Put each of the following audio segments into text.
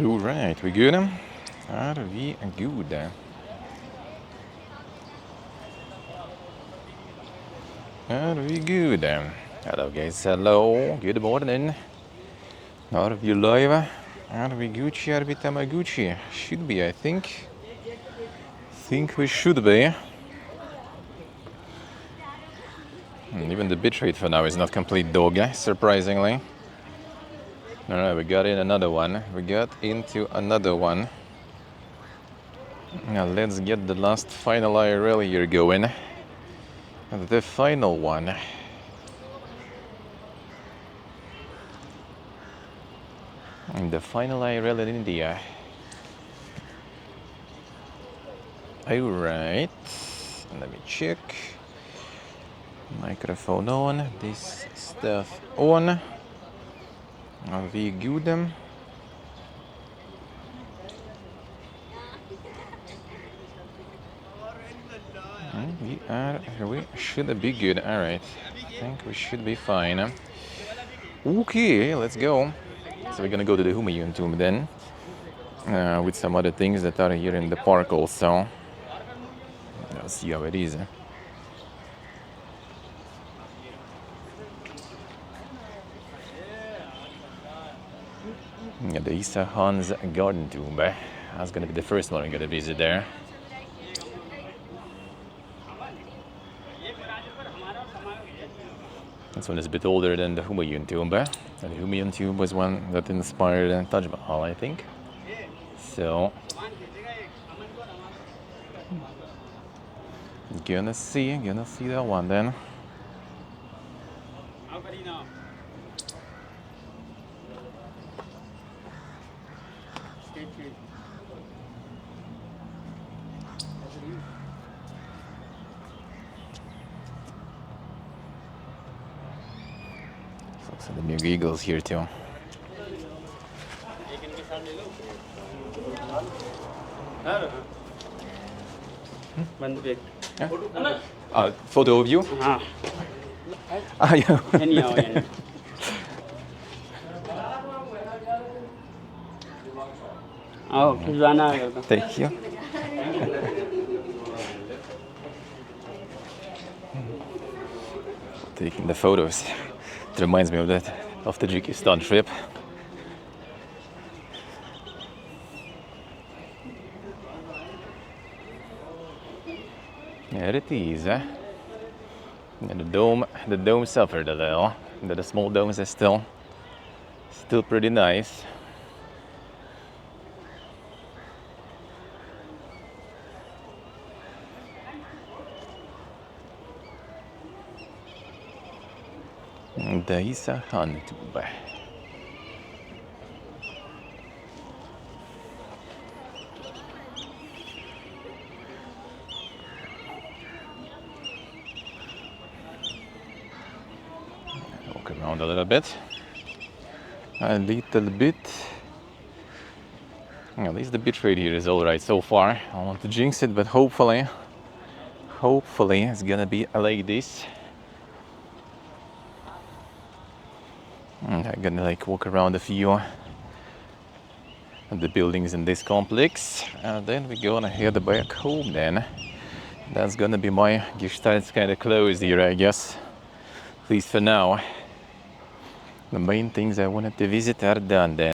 Alright, we good? Are we good? Are we good? Hello guys, hello, good morning. Are we live? Are we Gucci? Are we Tamaguchi? Should be, I think. Think we should be. Even the bitrate for now is not complete dog, surprisingly. Alright, we got in another one. We got into another one. Now let's get the last final IRL here going. The final one. The final IRL in India. Alright. Let me check. Microphone on. This stuff on. Are we good? We should be good. Alright. I think we should be fine. Okay, let's go. So we're gonna go to the Humayun tomb then. With some other things that are here in the park also. Let's see how it is. Yeah, the Isa Han's garden tomb. That's gonna be the first one we're gonna visit there. This one is a bit older than the Humayun tomb. And the Humayun tomb was one that inspired Taj Mahal, I think. So, gonna see that one then. So the new eagles here too. Photo of you? Yeah. Thank you. Taking the photos. It reminds me of the Tajikistan trip. There it is. And the dome suffered a little. The small domes are still pretty nice. The Isa Han tomb. Walk around a little bit. At least the bitrate here is alright so far. I don't want to jinx it, but hopefully it's gonna be like this. I'm gonna walk around a few of the buildings in this complex, and then we're gonna head back home then. That's gonna be my Gestalt's kind of closed here, I guess. At least for now. The main things I wanted to visit are done then.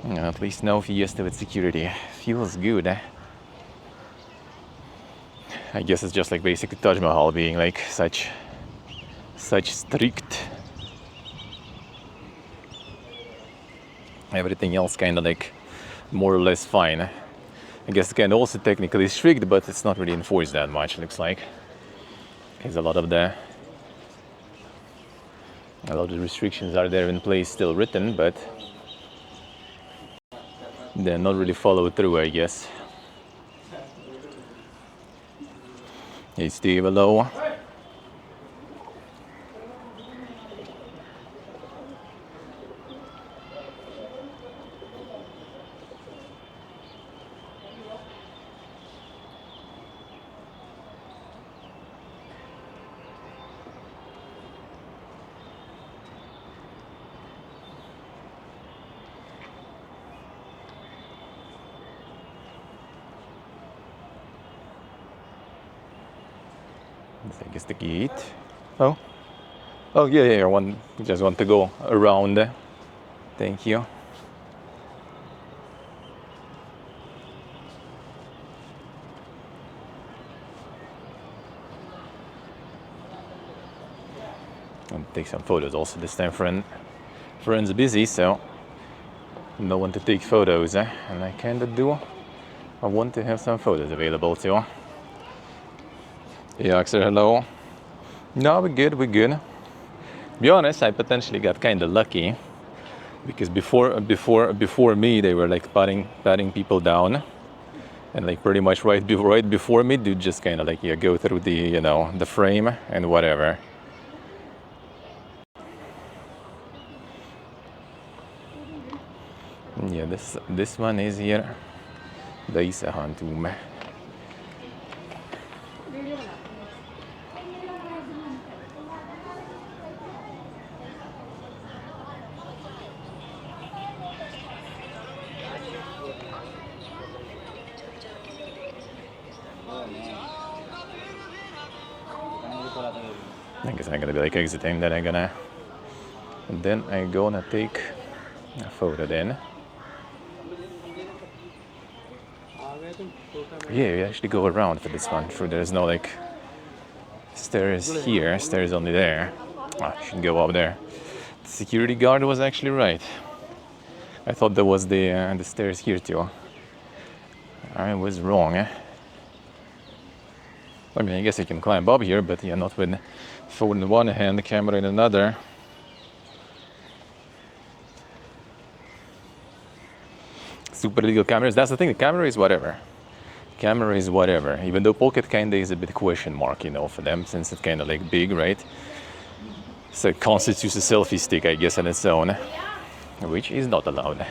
At least no fiesta with security. Feels good. I guess it's just like basically Taj Mahal being like such strict. Everything else kind of like more or less fine. I guess it's kind of also technically strict, but it's not really enforced that much, looks like. Because a lot of the restrictions are there in place, still written, but they're not really followed through, I guess. Hey Steve, hello. I guess the gate. Oh. Oh, yeah, yeah, one. Just want to go around. Thank you. And take some photos also this time. Friends busy, so no one to take photos. And I kind of do. I want to have some photos available too. Yeah, Axel, hello. No, we're good. We're good. To be honest, I potentially got kind of lucky because before me, they were like patting people down, and like pretty much right before me, dude just kind of like go through the frame and whatever. Yeah, this one is here. The Isahan tomb. I guess I'm gonna be like exiting, then I'm gonna take a photo then. Yeah, we actually go around for this one. True, there's no like stairs here, stairs only there. I should go up there. The security guard was actually right. I thought there was the stairs here too. I was wrong. I mean, I guess you can climb up here, but yeah, not with phone in one hand, the camera in another. Super illegal cameras. That's the thing. The camera is whatever. Camera is whatever. Even though pocket kinda is a bit question mark, for them, since it's kind of like big, right? So it constitutes a selfie stick, I guess, on its own, which is not allowed.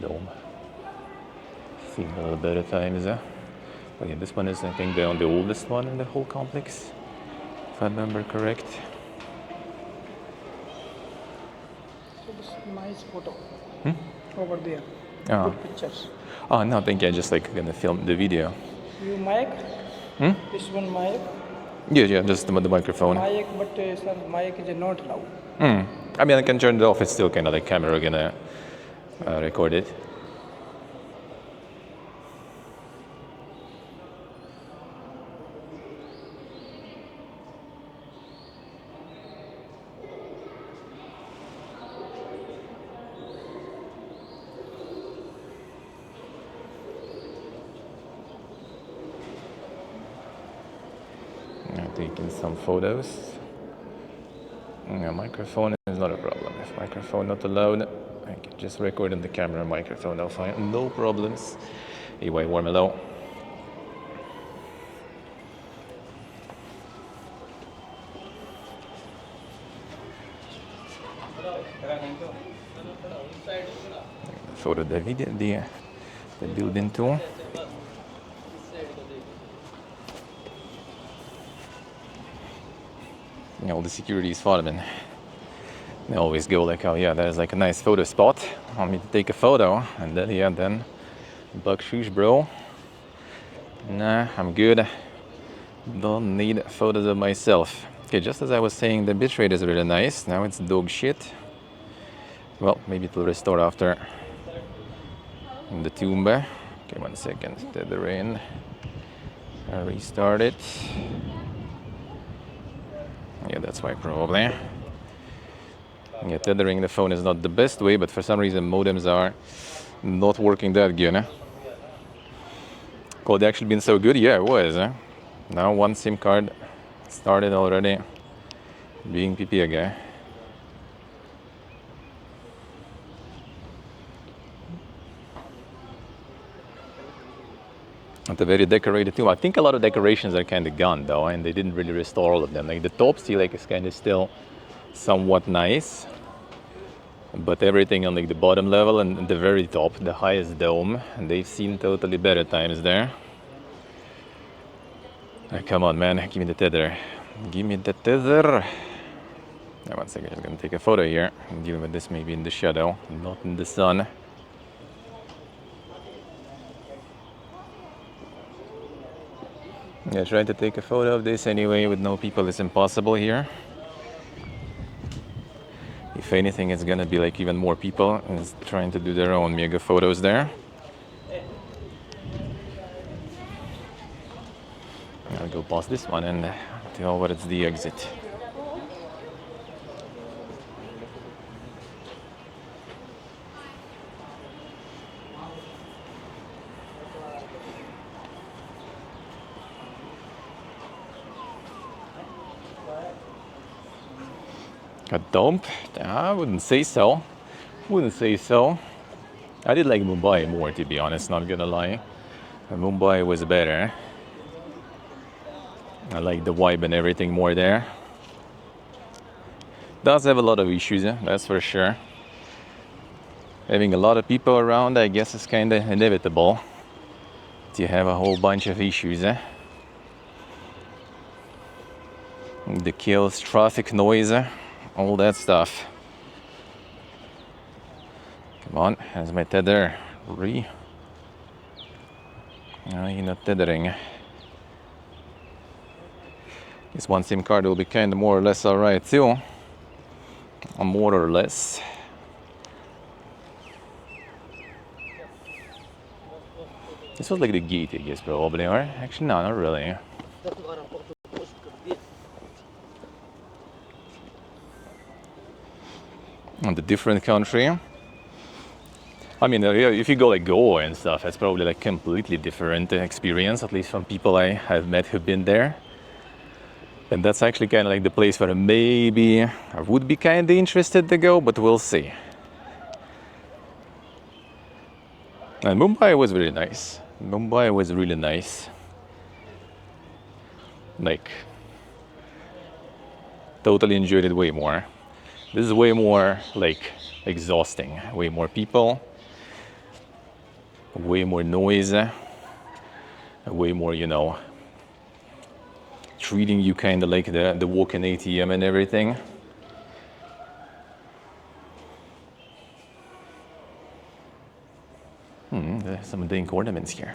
Dome. Seen a little bit of times. Okay, this one is, I think, the oldest one in the whole complex, if I remember correct. So this nice photo over there. Oh. Good pictures. Oh no, thank you. I just like gonna film the video. You mic? This one mic. Yeah, just the microphone. Mic, but sir, mic is not allowed. I mean, I can turn it off. It's still kind of like camera gonna record it. Taking some photos. Microphone is not a problem. If microphone not allowed, I can just record in the camera microphone. I'll find no problems. Anyway, warm hello. Photo the video, the building tour. All the security is following. They always go like, oh yeah, there's like a nice photo spot. Want me to take a photo, and then buck shoes, bro. Nah, I'm good. Don't need photos of myself. Okay, just as I was saying, the bitrate is really nice. Now it's dog shit. Well, maybe it will restore after the tomb. Okay, 1 second. Tether in. Restart it. Yeah, that's why probably. Yeah, tethering the phone is not the best way, but for some reason modems are not working that good. Could actually been so good? Yeah, it was. Now one SIM card started already being PP again. They're very decorated too. I think a lot of decorations are kind of gone though, and they didn't really restore all of them. Like the top still like is kind of still somewhat nice, but everything on like the bottom level and the very top, the highest dome, they've seen totally better times there. Come on, man, give me the tether. Give me the tether. Now, one second, I'm just gonna take a photo here. I'm dealing with this maybe in the shadow, not in the sun. Yeah, trying to take a photo of this anyway with no people is impossible here. If anything, it's gonna be like even more people is trying to do their own mega photos there. I'll go past this one and tell what it's the exit. A dump? I wouldn't say so. Wouldn't say so. I did like Mumbai more, to be honest, not gonna lie. Mumbai was better. I like the vibe and everything more there. Does have a lot of issues, that's for sure. Having a lot of people around, I guess, is kind of inevitable. You have a whole bunch of issues. The kills, traffic noise, all that stuff. Come on, there's my tether. You're not tethering. This one SIM card will be kind of more or less alright too. More or less. This was like the gate, I guess, probably, or actually, no, not really. On the different country. I mean, if you go like Goa and stuff, it's probably like completely different experience, at least from people I have met who've been there. And that's actually kind of like the place where maybe I would be kind of interested to go, but we'll see. And Mumbai was really nice. Mumbai was really nice. Like, totally enjoyed it way more. This is way more like exhausting. Way more people. Way more noise. Way more, treating you kind of like the walk-in ATM and everything. There's some dink ornaments here.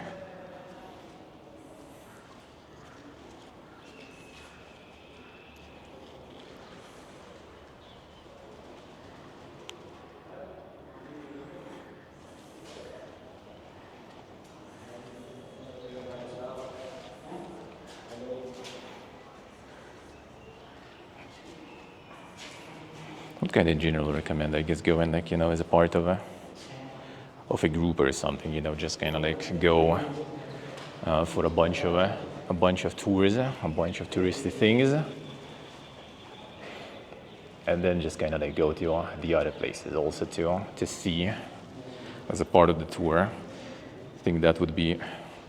What kind of general recommend? I guess go and like as a part of a group or something. Just kind of like go for a bunch of tours, a bunch of touristy things, and then just kind of like go to the other places also to see as a part of the tour. I think that would be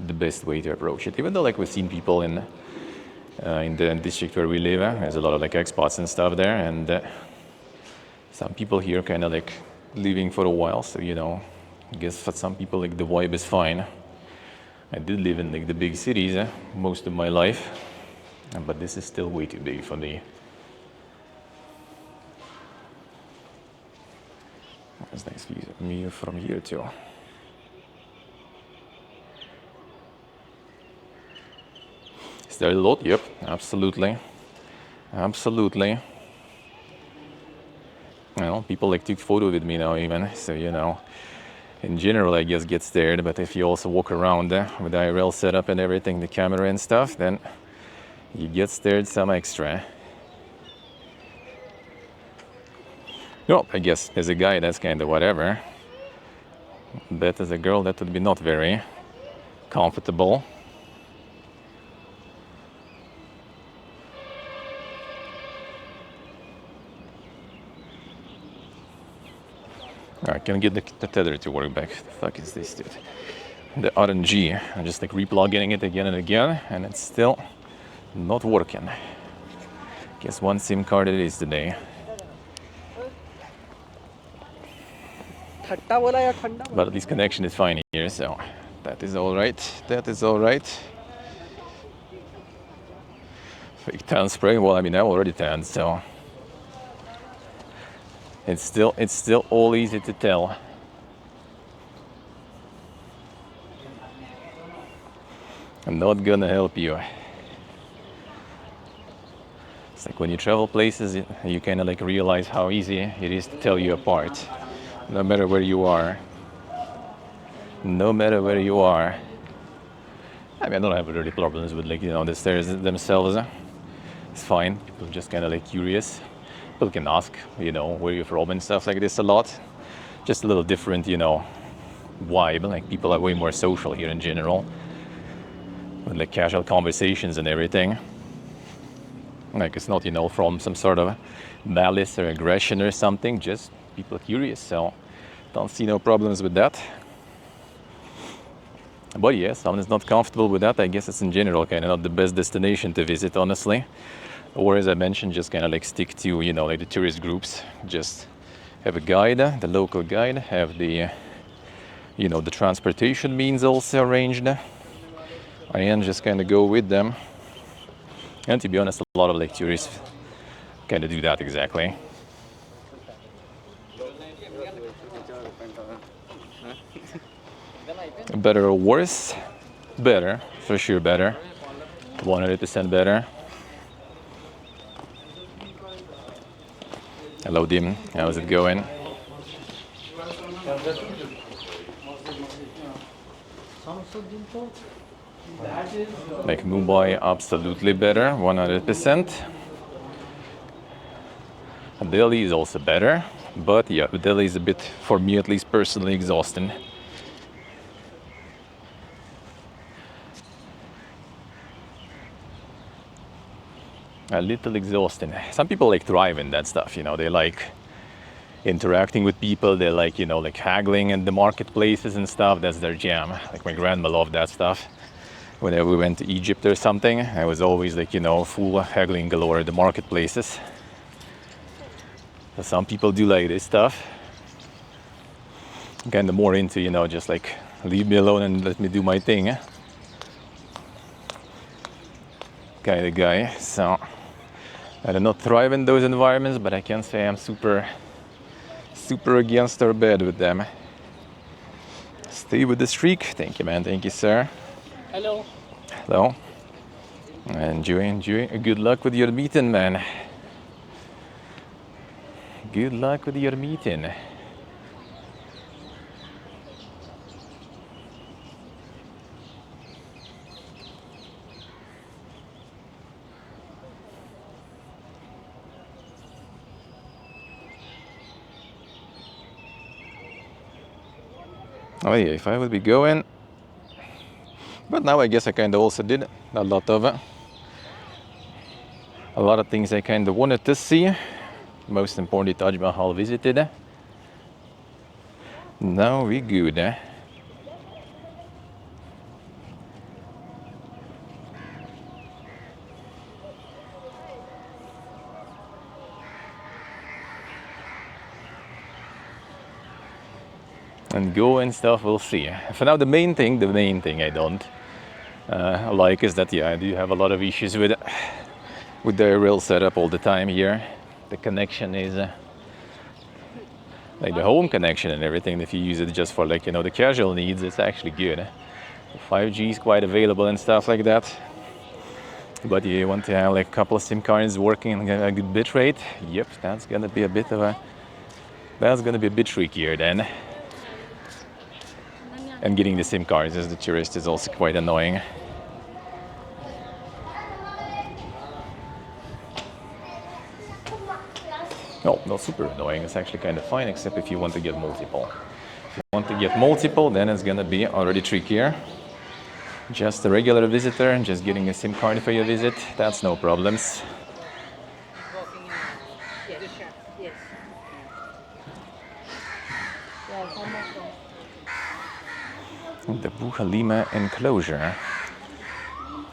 the best way to approach it. Even though like we've seen people in the district where we live, there's a lot of like expats and stuff there, and some people here kind of like living for a while, so I guess for some people like the vibe is fine. I did live in like the big cities most of my life, but this is still way too big for me. That's nice view from here too. Is there a lot? Yep, absolutely. Absolutely. People like took photo with me now even, so in general I guess get stared, but if you also walk around with the IRL setup and everything, the camera and stuff, then you get stared some extra. I guess as a guy that's kind of whatever, but as a girl that would be not very comfortable. Alright, can I get the tether to work back? The fuck is this, dude? the RNG. I'm just like replugging it again and again, and it's still not working. Guess one SIM card it is today. But at least connection is fine here, so that is all right. That is all right. Fake tan spray. Well, I mean, I'm already tanned, so it's still all easy to tell. I'm not gonna help you. It's like when you travel places, you kind of like realize how easy it is to tell you apart, no matter where you are. No matter where you are. I mean, I don't have really problems with like, the stairs themselves. It's fine. People are just kind of like curious. People can ask, where you're from and stuff like this a lot. Just a little different, vibe. Like people are way more social here in general, with like casual conversations and everything. Like it's not, from some sort of malice or aggression or something. Just people are curious. So don't see no problems with that. But yeah, someone is not comfortable with that. I guess it's in general kind of not the best destination to visit, honestly. Or as I mentioned, just kind of like stick to, like the tourist groups. Just have a guide, the local guide, have the, the transportation means also arranged. And just kind of go with them. And to be honest, a lot of like tourists kind of do that exactly. Better or worse? Better, for sure better. 100% better. Hello Dim, how's it going? Like Mumbai, absolutely better, 100%. Delhi is also better, but yeah, Delhi is a bit, for me at least personally, exhausting. A little exhausting. Some people like thrive in that stuff, they like interacting with people, they like, like haggling in the marketplaces and stuff. That's their jam. Like my grandma loved that stuff. Whenever we went to Egypt or something, I was always like, full haggling galore at the marketplaces. So some people do like this stuff. I'm kind of more into, just like leave me alone and let me do my thing. Kind of guy. So I do not thrive in those environments, but I can say I'm super against or bad with them. Stay with the streak. Thank you, man. Thank you, sir. Hello. Hello. Enjoy. Good luck with your meeting, man. Good luck with your meeting. Oh yeah, if I would be going. But now I guess I kind of also did a lot of things I kind of wanted to see. Most importantly, Taj Mahal visited. Now we good. And go and stuff, we'll see. For now, the main thing I don't like is that, I do have a lot of issues with the rail setup all the time here. The connection is like the home connection and everything. If you use it just for like, the casual needs, it's actually good. 5G is quite available and stuff like that. But you want to have like a couple of SIM cards working at a good bit rate. Yep, that's gonna be a bit trickier then. And getting the SIM cards as the tourist is also quite annoying. No, not super annoying. It's actually kind of fine, except if you want to get multiple. If you want to get multiple, then it's gonna be already trickier. Just a regular visitor and just getting a SIM card for your visit, that's no problems. The Buhalima enclosure.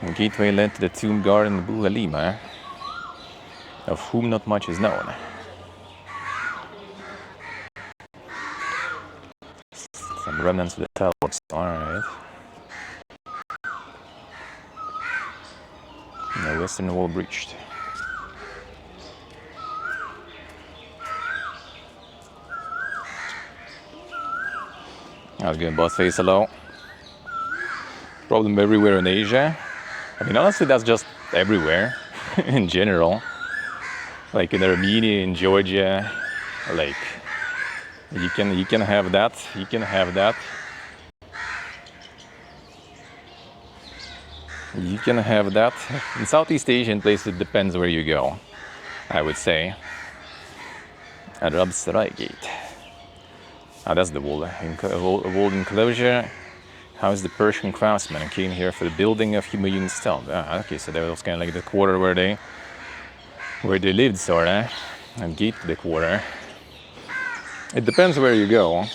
The gateway led to the tomb garden Buhalima, of whom not much is known. Some remnants of the towers. Alright. The western wall breached. How's it going, boss face? Hello. Problem everywhere in Asia. I mean, honestly, that's just everywhere in general. Like in Armenia, in Georgia, like you can have that. You can have that. You can have that. In Southeast Asian places, it depends where you go, I would say. Arab Sarai Gate. Ah, that's the wall enclosure. Housed the Persian craftsmen and came here for the building of Humayun's tomb. Ah, okay, so that was kind of like the quarter where they lived, sorta, and gate to the quarter. It depends where you go.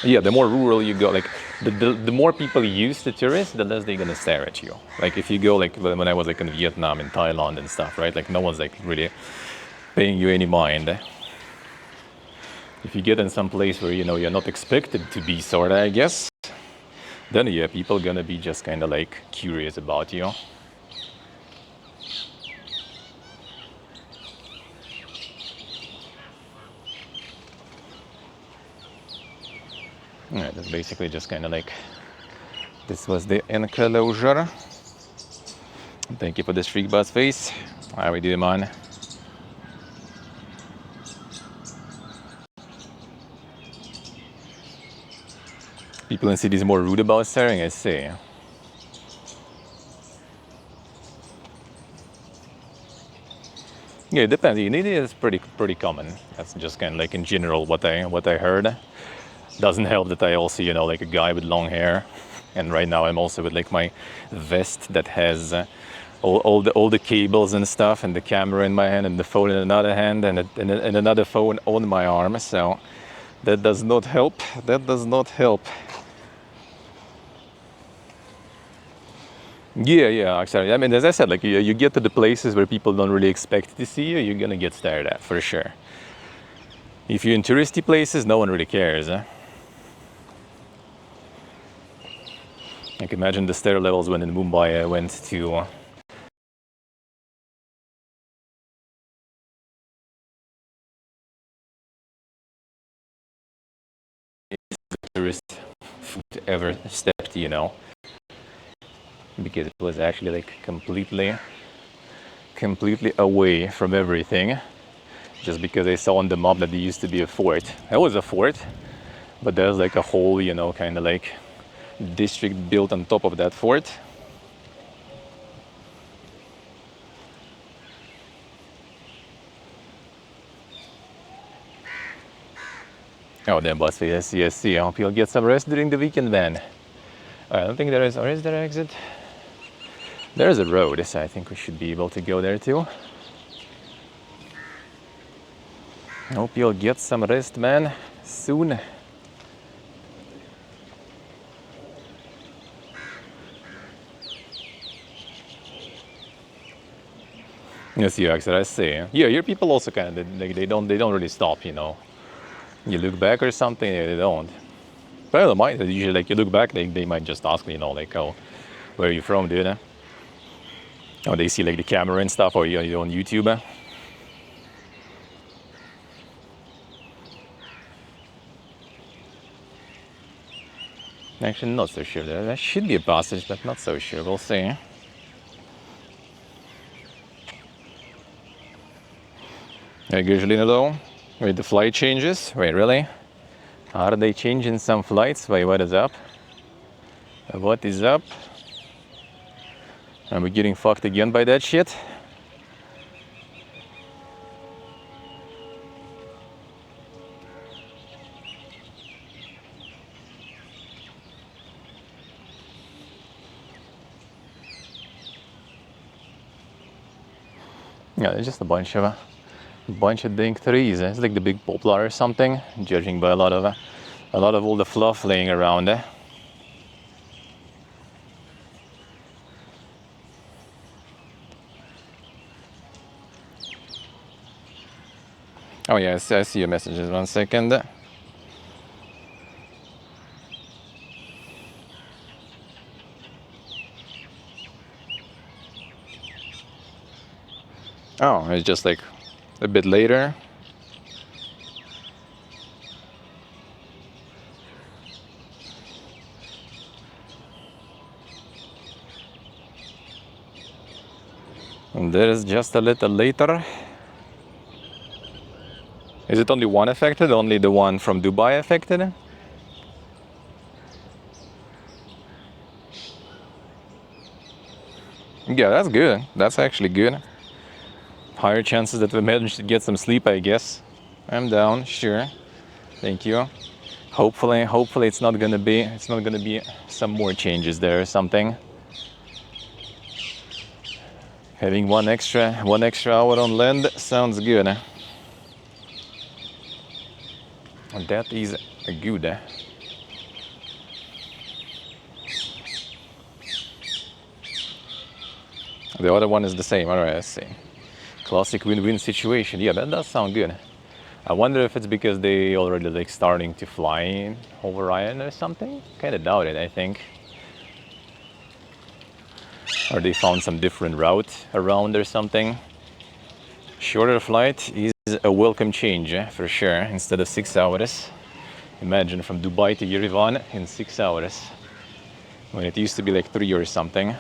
Yeah, the more rural you go, like the more people use the tourists, the less they're gonna stare at you. Like if you go, like when I was like in Vietnam and Thailand and stuff, right? Like no one's like really paying you any mind. If you get in some place where you're not expected to be, sorta, I guess, then yeah, people gonna be just kind of like curious about you. Yeah, that's basically just kind of like, this was the enclosure. Thank you for the streak bus face. How we doing, man? People in cities more rude about staring, I see. Yeah, it depends. In India, it's pretty common. That's just kind of like in general what I heard. Doesn't help that I also like a guy with long hair, and right now I'm also with like my vest that has all the cables and stuff, and the camera in my hand, and the phone in another hand, and another phone on my arm. So that does not help. That does not help. Yeah, actually. I mean, as I said, like you get to the places where people don't really expect to see you, you're gonna get stared at for sure. If you're in touristy places, no one really cares. Like imagine the stare levels when in Mumbai I went to tourist food ever stepped, because it was actually like completely away from everything, just because I saw on the map that there used to be a fort. It was a fort, but there's like a whole, kind of like district built on top of that fort. Oh, then bus fee, I see. I hope you'll get some rest during the weekend, man. I don't think there is, or is there an exit? There is a road, so I think we should be able to go there too. I hope you'll get some rest, man, soon. Yes, you actually, I see. Yeah, your people also kind of they don't really stop, You look back or something, they don't. But I don't mind. Usually, like you look back, they might just ask me, like, oh, where are you from, dude? Oh, they see like the camera and stuff, or you're on YouTube. Actually, not so sure. There should be a passage, but not so sure. We'll see. Hey, usually though, wait, the flight changes. Wait, really? Are they changing some flights? Wait, what is up? What is up? Are we getting fucked again by that shit? Yeah, it's just a bunch of dang trees. It's like the big poplar or something, judging by a lot of all the fluff laying around. Oh yeah, I see your messages. 1 second. Oh, it's just like a bit later. And there is just a little later. Is it only one affected? Only the one from Dubai affected? Yeah, that's good. That's actually good. Higher chances that we manage to get some sleep, I guess. I'm down, sure. Thank you. Hopefully it's not gonna be some more changes there or something. Having one extra hour on land sounds good. And that is good. The other one is the same. Alright, I see. Classic win-win situation. Yeah, that does sound good. I wonder if it's because they already like starting to fly over Ryan or something. Kind of doubt it, I think. Or they found some different route around or something. Shorter flight is a welcome change, for sure. Instead of 6 hours. Imagine from Dubai to Yerevan in 6 hours. When it used to be like 3 or something.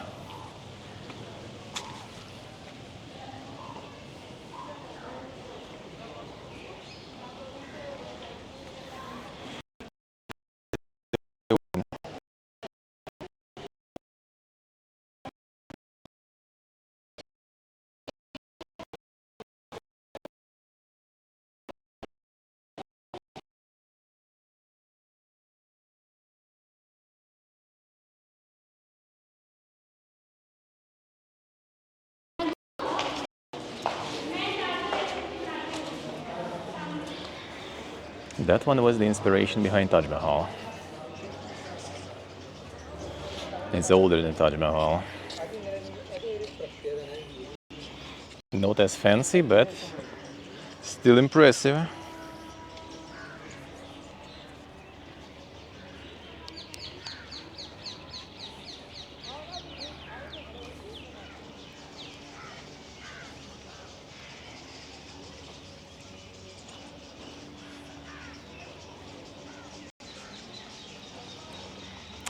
That one was the inspiration behind Taj Mahal. It's older than Taj Mahal. Not as fancy, but still impressive.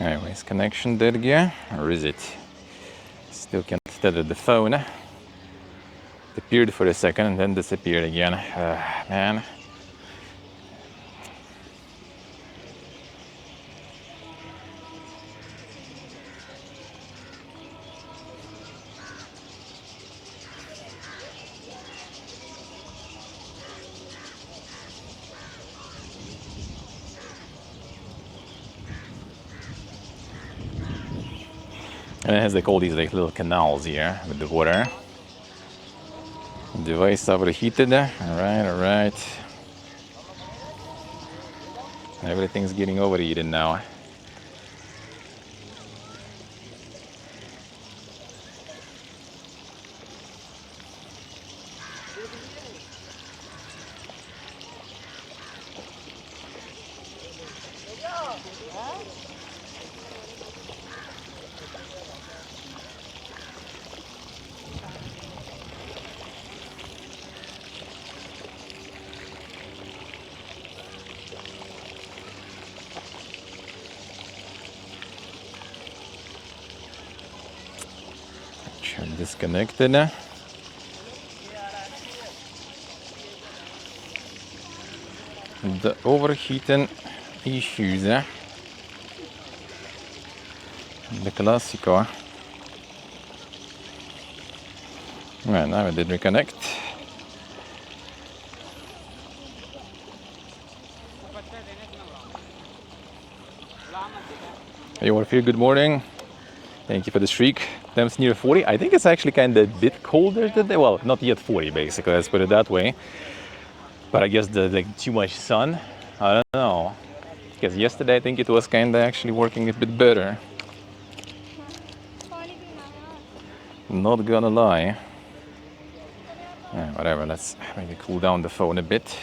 Anyways, connection dead again, or is it? Still can't tether the phone. It appeared for a second and then disappeared again. Man. And it has like all these like little canals here with the water. Device overheated. Alright. Everything's getting overheated now. Disconnected. The overheating issues. The classico. Well, now it did reconnect. Hey, Orphir, good morning. Thank you for the streak. Temps near 40. I think it's actually kind of a bit colder today. Well, not yet 40, basically. Let's put it that way. But I guess the like too much sun. I don't know. Because yesterday I think it was kind of actually working a bit better. Not gonna lie. Yeah, whatever, let's maybe cool down the phone a bit.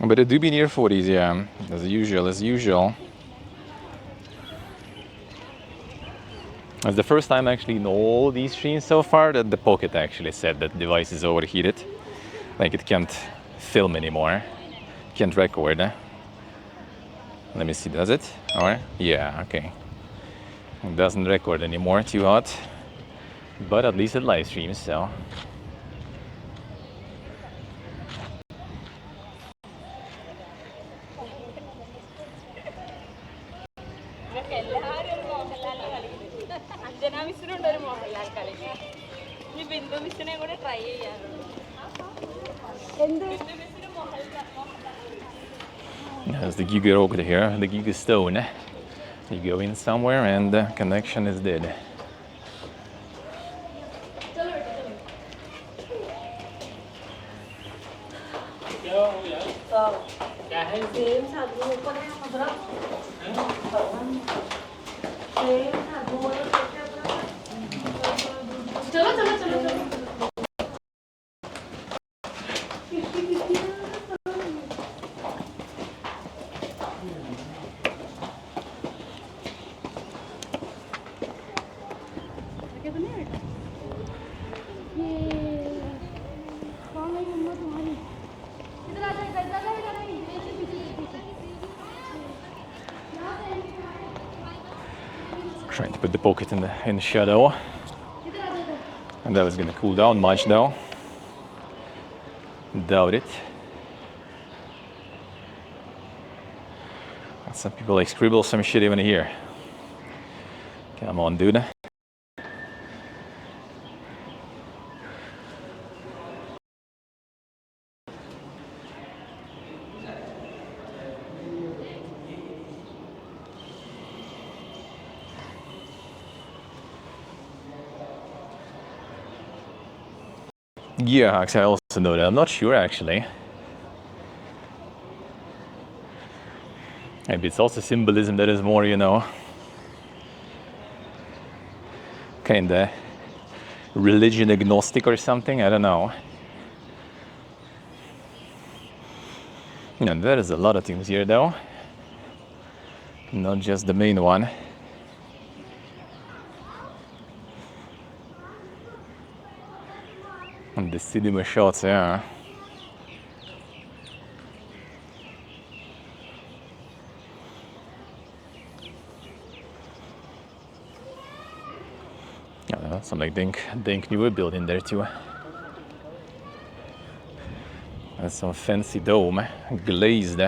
But it do be near 40s, yeah, as usual. It's the first time actually in all these streams so far that the Pocket actually said that the device is overheated. Like it can't film anymore, can't record. Let me see, does it? Or, yeah, okay. It doesn't record anymore, too hot. But at least it live streams, so. There's the Giga Rock here, the Giga Stone. You go in somewhere and the connection is dead. Trying to put the Pocket in the shadow. And that was gonna cool down much though. Doubt it. Some people like scribble some shit even here. Come on, dude. Yeah, actually, I also know that. I'm not sure actually. Maybe it's also symbolism that is more, kinda religion agnostic or something. I don't know. And there is a lot of things here though. Not just the main one. And the cinema shots, yeah. Some like dank newer building there too. That's some fancy dome, glazed.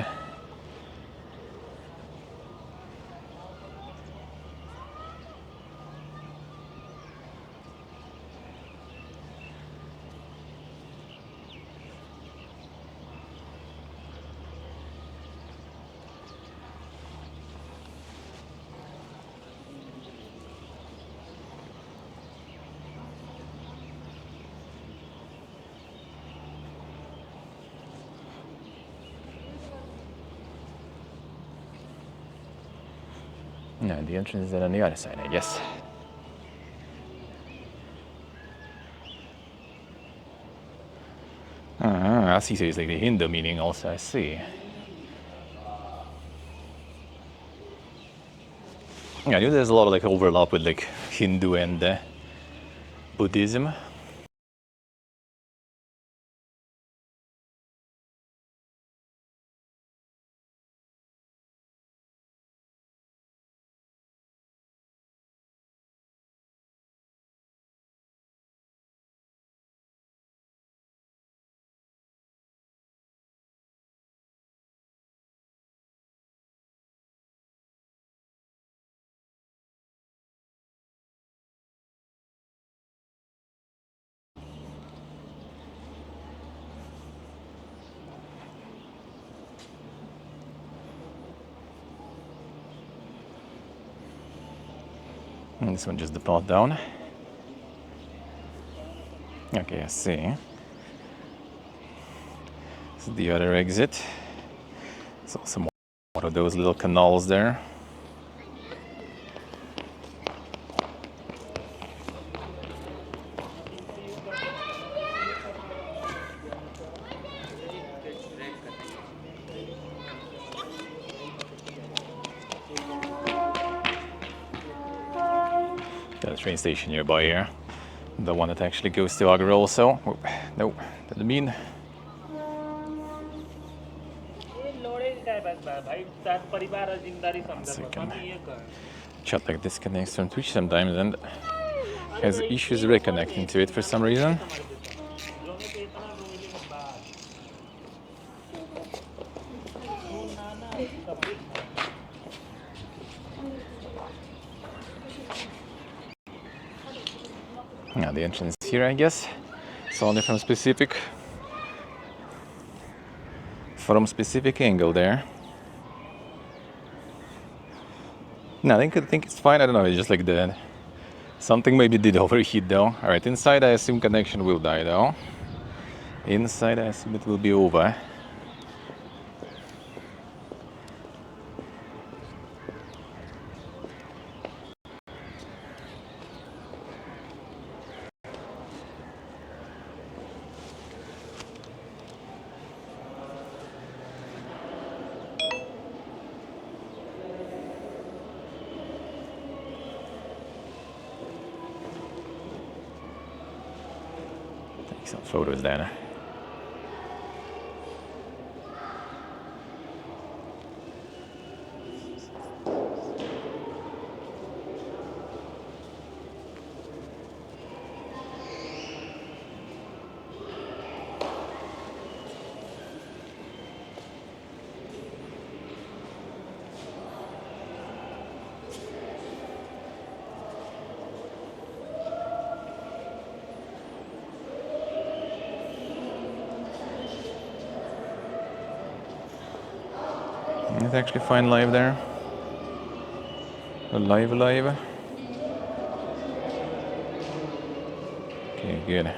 No, the entrance is on the other side, I guess. I see, so it's like the Hindu meaning also, I see. Yeah, I knew there's a lot of like overlap with like Hindu and Buddhism. And this one just the path down. Okay, I see. This is the other exit. It's also more One of those little canals there. Got a train station nearby here. The one that actually goes to Agra also. Oh, no, doesn't mean. One second. Chat like disconnects from Twitch sometimes and has issues reconnecting to it for some reason. Now the entrance here, I guess. It's only from specific angle there. No, I think it's fine. I don't know. It's just like that. Something maybe did overheat though. All right, inside I assume connection will die though. Inside I assume it will be over. Take some photos then. It's actually fine live there. Live. Okay, good.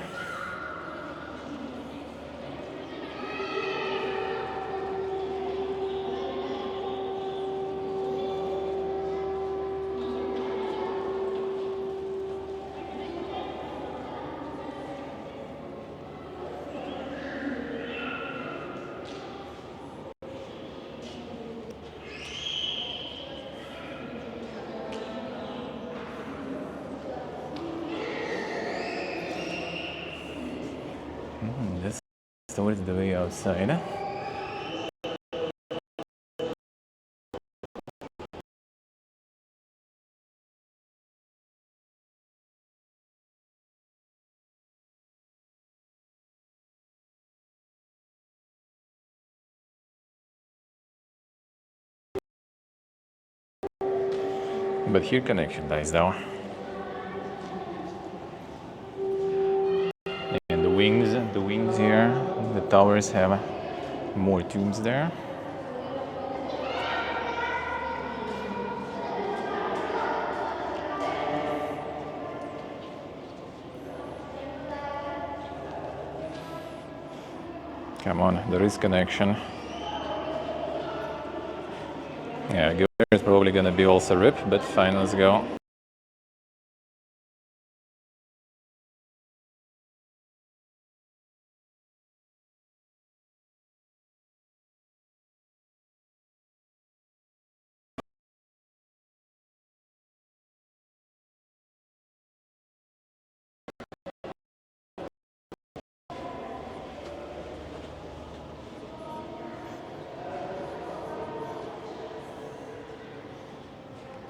This is towards the way outside. But here connection dies down. And the wings here, the towers have more tubes there. Come on, there is connection. Yeah, go there is probably gonna be also rip, but fine, let's go.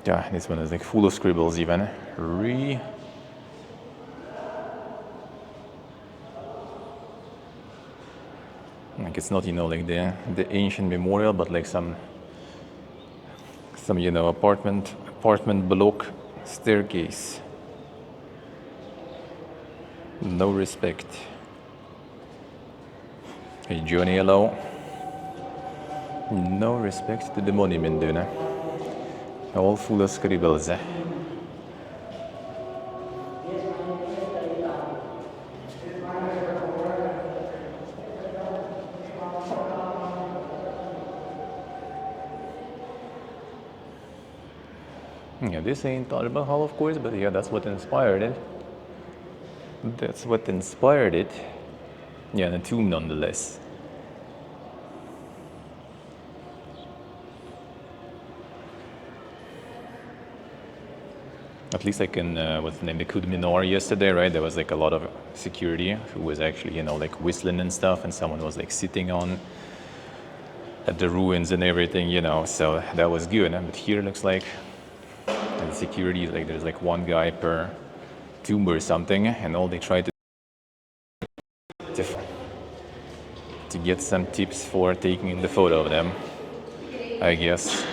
Yeah, this one is like full of scribbles even. Like it's not, like the ancient memorial, but like some apartment block staircase. No respect. Hey, Johnny, hello. No respect to the monument, dude. All full of scribbles. Yeah, this ain't Taj Mahal, of course, but yeah, that's what inspired it. That's what inspired it. Yeah, and a tomb nonetheless. At least like in what's the name, the Qutb Minar yesterday, right? There was like a lot of security who was actually, like whistling and stuff, and someone was like sitting on at the ruins and everything, So that was good. But here it looks like the security, like there's like one guy per tomb or something, and all they try to get some tips for taking the photo of them, I guess.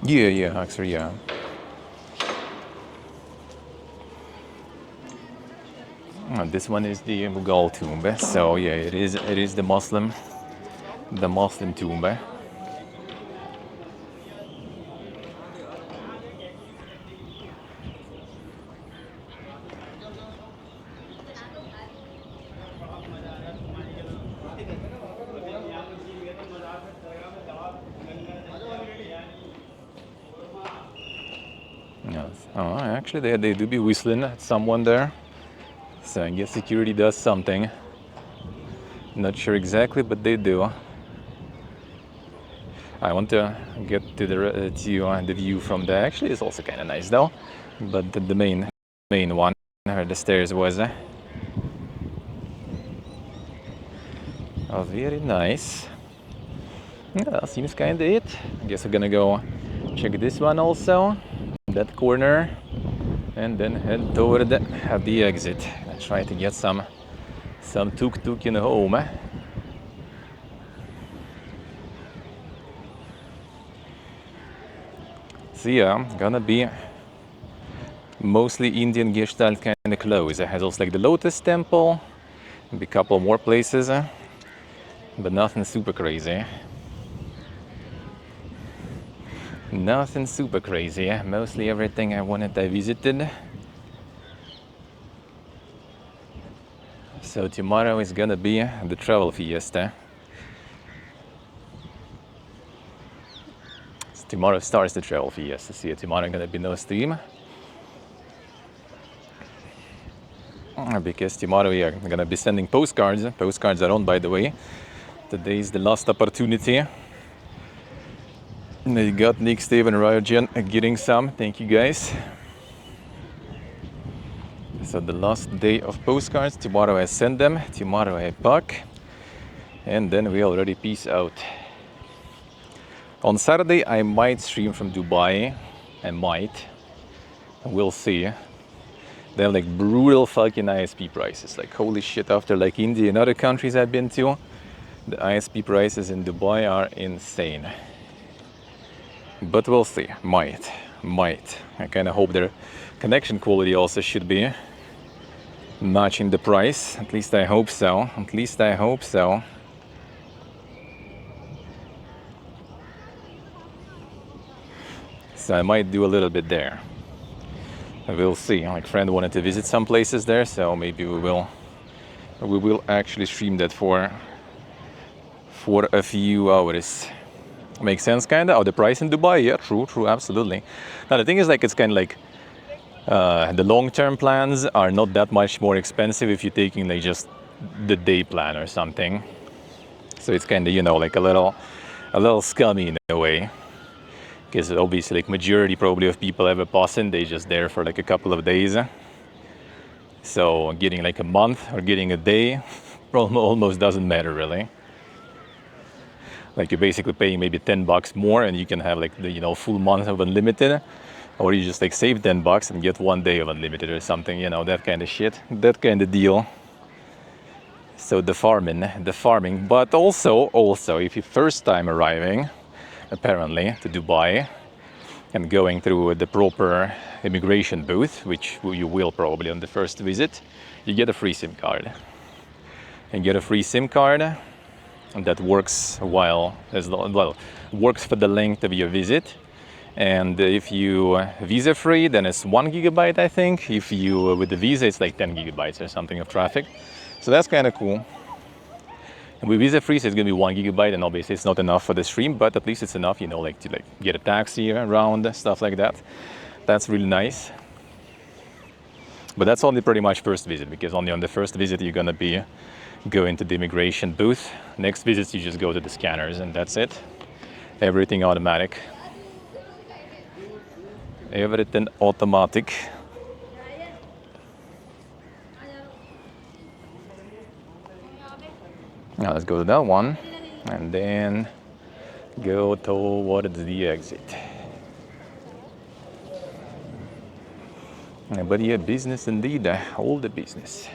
Yeah, actually, yeah. This one is the Mughal tomb, so yeah, it is the Muslim tomb. Yes. Oh, actually, they do be whistling at someone there. So I guess security does something. Not sure exactly, but they do. I want to get to the view from there. Actually, it's also kind of nice though. But the main one, where the stairs was, very nice. Yeah, that seems kind of it. I guess we're gonna go check this one also, that corner, and then head toward the exit and try to get some tuk-tuk in home. So yeah, gonna be mostly Indian Gestalt kind of clothes. It has also like the Lotus Temple, maybe a couple more places, but nothing super crazy. Nothing super crazy. Mostly everything I wanted I visited. So tomorrow is gonna be the travel fiesta. So tomorrow starts the travel fiesta. So tomorrow gonna be no stream. Because tomorrow we are gonna be sending postcards. Postcards are on, by the way. Today is the last opportunity. You got Nick, Steve, and Ryogen getting some. Thank you guys. So the last day of postcards. Tomorrow I send them. Tomorrow I pack. And then we already peace out. On Saturday I might stream from Dubai. I might. We'll see. They have like brutal fucking ISP prices. Like holy shit, after like India and other countries I've been to, the ISP prices in Dubai are insane. But we'll see. Might. I kind of hope their connection quality also should be matching the price. At least I hope so. So I might do a little bit there. We'll see. My friend wanted to visit some places there, so maybe we will actually stream that for a few hours. Makes sense, kind of. Oh, the price in Dubai, yeah, true, absolutely. Now the thing is, like, it's kind of like the long-term plans are not that much more expensive if you're taking like just the day plan or something. So it's kind of like a little scummy in a way, because obviously like majority probably of people ever passing, they just there for like a couple of days. So getting like a month or getting a day almost doesn't matter really. Like you're basically paying maybe $10 more and you can have like the full month of unlimited, or you just like save $10 and get 1 day of unlimited or something, that kind of shit, that kind of deal. So the farming, but also if you're first time arriving apparently to Dubai and going through the proper immigration booth, which you will probably on the first visit, you get a free SIM card. And get a free SIM card, that works works for the length of your visit. And if you visa free, then it's 1 GB, I think. If you with the visa, it's like 10 GB or something of traffic. So that's kind of cool. And with visa free, so it's gonna be 1 GB, and obviously it's not enough for the stream, but at least it's enough, like to get a taxi around, stuff like that. That's really nice. But that's only pretty much first visit, because only on the first visit you're gonna be going to the immigration booth. Next visit you just go to the scanners and that's it. Everything automatic. Everything automatic. Now let's go to that one and then go towards the exit. But yeah, business indeed, all the business.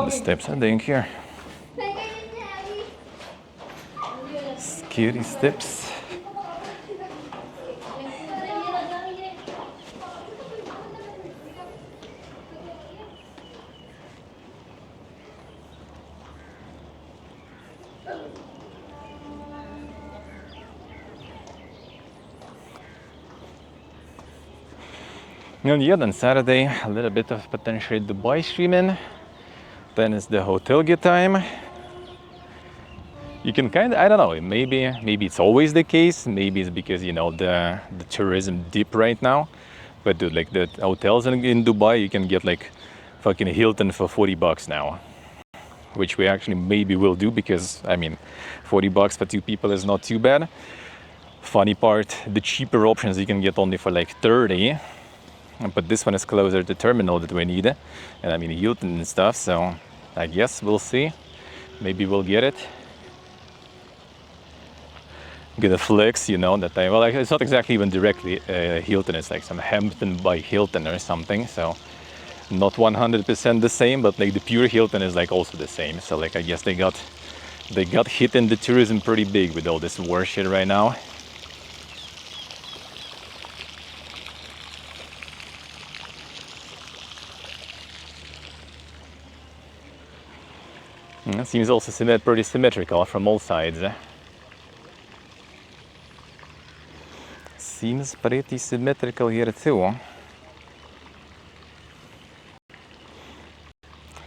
The steps are doing here. Scary steps. And yeah, then Saturday, a little bit of potentially Dubai streaming. Then it's the hotel get time. You can kind of, I don't know, maybe it's always the case. Maybe it's because, the tourism dip right now. But dude, like the hotels in Dubai, you can get like fucking Hilton for $40 now. Which we actually maybe will do, because, I mean, $40 for 2 people is not too bad. Funny part, the cheaper options you can get only for like 30. But this one is closer to terminal that we need. And I mean, Hilton and stuff, so I guess we'll see. Maybe we'll get it. Gonna flex, that I, well, it's not exactly even directly Hilton, it's like some Hampton by Hilton or something, so not 100% the same, but like the pure Hilton is like also the same. So like I guess they got hit in the tourism pretty big with all this war shit right now. And it seems also pretty symmetrical from all sides. Seems pretty symmetrical here too.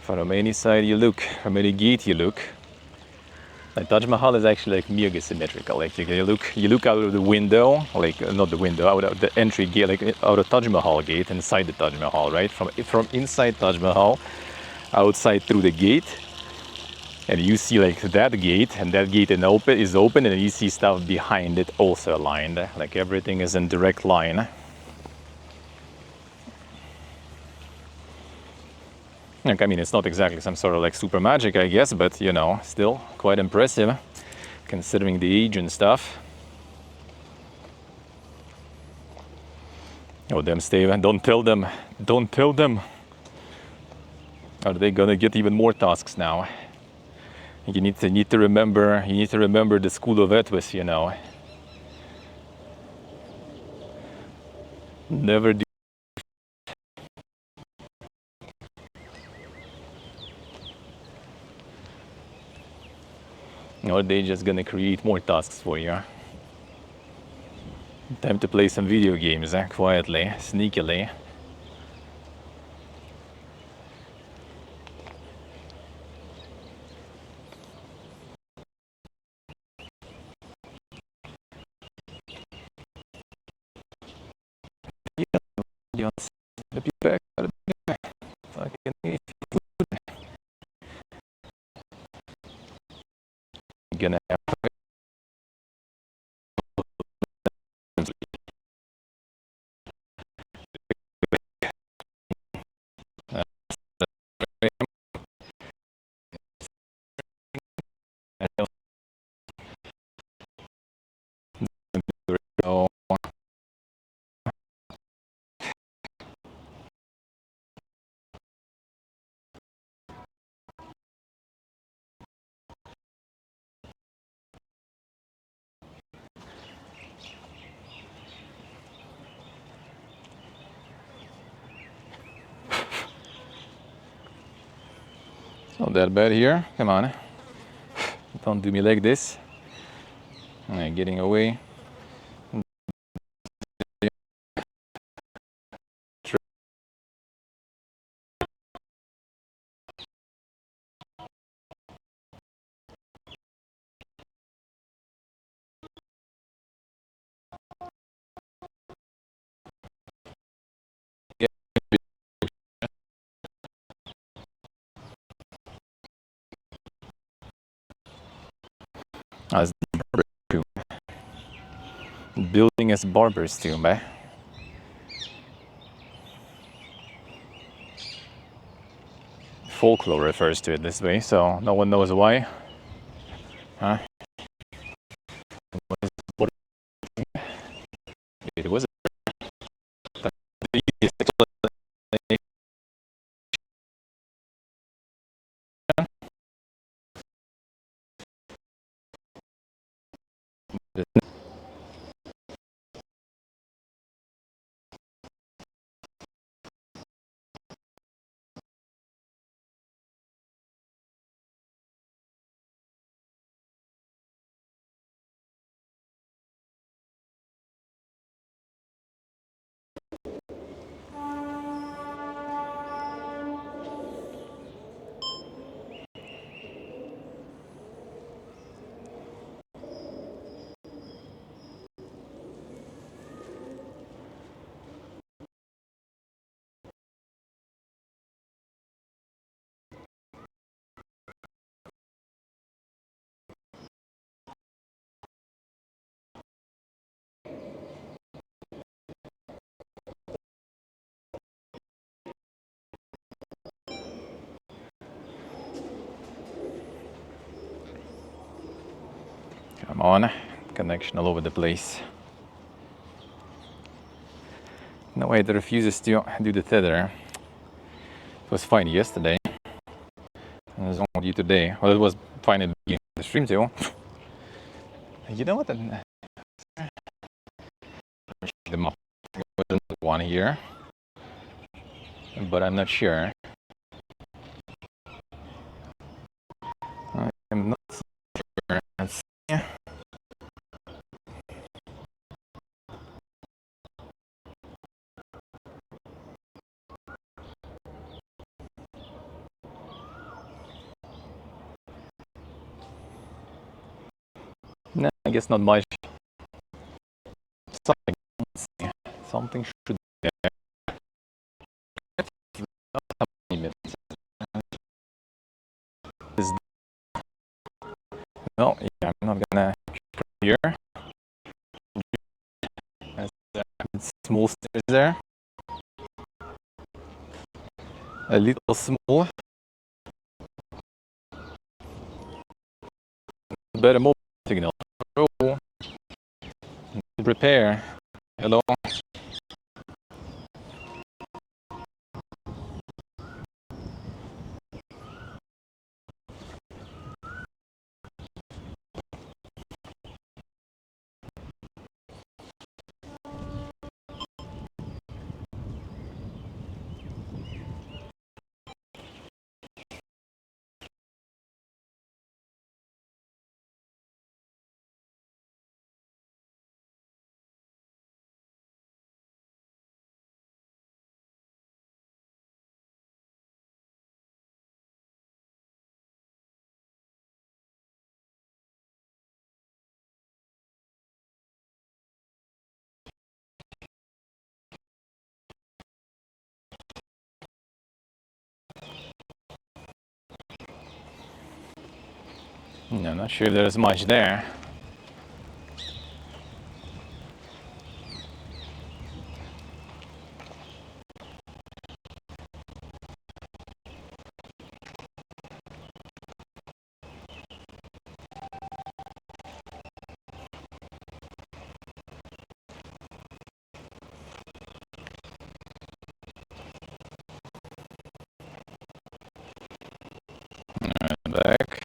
From any side you look, from any gate you look. Like Taj Mahal is actually like mega symmetrical. Like you look out of the window, like not the window, out of the entry gate, like out of Taj Mahal gate, inside the Taj Mahal, right? From inside Taj Mahal, outside through the gate, and you see like that gate, and that gate is open, and you see stuff behind it also aligned. Like everything is in direct line. Like, I mean, it's not exactly some sort of like super magic, I guess, but still quite impressive considering the age and stuff. Oh, damn, Steve, don't tell them. Don't tell them. Are they gonna get even more tasks now? You need to remember the school of Etwis, Never do. Or they just gonna create more tasks for you. Time to play some video games, quietly, sneakily. I'll be back. Fucking gonna have It's not that bad here. Come on. Don't do me like this. Getting away. As building as barbers too, man. Folklore refers to it this way, so no one knows why. Huh? It was the easiest explanation. Come on, connection all over the place. No way, it refuses to do the tether. It was fine yesterday. It was wrong with you today. Well, it was fine at the beginning of the stream too. You know what? The map was one here, but I'm not sure. I'm not sure. Let's see. No, I guess not much. Something, let's see. Something should be there. No, yeah, I'm not gonna here. It's small stairs there. A little small. Better mobile signal. Oh, repair. Hello. No, not sure if there's much there. Back.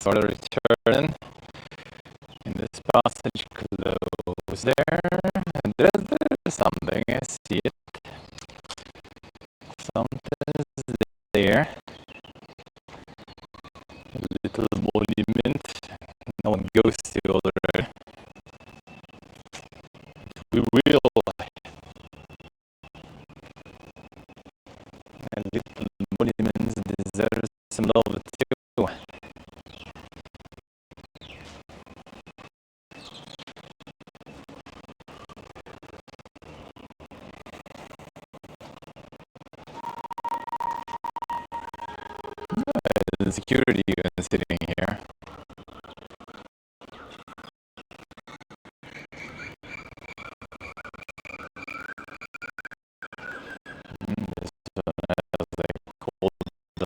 Sort of return. In this passage, close there. And there's something. I see it. Something's there. we will. And little monuments deserve some love too. The security even sitting here.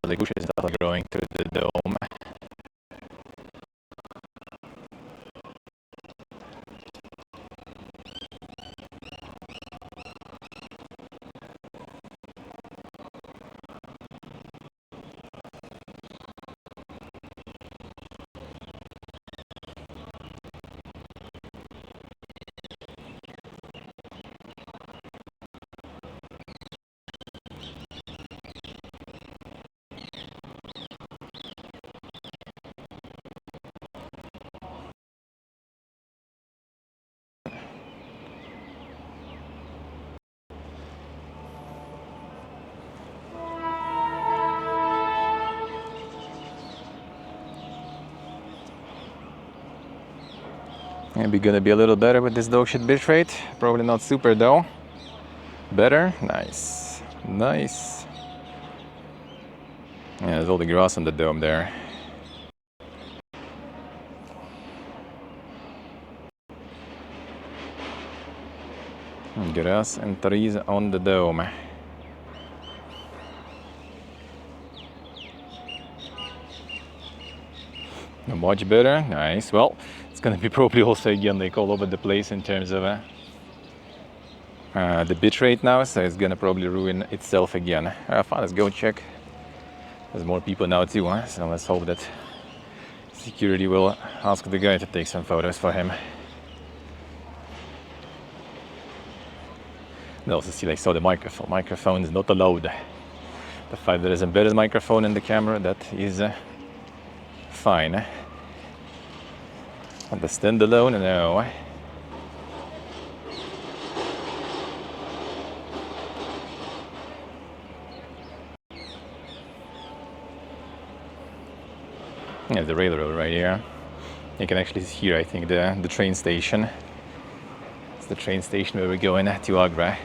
The bushes are growing through the dome. Maybe gonna be a little better with this dog shit bitrate. Probably not super though. Better? Nice. Nice. Yeah, there's all the grass on the dome there. Grass and trees on the dome. Much better. Nice. Well, it's gonna be probably also again like all over the place in terms of the bitrate now, so it's gonna probably ruin itself again. Fine, let's go check. There's more people now too, huh? So let's hope that security will ask the guy to take some photos for him. And also see, like, so the microphone is not allowed. The fact that there is an embedded microphone in the camera, that is fine. And the standalone, no. Yeah, the railroad right here. You can actually hear, I think, the train station. It's the train station where we're going to Agra.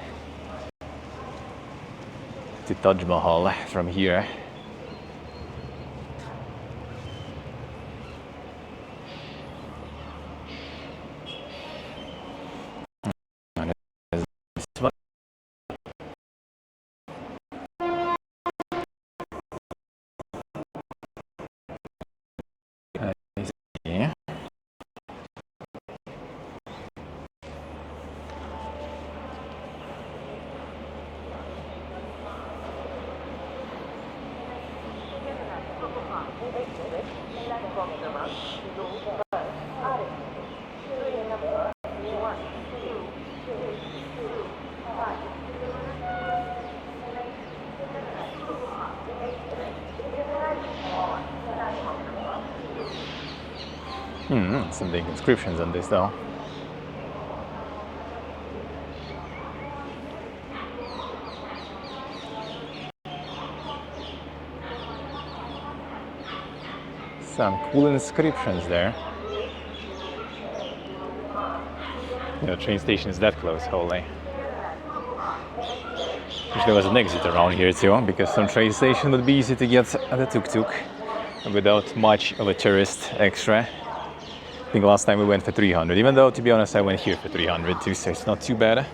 To Taj Mahal from here. Some big inscriptions on this though. Some cool inscriptions there. The train station is that close, holy. Wish there was an exit around here too, because some train station would be easy to get at a tuk-tuk without much of a tourist extra. I think last time we went for 300, even though, to be honest, I went here for 300 too, so it's not too bad.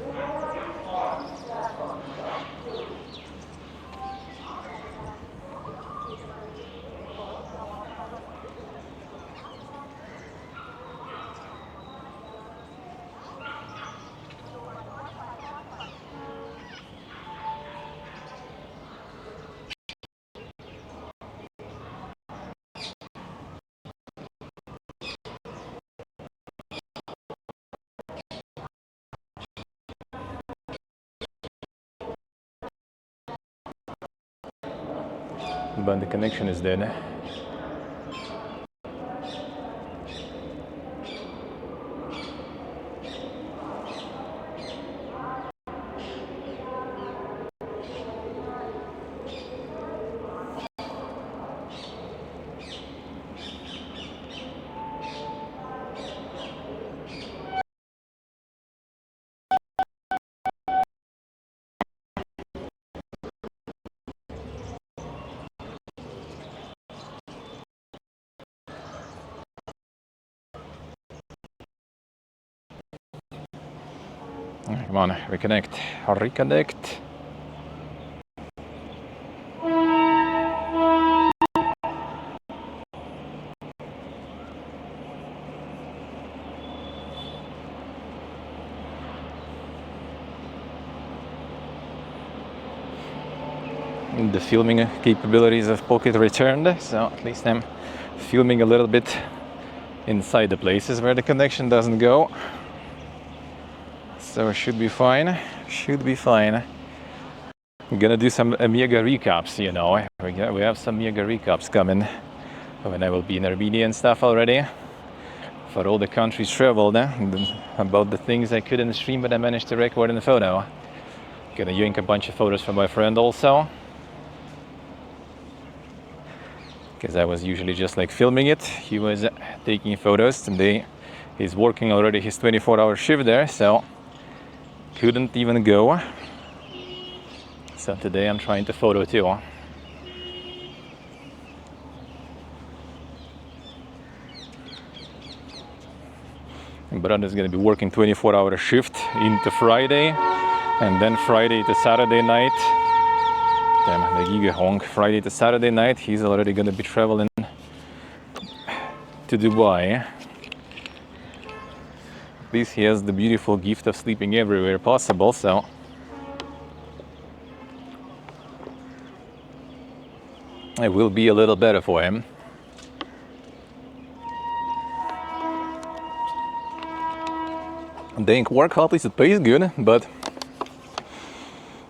But the connection is dead. Come on, reconnect. Reconnect. The filming capabilities of Pocket returned, so at least I'm filming a little bit inside the places where the connection doesn't go. So it should be fine. Should be fine. I'm gonna do some Amiga recaps, you know. We have some Amiga recaps coming when I will be in Armenia and stuff already. For all the countries traveled, about the things I couldn't stream but I managed to record in the photo. Gonna yank a bunch of photos from my friend also. Because I was usually just like filming it. He was taking photos. Today he's working already his 24-hour shift there, so couldn't even go. So today I'm trying to photo too. Brother's gonna be working 24-hour shift into Friday, and then Friday to Saturday night. Damn, the Giga Honk. Friday to Saturday night, he's already gonna be traveling to Dubai. At least he has the beautiful gift of sleeping everywhere possible, so it will be a little better for him. They work hard, at least it pays good, but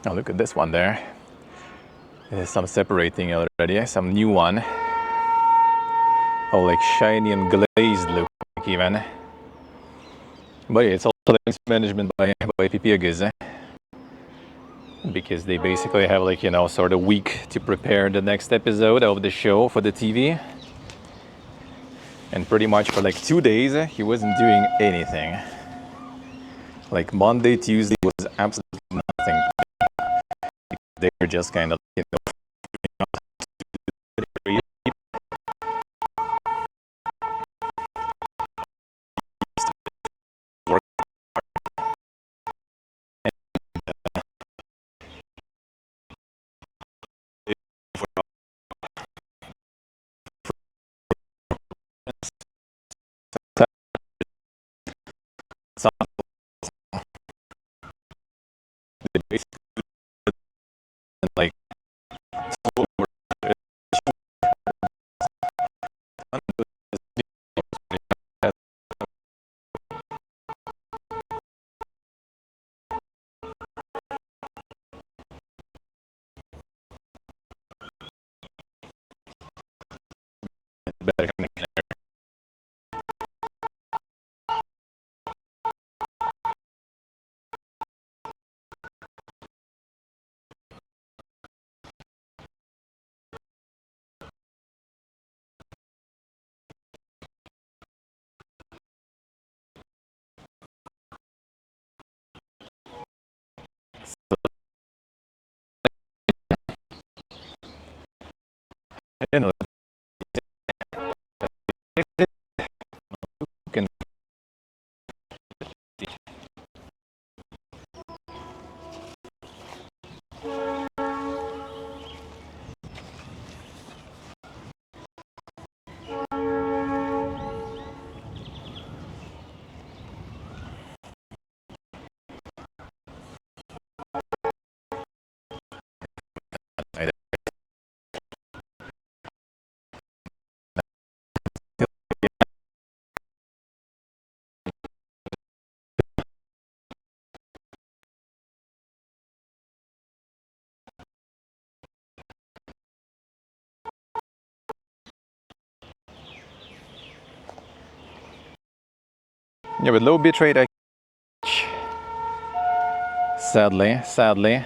oh, look at this one there. There's some separating already, some new one. Oh, like shiny and glazed look even. But yeah, it's also like management by PPGs, because they basically have like, you know, sort of week to prepare the next episode of the show for the TV. And pretty much for like 2 days, he wasn't doing anything. Like Monday, Tuesday was absolutely nothing. They were just kind of, you know, basically like better connection. You know, can yeah, with low bitrate, sadly.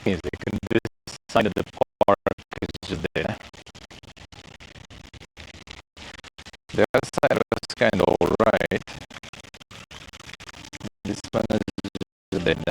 Basically, this side of the park is just there. The other side was kind of alright. This one is just dead.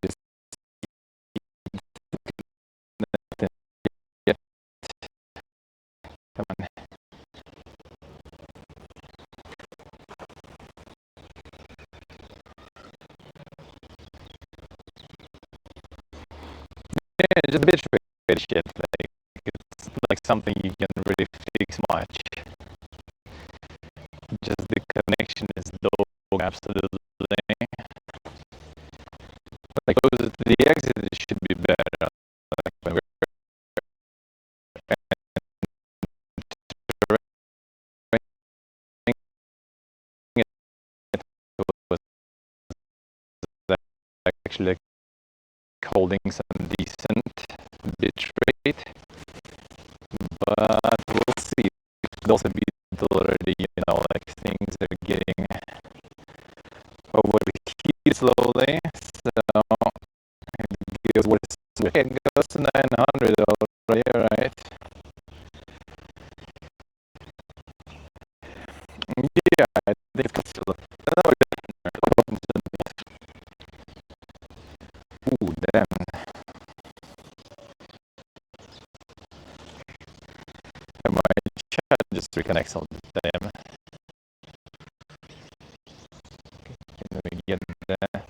Just yeah, come on. Yeah, just a bit weird shit. Like it's not like something you can really fix much. Just the connection is low, absolutely. Like closer to the exit, it should be better. Like when we're actually holding some decent bit rate, but we'll see. It could also be already, like things are getting overheated slowly. So it goes, it goes to 900 already, right? Yeah, I think it's still. Ooh, damn. My chat just reconnects all the time. Can we get that?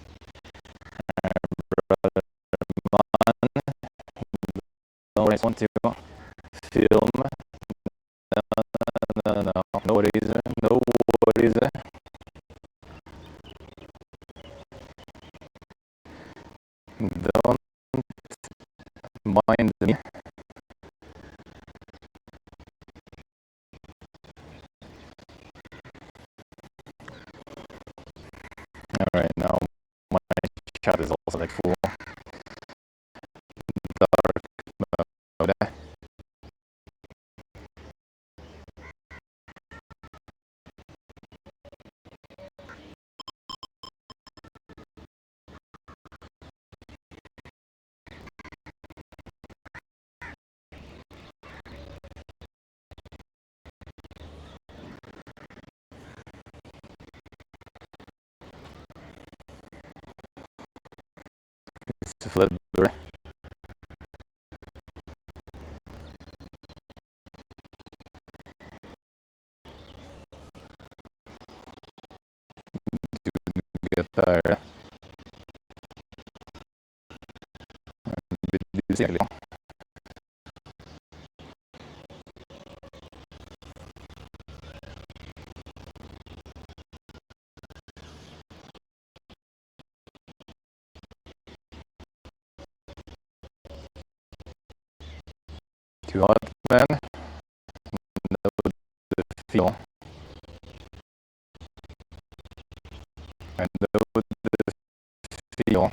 I want to film. No, no worries, no worries. Don't mind me. Alright, now my chat is also like full dark mode. It's a flip blur. Get tired. Busy. Too hot, man. That would feel. And that would feel.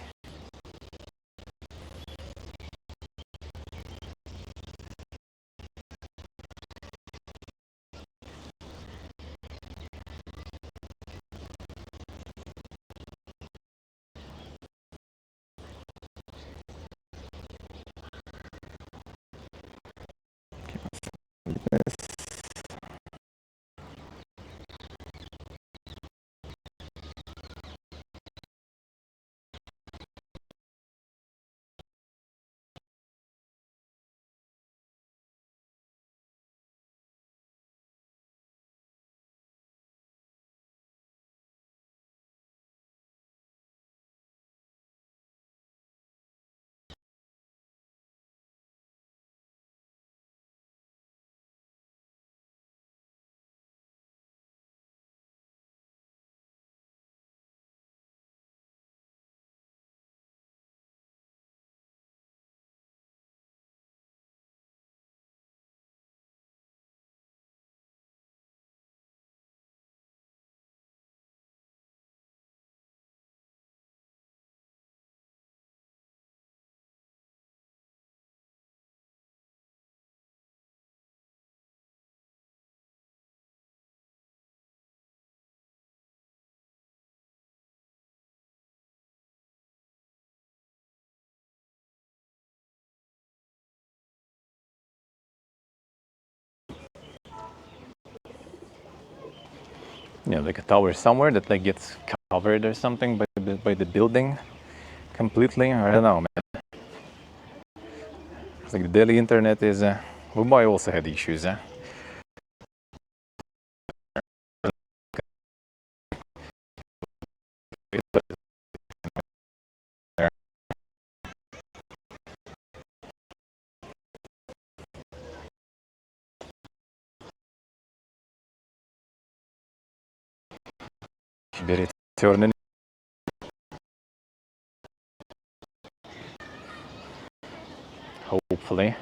like a tower somewhere that like gets covered or something by the building completely. I don't know, man. It's like the daily internet is. Mumbai also had issues. Very turning. Hopefully.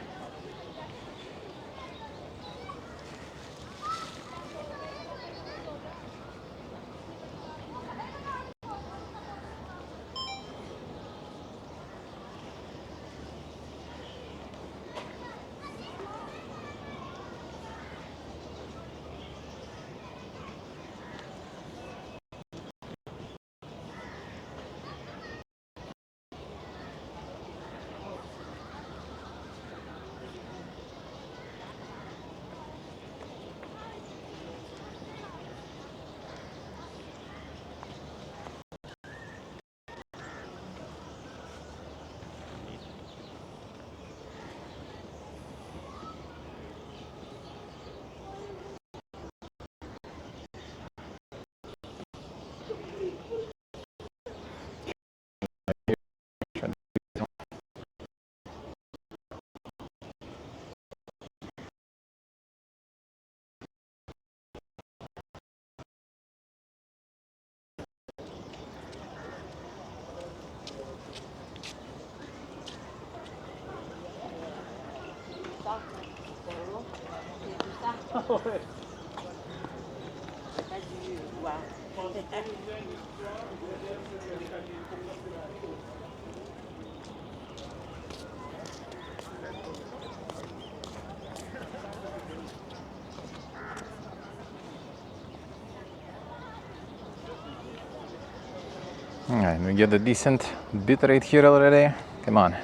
Alright, we get a decent bit rate here already. Come on.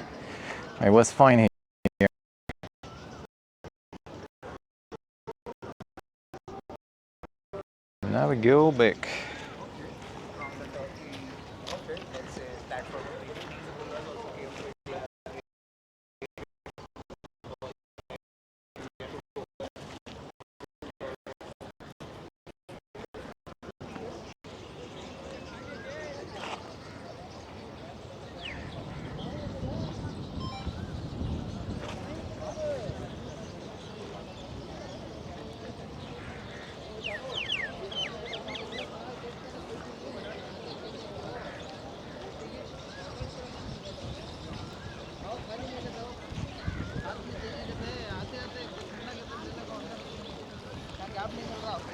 I was fine here. Now we go back.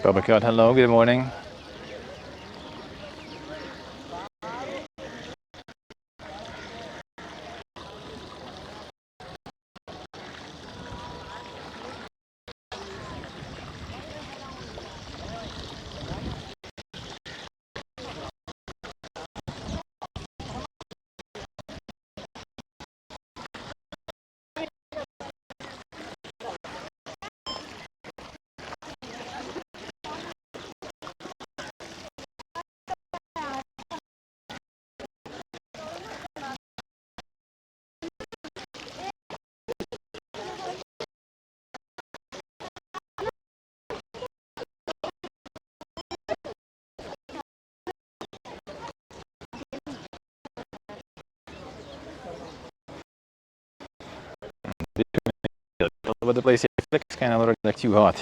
Prabhakat, hello, good morning. All over the place, it's kind of like too hot.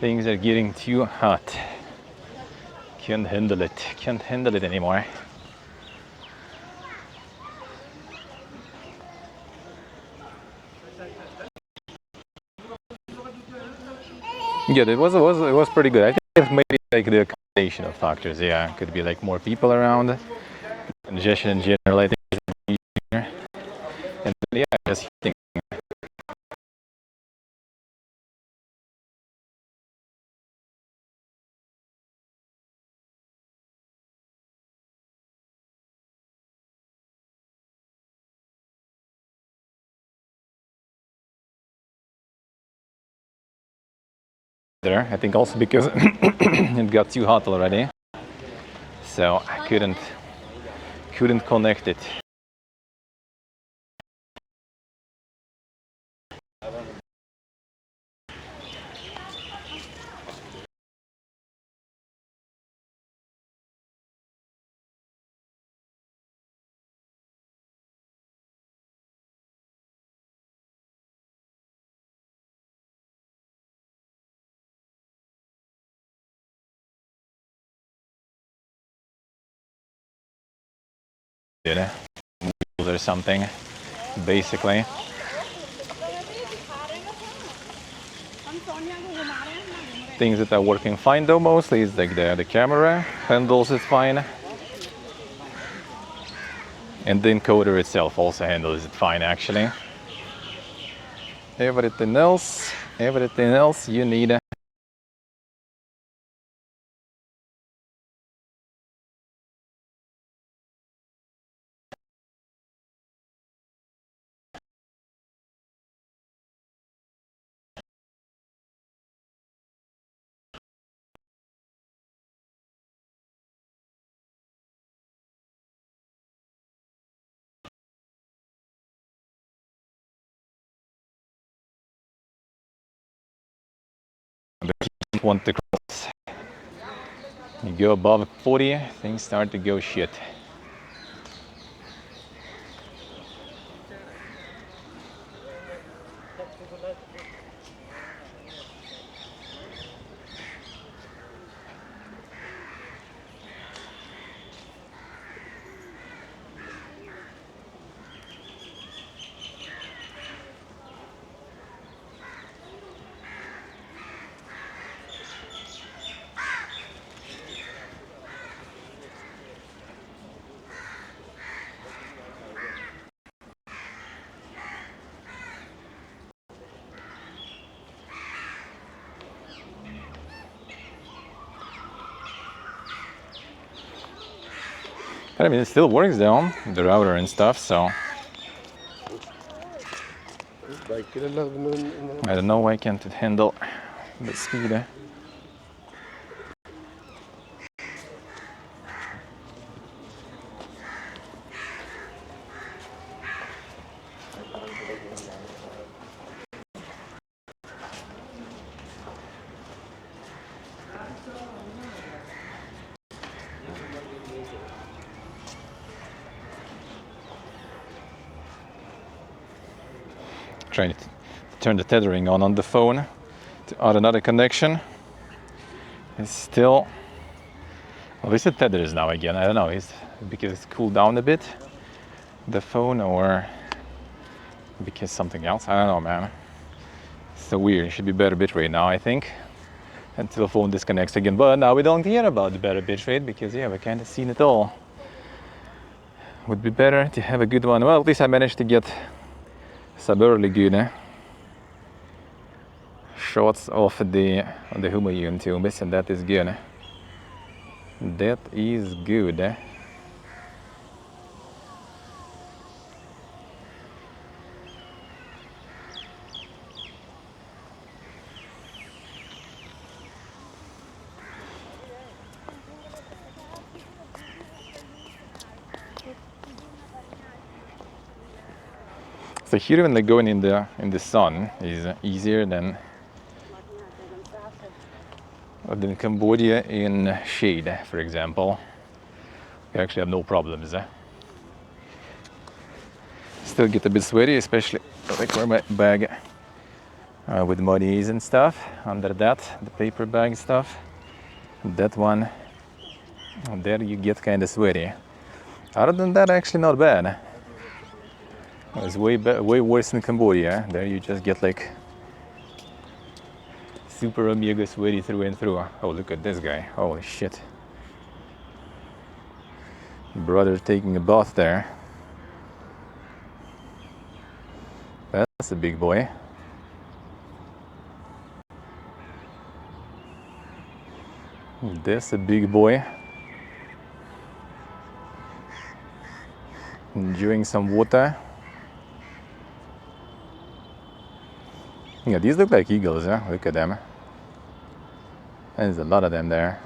Things are getting too hot. Can't handle it. Can't handle it anymore. Yeah, it was pretty good. I think it's maybe like the combination of factors. Yeah, could be like more people around, congestion in general. I think is easier. And yeah, just think. there. I think also because it got too hot already, so I couldn't connect it. Or something, basically. Things that are working fine though mostly is like the camera handles it fine, and the encoder itself also handles it fine actually. Everything else you need want to cross. You go above 40, things start to go shit. But I mean, it still works though, the router and stuff, so I don't know why can't it handle the speed. Trying to turn the tethering on the phone to add another connection. It's still, well, at least it tethers now again. I don't know, it's because it's cooled down a bit, the phone, or because something else. I don't know, man. It's so weird. It should be better bitrate now, I think, until the phone disconnects again. But now we don't care about the better bitrate because yeah, we kind of seen it all. Would be better to have a good one. Well, at least I managed to get some early good shots of the Humayun tubes, and that is good. That is good. So here, when they're going in the sun, is easier than Cambodia in shade, for example. You actually have no problems. Still get a bit sweaty, especially like where my bag with muddies and stuff. Under that, the paper bag stuff. That one, there you get kind of sweaty. Other than that, actually not bad. It's way worse in Cambodia. There you just get like super omega sweaty through and through. Oh, look at this guy. Holy shit. Brother taking a bath there. That's a big boy. That's a big boy. Enjoying some water. Yeah, these look like eagles, huh? Look at them. There's a lot of them there.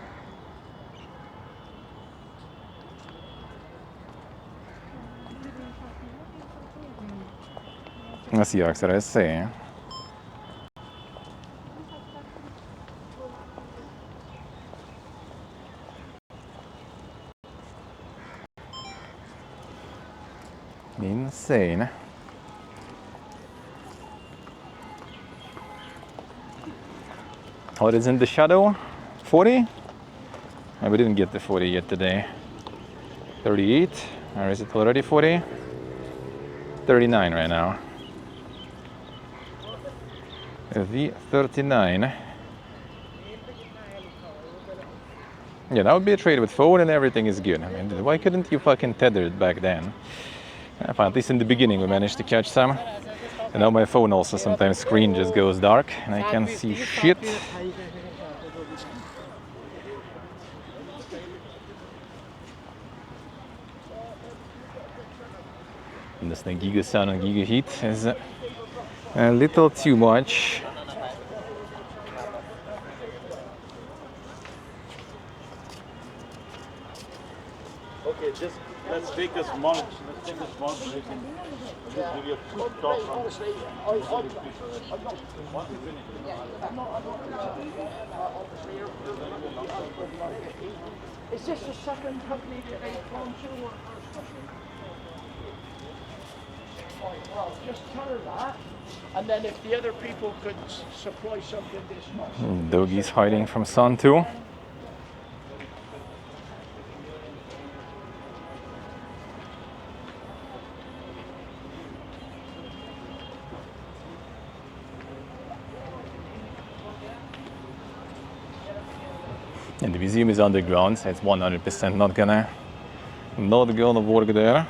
Azt yak sarà essere. Insane. What is in the shadow? 40? We didn't get the 40 yet today. 38, or is it already 40? 39 right now. The 39. Yeah, that would be a trade with phone and everything is good. I mean, why couldn't you fucking tether it back then? At least in the beginning we managed to catch some. And now my phone also sometimes screen just goes dark and I can't see shit. And this thing giga sun and giga heat is a little too much. Okay, just let's take a small break and just give you a quick talk on this. Is this the second company that they've gone to? Well, just tell her that, and then if the other people could supply something this much. Doggy's hiding from sun too. And the museum is underground, so it's 100% not gonna work there.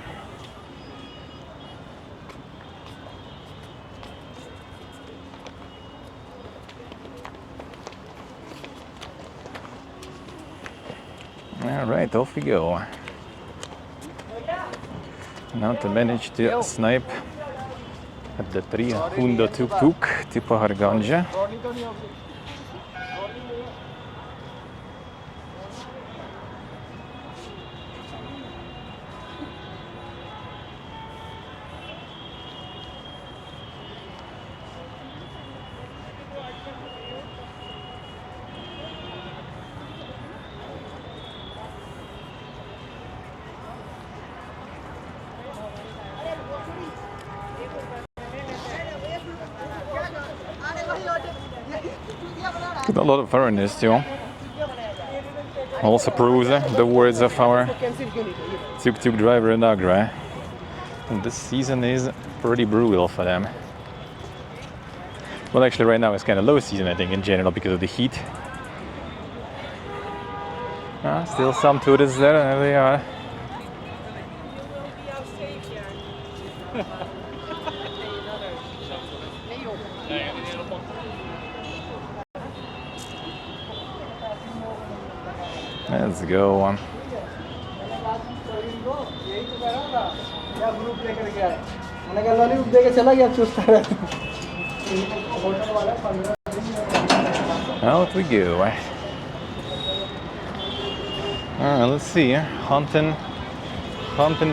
All right, off we go. Now to manage to snipe at the 300 tuk-tuk to Paharganja. Got a lot of foreigners too. Also proves the words of our tuk-tuk driver in Agra. And this season is pretty brutal for them. Well, actually right now it's kind of low season, I think, in general because of the heat. Still some tourists there, and there they are. Let's go. Out we go. Let's see. Hunting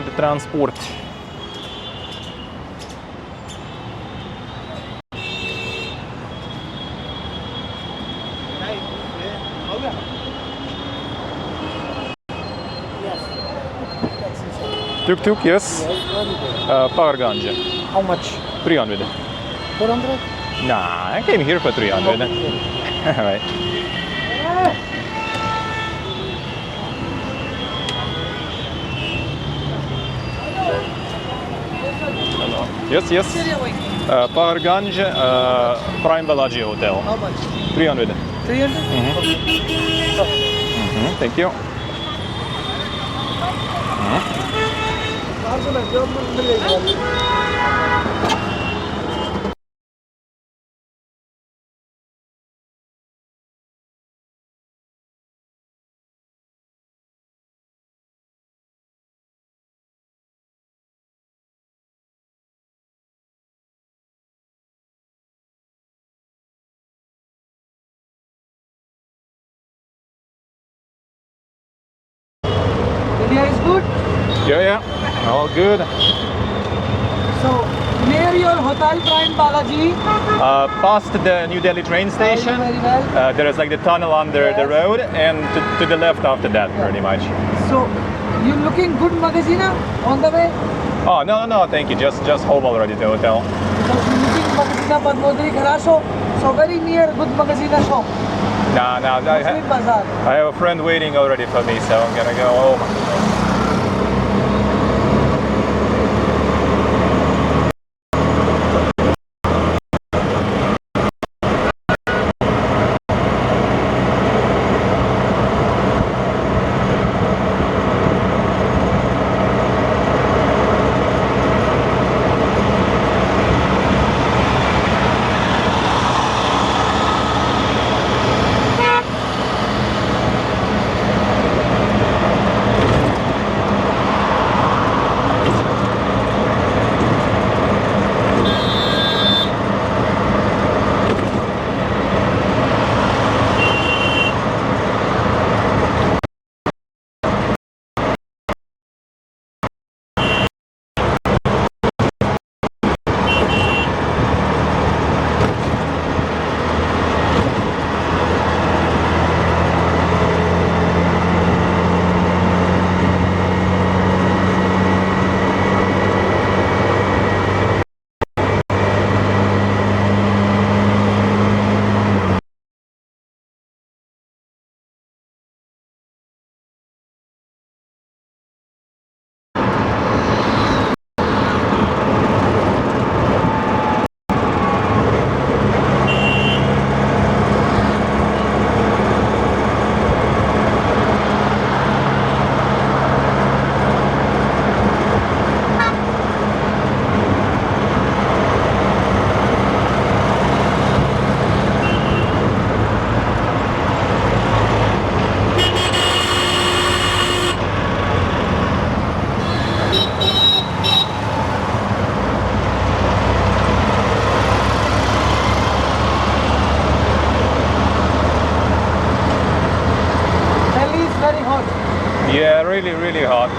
the transport. Tuk-tuk, yes. Power ganja. How much? 300. 400? Nah, I came here for 300. Alright. Yes, yes. Power Ganj, Prime Bellagio Hotel. How much? 300. 300? Thank you. Yeah, yeah, all good. So, near your hotel, Prime Balaji. Past the New Delhi train station, Very well. there is like the tunnel under the Yes. road, and to the left after that, pretty much. So, you looking good magazina on the way? Oh, no, thank you. Just home already, the hotel. Because you looking magazina Padmodri Kharasho. So, very near good magazina shop. Nah, Muslim Bazaar. I have a friend waiting already for me, so I'm gonna go home. Delhi is very hot. Yeah, really hot. Very hot.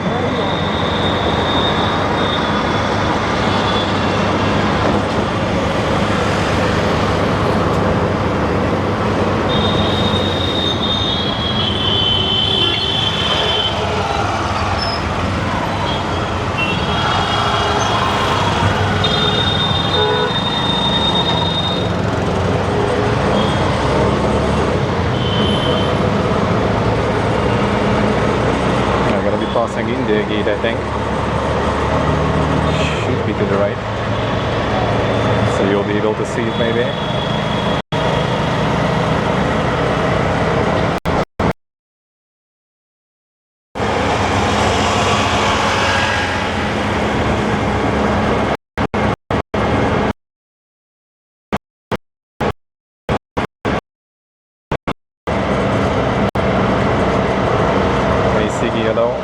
I'm gonna be passing India Gate, I think. Should be to the right. So you'll be able to see it maybe. Basic yellow.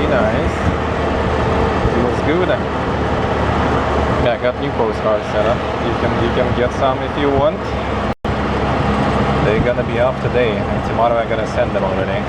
pretty nice. Feels good. Yeah, I got new postcards set up. You can get some if you want. They're gonna be up today, and tomorrow I'm gonna send them already.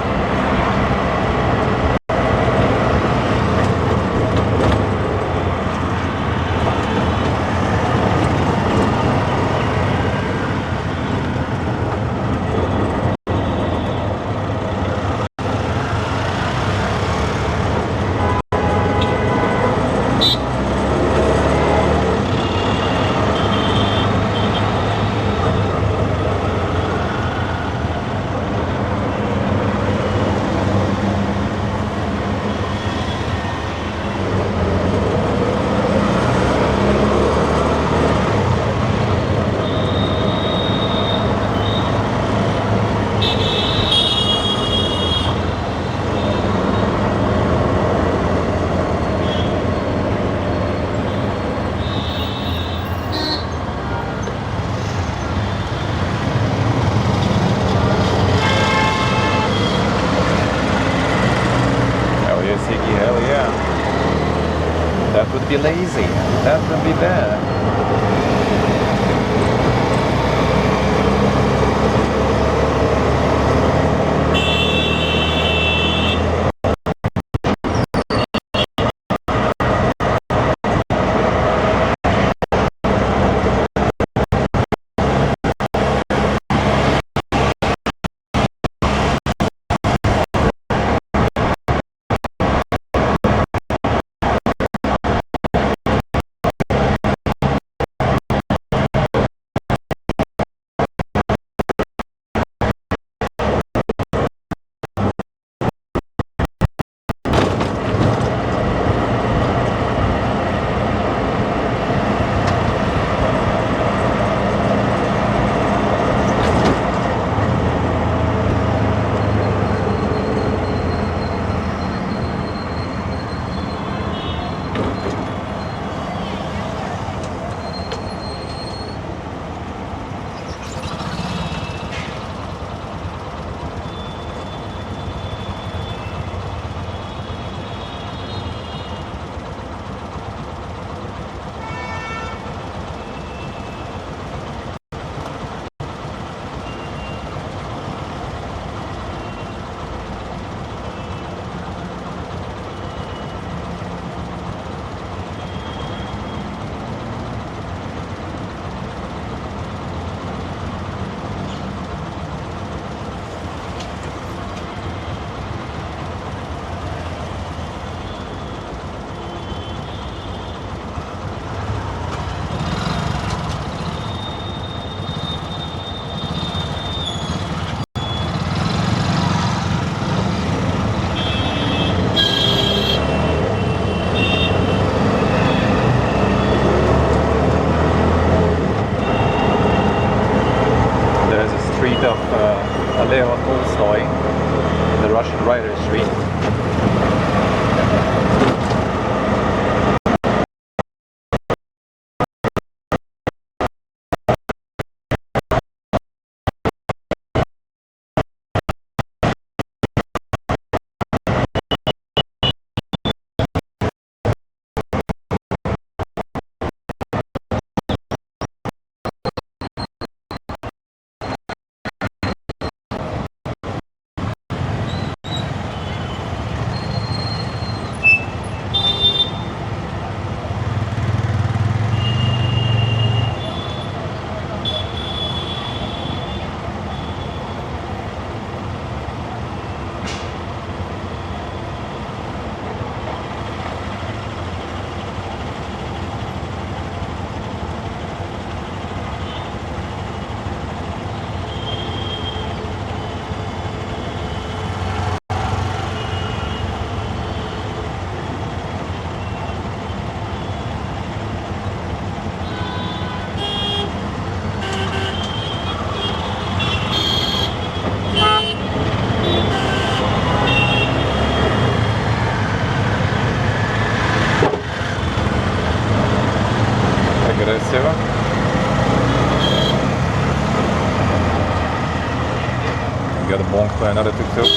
Hell yeah. That would be lazy. That would be bad. The Russian Writer Street. Красиво. Got a bonk for another tuk-tuk.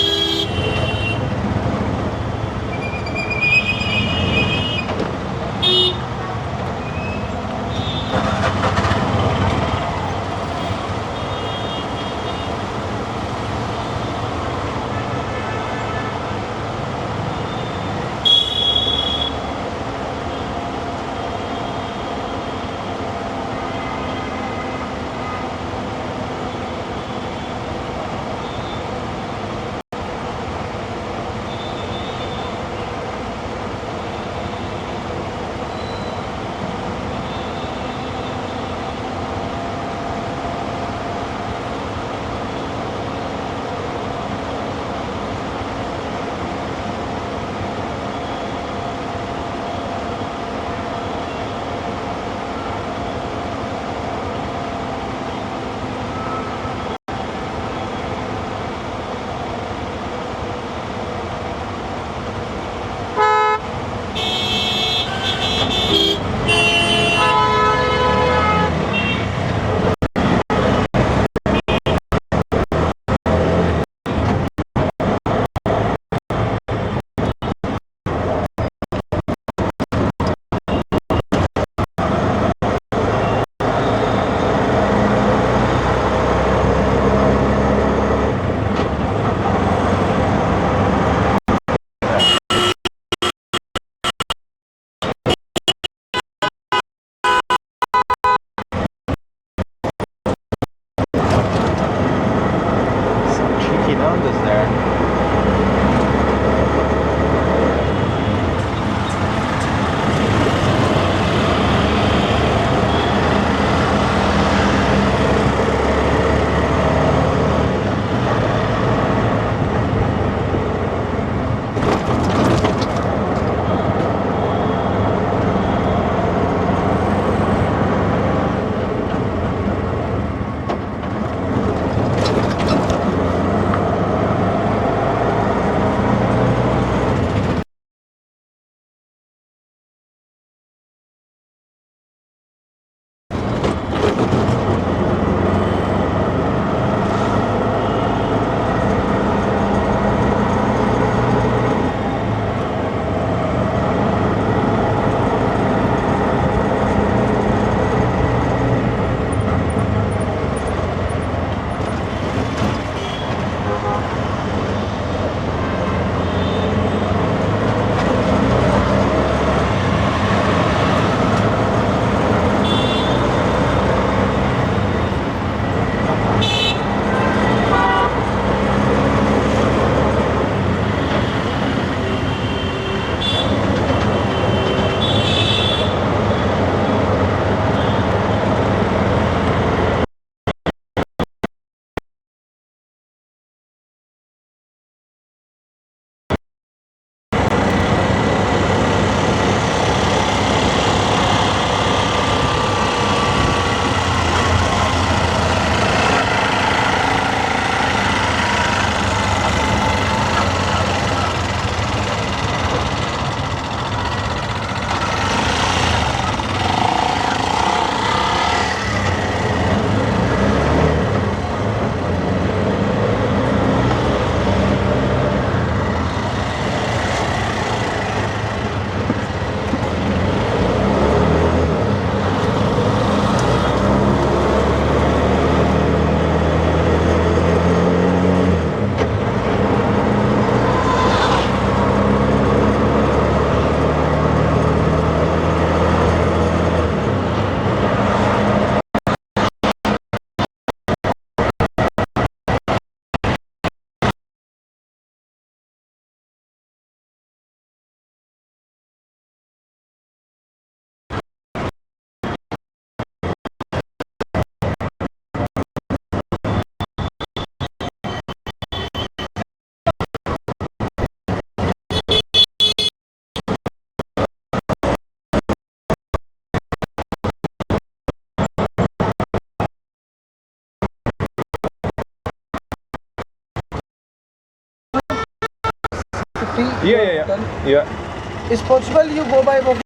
50. Yeah. Done. Yeah. It's possible you go by walking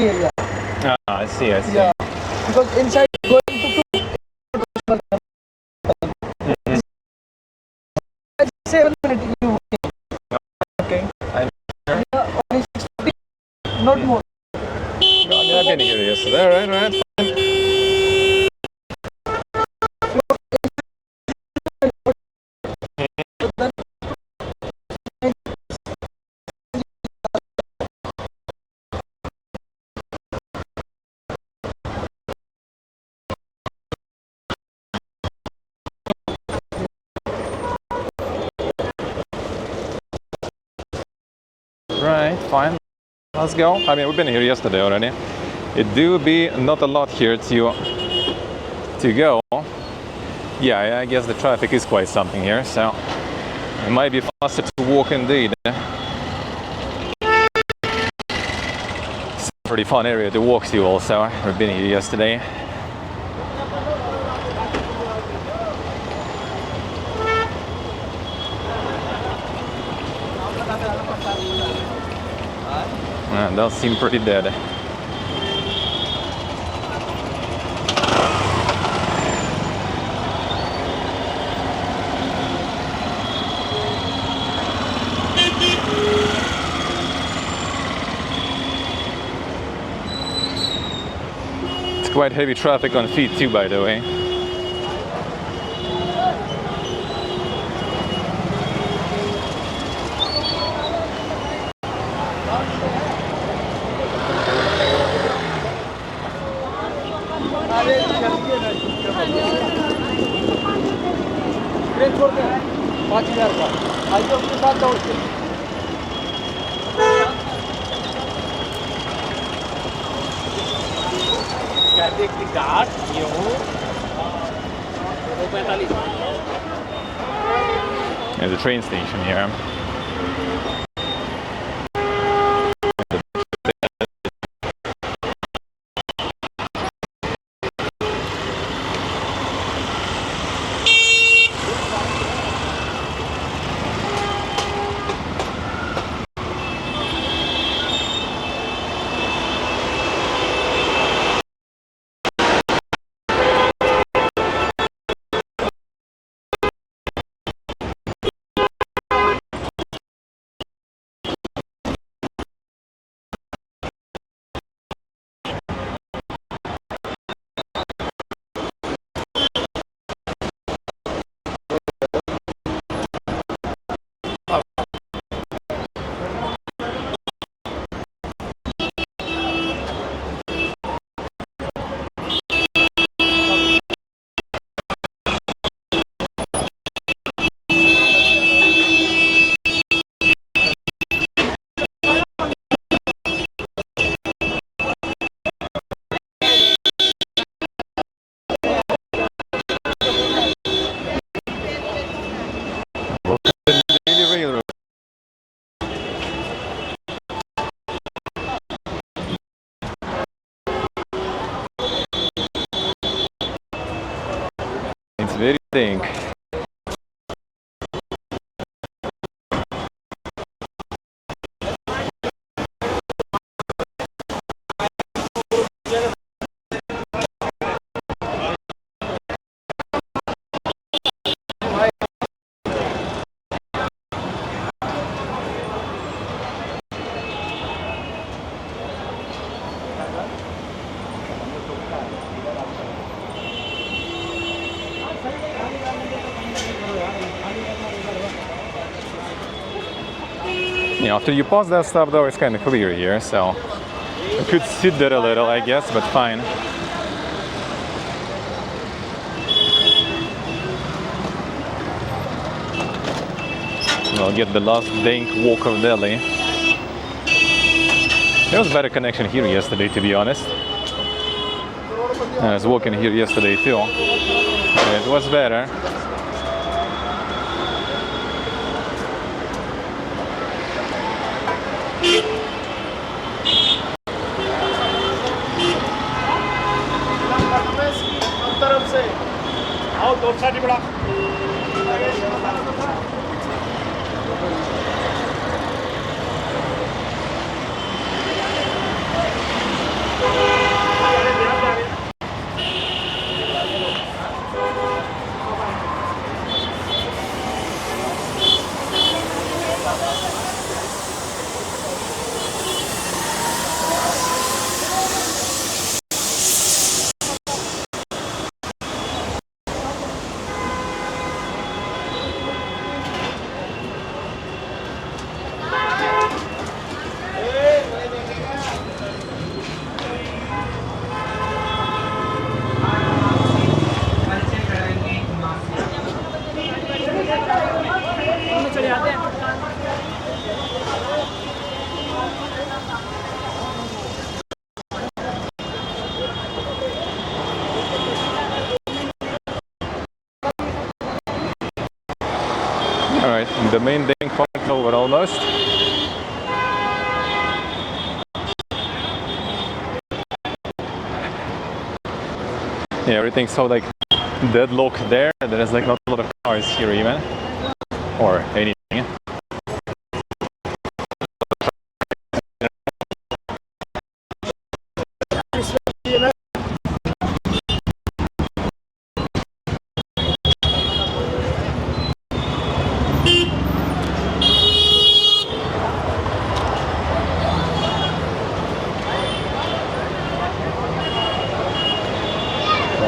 area. I see. Yeah, because inside going to 7 minutes you Okay. only 650, not more. I've been here yesterday. All right. Right, fine. Let's go. I mean, we've been here yesterday already. It do be not a lot here to go. Yeah, I guess the traffic is quite something here, so it might be faster to walk indeed. It's a pretty fun area to walk to also. We've been here yesterday. It does seem pretty dead. It's quite heavy traffic on feet too, by the way. Train छोड़ के 5,000 का आइए अपने साथ दौड़ के कहते कि घाट गेहूँ 45. There's a train station here. Daily railroad. It's very thick. Yeah, after you pause that stop though, it's kind of clear here, so you could sit there a little, I guess, but fine. We'll get the last dank walk of Delhi. There was better connection here yesterday, to be honest. I was walking here yesterday too. It was better. तरफ से आओ दो side बड़ा Alright, the main thing point over almost. Yeah, everything's so like deadlocked there. There's like not a lot of cars here even. Or anything.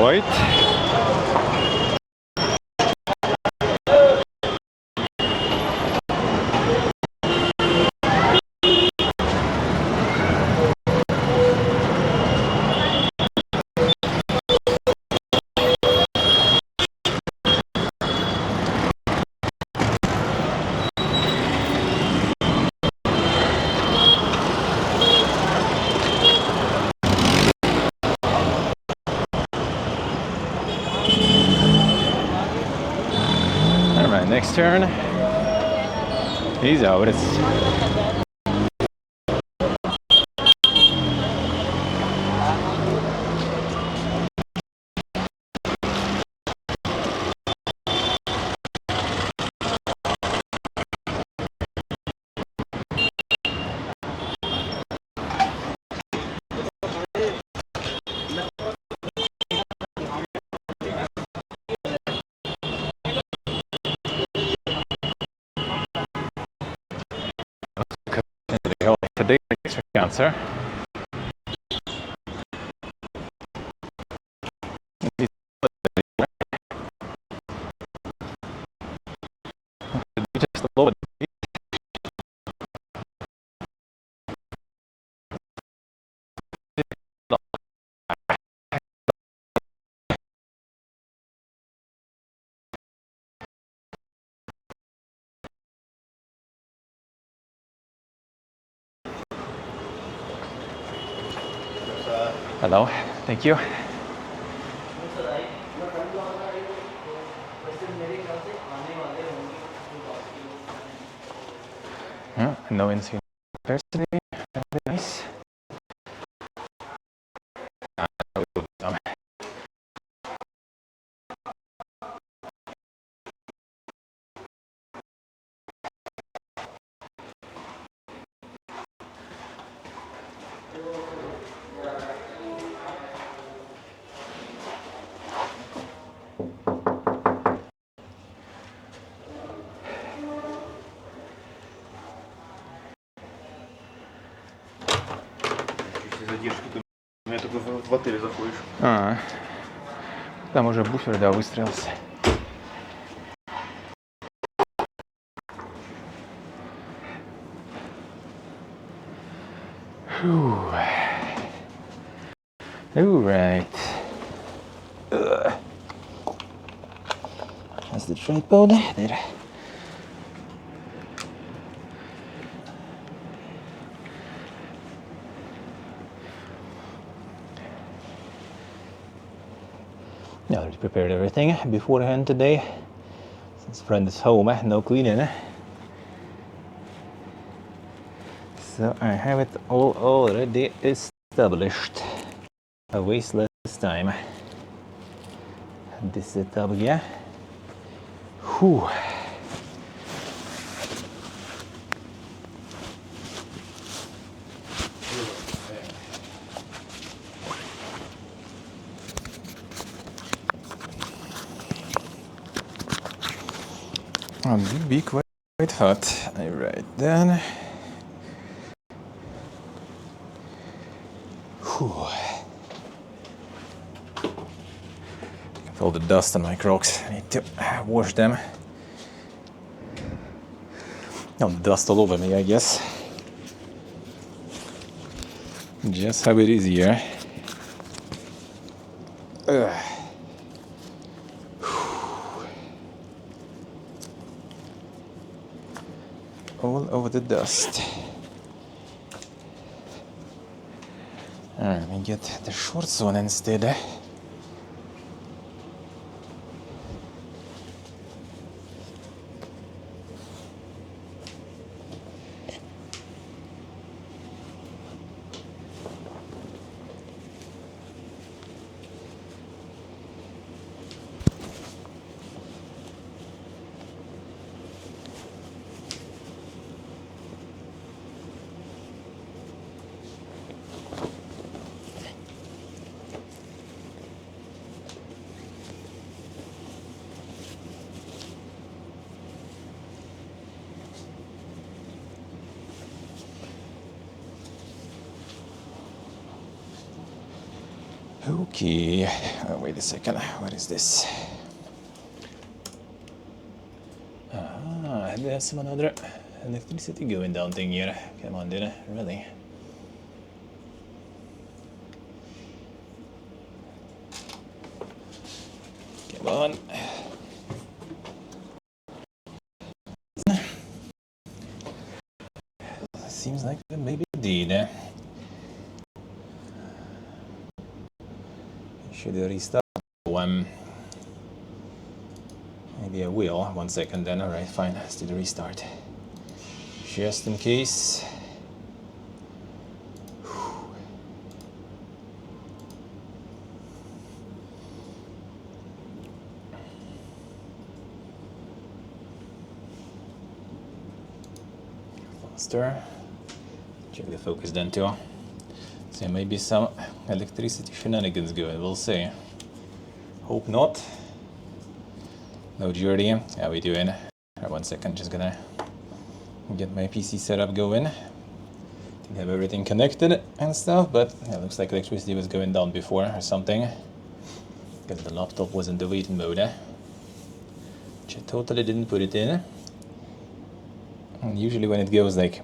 Right? Alright, next turn. He's out. Today extra cancer. Just a little bit. Hello, thank you. No one's here personally. Very nice. Задержки, ты у меня только в отеле заходишь. Там уже буфер, да, выстроился. Alright. That's the tripod there. I already prepared everything beforehand today. Since friend is home, no cleaning. So I have it all already established. I waste less time. This setup, yeah. Whew. Will be quite hot. Alright then. Whew. Got all the dust on my Crocs. I need to wash them. No, the dust all over me, I guess. Just how it is here. Ugh. All over the dust. Alright, let me get the shorts on instead. Okay, wait a second, what is this? Ah, there's some another electricity going down thing here. Come on, dude, really? Come on. Seems like maybe did. Should I restart? Maybe I will. 1 second then. Alright, fine. Let's do the restart. Just in case. Faster. Check the focus then too. So maybe some electricity shenanigans going. We'll see. Hope not. No jury. How we doing? Right, 1 second. Just gonna get my PC setup going. Didn't have everything connected and stuff, but it looks like electricity was going down before or something. Because the laptop was in the waiting mode. Which I totally didn't put it in. And usually when it goes like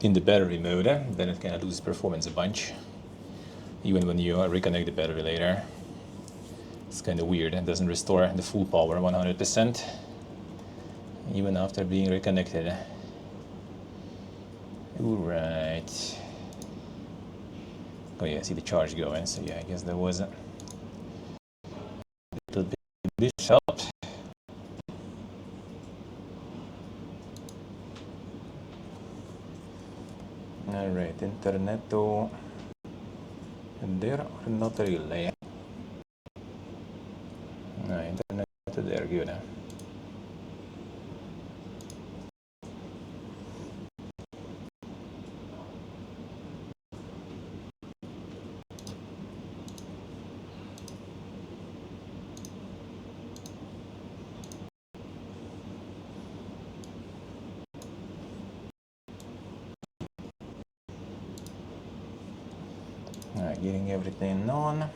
in the battery mode, then it kind of loses performance a bunch. Even when you reconnect the battery later. It's kind of weird. It doesn't restore the full power 100%. Even after being reconnected. Alright. Oh yeah, I see the charge going, so yeah, I guess there was a little bit helped. Alright, interneto there or not really? No, internet there, good. Alright, getting everything on.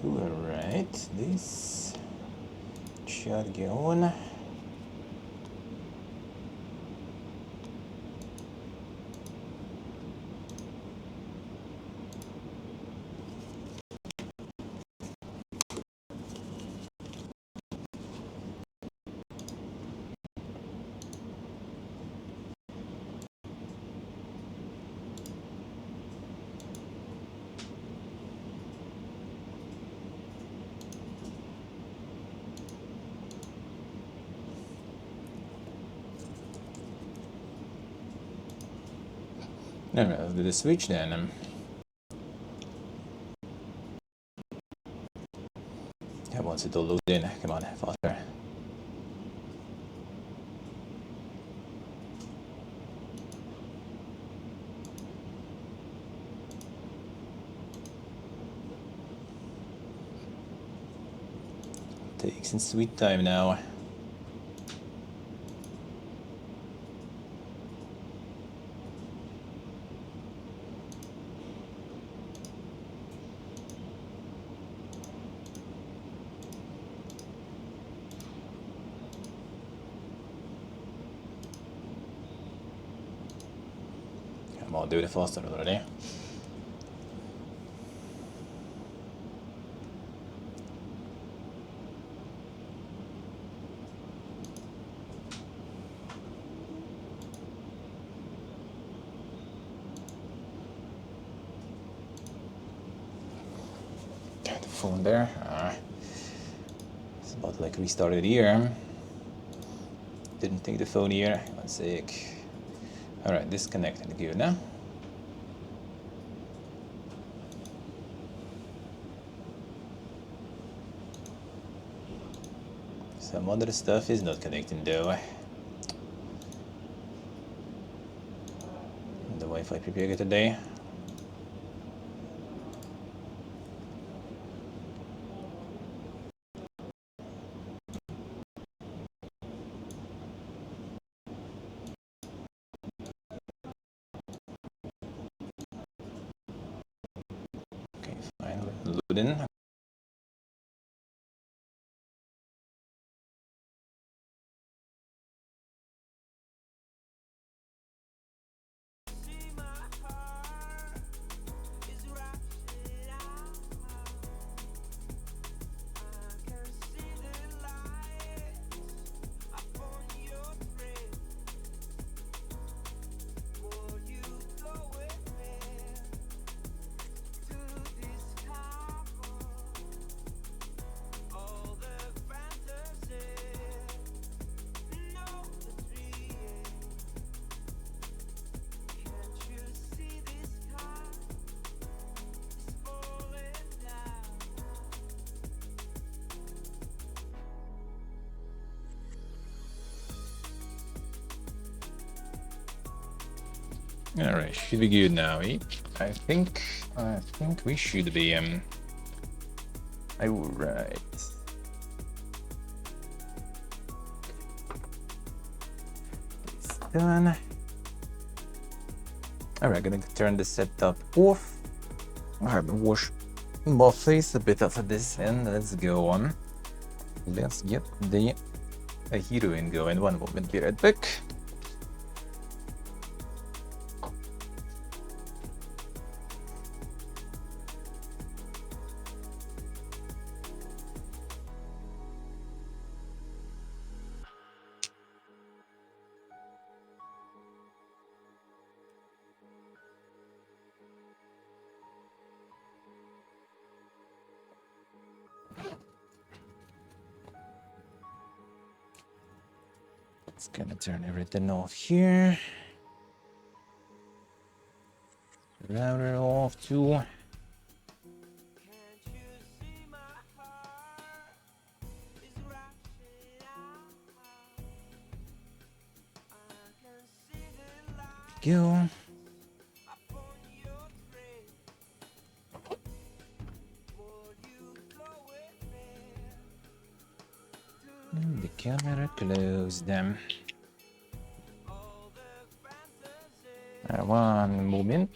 Alright, this should go on. Alright, let's do the switch then. Yeah, once it all loads in, come on, faster. Takes some sweet time now. Come on, do it faster already. The phone there. It's about to like restart it here. didn't take the phone here. One sec. Alright, disconnected. Good now. Some other stuff is not connecting though. The Wi-Fi prepared today. Okay, fine. Loading. All right, should be good now. Eh? I think we should be. All right. It's done. All right, gonna turn the setup off. I have to wash my face a bit after this, and let's go on. Let's get the heroine going. One moment, be right back. It's gonna turn everything off here. Router off too. Go. And the camera closed them. One moment.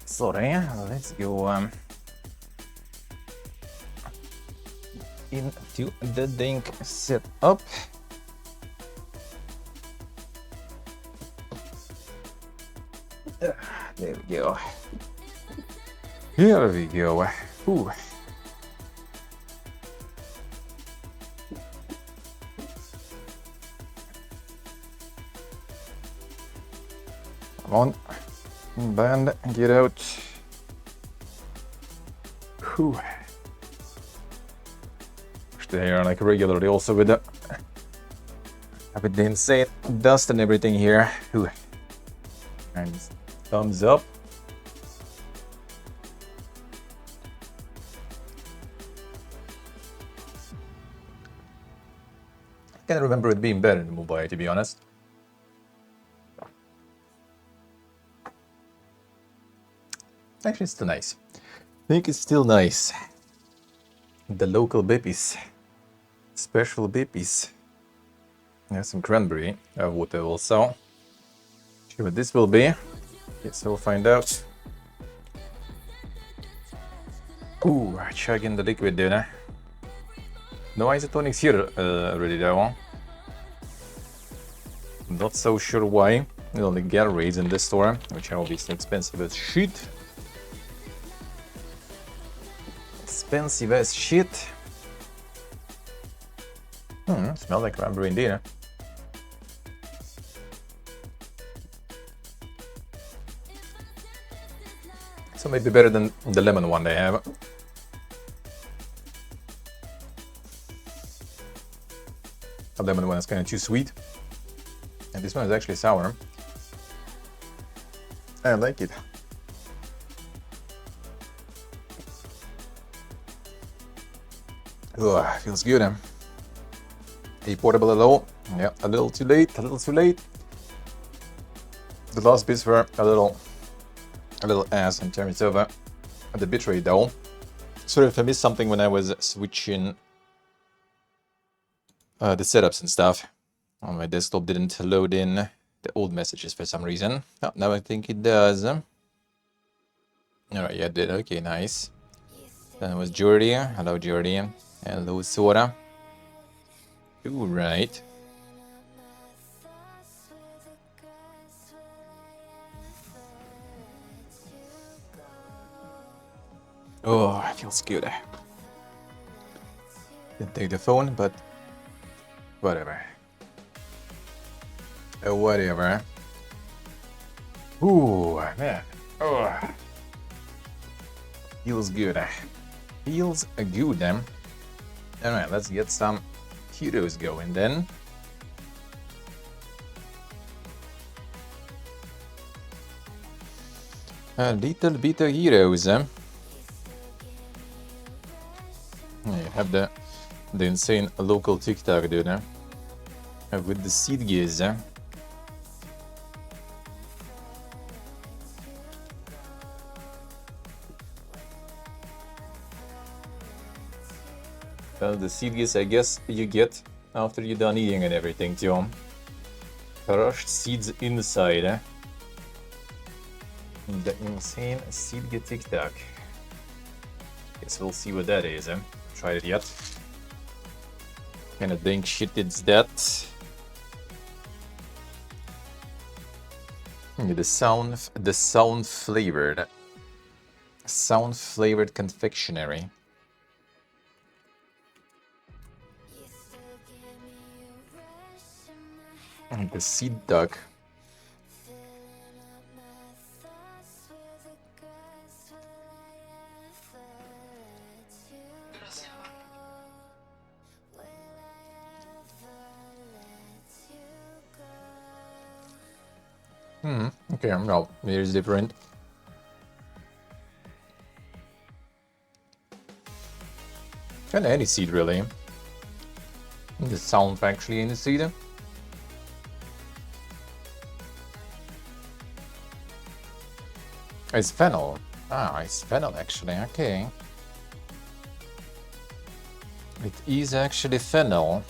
Sorry, let's go into the Dink setup. There we go. Here we go. Ooh. Come on. Bend, get out. Whew. Stay here like regularly also with the insane dust and everything here. Whew. And thumbs up. I can't remember it being better in the mobile, to be honest. Actually, it's still nice. I think it's still nice. The local bippies. Special bippies. There's some cranberry water also. See what this will be. Guess we'll find out. Ooh, chugging the liquid there. No isotonics here already though. Not so sure why. Only Gatorades in this store, which are obviously expensive as shit. Expensive as shit. Smell like cranberry indeed. So maybe better than the lemon one they have. The lemon one is kind of too sweet. And this one is actually sour. I like it. Ugh, feels good. A portable hello. Yeah, a little too late, a little too late. The last bits were a little ass in terms of the bitrate though. Sorry if I missed something when I was switching the setups and stuff. On my desktop didn't load in the old messages for some reason. Oh, now I think it does. Alright, yeah, it did. Okay, nice. Then it was Jordy. Hello, Jordy. Hello, Sora. All right. Oh, it feels good. Didn't take the phone, but whatever. Whatever. Ooh, man. Oh. Feels good. Feels good. Alright, let's get some heroes going then. A little bit of heroes. You have the insane local TikTok dude with the seed gears. Well, the seed gears I guess you get after you're done eating and everything too. Crushed seeds inside. The insane seed gear TikTok. Guess we'll see what that is. Tried it yet. Kinda think shit it's that. The sound flavored confectionery. And the seed duck. Okay, no, here's different. And any seed really. The sound actually in the seed. It's fennel. Ah, it's fennel actually, okay. It is actually fennel.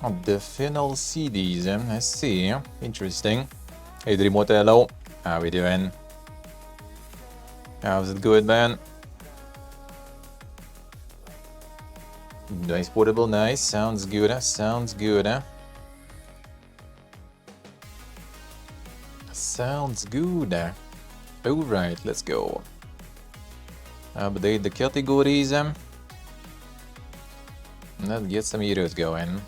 Oh, the final CDs, I see. Interesting. Hey, Remote, hello. How we doing? How's it good, man? Nice portable, nice. Sounds good, sounds good. Sounds good. Alright, let's go. Update the categories. Let's get some heroes going.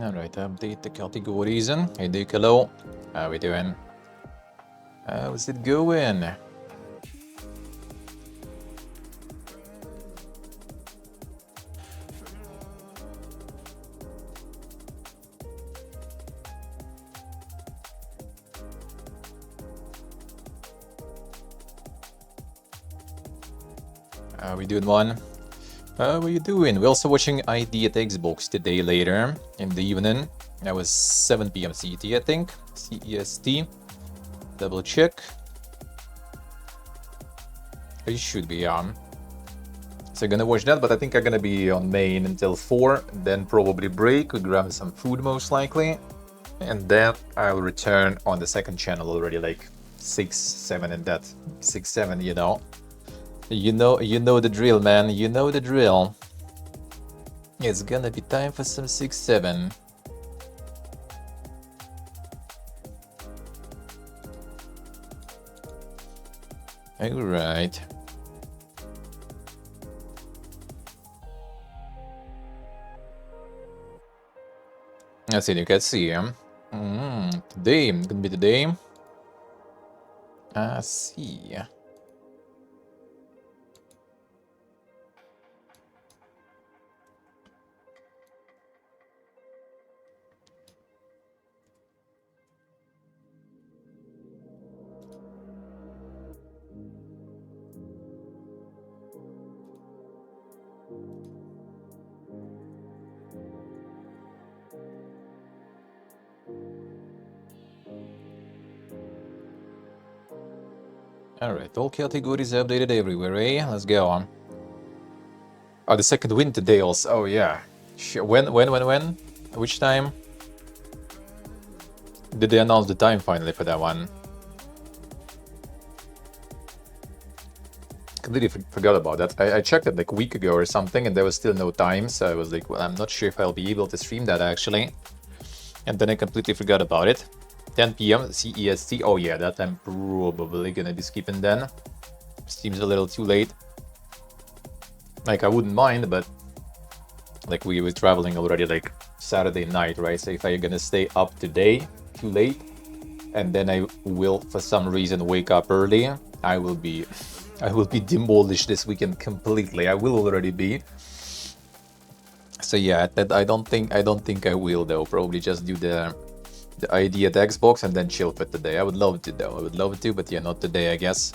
Alright, update the categories. Hey, Duke, hello. How we doing? How's it going? How we doing, one? How are you doing? We're also watching ID at Xbox today later in the evening. That was 7 p.m. CET, I think. CEST. Double check. It should be on. So I'm gonna watch that, but I think I'm gonna be on main until 4, then probably break, grab some food most likely, and then I'll return on the second channel already like 6, 7 and that 6, 7, you know. You know the drill, man. You know the drill. It's gonna be time for some 6, 7. Alright. Let's see, you can see him. Today, gonna be today. I see. Alright, all categories updated everywhere, eh? Let's go on. Oh, the second win today also. Oh, yeah. When? Which time? Did they announce the time finally for that one? Completely forgot about that. I checked it like a week ago or something and there was still no time. So I was like, well, I'm not sure if I'll be able to stream that actually. And then I completely forgot about it. 10 p.m. CEST. Oh yeah, that I'm probably gonna be skipping then. Seems a little too late. Like I wouldn't mind, but like we were traveling already like Saturday night, right? So if I'm gonna stay up today too late, and then I will for some reason wake up early, I will be demolished this weekend completely. I will already be. So yeah, I don't think I will though. Probably just do the ID at Xbox and then chill for today. I would love to though. I would love to, but yeah, not today, I guess.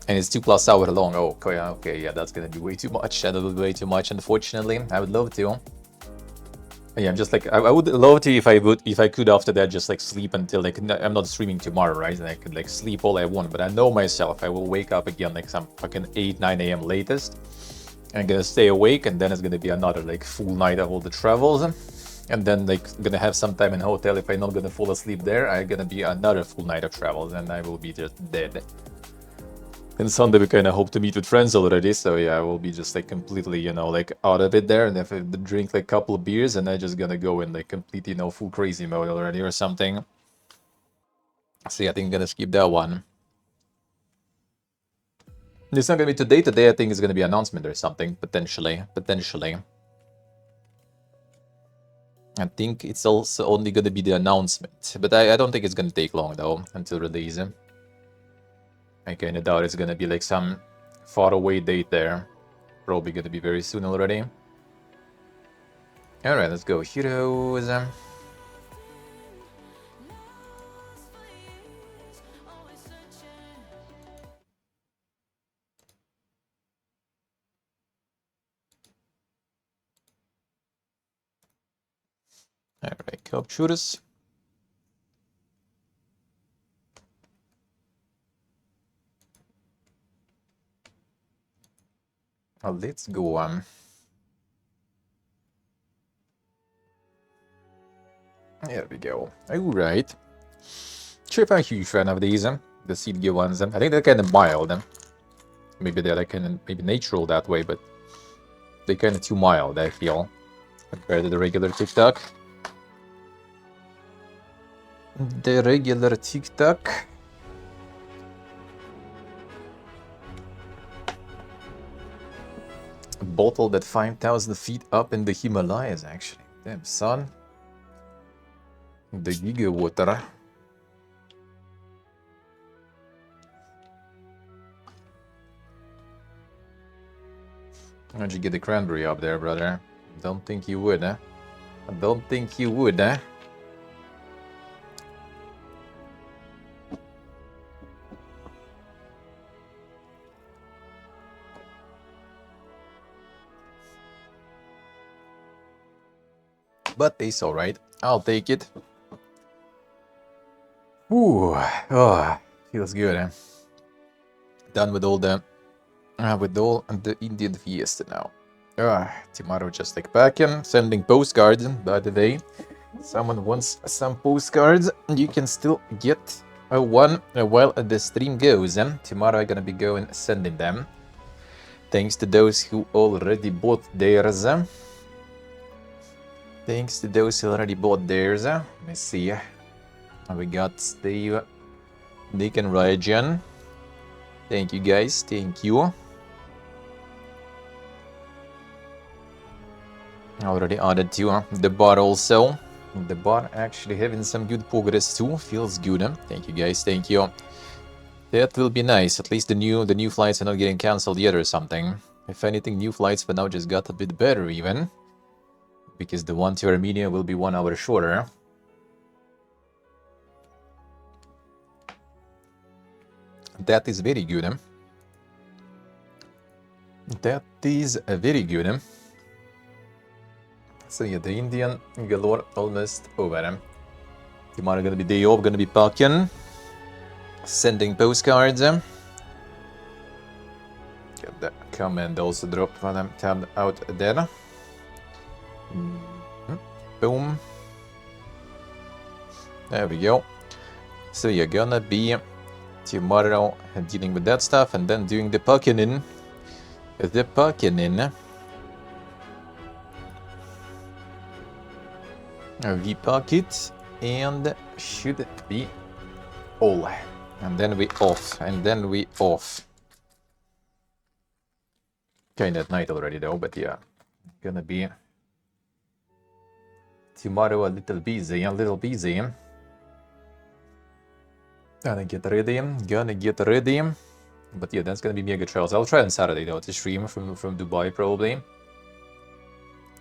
And it's 2+ hours long. Oh, okay, yeah, that's gonna be way too much. That would be way too much, unfortunately. I would love to. Yeah, I'm just like I would love to if I could after that just like sleep until like I'm not streaming tomorrow, right? And I could like sleep all I want. But I know myself, I will wake up again like some fucking 8, 9 a.m. latest. I'm gonna stay awake, and then it's gonna be another like full night of all the travels. And then like gonna have some time in a hotel. If I'm not gonna fall asleep there, I'm gonna be another full night of travels, and I will be just dead. And Sunday we kind of hope to meet with friends already, so yeah, we'll be just like completely, you know, like out of it there. And if I drink like a couple of beers, and I'm just gonna go in like complete, you know, full crazy mode already or something. So yeah, I think I'm gonna skip that one. It's not gonna be today. Today I think it's gonna be announcement or something, potentially. I think it's also only gonna be the announcement, but I don't think it's gonna take long though until release. I kinda doubt it's gonna be like some far away date there. Probably gonna be very soon already. Alright, let's go. Heroes. Alright, captures. Let's go. There we go. Alright. Sure, if I'm a huge fan of these, the seed gear ones. I think they're kind of mild. Maybe they're like kind of maybe natural that way, but they're kind of too mild, I feel, compared to the regular TikTok. The regular TikTok. Bottled at 5,000 feet up in the Himalayas, actually. Damn, son. The Giga water. How'd you get the cranberry up there, brother? Don't think you would, huh? I don't think you would, huh? But it's alright. I'll take it. Ooh, oh, feels good, huh? Done with all the Indian fiesta now. Tomorrow just like back in, sending postcards, by the way. Someone wants some postcards, you can still get one while the stream goes. Tomorrow I'm gonna be going sending them. Thanks to those who already bought theirs. Thanks to those who already bought theirs. Let me see. We got Steve, Nick, and Rajan. Thank you guys, thank you. Already added to the bar also. The bar actually having some good progress too. Feels good. Thank you guys, thank you. That will be nice. At least the new flights are not getting cancelled yet or something. If anything, new flights for now just got a bit better even. Because the one to Armenia will be 1 hour shorter. That is very good. That is very good. So yeah, the Indian galore almost over. Tomorrow gonna be day off, gonna be packing. Sending postcards. Get the comment also dropped while I'm tabbed out there. Boom. There we go. So you're gonna be tomorrow dealing with that stuff and then doing the packing in. The packing in. We pack it and should be all. And then we off. And then we off. Kinda at night already though, but yeah. Gonna be tomorrow a little busy. Gonna get ready. But yeah, that's gonna be mega trails. I'll try on Saturday though to stream from Dubai probably.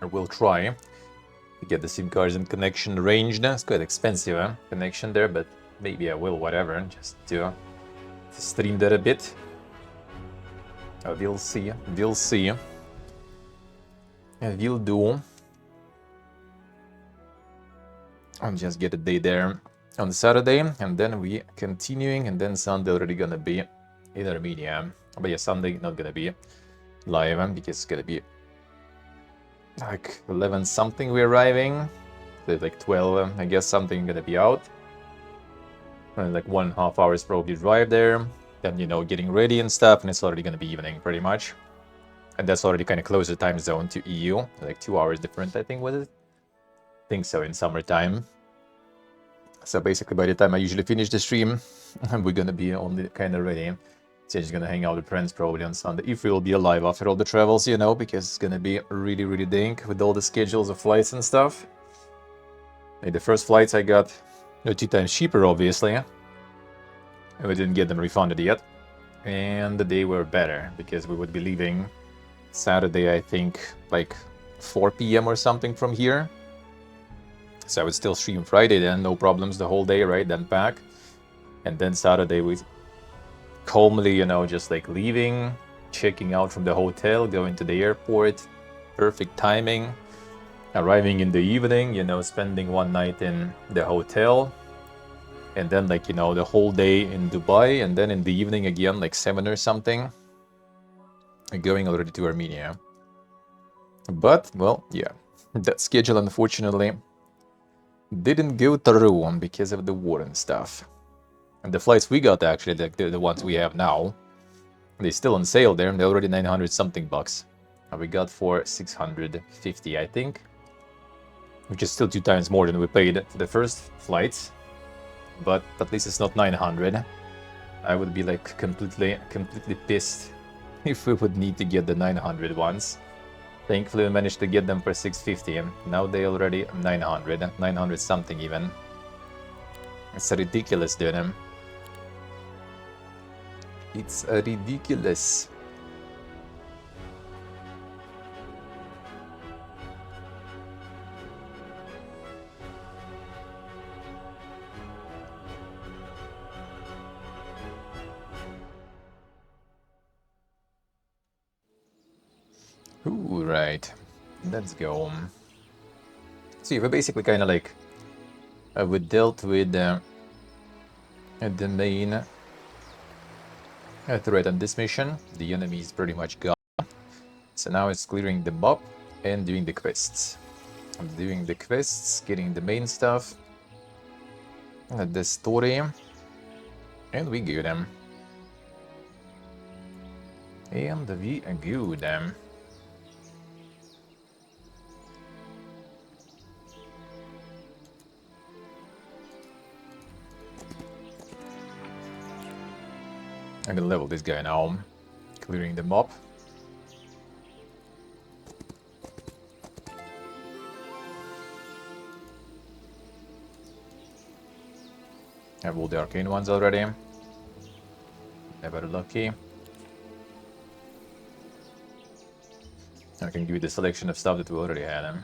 Or we'll try to get the SIM cards and connection arranged. It's quite expensive, connection there, but maybe I will, whatever, just to stream that a bit. We'll see. We'll do. I'll just get a day there on Saturday, and then we continuing, and then Sunday already gonna be in Armenia. But yeah, Sunday not gonna be live because it's gonna be like 11 something we're arriving. So like 12, I guess something gonna be out. And like 1.5 hours probably drive there. then, you know, getting ready and stuff, and it's already going to be evening pretty much. And that's already kind of closer time zone to EU, like 2 hours different, I think, was it? I think so, in summertime. So basically, by the time I usually finish the stream, we're going to be only kind of ready. So just going to hang out with friends probably on Sunday, if we will be alive after all the travels, you know, because it's going to be really, really dank with all the schedules of flights and stuff. Like the first flights I got, 2 times cheaper, obviously. And we didn't get them refunded yet. And they were better, because we would be leaving Saturday, I think, like 4 p.m. or something from here. So I would still stream Friday then, no problems the whole day, right? Then pack. And then Saturday we calmly, you know, just like leaving, checking out from the hotel, going to the airport. Perfect timing. Arriving in the evening, you know, spending one night in the hotel. And then, like, you know, the whole day in Dubai. And then in the evening again, like 7 or something. Going already to Armenia. But, well, yeah. That schedule, unfortunately, didn't go through because of the war and stuff. And the flights we got, actually, the ones we have now, they're still on sale there. They're already 900 something bucks. And we got for 650, I think. Which is still 2 times more than we paid for the first flights. But at least it's not 900. I would be like completely pissed if we would need to get the 900 ones. Thankfully we managed to get them for 650. Now they already 900 something even. It's ridiculous, dude. It's ridiculous. Ooh, right. Let's go. So we're basically kind of like we dealt with the main threat on this mission. The enemy is pretty much gone. So now it's clearing them up and doing the quests. I'm doing the quests, getting the main stuff, the story, and we go them. And we go them. I'm gonna level this guy now, clearing them up. I have all the arcane ones already. Never lucky. I can give you the selection of stuff that we already had.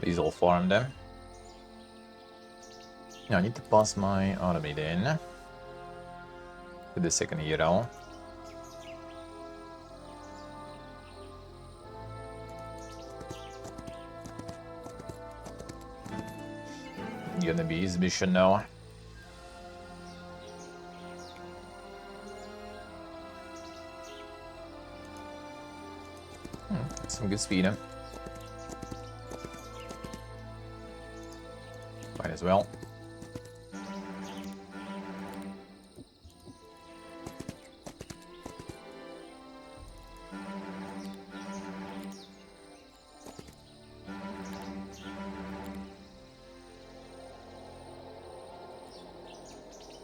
These all farmed them. Now I need to pass my army then. To the second hero. Gonna be his mission now. Some good speed, huh? Might as well.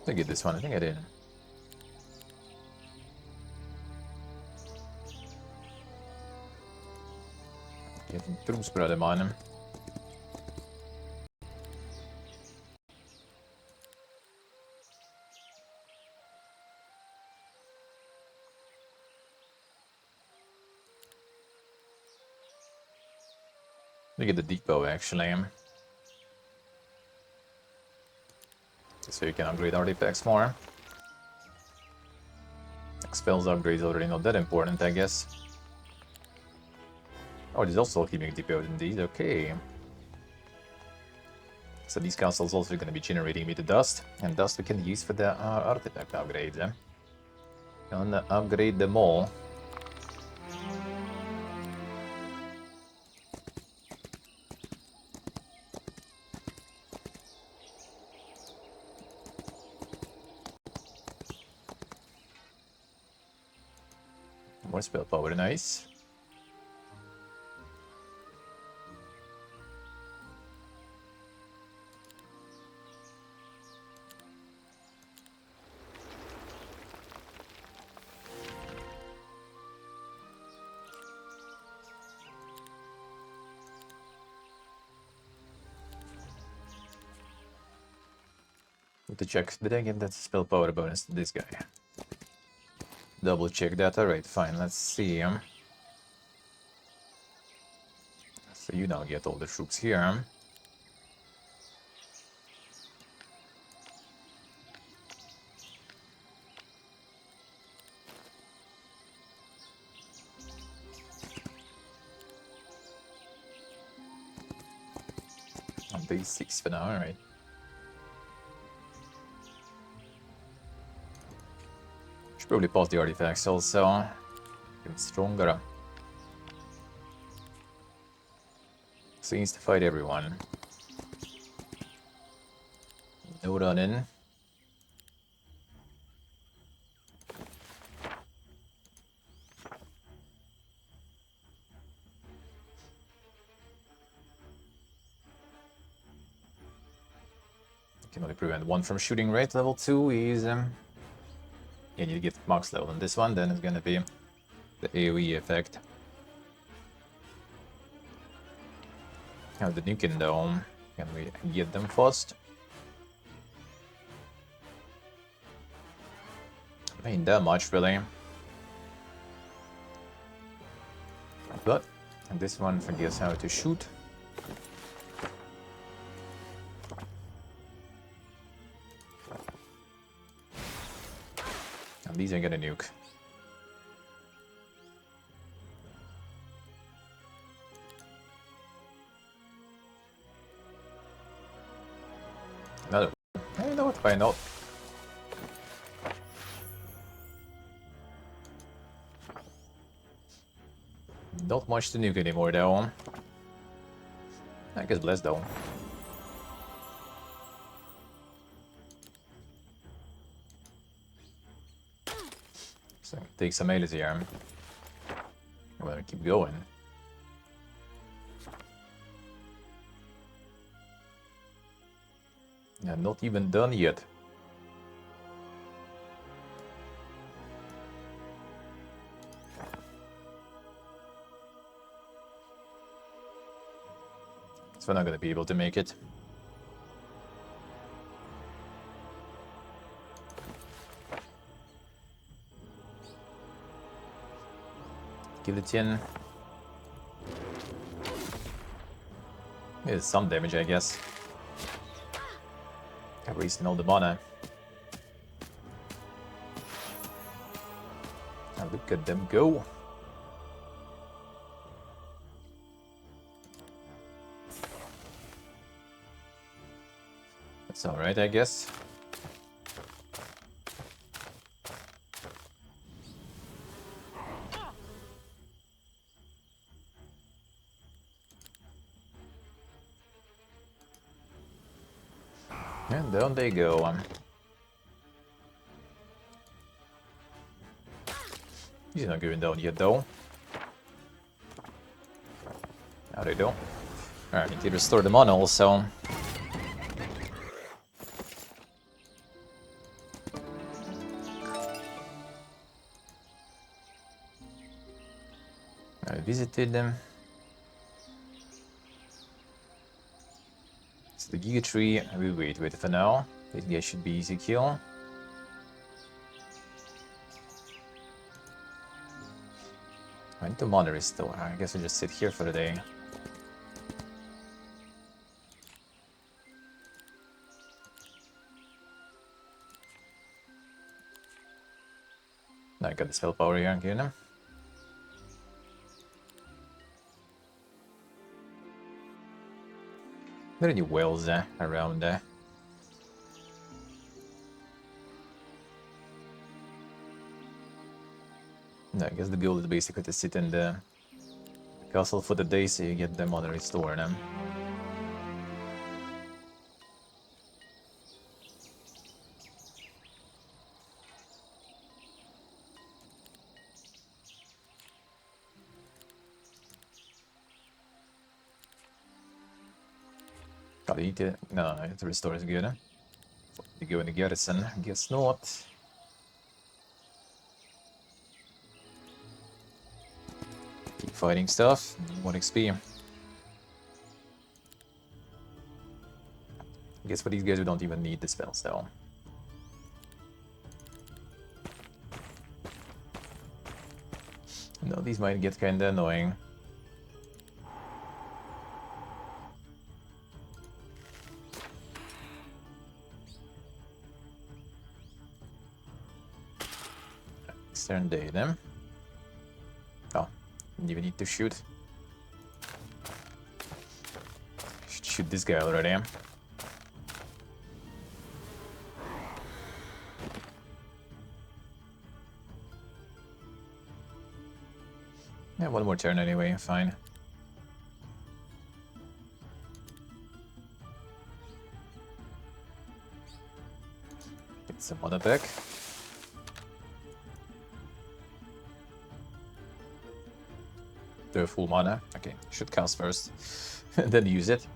I get this one. I think I did. Getting troops spread on him. We get the depot actually. So you can upgrade artifacts more. Expels upgrades already not that important, I guess. Oh, there's also alchemic depot indeed, okay. So these castles also going to be generating me the dust, and dust we can use for the artifact upgrades. Gonna upgrade them all. More spell power, nice. To check, did I get that spell power bonus to this guy? Double check that. Alright, fine, let's see. So you now get all the troops here. On base 6 for now, alright. Should probably pause the artifacts also. Get stronger. Seems to fight everyone. No running. Can only prevent one from shooting, right? Level 2 is... yeah, you get max level on this one, then it's gonna be the AoE effect. Now the Nukin Dome. Can we get them fast? Ain't that much, really. But this one forgets how to shoot. And these are gonna nuke. Another one. You know what, why not? Not much to nuke anymore, though. I guess bless, though. So, take some melees here. I'm gonna keep going. Yeah, not even done yet. So we're not gonna be able to make it. Guillotine. It's some damage, I guess. Wasting all the mana. Now look at them go. That's alright, I guess. And down they go. He's not going down yet, though. Now they don't. Alright, need to restore the mana also. I visited them. It's the Giga Tree. I will wait with it for now. This guy should be easy kill. I need to monitor it still. I guess I'll just sit here for the day. Now I got the spell power here, you know. Are there any wells around there? No, I guess the goal is basically to sit in the castle for the day so you get the mana restored. complete it. No, it restores good. You go in the garrison. Guess not. Keep fighting stuff. More XP. Guess for these guys we don't even need the spells though. No, these might get kinda annoying. Extern data. Oh, didn't even need to shoot. Should shoot this guy already. Yeah, one more turn anyway, fine. Get some mana back. The full mana. Okay, should cast first, then use it.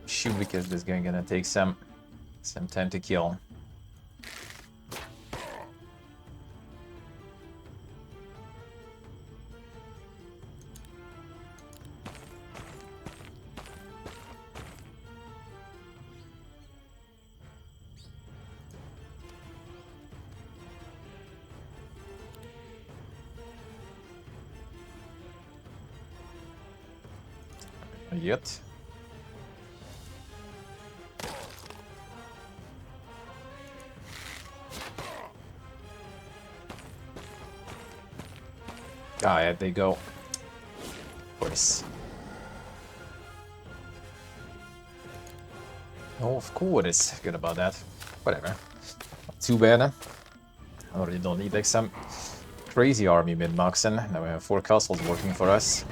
Shoot, because this guy gonna take some time to kill. Yet. Ah, yeah, they go. Of course. Oh, of course. Good about that. Whatever. Not too bad. I already don't need like some crazy army mid-maxing. Now we have 4 castles working for us.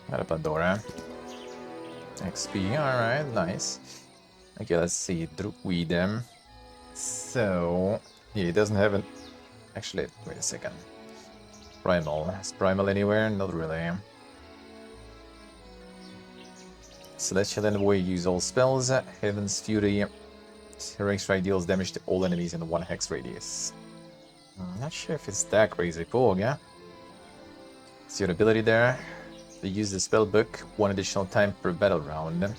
Not a Pandora. XP, alright, nice. Okay, let's see. Druid. So, yeah, he doesn't have an. Actually, wait a second. Primal. Is Primal anywhere? Not really. Celestial Envoy, use all spells. Heaven's Fury. Heroic Strike deals damage to all enemies in 1 hex radius. I'm not sure if it's that crazy cool, yeah? It's your ability there. They use the spell book 1 additional time per battle round.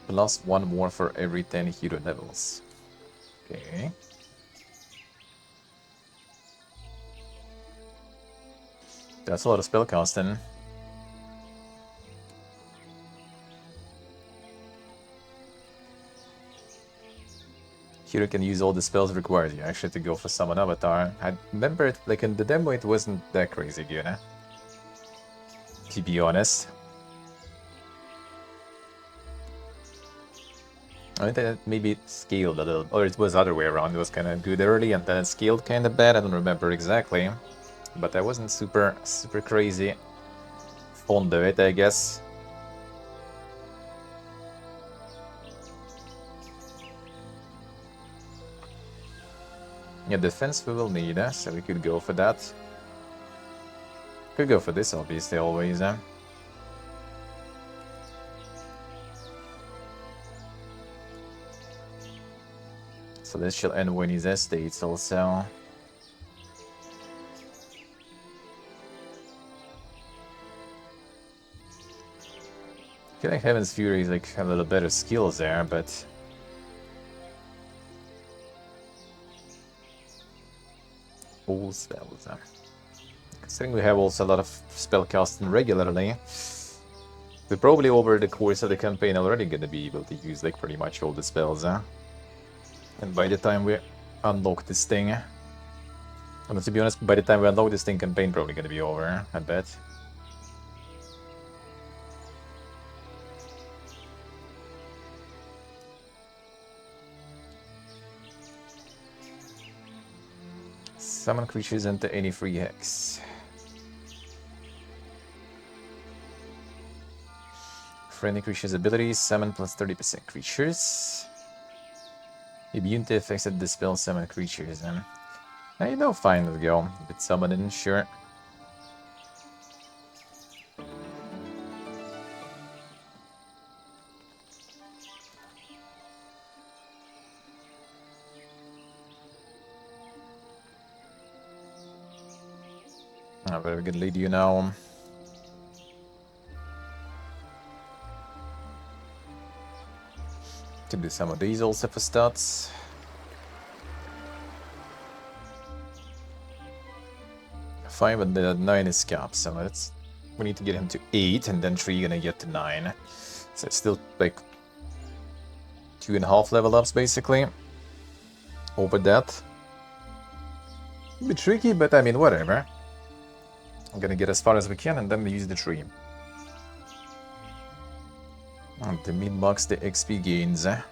Plus 1 more for every 10 hero levels. Okay. That's a lot of spell casting. Hero can use all the spells required you actually to go for summon avatar. I remember it, like in the demo it wasn't that crazy good, eh? To be honest. I think that maybe it scaled a little, or it was the other way around. It was kind of good early and then it scaled kind of bad. I don't remember exactly, but I wasn't super crazy fond of it, I guess. Yeah, defense we will need, so we could go for that. Could go for this, obviously, always. So this shall end when his estates also. I feel like Heaven's Fury is like a little better skills there, but all spells. Considering we have also a lot of spell casting regularly, we're probably over the course of the campaign already gonna be able to use like pretty much all the spells. And by the time we unlock this thing, and to be honest, by the time we unlock this thing, campaign probably gonna be over, I bet. Summon creatures into any free hex. Friendly creatures abilities, summon plus 30% creatures. Immune to effects that dispel summon creatures. Now you know, fine, let's go. Bit summoning, sure. Where we can lead you now. Can do some of these also for stats. Five and the 9 is capped, so we need to get him to 8 and then 3 gonna get to 9. So it's still like 2.5 level ups basically. Over that. A bit tricky, but I mean whatever. I'm gonna get as far as we can and then we use the tree. And to min-max the XP gains. I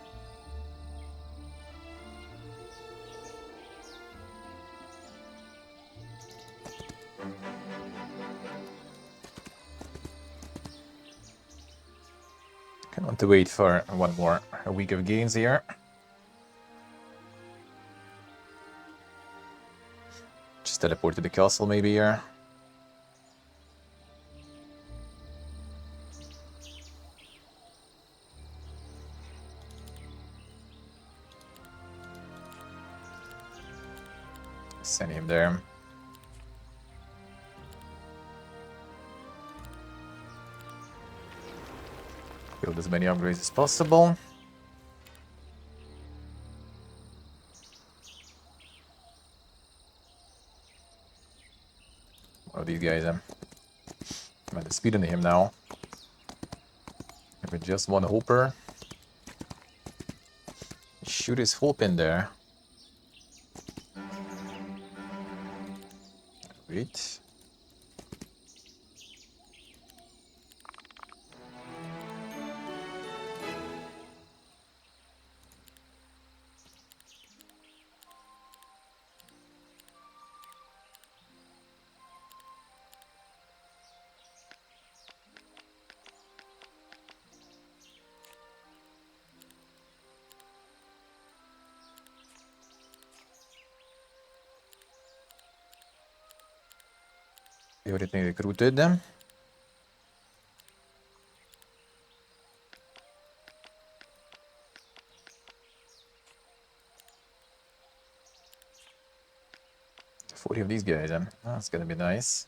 want to wait for one more week of gains here. Just teleport to the castle maybe here. Send him there. Build as many upgrades as possible. One of these guys, I'm at the speed on him now. If we just one hopper, shoot his hope in there. Wait. Everything recruited. 40 of these guys, that's gonna be nice.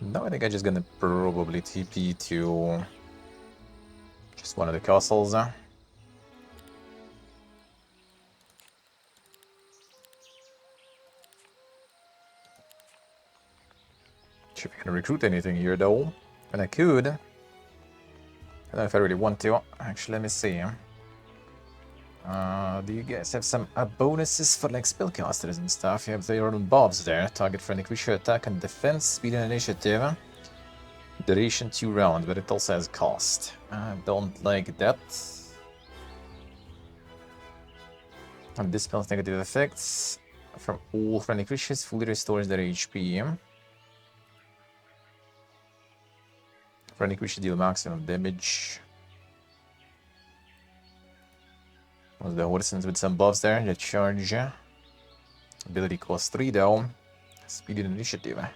Now I think I'm just gonna probably TP to just one of the castles. Sure, if I can recruit anything here though, and I could. I don't know if I really want to. Actually, let me see. Do you guys have some bonuses for like spellcasters and stuff? You have your own buffs there. Target friendly creature attack and defense, speed and initiative. Duration 2 rounds, but it also has cost. I don't like that. And dispels negative effects from all friendly creatures, fully restores their HP. Friendly creature deal maximum damage. Was the Horsens with some buffs there. The charge. Ability cost 3 though. Speed and initiative. I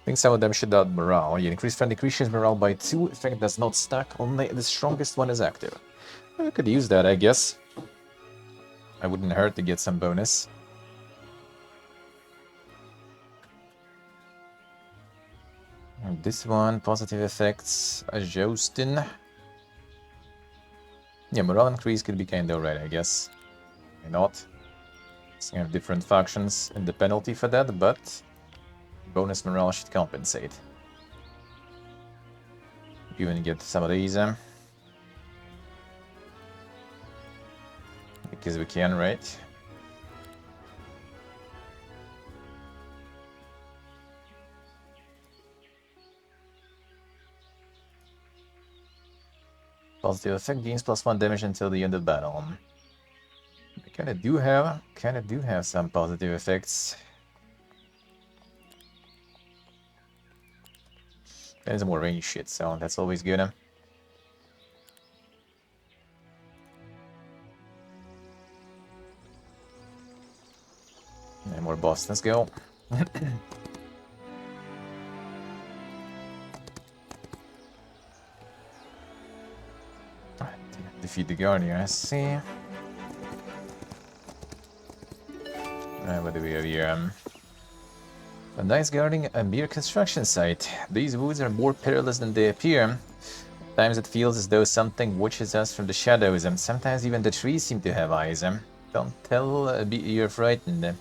think some of them should add morale. You increase friendly creatures morale by 2. Effect does not stack. Only the strongest one is active. I could use that, I guess. I wouldn't hurt to get some bonus. And this one, positive effects, Justin. Yeah, morale increase could be kinda alright, I guess. Why not? So you have different factions and the penalty for that, but bonus morale should compensate. You even get some of these, because we can, right? Positive effect gains +1 damage until the end of battle. We kinda do have some positive effects. There's more range shit, so that's always good. And more boss, let's go. Defeat the Guardian, I see. What do we have here? A nice garden and beer construction site. These woods are more perilous than they appear. Sometimes it feels as though something watches us from the shadows, and sometimes even the trees seem to have eyes. Don't tell you're frightened.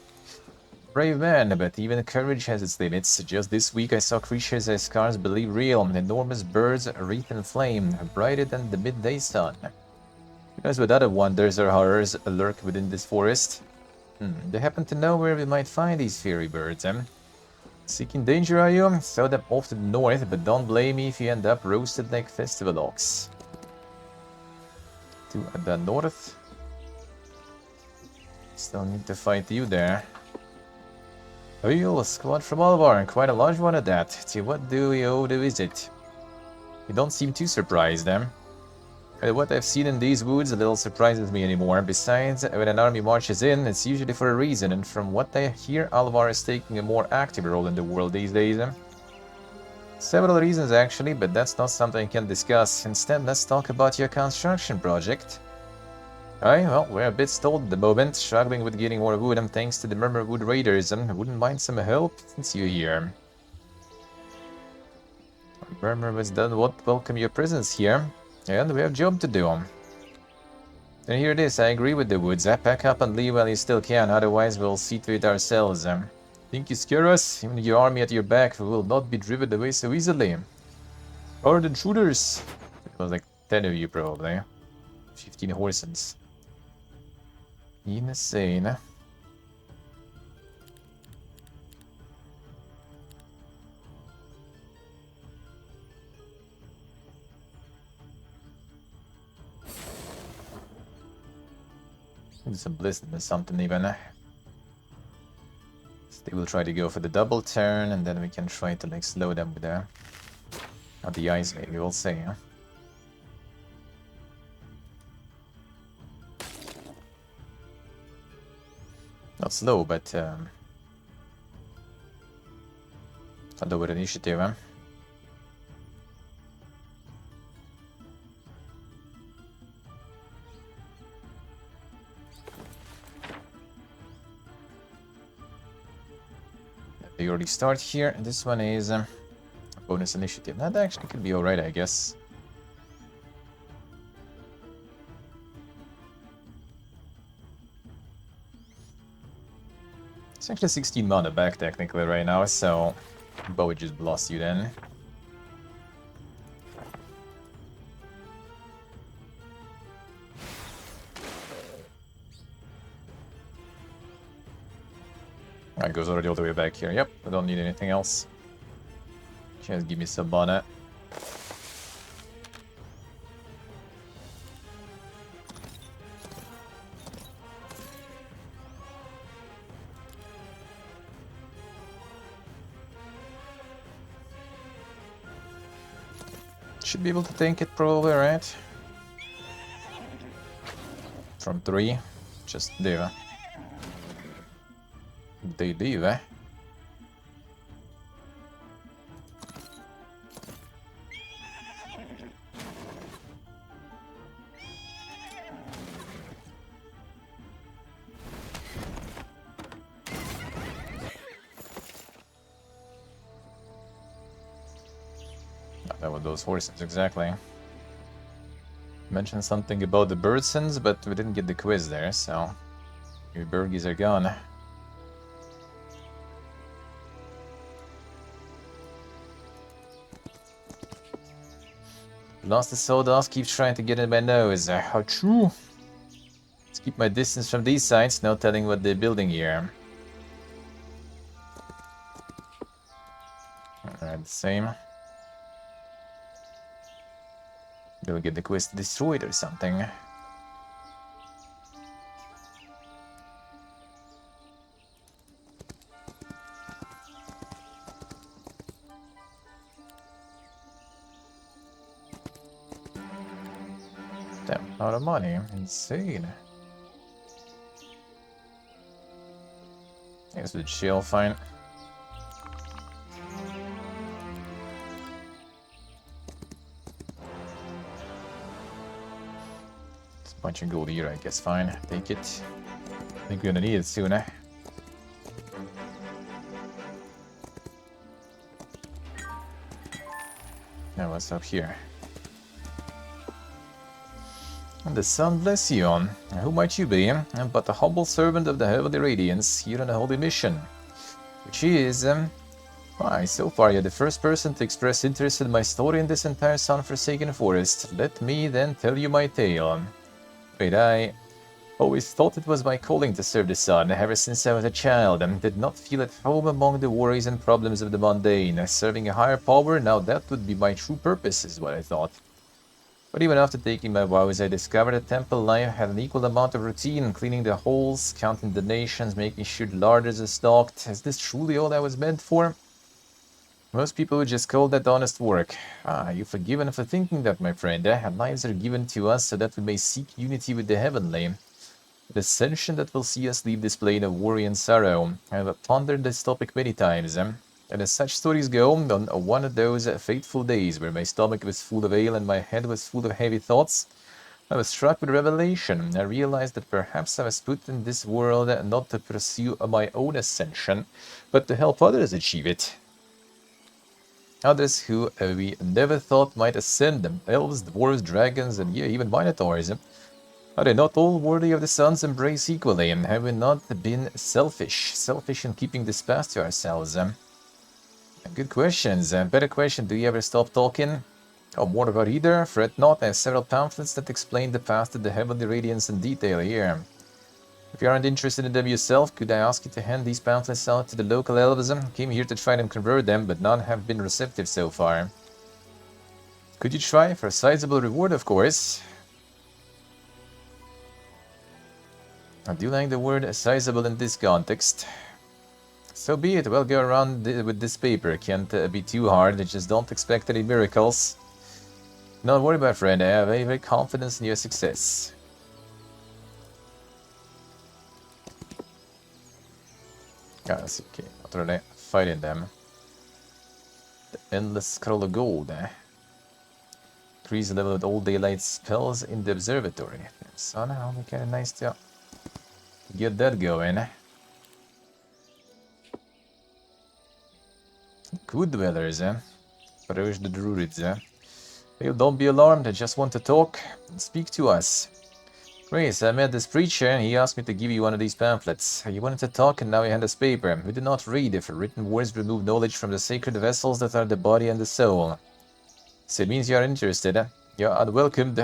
Brave man, but even courage has its limits. Just this week I saw creatures I scarce believe real. Enormous birds wreathed in flame, brighter than the midday sun. Who knows what other wonders or horrors lurk within this forest? Do you happen to know where we might find these fairy birds, Seeking danger, are you? Throw them off to the north, but don't blame me if you end up roasted like festival ox. To the north. Still need to fight you there. Oh, you're a squad from Alvar, and quite a large one at that. To what do we owe the visit? You don't seem too surprised, What I've seen in these woods a little surprises me anymore. Besides, when an army marches in, it's usually for a reason, and from what I hear, Alvar is taking a more active role in the world these days. Several reasons actually, but that's not something I can discuss. Instead, let's talk about your construction project. Alright, well, we're a bit stalled at the moment, struggling with getting more wood, and thanks to the Murmur Wood Raiders, I wouldn't mind some help since you're here. Murmur was done what welcome your presence here. And we have a job to do. And here it is, I agree with the woods. Pack up and leave while you still can, otherwise we'll see to it ourselves. Think you scare us? Even with your army at your back, we will not be driven away so easily. Or the intruders. It was like 10 of you probably. 15 horses. Insane. Some blizzard or something even. So they will try to go for the double turn, and then we can try to like slow them with the ice, maybe we'll see. Not slow, but although with initiative. They already start here, and this one is bonus initiative. That actually could be alright, I guess. It's actually 16 mana back technically right now, so but we just blast you then. It goes already all the way back here. Yep, I don't need anything else. Just give me some mana. Should be able to tank it probably, right? From 3. Just there. They leave, That was those horses, exactly. Mentioned something about the birdsons, but we didn't get the quiz there, so... Your birdies are gone. Lost the sawdust, keeps trying to get in my nose. How true! Let's keep my distance from these sites, no telling what they're building here. Alright, the same. They'll get the quest destroyed or something. Damn, out of money. Insane. I guess we'll chill, fine. It's a bunch of gold here, I guess, fine. Take it. I think we're gonna need it soon, Now what's up here? And the sun bless you. Who might you be? But a humble servant of the Heavenly Radiance here on a holy mission. Which is... why, so far you're the first person to express interest in my story in this entire sun-forsaken forest. Let me then tell you my tale. Wait, I always thought it was my calling to serve the sun, ever since I was a child, and did not feel at home among the worries and problems of the mundane. Serving a higher power, now that would be my true purpose, is what I thought. But even after taking my vows, I discovered that temple life had an equal amount of routine, cleaning the halls, counting donations, making sure the larders are stocked. Is this truly all I was meant for? Most people would just call that honest work. Ah, you're forgiven for thinking that, my friend. And lives are given to us so that we may seek unity with the heavenly. The ascension that will see us leave this plane of worry and sorrow. I have pondered this topic many times, and as such stories go, on one of those fateful days where my stomach was full of ale and my head was full of heavy thoughts, I was struck with revelation. I realized that perhaps I was put in this world not to pursue my own ascension, but to help others achieve it. Others who we never thought might ascend, elves, dwarves, dragons, and yeah, even minotaurs. Are they not all worthy of the sun's embrace equally, and have we not been selfish in keeping this past to ourselves? Good questions. Better question, do you ever stop talking? Oh, more about either? Fret not, I have several pamphlets that explain the path to the Heavenly Radiance in detail here. If you aren't interested in them yourself, could I ask you to hand these pamphlets out to the local elves? Came here to try and convert them, but none have been receptive so far. Could you try? For a sizable reward, of course. I do like the word sizable in this context. So be it, we'll go around with this paper. Can't be too hard, just don't expect any miracles. Don't worry, my friend, I have very confidence in your success. Ah, that's okay, not really fighting them. The endless scroll of gold, Increase the level of all daylight spells in the observatory. So now it'll be kinda nice to get that going. Good dwellers, Approach the druids, Well, don't be alarmed, I just want to talk and speak to us. Grace, I met this preacher and he asked me to give you one of these pamphlets. He wanted to talk and now he hand us paper. We do not read if written words remove knowledge from the sacred vessels that are the body and the soul. So it means you are interested, You're unwelcomed.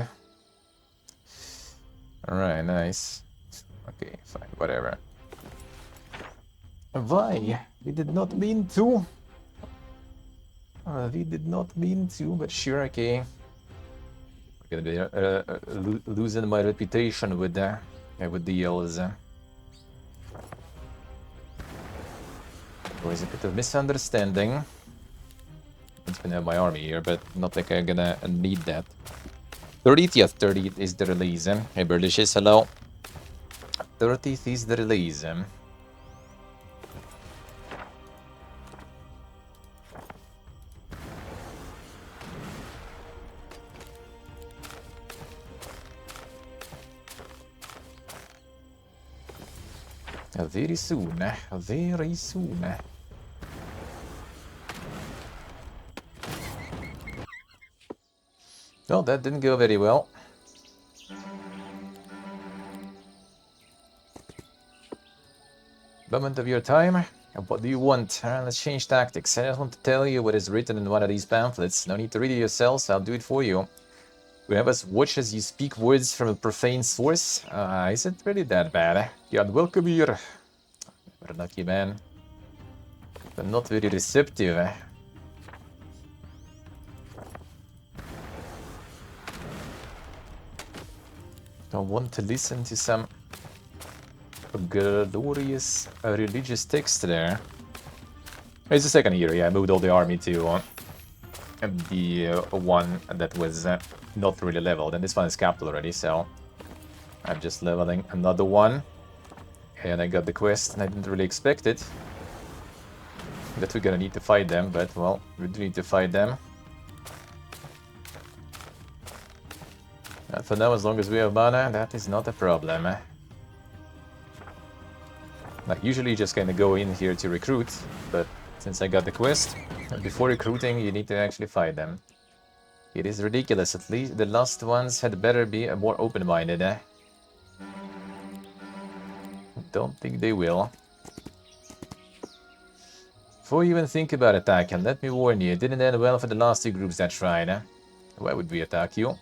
Alright, nice. Okay, fine, whatever. Why? We did not mean to. We did not mean to, but sure, okay. We're gonna be losing my reputation with the elves. There's a bit of misunderstanding. I'm gonna have my army here, but not like I'm gonna need that. 30th, yes, 30th is the release. Hey, Berlicious, hello. 30th is the release. Very soon, very soon. No, that didn't go very well. Moment of your time. What do you want? Let's change tactics. I just want to tell you what is written in one of these pamphlets. No need to read it yourselves, I'll do it for you. You have us watch as you speak words from a profane source. Is it really that bad? You're unwelcome here. You're lucky, man. But not very receptive. Don't want to listen to some glorious religious text there. It's the second hero, yeah, I moved all the army to the one that was not really leveled, and this one is capped already, so I'm just leveling another one. And I got the quest, and I didn't really expect it. That we're gonna need to fight them, but well, we do need to fight them. For now, as long as we have mana, that is not a problem. Like, usually you just kind of go in here to recruit, but since I got the quest, before recruiting you need to actually fight them. It is ridiculous. At least the last ones had better be more open-minded. Don't think they will. Before you even think about attacking, let me warn you, it didn't end well for the last two groups that tried. Why would we attack you?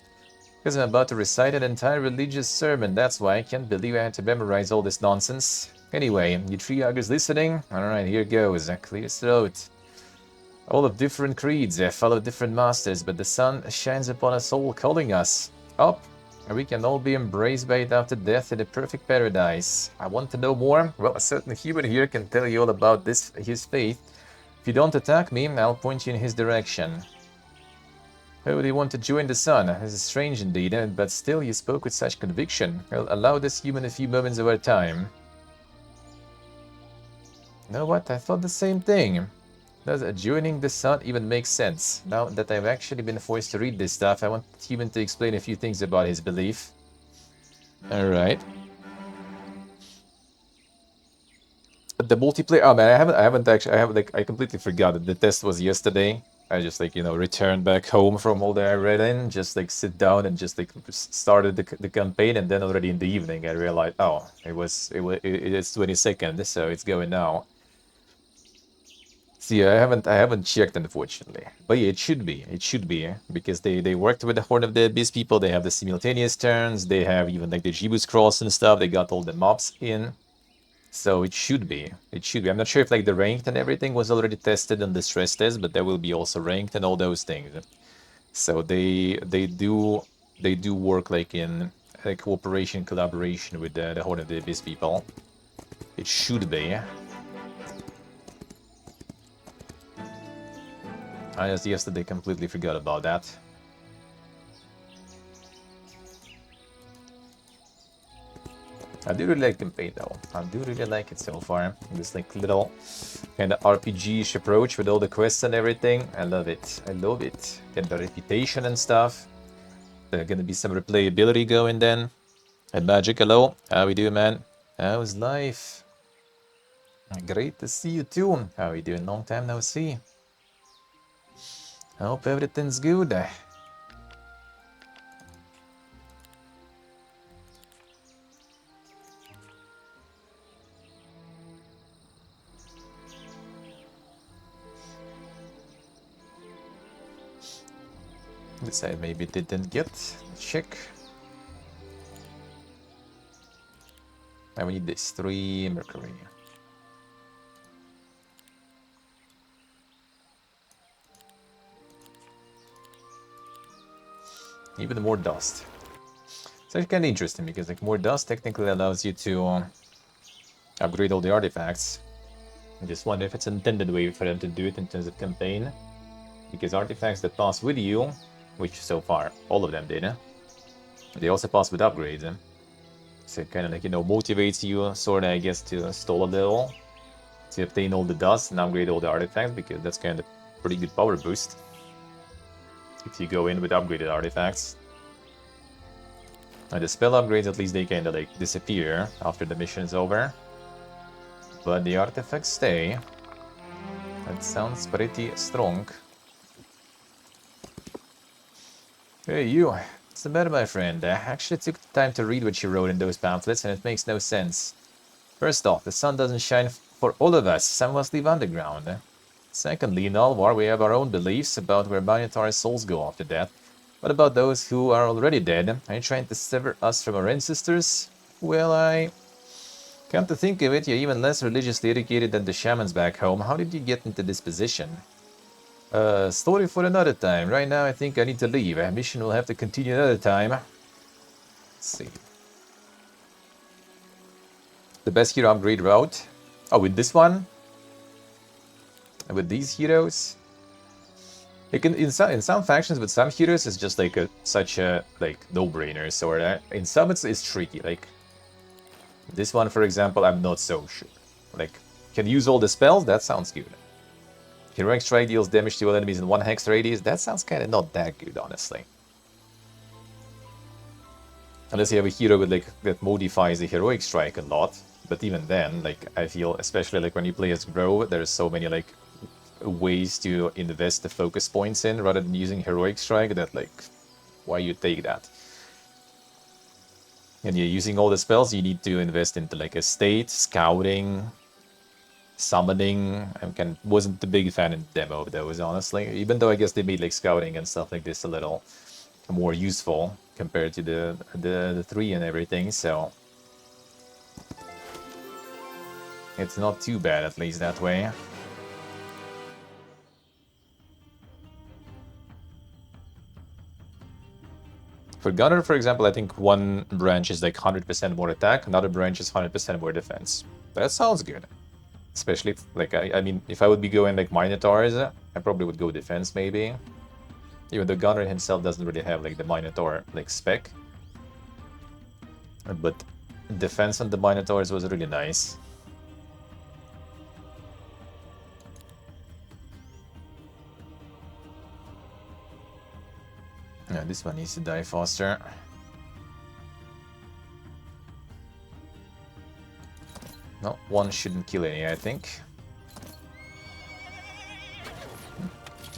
Because I'm about to recite an entire religious sermon, that's why I can't believe I had to memorize all this nonsense. Anyway, you three augurs listening? Alright, here goes. Clear throat. All of different creeds follow different masters, but the sun shines upon us all, calling us up, and we can all be embraced by it after death in a perfect paradise. I want to know more? Well, a certain human here can tell you all about his faith. If you don't attack me, I'll point you in his direction. Why would he want to join the sun? This is strange indeed, but still you spoke with such conviction. I'll allow this human a few moments of our time. You know what? I thought the same thing. Does joining the sun even make sense? Now that I've actually been forced to read this stuff, I want Human to explain a few things about his belief. Alright. The multiplayer... Oh man, I haven't actually... I completely forgot that the test was yesterday. I just returned back home from all that I read in, just sit down and just started the campaign, and then already in the evening I realized, oh, it is 22nd, so it's going now. See, I haven't checked, unfortunately, but yeah, it should be, because they worked with the Horn of the Abyss people. They have the simultaneous turns, they have even the Jeebus Cross and stuff. They got all the mobs in, so it should be. I'm not sure if the ranked and everything was already tested on the stress test, but there will be also ranked and all those things. So they do work in cooperation, collaboration with the Horn of the Abyss people. It should be. I just yesterday completely forgot about that. I do really like the campaign though. I do really like it so far. This little kind of RPG-ish approach with all the quests and everything. I love it. I love it. Get the reputation and stuff. There's gonna be some replayability going then. And Magic, hello. How we doing, man? How's life? Great to see you too. How we doing? Long time no see. I hope everything's good. This I maybe didn't get. Check. I need this 3 mercury. Even more dust. So it's kind of interesting because more dust technically allows you to upgrade all the artifacts. I just wonder if it's an intended way for them to do it in terms of campaign. Because artifacts that pass with you, which so far all of them did, they also pass with upgrades. So it kind of motivates you sort of, I guess, to stall a little, to obtain all the dust and upgrade all the artifacts, because that's kind of pretty good power boost if you go in with upgraded artifacts. And the spell upgrades, at least they kind of disappear after the mission is over. But the artifacts stay. That sounds pretty strong. Hey you, what's the matter, my friend? I actually took the time to read what you wrote in those pamphlets, and it makes no sense. First off, the sun doesn't shine for all of us. Some of us live underground. Secondly, in Alvar, we have our own beliefs about where Minotaur's souls go after death. What about those who are already dead? Are you trying to sever us from our ancestors? Well, come to think of it, you're even less religiously educated than the shamans back home. How did you get into this position? Story for another time. Right now, I think I need to leave. Our mission will have to continue another time. Let's see. The best hero upgrade route? Oh, with this one? With these heroes, it can in some factions with some heroes it's just such a no-brainer sort of. In some it's tricky. This one, for example, I'm not so sure. Can use all the spells. That sounds good. Heroic strike deals damage to all enemies in 1 hex radius. That sounds kind of not that good, honestly. Unless you have a hero with that modifies the heroic strike a lot. But even then, I feel, especially when you play as Bro, there's so many ways to invest the focus points in rather than using heroic strike, that like, why you take that? And you're using all the spells, you need to invest into like estate, scouting, summoning. Wasn't the big fan in demo of those, honestly. Even though I guess they made like scouting and stuff like this a little more useful compared to the 3 and everything, so it's not too bad, at least that way. For Gunner, for example, I think one branch is like 100% more attack, another branch is 100% more defense. That sounds good. Especially, if, like, I mean, if I would be going like Minotaurs, I probably would go defense, maybe. Even though Gunner himself doesn't really have like the Minotaur like spec. But defense on the Minotaurs was really nice. Yeah, this one needs to die faster. No, one shouldn't kill any, I think.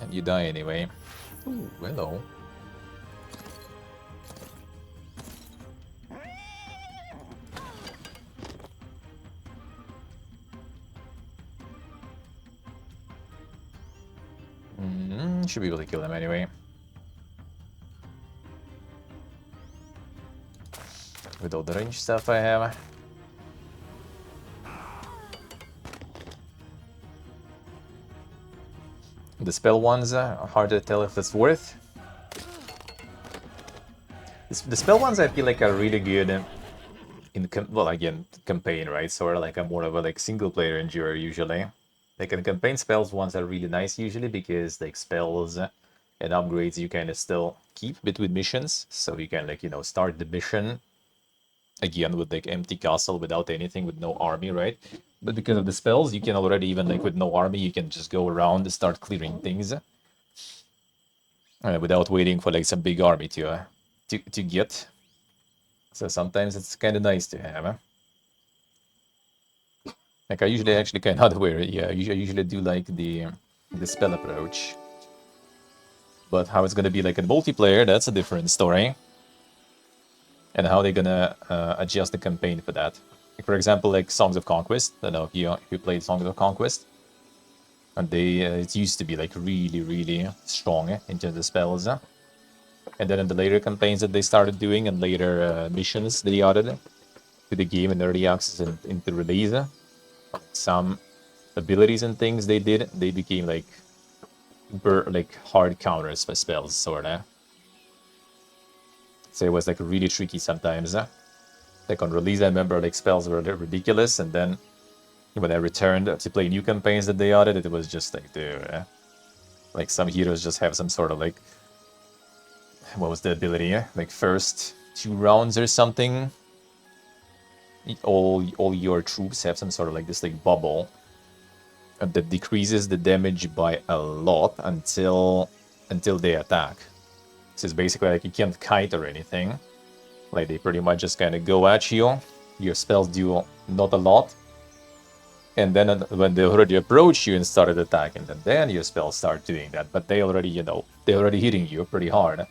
And you die anyway. Ooh, hello. Should be able to kill them anyway. With all the range stuff I have. The spell ones are hard to tell if it's worth. The spell ones I feel like are really good in well, again, campaign, right? So like a more of a like single player endurer usually. Like in campaign, spells ones are really nice usually because like spells and upgrades you kind of still keep between missions, so you can like, you know, start the mission again with like empty castle without anything, with no army, right? But because of the spells, you can already, even like with no army, you can just go around and start clearing things without waiting for like some big army to get. So sometimes it's kind of nice to have. Like I usually actually kind of wear it. Yeah, I usually do like the spell approach. But how it's gonna be like in multiplayer, that's a different story. And how they're gonna adjust the campaign for that. Like for example, like Songs of Conquest. I don't know if you played Songs of Conquest. And they it used to be like really strong in terms of spells. And then in the later campaigns that they started doing and later missions they added to the game in early access and into release, some abilities and things they did, they became like like hard counters for spells, sorta. So it was like really tricky sometimes. Like on release, I remember like spells were ridiculous, and then when I returned to play new campaigns that they added, it was just like like some heroes just have some sort of like, what was the ability? Like first 2 rounds or something, all your troops have some sort of like this like bubble that decreases the damage by a lot until they attack. So it's basically like you can't kite or anything. Like they pretty much just kind of go at you. Your spells do not a lot. And then when they already approach you and started attacking, then your spells start doing that. But they already, you know, they're already hitting you pretty hard.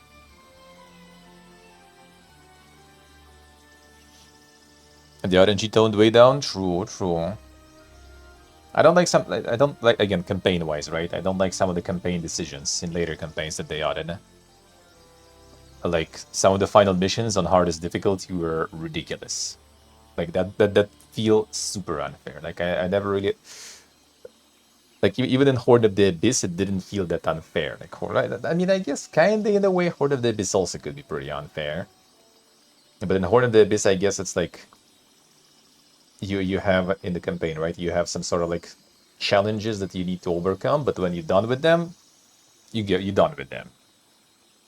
And the RNG toned way down? True. I don't like, again, campaign-wise, right? I don't like some of the campaign decisions in later campaigns that they added. Like, some of the final missions on hardest difficulty were ridiculous. Like, that feel super unfair. Like, I never really... Like, even in Horde of the Abyss, it didn't feel that unfair. Like, I mean, I guess kinda in a way, Horde of the Abyss also could be pretty unfair. But in Horde of the Abyss, I guess it's like... You have in the campaign, right? You have some sort of like challenges that you need to overcome, but when you're done with them, you're done with them.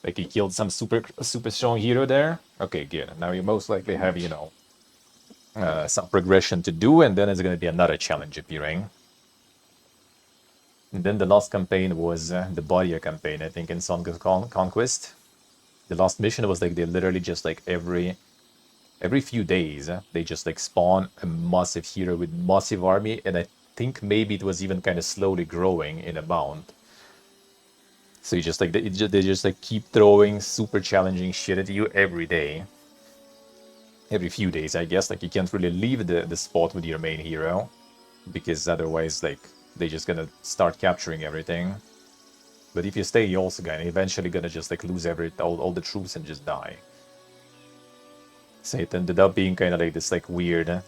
Like you killed some super strong hero there. Okay, good. Now you most likely have, you know, some progression to do, and then it's going to be another challenge appearing. And then the last campaign was the Barrier campaign, I think, in Song of Conquest. The last mission was like they literally just like every few days, they just like spawn a massive hero with massive army, and think maybe it was even kind of slowly growing in amount. So you just like they just like keep throwing super challenging shit at you every day, every few days, I guess. Like you can't really leave the spot with your main hero because otherwise, like they just gonna start capturing everything. But if you stay, you're also gonna eventually gonna just like lose all the troops and just die. So it ended up being kind of like this like weird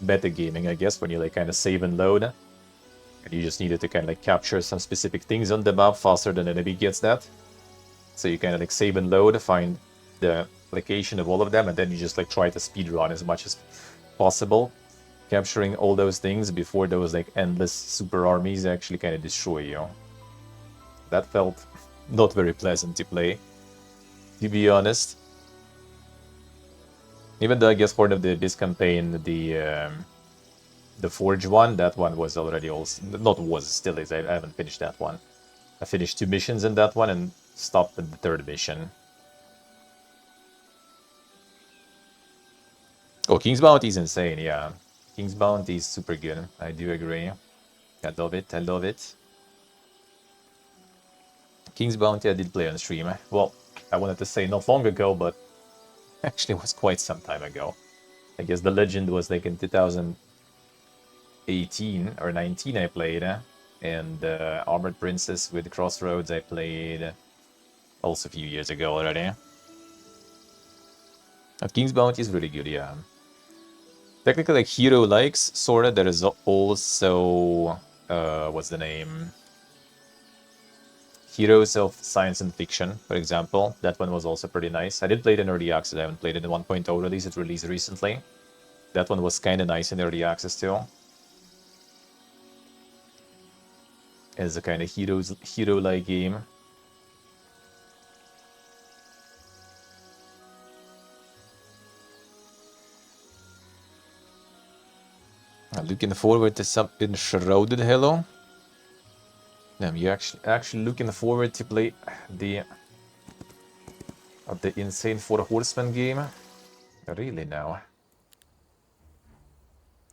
metagaming, I guess, when you like kind of save and load, and you just needed to kind of like capture some specific things on the map faster than the enemy gets that. So you kind of like save and load, find the location of all of them, and then you just like try to speedrun as much as possible, capturing all those things before those like endless super armies actually kind of destroy you. That felt not very pleasant to play, to be honest. Even though I guess part of this campaign, the Forge one, that one was already also not was still is. I haven't finished that one. I finished 2 missions in that one and stopped at the 3rd mission. Oh, King's Bounty is insane, yeah. King's Bounty is super good. I do agree. I love it. I love it. King's Bounty I did play on stream. Well, I wanted to say not long ago, but actually it was quite some time ago. I guess the legend was like in 2018 or 19 I played, and Armored Princess with Crossroads I played also a few years ago already. King's Bounty is really good, yeah. Technically, like hero likes, sorta. There is also what's the name? Heroes of Science and Fiction, for example. That one was also pretty nice. I did play it in early access. I haven't played it in 1.0 release. It released recently. That one was kind of nice in early access too. As a kind of hero-like game. Looking forward to some Enshrouded Hello. Damn, you actually looking forward to play the Insane Four Horsemen game? Really now?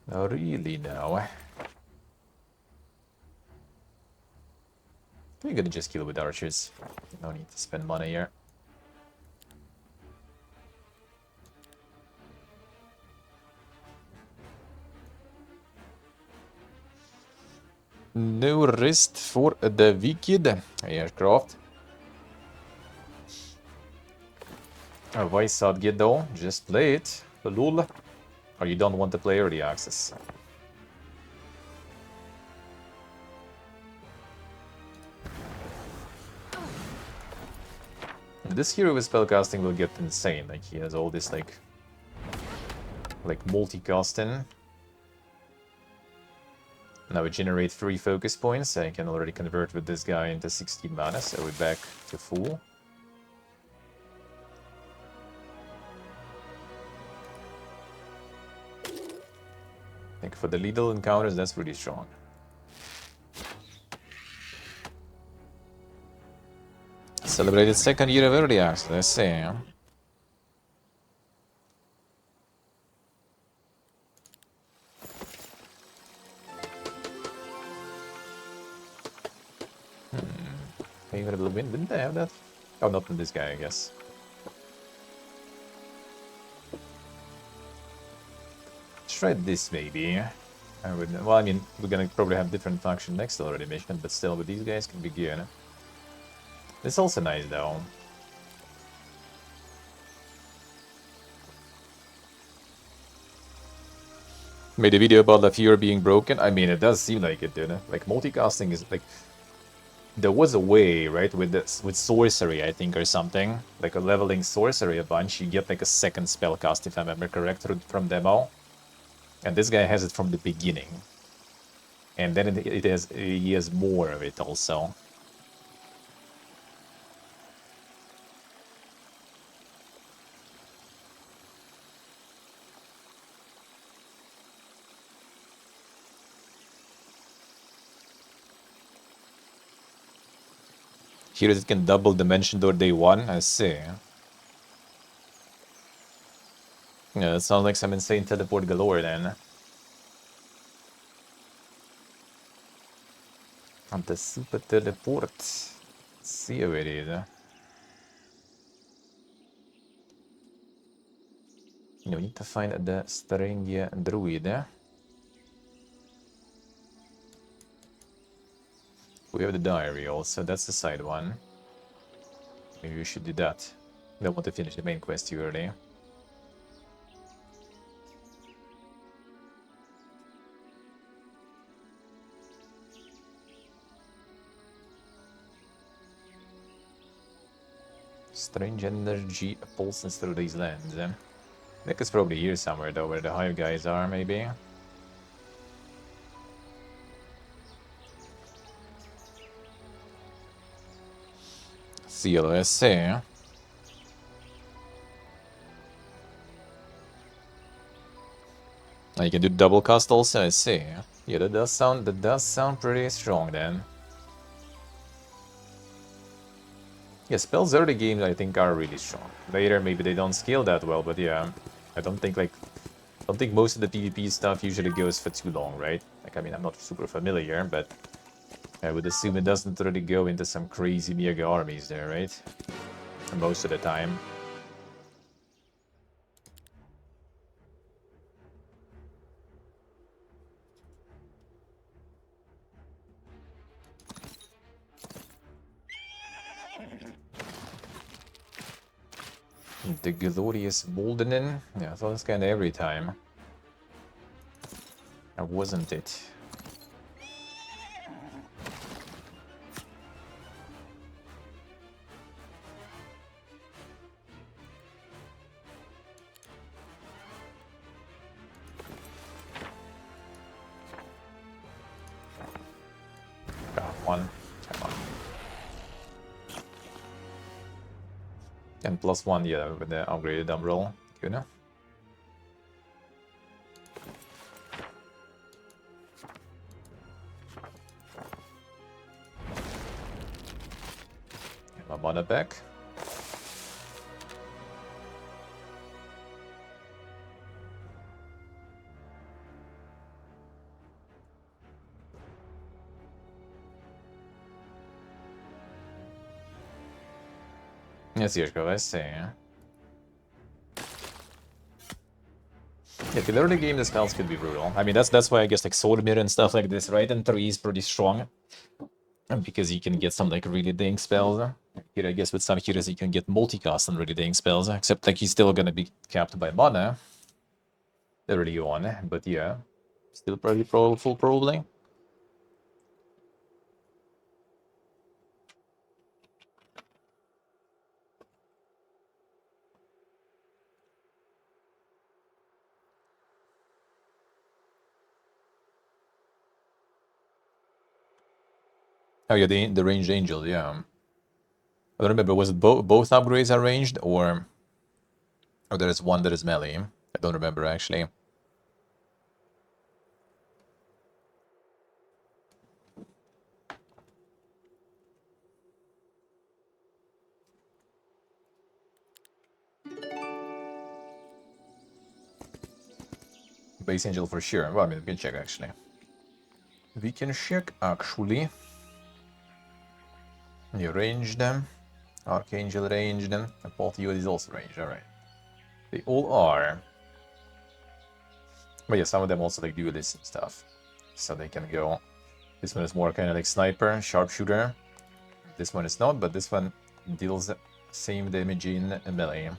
Really now? We're gonna just kill with archers. No need to spend money here. No rest for the wicked. Aircraft. Why Sadgid though? Just play it. Lol. Or you don't want to play early access. This hero with spellcasting will get insane. Like he has all this like multicasting. Now we generate 3 focus points. I can already convert with this guy into 16 mana, so we're back to full. I think for the lethal encounters, that's really strong. Celebrated 2nd year of early access, let's see. Favorable win, didn't they have that? Oh, not from this guy, I guess. Try this maybe. I would. Well, I mean, we're gonna probably have different function next already mission, but still, with these guys can be good. It's also nice though. Made a video about the Fury being broken. I mean, it does seem like it, dude. Like multicasting is like. There was a way, right, with sorcery, I think, or something, like a leveling sorcery a bunch. You get like a 2nd spellcast, if I remember correct, from demo. And this guy has it from the beginning. And then he has more of it also. Here it can double dimension door day 1, I see. Yeah, that sounds like some insane teleport galore then. And the super teleport. Let's see how it is. We need to find the string druid. We have the diary also, that's the side one. Maybe we should do that. I don't want to finish the main quest too early. Strange energy pulses through these lands. Nick is probably here somewhere though, where the hive guys are, maybe. CLSC. You can do double cast also, I see. Yeah, that does sound pretty strong then. Yeah, spells early game I think are really strong. Later maybe they don't scale that well, but yeah, I don't think most of the PvP stuff usually goes for too long, right? Like, I mean, I'm not super familiar, but I would assume it doesn't really go into some crazy mega armies there, right? Most of the time. The glorious Boldenin. Yeah, I thought it's kind of every time. Or wasn't it? Got one. Come on. And +1, yeah, with the upgraded umbrella. You know? Get my mana back. Yes, here go, I see. Yeah, the early game the spells could be brutal. I mean, that's why I guess like Soulmere and stuff like this, right? And 3 is pretty strong. And because you can get some like really dang spells. Here, I guess with some heroes you can get multicast and really dang spells, except like he's still gonna be capped by mana early on. But yeah, still pretty powerful probably. Oh yeah, the ranged angel, yeah. I don't remember, was it both upgrades are ranged, or there is one that is melee? I don't remember actually. Base angel for sure. Well, I mean, we can check actually. We can check actually. You ranged them. Archangel ranged them. Apotheose is also ranged, alright. They all are. But yeah, some of them also like duelists and stuff. So they can go. This one is more kind of like sniper, sharpshooter. This one is not, but this one deals same damage in melee.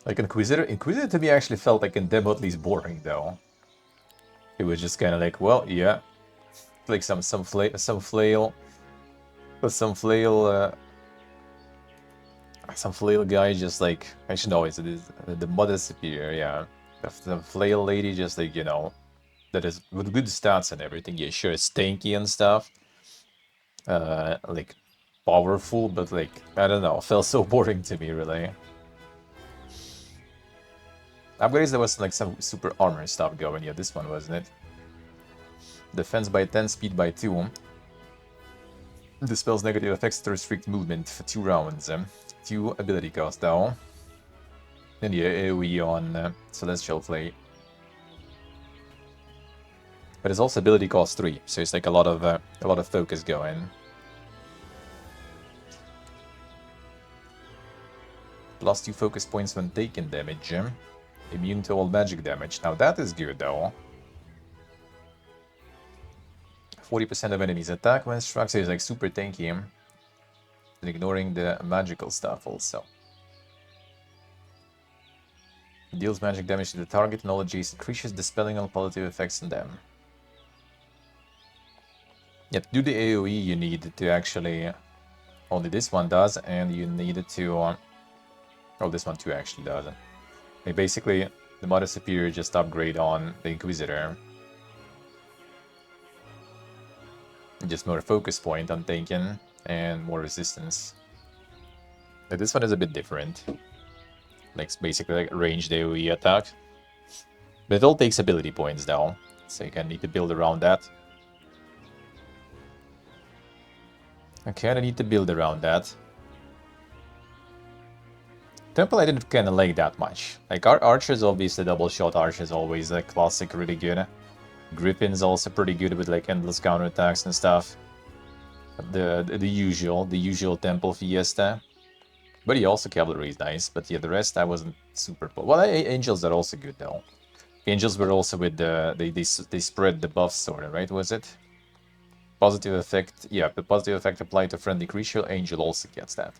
Like Inquisitor to me actually felt like in demo at least boring though. It was just kind of like, well, yeah, like some flail guy just like, actually no, it's the mother superior, yeah, the flail lady just like, you know, that is with good stats and everything. Yeah, sure, it's tanky and stuff, like powerful, but like I don't know, felt so boring to me really. Upgrades, there was like some super armor stuff going. Yeah, this one wasn't it? Defense by 10, speed by 2. Dispels negative effects to restrict movement for 2 rounds. 2 ability cost though. And yeah, AoE on Celestial Flame. But it's also ability cost 3, so it's like a lot of focus going. Plus 2 focus points when taking damage. Immune to all magic damage. Now that is good though. 40% of enemies attack when struck, so it's like super tanky. And ignoring the magical stuff also. Deals magic damage to the target and all adjacent creatures, dispelling all positive effects on them. Yeah, to do the AoE you need to actually... Only this one does, and you need to... oh, this one too actually does. Like basically, the Mother Superior just upgrade on the Inquisitor. Just more focus point on taking, and more resistance. Like this one is a bit different. Like it's basically like ranged AoE attack. But it all takes ability points though, so you can need to build around that. I kinda need to build around that. Temple I didn't kinda like that much. Like Archer's obviously double shot Archer is always like classic really good. Griffin's also pretty good with like endless counterattacks and stuff. The usual Temple Fiesta. But he also Cavalry is nice, but yeah, the rest I wasn't super... Well, Angels are also good though. Angels were also with the... They spread the buffs sort of, right? Was it? Positive effect... Yeah, the positive effect applied to friendly creature, Angel also gets that.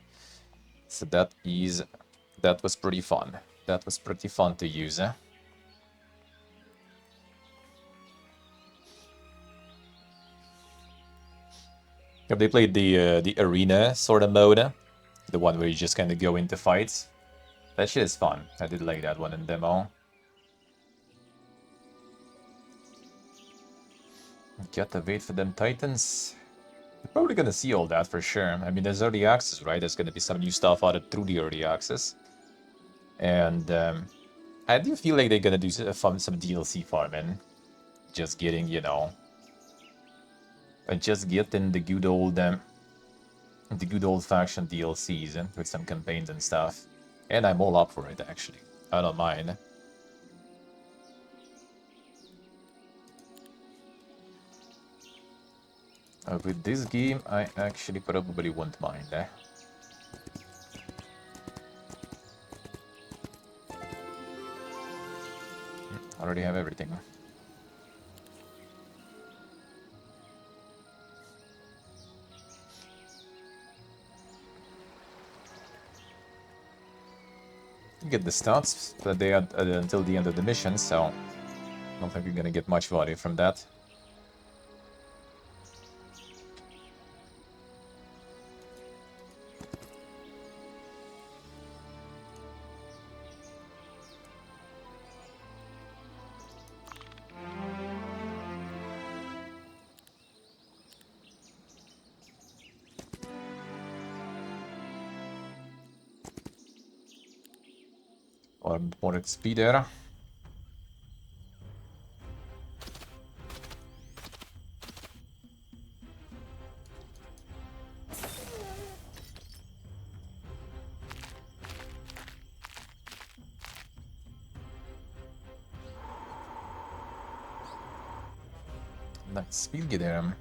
So that is... That was pretty fun. That was pretty fun to use, eh? Have they played the arena sort of mode? The one where you just kind of go into fights? That shit is fun. I did like that one in demo. Gotta wait for them Titans. You're probably gonna see all that for sure. I mean, there's early access, right? There's gonna be some new stuff added through the early access. And I do feel like they're gonna do some DLC farming. Just getting, you know... just getting the good old faction DLCs with some campaigns and stuff. And I'm all up for it, actually. I don't mind. With this game, I actually probably won't mind. I already have everything. You get the stats, but they are until the end of the mission, so I don't think you're gonna get much value from that. Or more XP there. Nice speed there.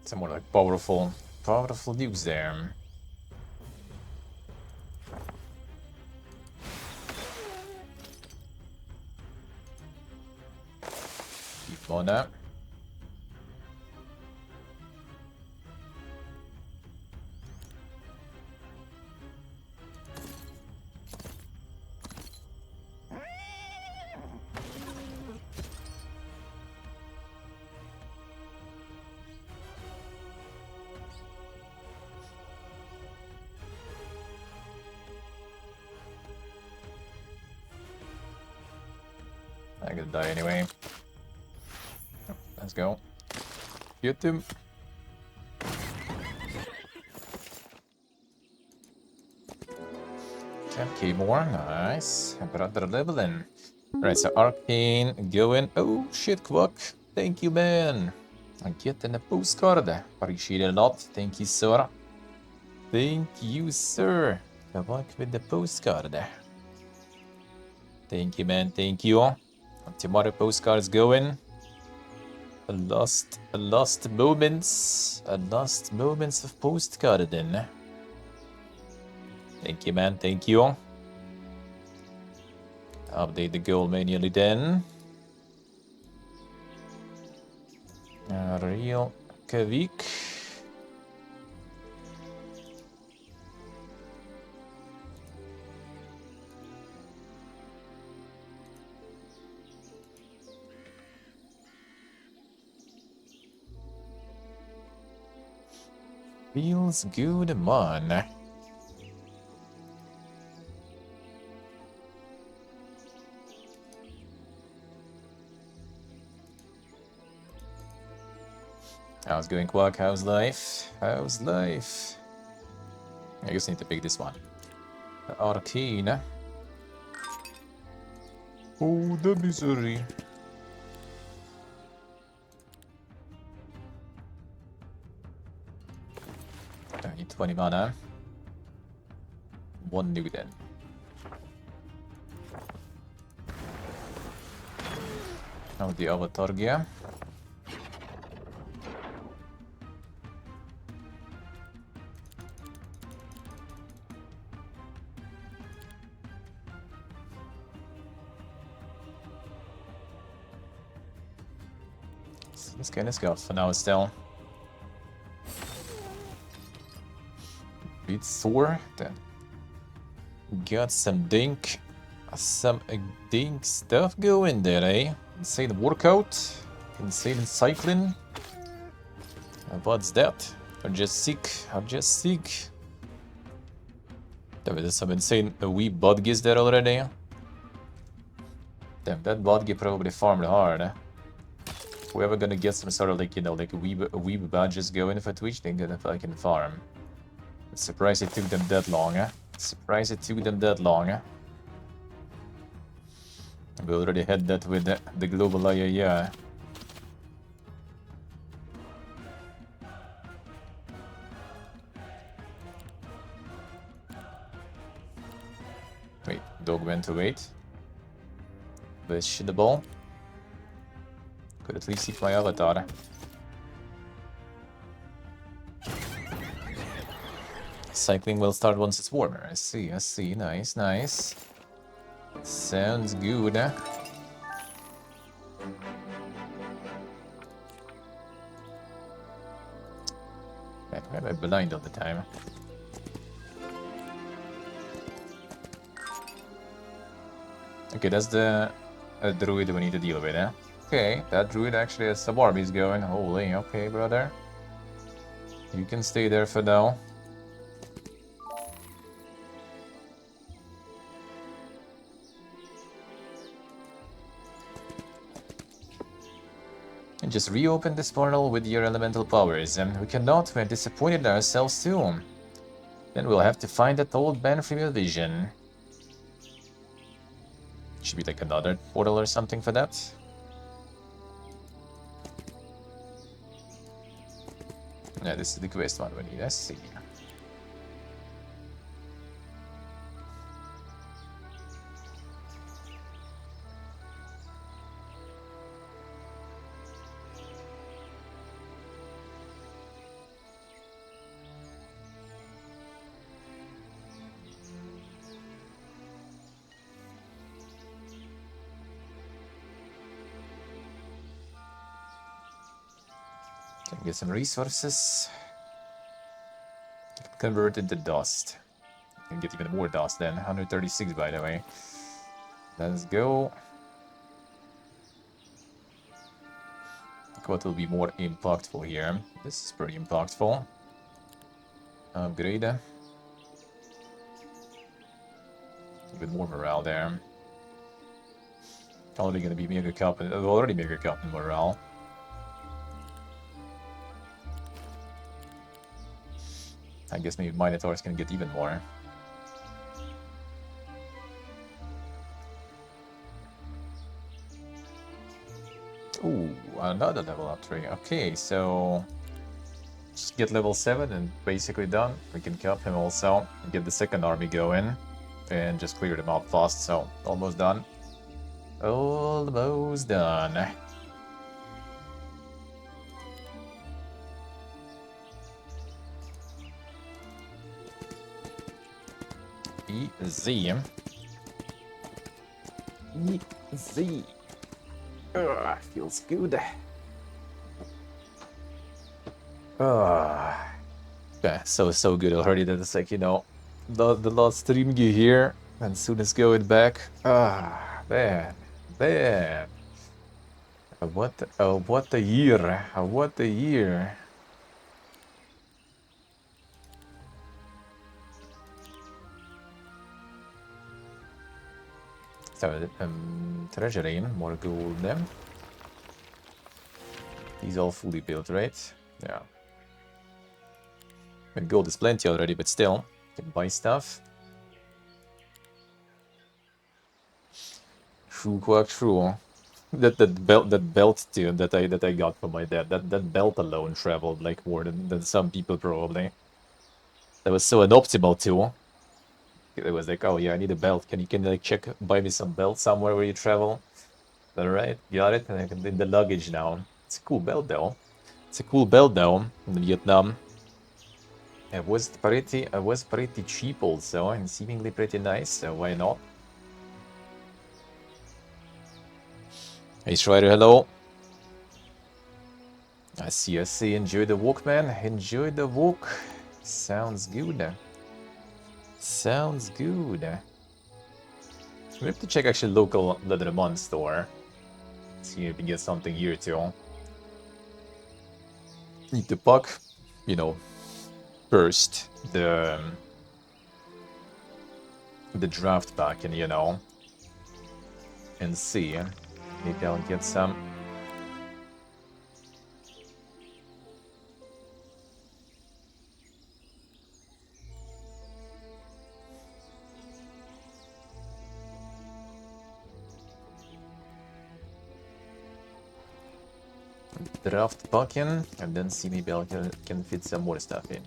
Some more like powerful nukes there. Keep on that. I'm gonna die anyway. Let's go. Get him. 10k more, nice. Brother leveling. Right, so Arcane going. Oh shit, Quack. Thank you, man. I'm getting a postcard. Appreciate it a lot. Thank you, sir. Thank you, sir. Good luck with the postcard. Thank you, man. Thank you. Tomorrow postcards going. Lost moments. Lost moments of postcard then. Thank you, man. Thank you. Update the goal manually then. Real Kavik. Feels good, man. How's going, Quack? How's life? How's life? I guess I need to pick this one. The Arcane. Oh, the misery. I need 20 mana. One new then. Now the Avatar gear. This kind of scuff for now still. Beat Thor, then got some dink stuff going there, eh? Insane workout, insane cycling. What's that? I'm just sick. There's some insane wee bodgies there already. Damn, that bodgie probably farmed hard. Eh? Whoever gonna get some sort of like, you know, like weeb badges going for Twitch, they're gonna fucking farm. I'm surprised it took them that long, eh? We already had that with the global yeah. Wait, dog went to wait. Vegetable. Could at least see my avatar. Cycling will start once it's warmer. I see. Nice. Sounds good. Man, why am I blind all the time? Okay, that's the druid we need to deal with, eh? Okay, that druid actually has some armies going. Holy, okay, brother. You can stay there for now. And just reopen this portal with your elemental powers. And we cannot, we're disappointed in ourselves too. Then we'll have to find that old man from your vision. Should be like another portal or something for that. Yeah, this is the quest one we need. Let's see. Can get some resources. Convert into dust. Can get even more dust then. 136 by the way. Let's go. What will be more impactful here? This is pretty impactful. Upgrade. A bit more morale there. Probably gonna be mega cap. Already mega cap morale. I guess maybe Minotaurs can get even more. Ooh, another level up 3. Okay, so just get level 7 and basically done. We can cap him also, get the second army going, and just clear them out fast, so almost done. Almost done. Easy. Easy. Feels good. Yeah, so good already that it's like, you know, the last stream gear here, and soon as going back. Man, man. What a year. What a year. So, treasury, more gold then. These all fully built, right? Yeah. And gold is plenty already, but still, can buy stuff. True, quite true. That belt too that I got from my dad. That belt alone traveled like more than some people probably. That was so unoptimal too. It was like, oh yeah, I need a belt. Can like check buy me some belt somewhere where you travel? All right, got it. And I can in the luggage now. It's a cool belt though. It's a cool belt though in Vietnam. It was pretty cheap also and seemingly pretty nice. So why not? Hey Strider, hello. I see. Enjoy the walk, man. Enjoy the walk. Sounds good. Sounds good. We have to check actually local Leatherman store. See if we can get something here too. Need to pack, you know, first the draft pack and you know, and see. Maybe I'll get some. Draft pack in, and then see maybe I can fit some more stuff in.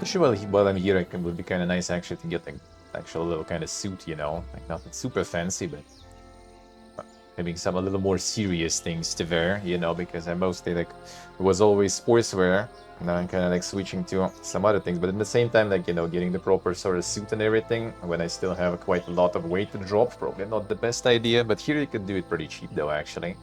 Sure, while I'm here, it would be kind of nice actually to get an actual little kind of suit, you know, like nothing super fancy, but having some a little more serious things to wear, you know, because I mostly like it was always sportswear. Now I'm kind of like switching to some other things, but at the same time, like you know, getting the proper sort of suit and everything when I still have quite a lot of weight to drop, probably not the best idea. But here you can do it pretty cheap though, actually.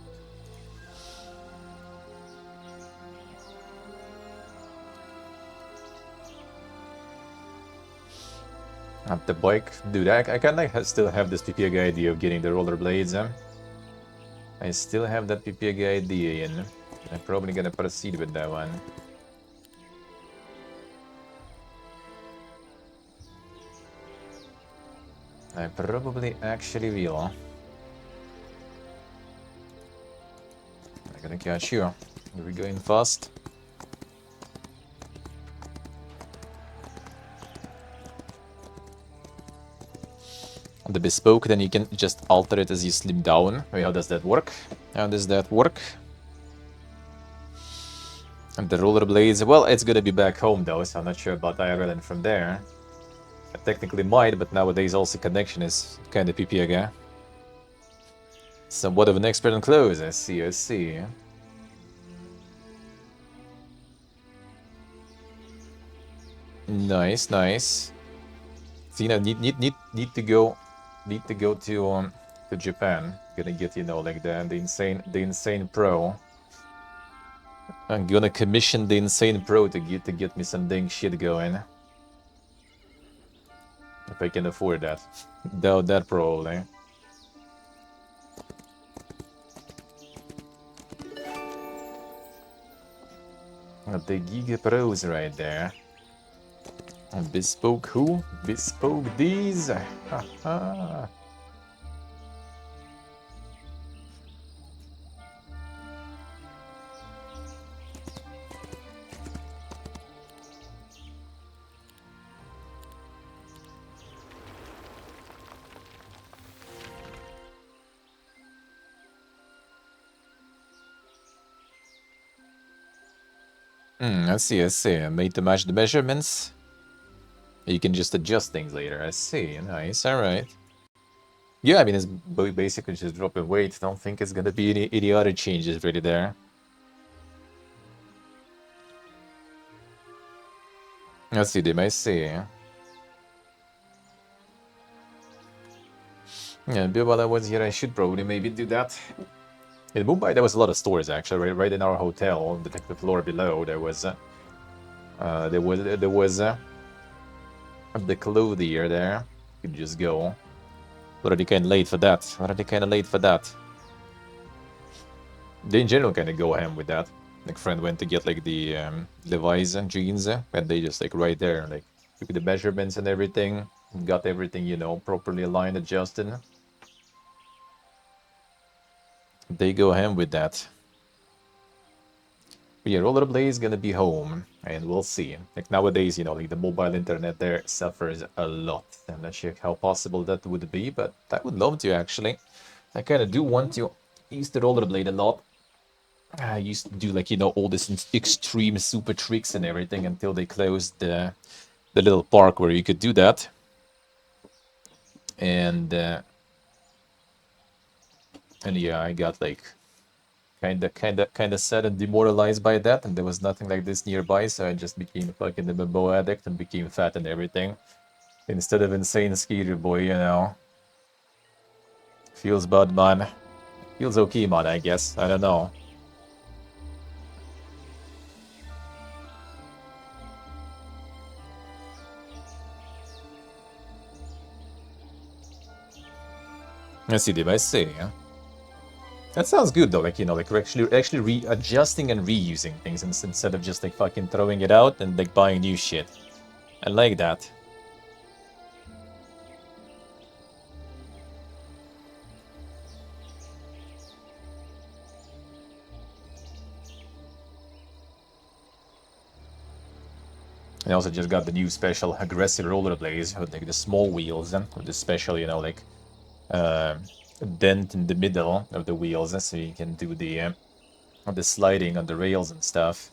Up the bike, dude. I kind of still have this PPG idea of getting the rollerblades. I still have that PPG idea in. I'm probably gonna proceed with that one. I probably actually will. I'm gonna catch you. We're going fast. The bespoke, then you can just alter it as you slip down. Wait, how does that work? How does that work? And the rollerblades, well, it's gonna be back home though, so I'm not sure about Ireland from there. I technically might, but nowadays also connection is kind of PP again. Somewhat of an expert on clothes, I see, I see. Nice, nice. So, you know, need to go to Japan. Gonna get, you know, like the insane pro. I'm gonna commission the insane pro to get me some dang shit going. If I can afford that. Doubt that probably. The Giga Pros right there. Bespoke who? Bespoke these? Haha. I see, I see. Made to match the measurements. You can just adjust things later. I see. Nice. All right. Yeah, I mean, it's basically just dropping weight. Don't think it's gonna be any other changes really there. I see them. I see. Yeah, while I was here, I should probably maybe do that. In Mumbai, there was a lot of stores actually. Right in our hotel, on the floor below, there was the clothier there. You could just go. Already kind of late for that. Already kind of late for that. They in general kind of go ham with that. Like friend went to get like the Levi's jeans, and they just like right there, like took the measurements and everything, got everything properly aligned, adjusted. They go ham with that. But yeah, Rollerblade is gonna be home, and we'll see. Like nowadays, like the mobile internet there suffers a lot. I'm not sure how possible that would be, but I would love to actually. I kind of do want to use the Rollerblade a lot. I used to do like all this extreme super tricks and everything until they closed the little park where you could do that. And yeah, I got like kind of sad and demoralized by that, and there was nothing like this nearby, so I just became fucking a bimbo addict and became fat and everything instead of insane skater boy. Feels bad, man. Feels okay, man. I guess. I don't know. I see, Dib. I see. Yeah. That sounds good though, like like we're actually readjusting and reusing things instead of just like fucking throwing it out and like buying new shit. I like that. I also just got the new special aggressive rollerblades with like the small wheels and with the special, like dent in the middle of the wheels, so you can do the sliding on the rails and stuff.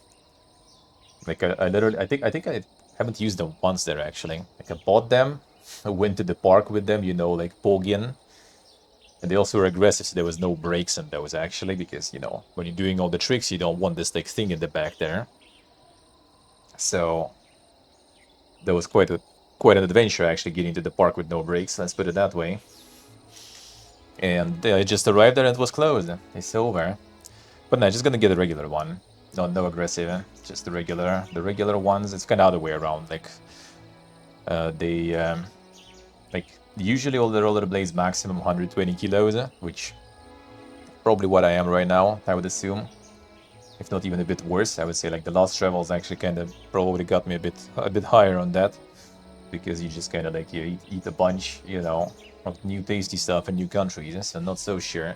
Like I literally, I think I haven't used them once there actually. Like I bought them, I went to the park with them, like Pogian, and they also were aggressive, so there was no brakes on those actually, because when you're doing all the tricks, you don't want this like thing in the back there. So that was quite an adventure actually getting to the park with no brakes. Let's put it that way. And I just arrived there and it was closed. It's over. But no, just gonna get a regular one. No aggressive, just the regular ones. It's kind of other way around. Like they like usually all the rollerblades maximum 120 kilos, which probably what I am right now, I would assume. If not even a bit worse, I would say like the last travels actually kind of probably got me a bit higher on that, because you just kind of like you eat a bunch, of new tasty stuff in new countries, so I'm not so sure.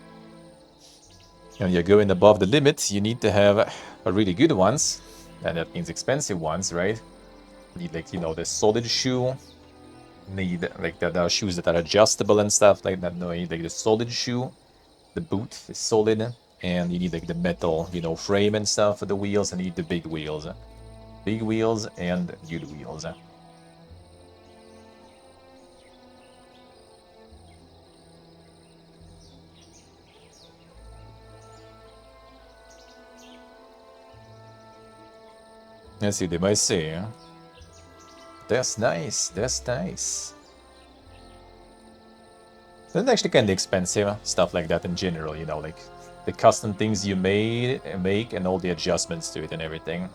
And you're going above the limit, you need to have a really good ones, and that means expensive ones, right? You need like the solid shoe, need like there are shoes that are adjustable and stuff like that. No, you need like the solid shoe, the boot is solid, and you need like the metal, frame and stuff for the wheels, and you need the big wheels and good wheels. I see them, I see. That's nice, that's nice. That's actually kind of expensive, stuff like that in general, like the custom things you make and all the adjustments to it and everything.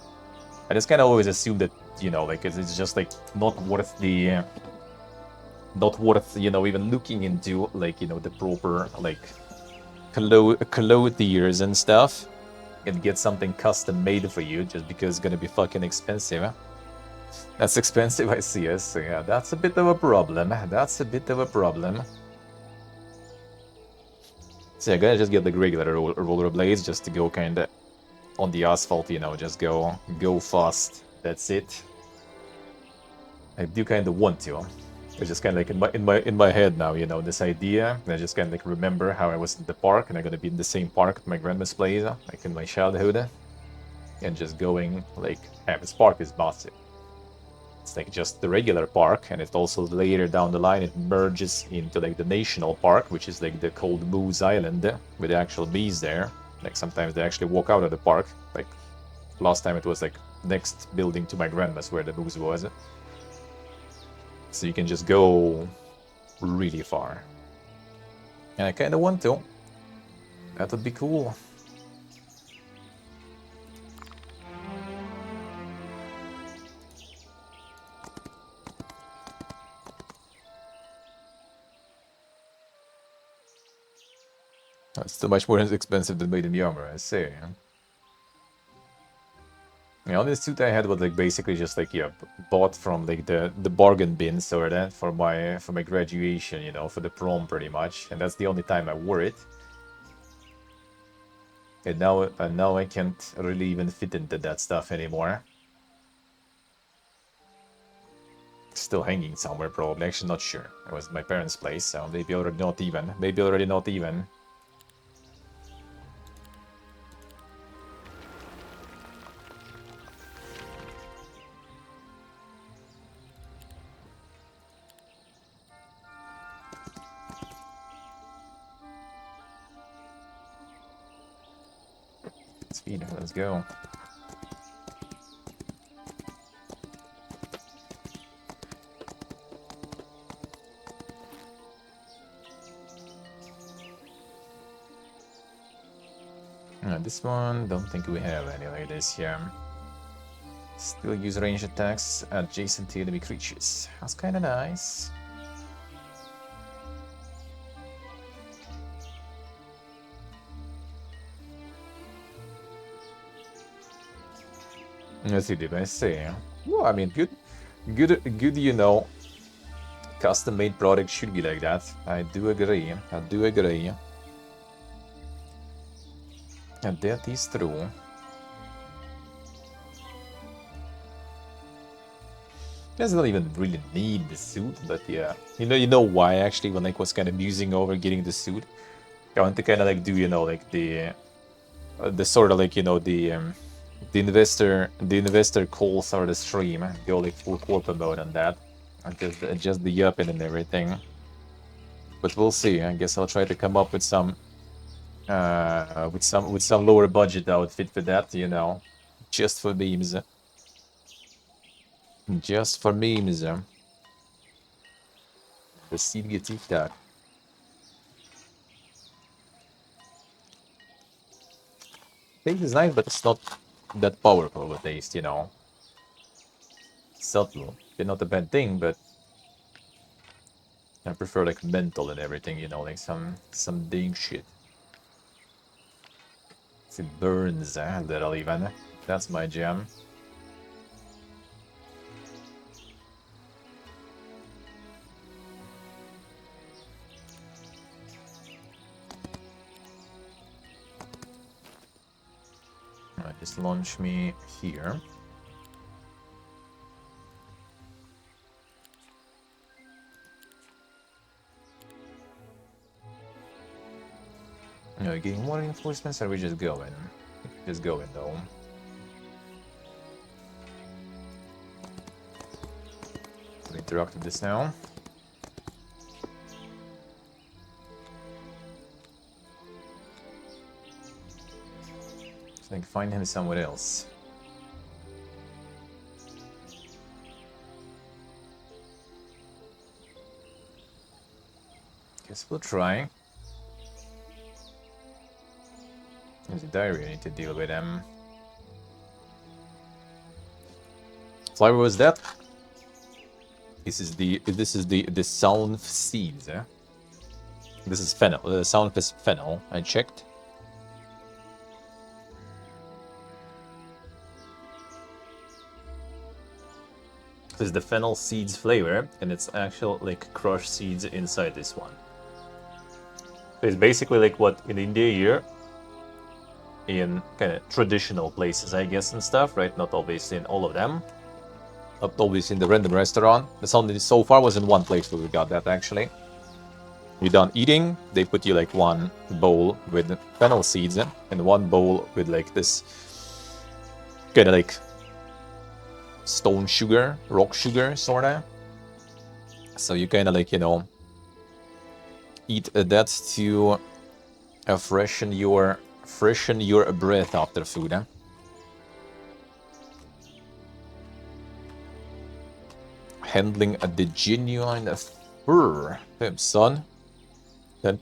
I just kind of always assume that, like it's just like not worth even looking into, like, the proper, like, clothiers and stuff, and get something custom made for you just because it's gonna be fucking expensive. That's expensive, I see. Yeah, that's a bit of a problem. That's a bit of a problem. So I'm gonna just get the regular rollerblades just to go kind of on the asphalt, just go fast. That's it. I do kind of want to. It's just kind of like in my head now, this idea. And I just kind of like remember how I was in the park, and I'm gonna be in the same park at my grandma's place, like in my childhood. and just going like this park is massive. It's like just the regular park, and it also later down the line it merges into like the national park, which is like the called Moose Island with the actual bees there. Like sometimes they actually walk out of the park. Like last time it was like next building to my grandma's where the moose was. So you can just go really far. And I kind of want to. That would be cool. It's too much more expensive than made in the armor, I say. The only suit I had was like basically just like bought from like the bargain bin sort of for my graduation, you know, for the prom pretty much, and that's the only time I wore it. And now I can't really even fit into that stuff anymore. Still hanging somewhere probably. Actually, not sure. It was my parents' place, so maybe already not even. Maybe already not even. Speed, let's go. This one, don't think we have any like this here. Still use range attacks adjacent to enemy creatures. That's kind of nice. Let's see, did I say? Well, I mean, good, you know, custom-made product should be like that. I do agree. I do agree. And that is true. Doesn't even really need the suit, but yeah. You know why actually when I was kind of musing over getting the suit? I want to kind of like do, you know, like the sort of like, you know, the investor call sort of stream, go like full corporate mode on that. And just adjust the up and everything. But we'll see. I guess I'll try to come up with some with some lower budget outfit for that, you know, just for memes. Just for memes. The seed gets TikTok. Taste is nice, but it's not that powerful with taste, you know. Subtle. It's not a bad thing, but I prefer like mental and everything, you know, like some dang shit. It burns a little even. That's my jam. Alright, just launch me here. No, getting more reinforcements, or are we just going? Just going though. We interact with this now. So I can find him somewhere else. Guess we'll try. There's a diary, I need to deal with him. Flower was that? This is the sound seeds, eh? This is fennel. The sound is fennel. I checked. This is the fennel seeds flavor, and it's actual like crushed seeds inside this one. It's basically like what in India here. In kind of traditional places, I guess, and stuff, right? Not always in all of them. Not always in the random restaurant. That's only so far was in one place where we got that, actually. You're done eating, they put you like one bowl with fennel seeds and one bowl with like this kind of like stone sugar, rock sugar, sorta. So you kind of like, you know, eat that to freshen your breath after food. Eh? Handling the genuine fur. Damn, son. Time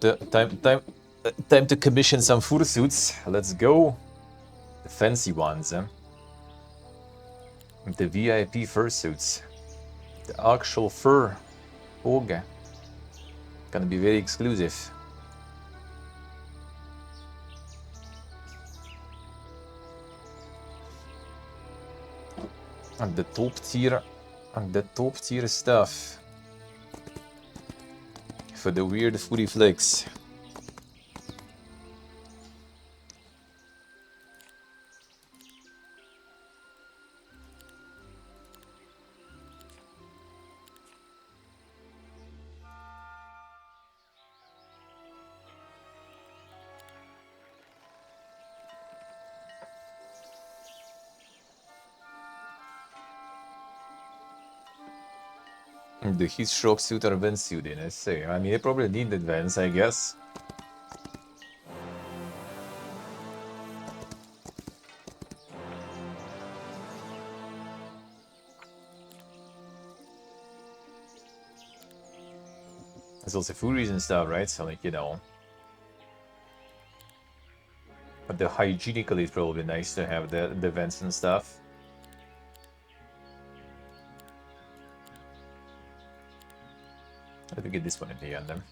to commission some fursuits. Let's go. The fancy ones. Eh? The VIP fursuits. The actual fur. Okay. Gonna be very exclusive. And the top tier stuff for the weird foodie flicks. The heat shock suit or vent suit in, I say. I mean, they probably need vents, I guess. There's also foodies and stuff, right? So, like, you know. But the hygienically is probably nice to have the vents and stuff. Let me get this one in the end then.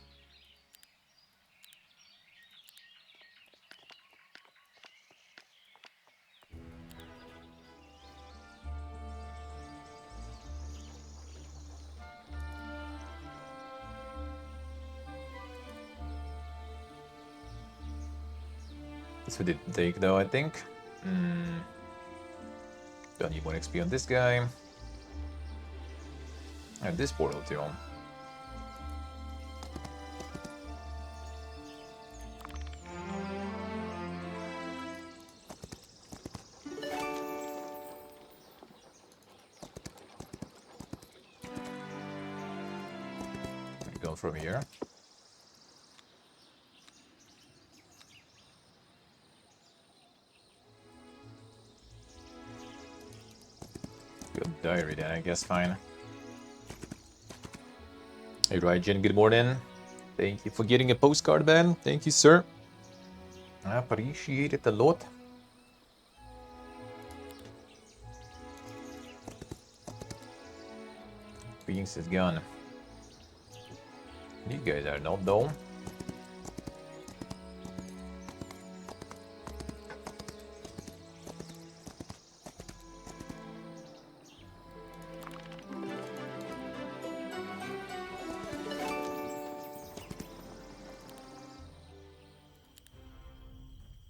This we didn't take though, I think. Don't need more XP on this guy. And this portal too. Go from here. Good diary then, I guess, fine. Hey Raijin, good morning. Thank you for getting a postcard, man. Thank you, sir. I appreciate it a lot. Beings is gone. You guys are not though.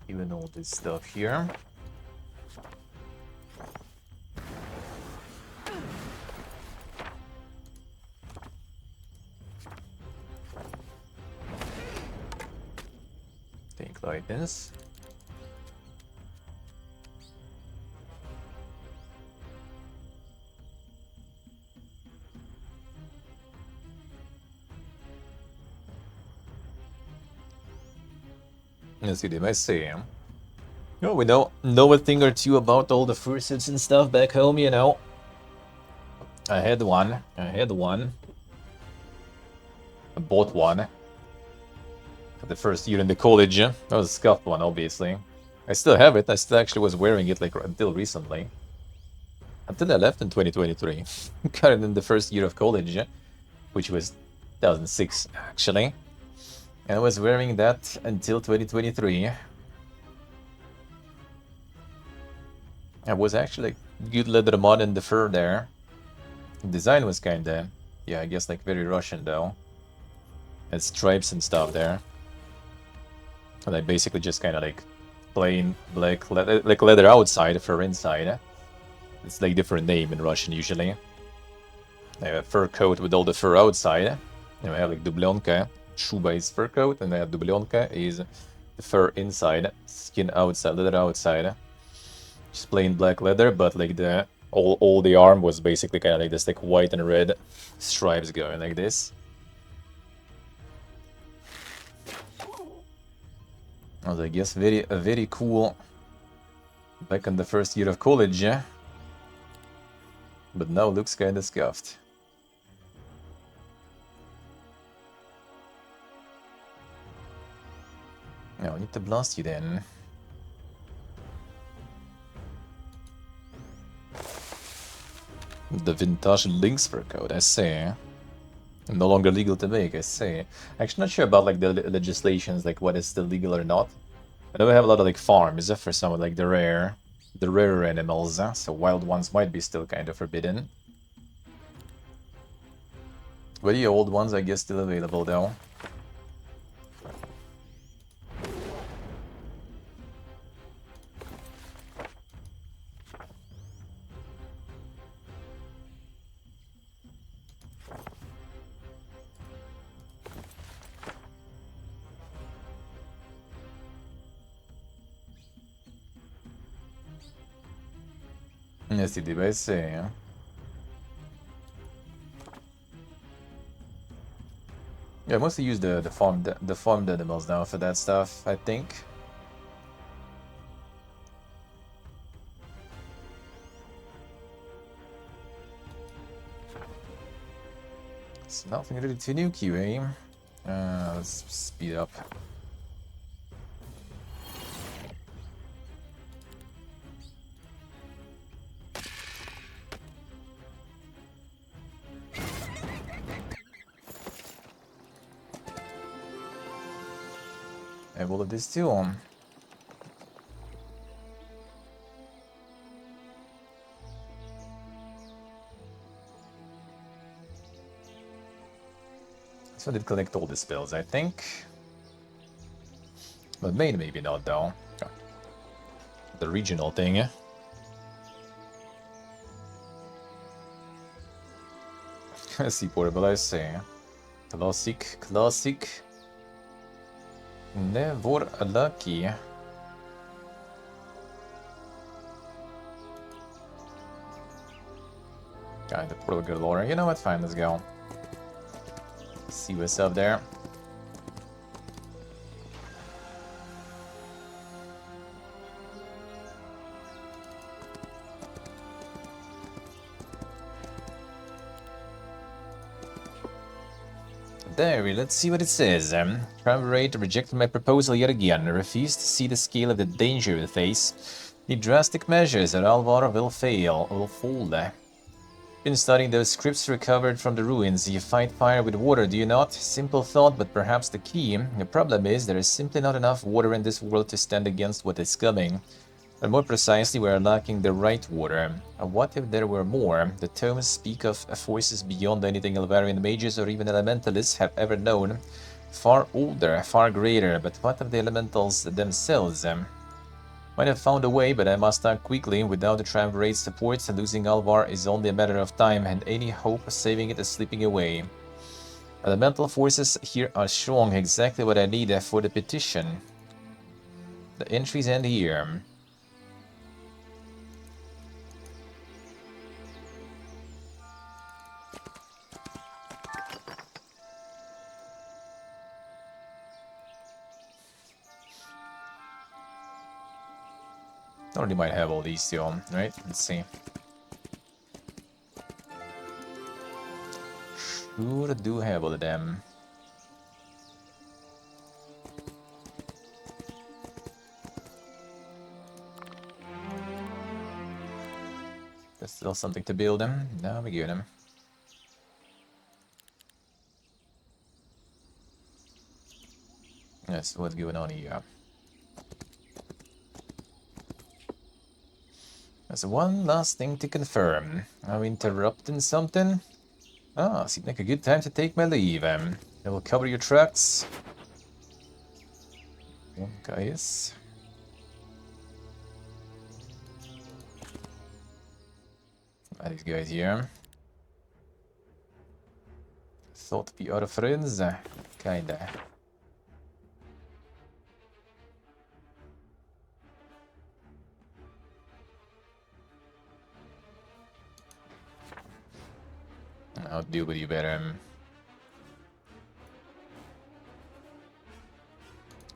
Even all this stuff here. Think like this. Let's see, I say. Oh, we know a thing or two about all the fursuits and stuff back home, you know. I had one. I bought one. For the first year in the college. That was a scuffed one, obviously. I still have it. I still actually was wearing it like until recently. Until I left in 2023. Got it in the first year of college, which was 2006 actually. And I was wearing that until 2023. I was actually good leather mod in the fur there. The design was kinda, yeah, I guess like very Russian though. Had stripes and stuff there. And I basically just kind of like plain black leather, like leather outside, fur inside. It's like different name in Russian usually. I have a fur coat with all the fur outside. And I have like dublenka, shuba is fur coat, and I have dublenka is the fur inside, skin outside, leather outside. Just plain black leather, but like the all the arm was basically kind of like this, like white and red stripes going like this. I was, I guess, very cool back in the first year of college, yeah? But now looks kinda scuffed. Now I need to blast you then. The vintage Lynx fur coat, I see. No longer legal to make, I see. Actually not sure about like the legislations, like what is still legal or not. I know we have a lot of like farms for some of like the rarer animals, so wild ones might be still kind of forbidden. But the old ones, I guess, still available though. Yes, indeed, I see. Yeah, I mostly use the farmed animals now for that stuff, I think. It's nothing really too new, QA. Let's speed up. I have all of this too on. So I did collect all the spells, I think. But maybe not though. The regional thing. Sea portable, I say. Classic. Never lucky. Got the portal galore. You know what? Fine, let's go. See what's up there. There, let's see what it says. Triumvirate rejected my proposal yet again. Refused to see the scale of the danger we face. Need drastic measures or Alvar will fall. Been studying those scripts recovered from the ruins. You fight fire with water, do you not? Simple thought, but perhaps the key. The problem is there is simply not enough water in this world to stand against what is coming. Or more precisely, we are lacking the right water. What if there were more? The tomes speak of forces beyond anything Elvarian mages or even elementalists have ever known. Far older, far greater, but what of the elementals themselves? Might have found a way, but I must act quickly. Without the Triumvirate's support, losing Alvar is only a matter of time, and any hope of saving it is slipping away. Elemental forces here are strong, exactly what I need for the petition. The entries end here. Already might have all these still, right? Let's see. Sure do have all of them. There's still something to build them. Now we get them. That's what's going on here. There's one last thing to confirm. I'm interrupting something? Ah, seems like a good time to take my leave. I will cover your tracks. Guys. These guys here. Thought we are friends. Kinda. I'll deal with you better.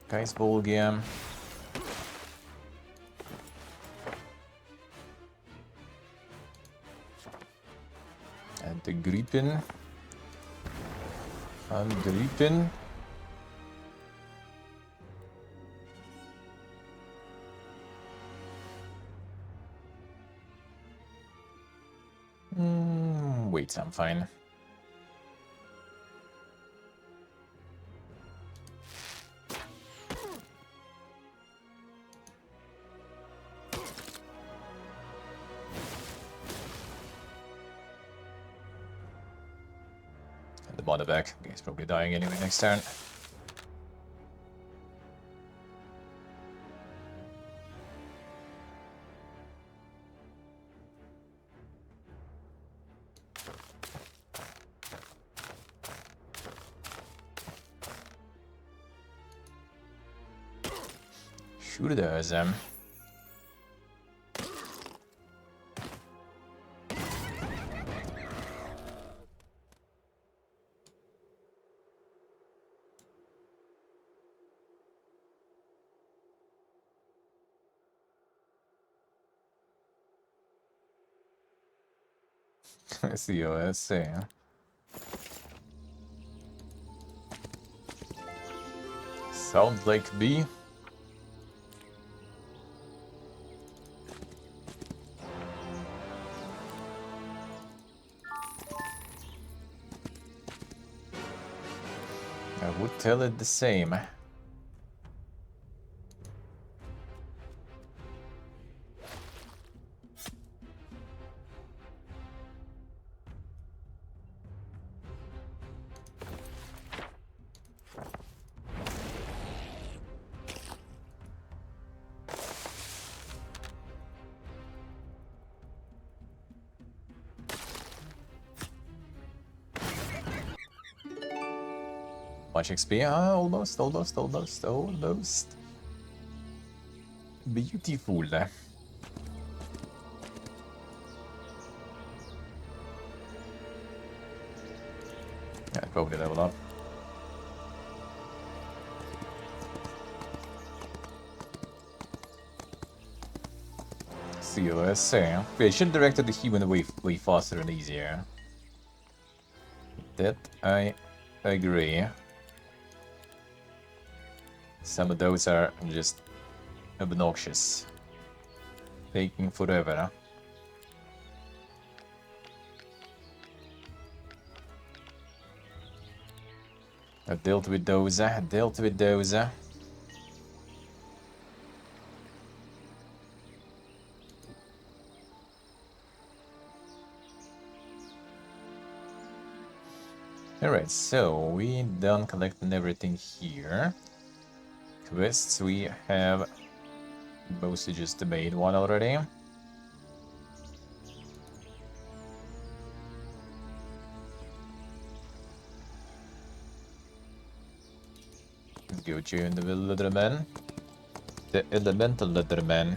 Guys, Volgia. And the Gripen. And Gripen. Wait, I'm fine. And the Bonner back. Okay, he's probably dying anyway next turn. Shoot it as COS, yeah. Sounds like B. I would tell it the same. Much XP. Ah, almost. Beautiful. Yeah, probably level up. COS, yeah. Okay, should have directed the human way faster and easier. That I agree. Some of those are just obnoxious. Taking forever, huh? I dealt with those, Alright, so we done collecting everything here. Quests, we have mostly just the main one already. Let's go join the Leatherman. The Elemental Leatherman.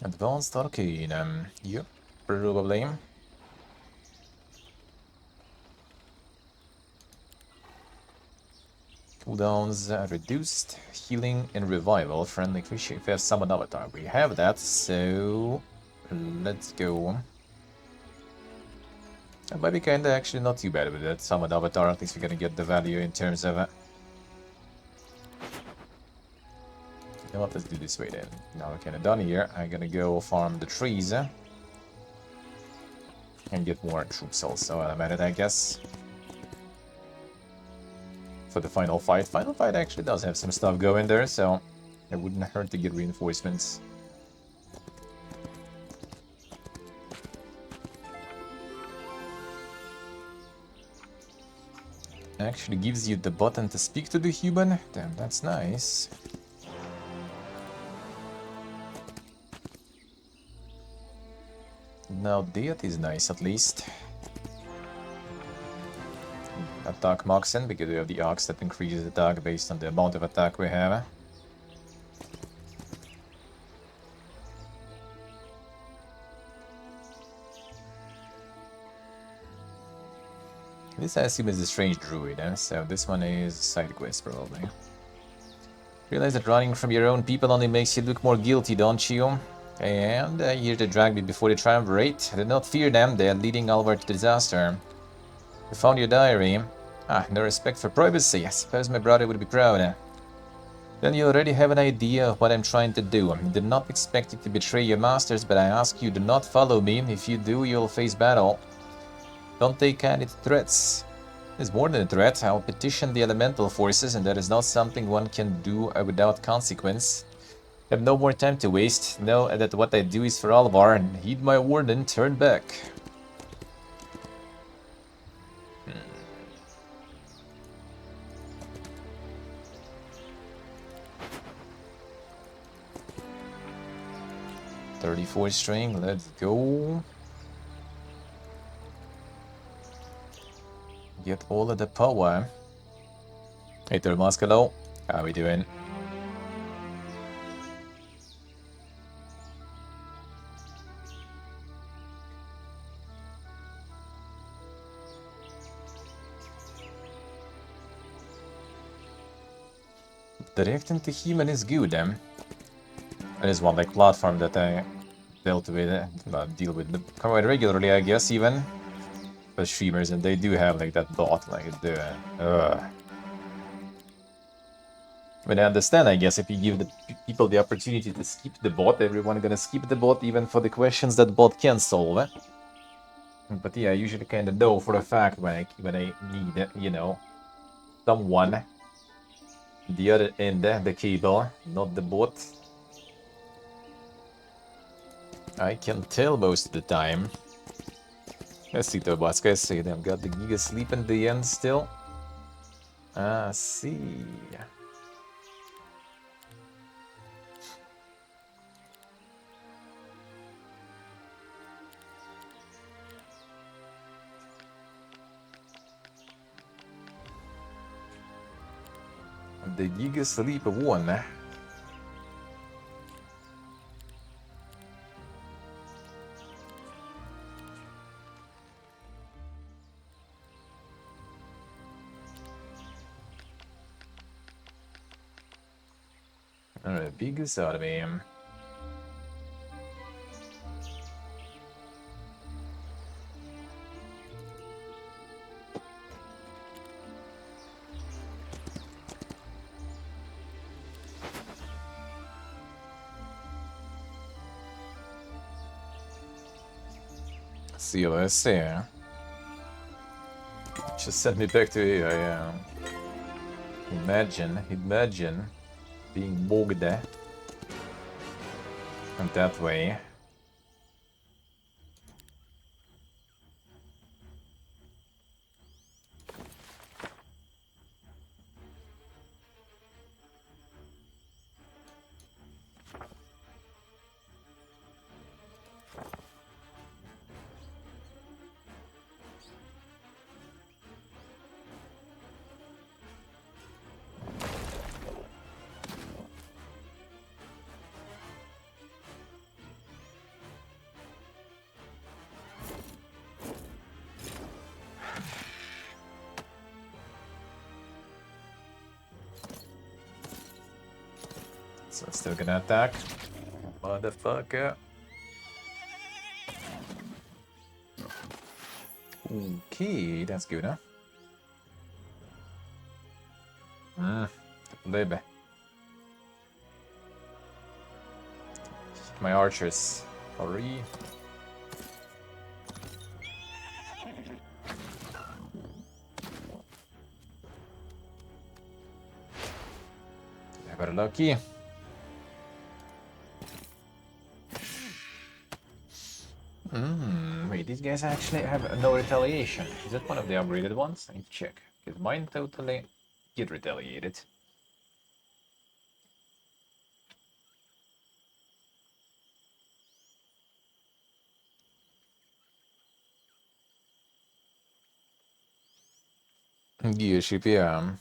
Advanced Arcane, yep, probably. Cooldowns reduced, healing and revival, friendly creature if you have summon avatar. We have that, so let's go. That might be kinda actually not too bad with that summon avatar, at least we're gonna get the value in terms of You know what, let's do this way then. Now we're kinda done here. I'm gonna go farm the trees and get more troops also at a minute, I guess. For the final fight. Final fight actually does have some stuff going there, so it wouldn't hurt to get reinforcements. Actually gives you the button to speak to the human. Damn, that's nice. Now that is nice at least. attack Moxen because we have the Ox that increases attack based on the amount of attack we have. This I assume is a strange druid, so this one is side quest probably. Realize that running from your own people only makes you look more guilty, don't you? And here to drag me before the triumvirate. I did not fear them, they are leading Alvar to disaster. I found your diary. Ah, no respect for privacy. I suppose my brother would be proud. Then you already have an idea of what I'm trying to do. I did not expect you to betray your masters, but I ask you, do not follow me. If you do, you'll face battle. Don't take candid threats. It's more than a threat. I'll petition the elemental forces, and that is not something one can do without consequence. I have no more time to waste. Know that what I do is for Alvar, and heed my word and turn back. 34 string, let's go. Get all of the power. Hey there, Muscalo. How we doing? Direct into human is good, It is one like platform that I dealt with, deal with quite regularly, I guess, even. But streamers, and they do have like that bot, like the. I mean, I understand, I guess, if you give the people the opportunity to skip the bot, everyone gonna skip the bot, even for the questions that bot can solve. But yeah, I usually kind of know for a fact when I need, you know, someone the other end, the cable, not the bot. I can tell most of the time. Let's see the boss guys say them. Got the Giga sleep in the end still. Ah, see. The Giga sleep one. Alright, biggest out of him. See, let's see. Just send me back to AI. Imagine being bogged and that way. So it's still gonna attack. Motherfucker. Okay, that's good, huh? Baby. My archers. Hurry. Never lucky. Wait, these guys actually have no retaliation. Is that one of the upgraded ones? I need to check. Because mine totally get retaliated. Gearship, yeah.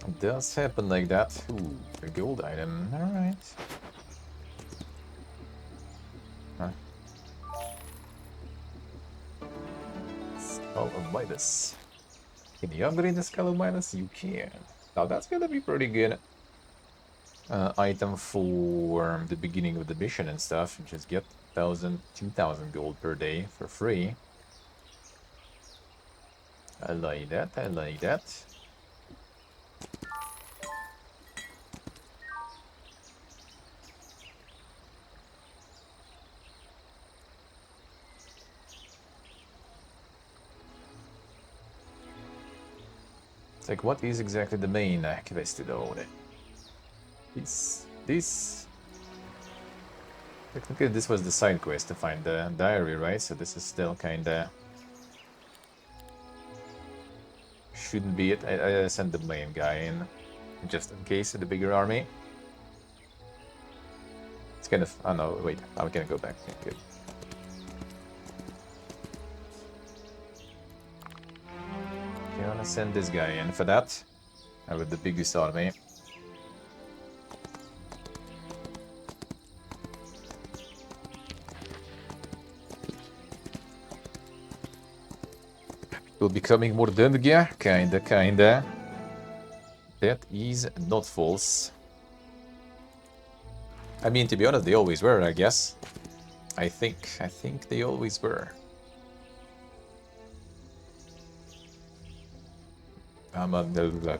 It does happen like that. Ooh, a gold item. Alright. Huh. Skull of Midas. Can you upgrade the Skull of Midas? You can. Now that's gonna be pretty good. Item for the beginning of the mission and stuff. Just get 1,000, 2,000 gold per day for free. I like that, I like that. It's like, what is exactly the main quest though? This... Technically this was the side quest to find the diary, right? So this is still kinda... Shouldn't be it. I sent the main guy in, just in case, the bigger army. It's kind of... Oh no, wait, I'm gonna go back. Okay, good. Okay, I'm gonna send this guy in for that. With the biggest army. Will becoming more Dungeon? Kinda. That is not false. I mean, to be honest, they always were, I guess. I think they always were. I'm on the...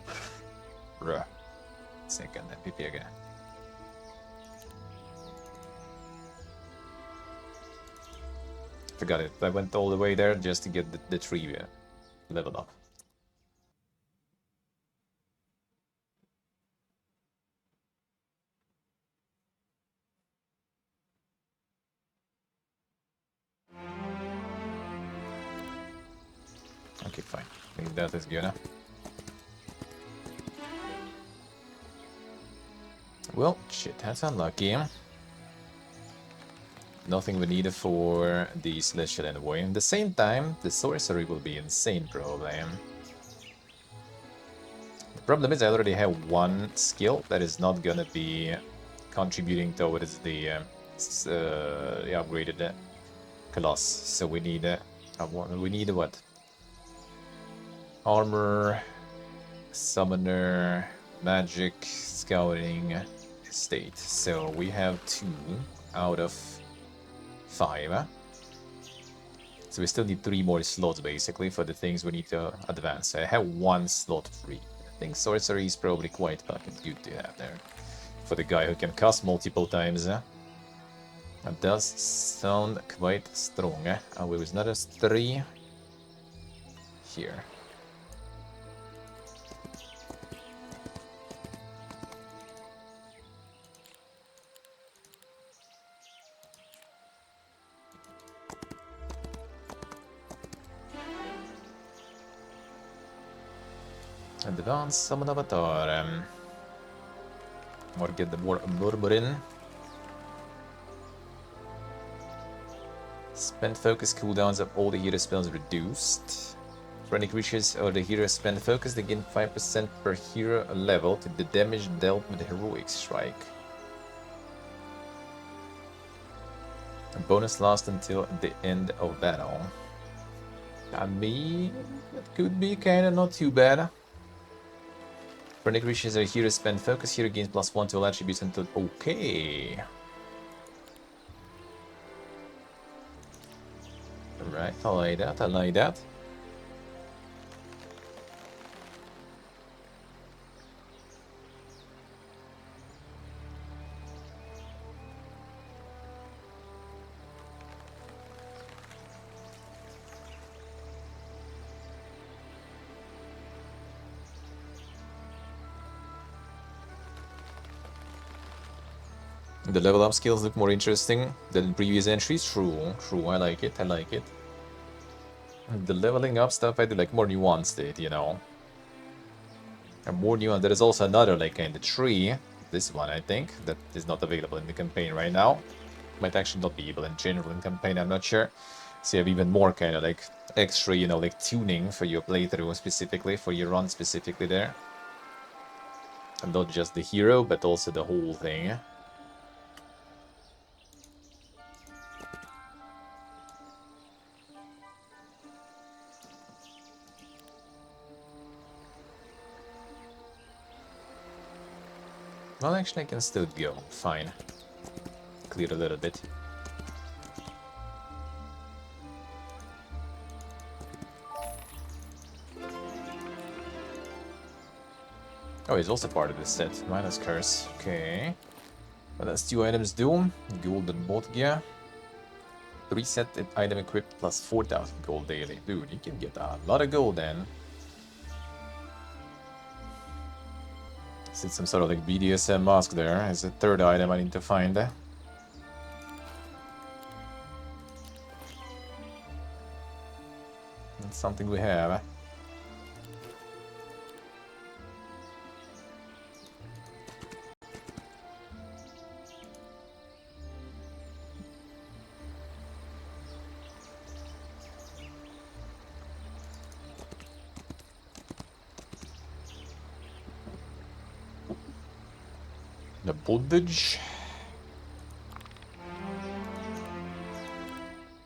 Second, PP again. Forgot it. I went all the way there just to get the tree leveled up. Okay, fine. I think that is good. Well, shit, that's unlucky. Nothing we needed for the Celestial Envoy. At the same time, the sorcery will be insane problem. The problem is I already have one skill that is not gonna be contributing towards the upgraded Colossus. So we need what? Armor, Summoner, Magic, Scouting, State. So we have 2 out of 5. So we still need 3 more slots basically for the things we need to advance. I have 1 slot free. I think sorcery is probably quite fucking good to have there. For the guy who can cast multiple times. That does sound quite strong. And we will another 3 here. Advance Summon Avatar. Or get the more Murmurin. Spend focus cooldowns of all the hero spells reduced. For any creatures or the hero spend focus, they gain 5% per hero level to the damage dealt with the heroic strike. A bonus lasts until the end of battle. I mean, it could be kinda not too bad. For any creatures or hero spend focus, hero gains +1 to all attributes until... Okay. Right, I like that, I like that. The level up skills look more interesting than previous entries. True, I like it, I like it. The leveling up stuff, I do like more nuanced it, you know. And more nuanced. There is also another, like, kind of tree. This one, I think, that is not available in the campaign right now. Might actually not be able in general in campaign, I'm not sure. So you have even more kind of like extra, you know, like tuning for your playthrough specifically, for your run specifically there. And not just the hero, but also the whole thing. Well, actually I can still go, fine. Clear a little bit. Oh, he's also part of this set. Minus curse. Okay. What does 2 items do? Golden bolt gear. 3 set item equipped plus 4,000 gold daily. Dude, you can get a lot of gold then. Is it some sort of like BDSM mask there? Is a third item I need to find. That's something we have. The bondage.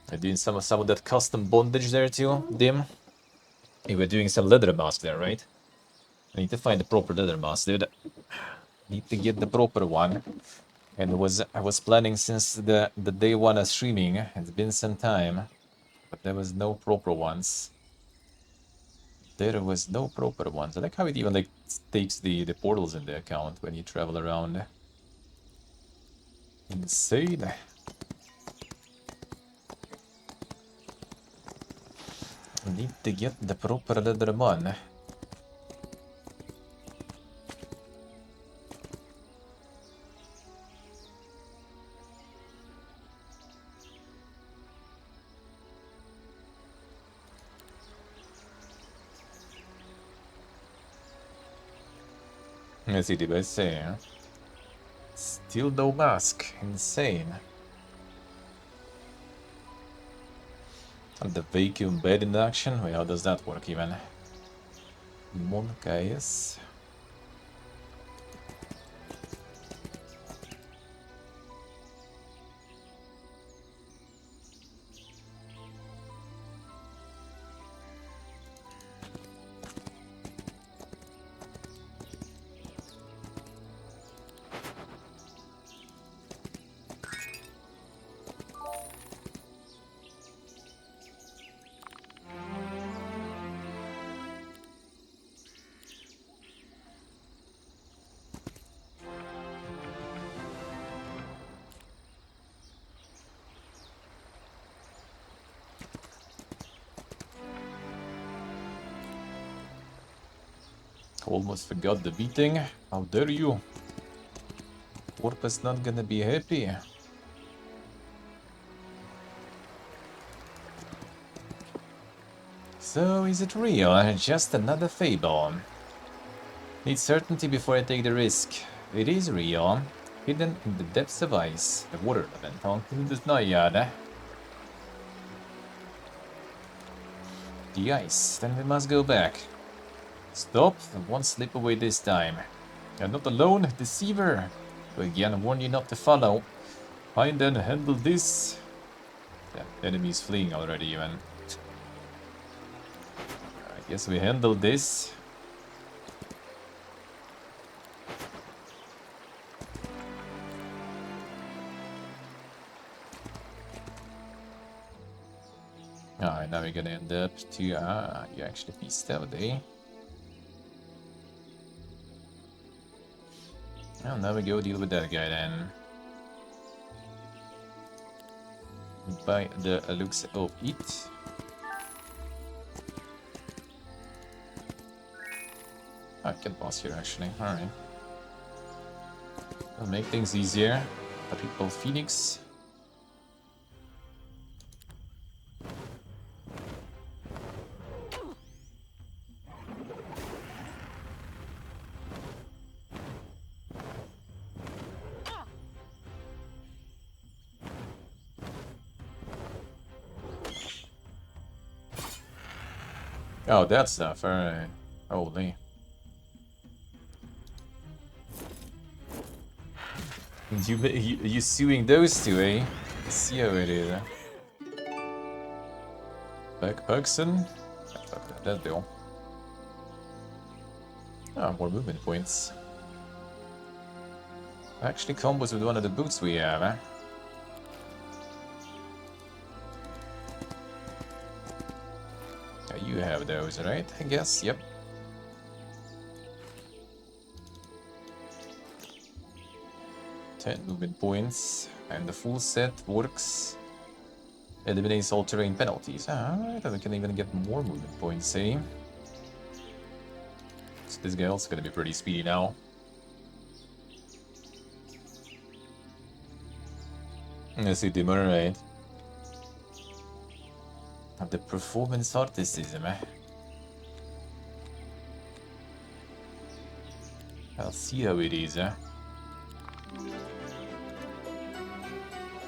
I doing some of that custom bondage there too, Dim. You were doing some leather mask there, right? I need to find the proper leather mask, dude. Need to get the proper one. And I was planning since the day one of streaming. It's been some time, but there was no proper ones. There was no proper ones. I like how it even like takes the portals in the account when you travel around. Insane. Need to get the proper leather one. Let's see, did I say? Still no mask. Insane. And the vacuum bed in action? Wait, how does that work even? Monkeyes. Almost forgot the beating. How dare you? Porpoise not gonna be happy. So is it real? Just another fable. Need certainty before I take the risk. It is real. Hidden in the depths of ice. The water element haunting the Naiad. The ice. Then we must go back. Stop and one slip away this time. You're not alone, deceiver. But again, warn you not to follow. Find and handle this. The enemy's fleeing already even. I guess we handle this. Alright, now we're gonna end up to... you actually feast out, eh? Well, now we go deal with that guy then. By the looks of it. I can pass here actually, alright. That'll make things easier. Triple Phoenix. Oh, that stuff, alright. Holy. You suing those two, eh? See how it is. Bergson? That bill. Ah, more movement points. Actually combos with one of the boots we have, eh? You have those, right? I guess, yep. Ten movement points, and the full set works. Eliminates all terrain penalties. Alright, and we can even get more movement points, eh? So this guy also gonna be pretty speedy now. I see them, alright. The performance articism, eh? I'll see how it is, eh?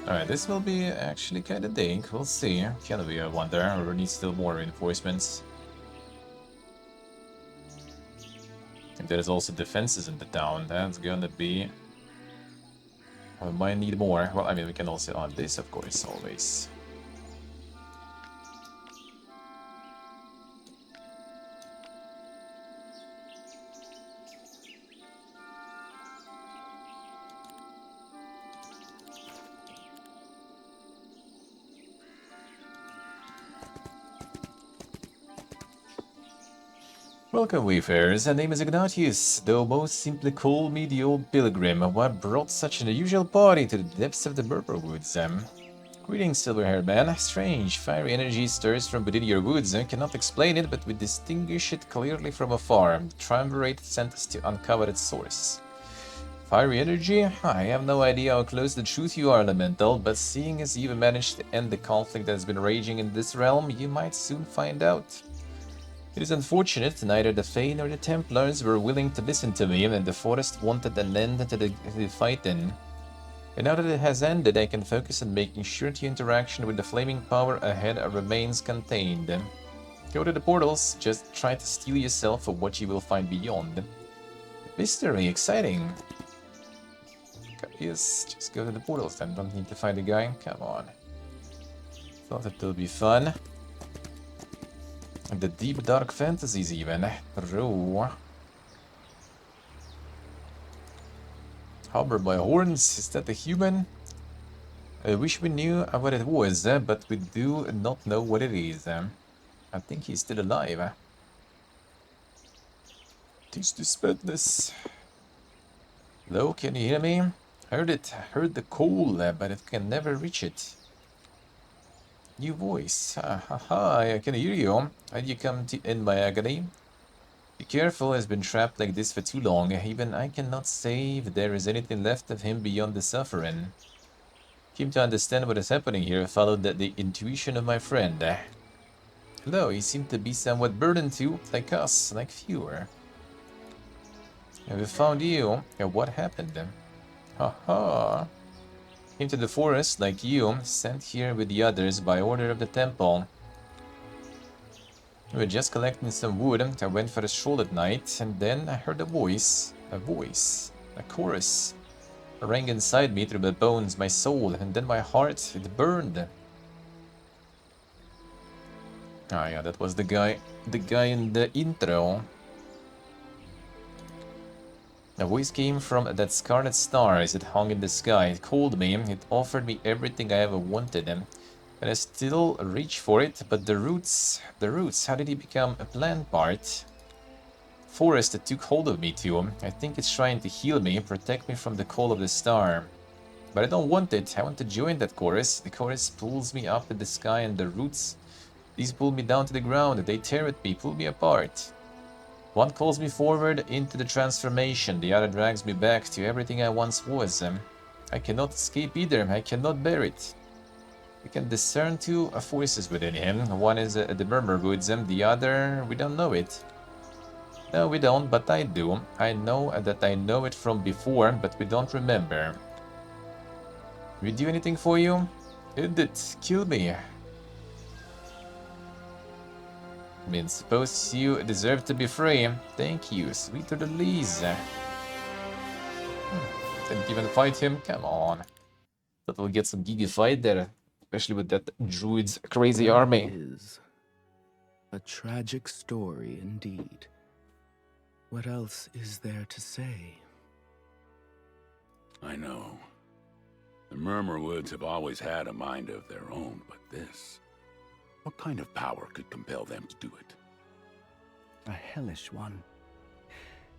Alright, this will be actually kinda dank, we'll see. Can we wonder, or need still more reinforcements? And there's also defenses in the town, that's gonna be... We might need more. Well, I mean, we can also on this, of course, always. Welcome, wayfarers. My name is Ignatius, though most simply call me the old pilgrim. What brought such an unusual party to the depths of the Berber woods? Greetings, silver-haired man. Strange, fiery energy stirs from within your woods. I cannot explain it, but we distinguish it clearly from afar. The triumvirate sent us to uncover its source. Fiery energy? I have no idea how close to the truth you are, Elemental, but seeing as you've managed to end the conflict that has been raging in this realm, you might soon find out. It is unfortunate neither the Fae nor the Templars were willing to listen to me, and the forest wanted an end to the fighting. And now that it has ended, I can focus on making sure the interaction with the flaming power ahead remains contained. Go to the portals, just try to steel yourself for what you will find beyond. Mystery, exciting! Yes, just go to the portals then, don't need to find a guy, come on. Thought it will be fun. The deep dark fantasies even. Row. Harbor by horns, is that a human? I wish we knew what it was, but we do not know what it is. I think he's still alive. Teach this madness. Hello, can you hear me? Heard it, heard the call, but it can never reach it. New voice. Hi, I can hear you. How'd you come to end my agony? Be careful, he's been trapped like this for too long. Even I cannot say if there is anything left of him beyond the suffering. Came to understand what is happening here, followed the intuition of my friend. Hello, he seemed to be somewhat burdened too, like us, like fewer. We found you. What happened? Haha. Came to the forest like you, sent here with the others by order of the temple. We were just collecting some wood. I went for a stroll at night, and then I heard a voice, a chorus. It rang inside me through my bones, my soul, and then my heart, it burned. Ah yeah, that was the guy in the intro. A voice came from that scarlet star as it hung in the sky. It called me, it offered me everything I ever wanted, and I still reach for it, but the roots, how did he become a plant part? Forest that took hold of me too. I think it's trying to heal me, protect me from the call of the star. But I don't want it, I want to join that chorus. The chorus pulls me up in the sky, and the roots, these pull me down to the ground, they tear at me, pull me apart. One calls me forward into the transformation, the other drags me back to everything I once was. I cannot escape either, I cannot bear it. We can discern two forces within him. One is the Murmur Woods, the other, we don't know it. No, we don't, but I do. I know that I know it from before, but we don't remember. We do anything for you? It did kill me. I mean, suppose you deserve to be free. Thank you, sweet release. Didn't even fight him, come on. Thought we'll get some giga fight there, especially with that druid's crazy army. Is a tragic story indeed. What else is there to say? I know. The Murmur Woods have always had a mind of their own, but this... What kind of power could compel them to do it? A hellish one.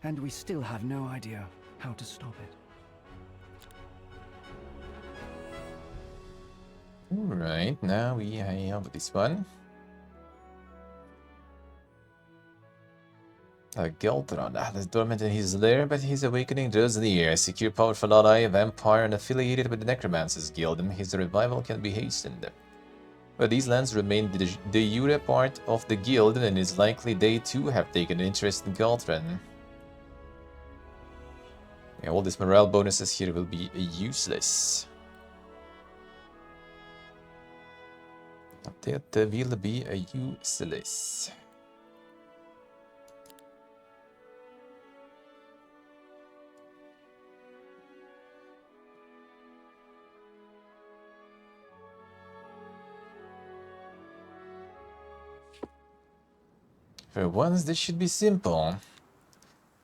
And we still have no idea how to stop it. Alright, now we have this one. Geltron. There's dormant in his lair, but his awakening draws near. Secure, powerful ally, a vampire, and affiliated with the Necromancer's Guild, and his revival can be hastened. But these lands remain the de jure part of the guild, and it's likely they too have taken an interest in Geltron. Yeah, all these morale bonuses here will be useless. That will be useless. For once, this should be simple.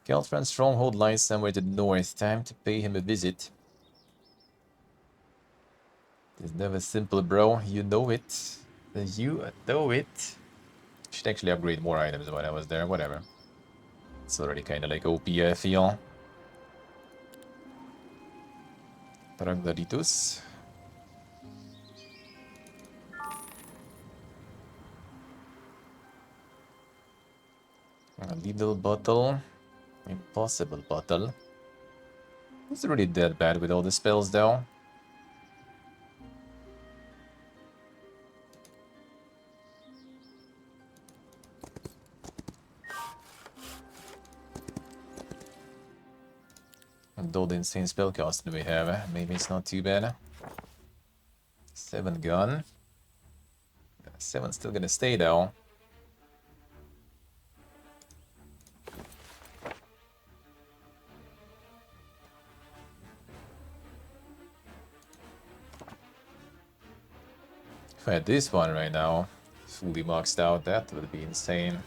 Geltran's stronghold lies somewhere to the north. Time to pay him a visit. It's never simple, bro. You know it. You know it. Should actually upgrade more items when I was there. Whatever. It's already kind of like OP, I feel. Troglodytus. A little bottle. Impossible bottle. It's really that bad with all the spells though. And all the insane spellcasting we have, maybe it's not too bad. 7 gun. 7's still gonna stay though. If I had this one right now, fully maxed out, that would be insane.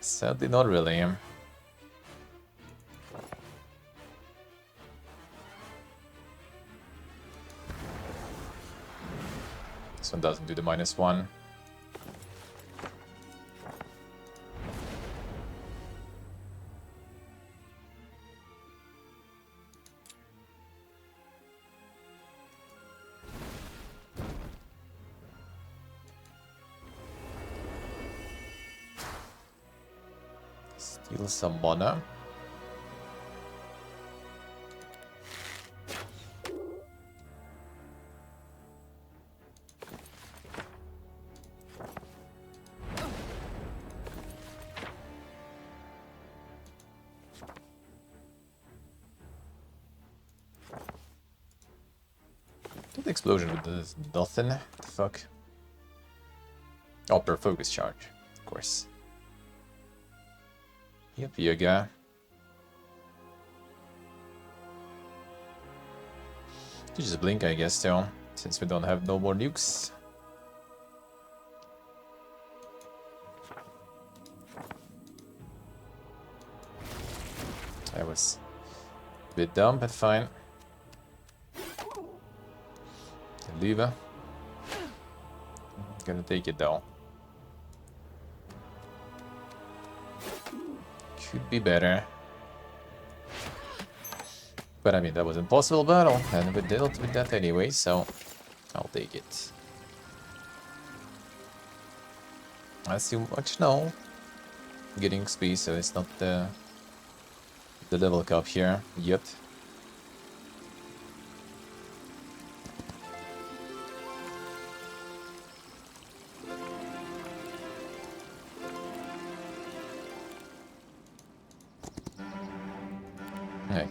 Sadly, not really. This one doesn't do the -1. Steal some mana. That explosion does nothing. The fuck? Oh, per focus charge, of course. Yep, Yoga. You just blink, I guess, still, since we don't have no more nukes. That was a bit dumb, but fine. Lever. Gonna take it though. Could be better. But I mean, that was an impossible battle, and we dealt with that anyway, so I'll take it. As you much know, getting XP, so it's not the level cap here yet.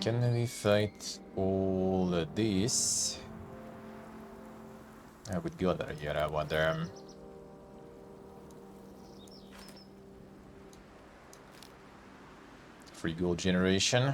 Can we fight all of this? I would go there here, I wonder. Free gold generation.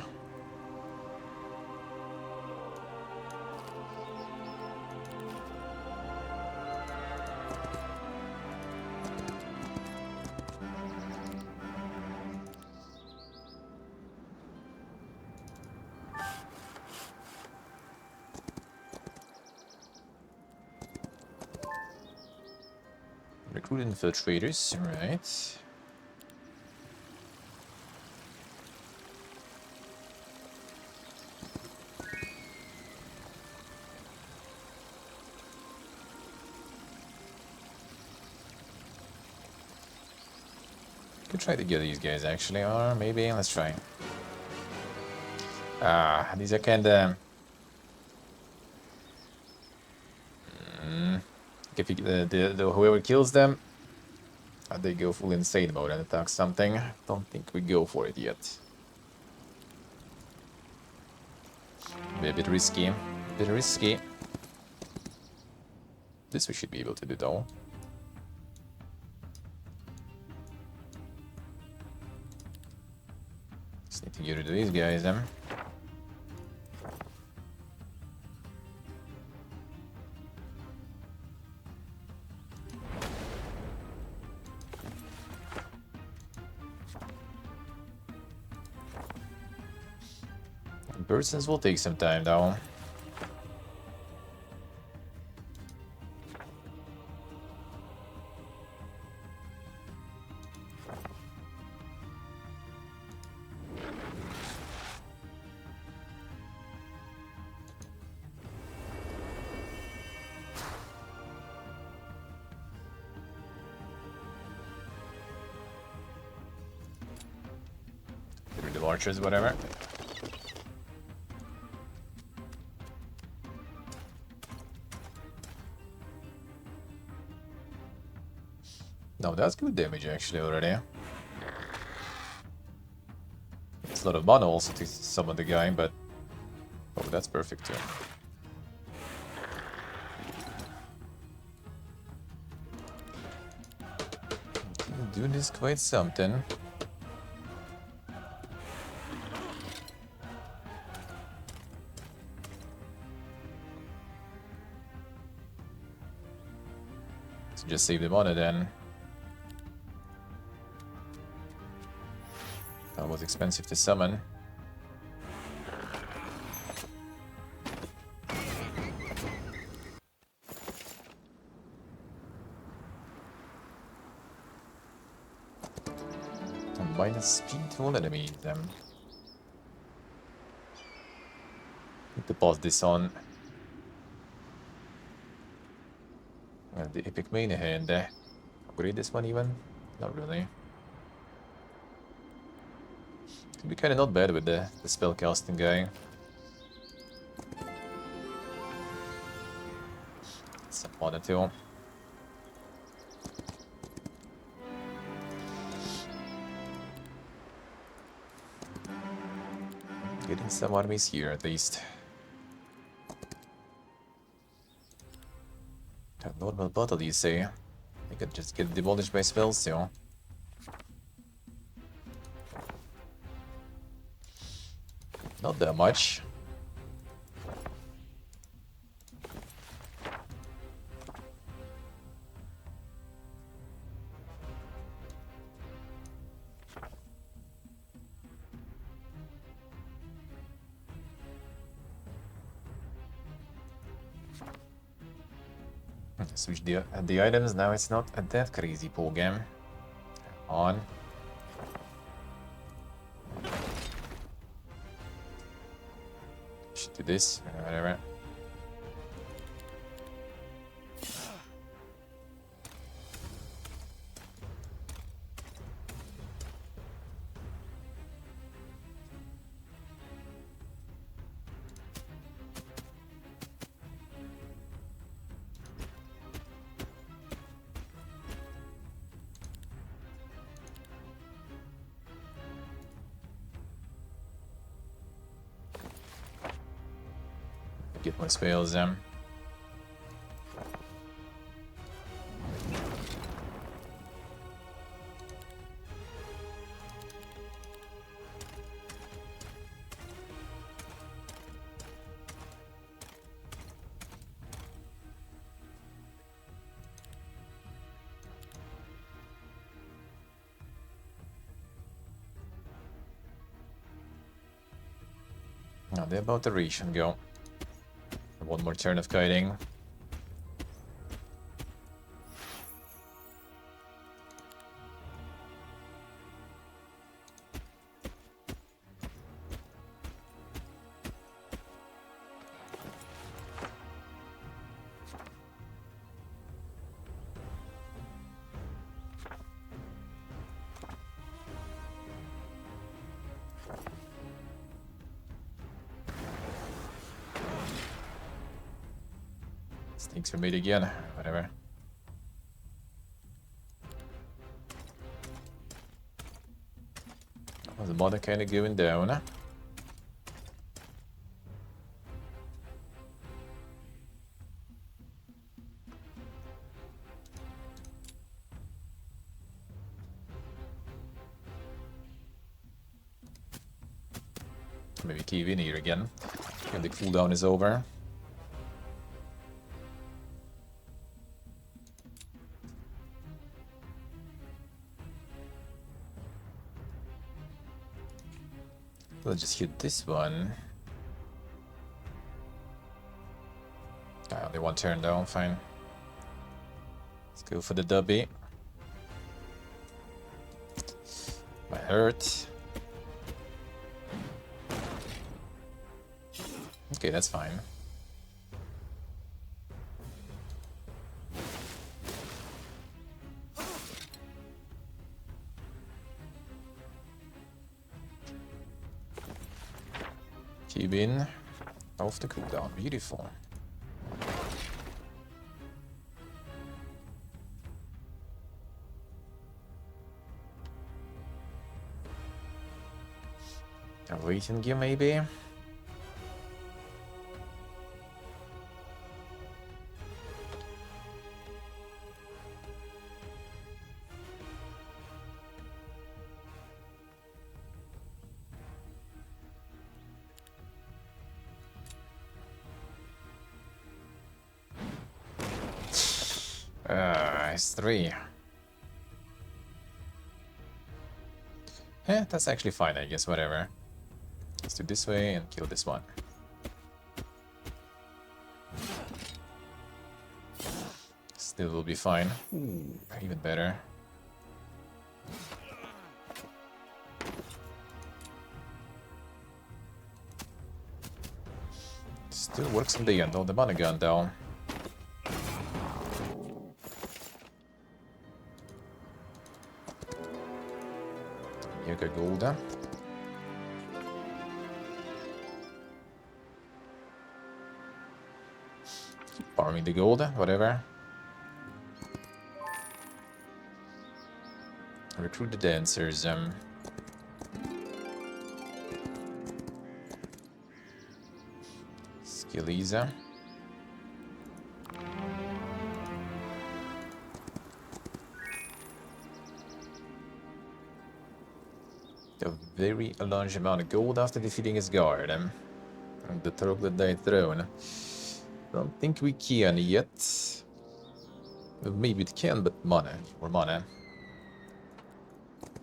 Recruit infiltrators, right. Could try to get these guys actually, or maybe let's try. These are kinda if you, whoever kills them, they go full insane mode and attack something. Don't think we go for it yet. Be a bit risky. Bit risky. This we should be able to do though. Just need to get rid of these guys then. Persons will take some time though. Get rid of archers, whatever. No, that's good damage actually already. It's a lot of mana also to summon the guy, but oh, that's perfect too. Doing this quite something. So just save the mana then. That was expensive to summon. Minus speed to all enemies. Need to pass this on. And the epic main hand. Upgrade this one even? Not really. Could be kind of not bad with the spellcasting guy. Some mana too. Getting some enemies here at least. A normal battle, you say? I could just get demolished by spells too. Not that much. Switch the items, now it's not a that crazy pull game. On. Should do this, whatever. Get my spells. Now they're about to reach and go. One more turn of kiting. Sneaks for mid again, whatever. Well, the mother kind of going down. Maybe keep in here again. And the cooldown is over. We'll just hit this one. Only one turn down, fine. Let's go for the dubby. Might hurt. Okay, that's fine. Keep in. Off the cooldown. Beautiful. A waiting gear maybe. It's 3. Yeah, that's actually fine, I guess, whatever. Let's do this way and kill this one. Still will be fine. Even better. Still works in the end, though, the mana gun down. Yoga Golda. Keep farming the gold, whatever. Recruit the dancers. Skilliza. A very large amount of gold after defeating his guard. And the Troglodyte throne. Don't think we can yet. Well, maybe it can, but mana. Or mana.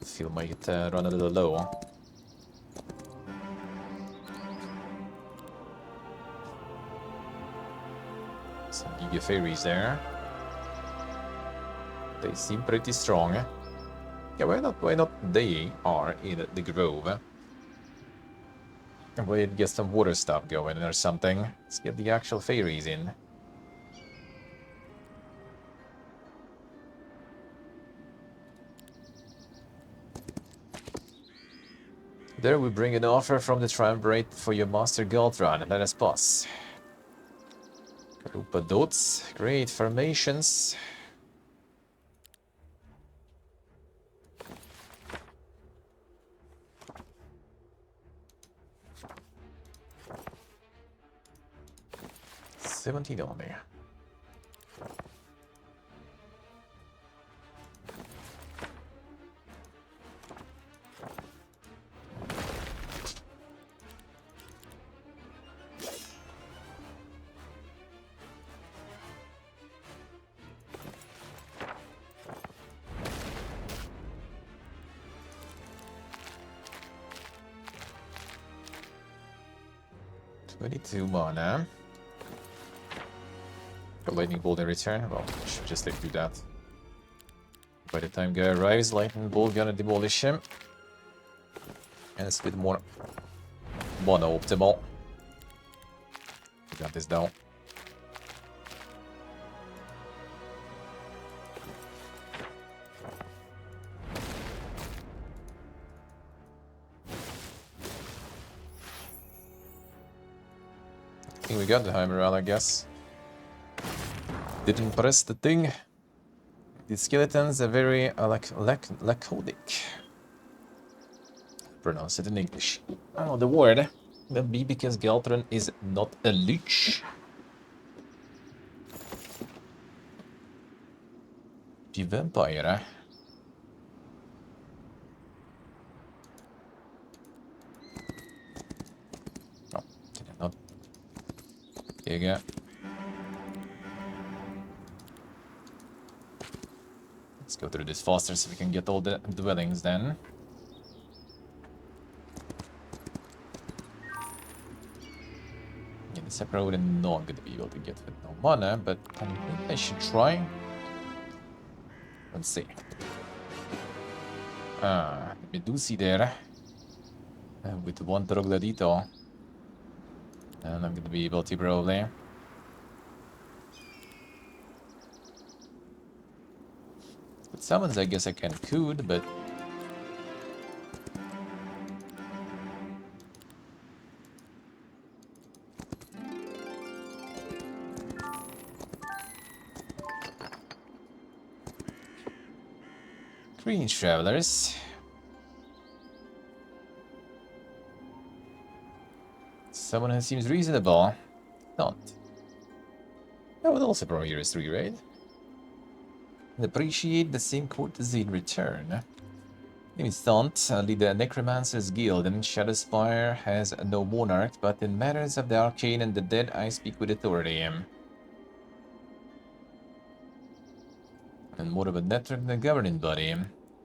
Feel might run a little low. Some Giga Fairies there. They seem pretty strong. Yeah, why not they are in the grove? And we'll get some water stuff going or something. Let's get the actual fairies in. There we bring an offer from the Triumvirate for your Master Galtran. Let us pass. Garupa Dots. Great formations. $17 only. 22 mana. A lightning bolt in return. Well, I should just let do that. By the time guy arrives, lightning bolt gonna demolish him. And it's a bit more mono optimal. Got this down. I think we got the hammer out, I guess. Didn't press the thing. The skeletons are very laconic. Pronounce it in English. Oh, the word. That be because Galtron is not a lich. The vampire. Oh, did I not? There you go. Let's go through this faster so we can get all the dwellings then. Yeah, this I'm probably not gonna be able to get with no mana, but I think I should try. Let's see. Medusi there. With one Troglodyto. And I'm gonna be able to probably. With summons, I guess I could, but. Green Travelers. Someone who seems reasonable. Don't. I would also probably use 3 raid. And appreciate the same courtesy in return. Name is Thaunt, lead the Necromancer's Guild, and Shadowspire has no monarch, but in matters of the arcane and the dead, I speak with authority. And more of a network than a governing body.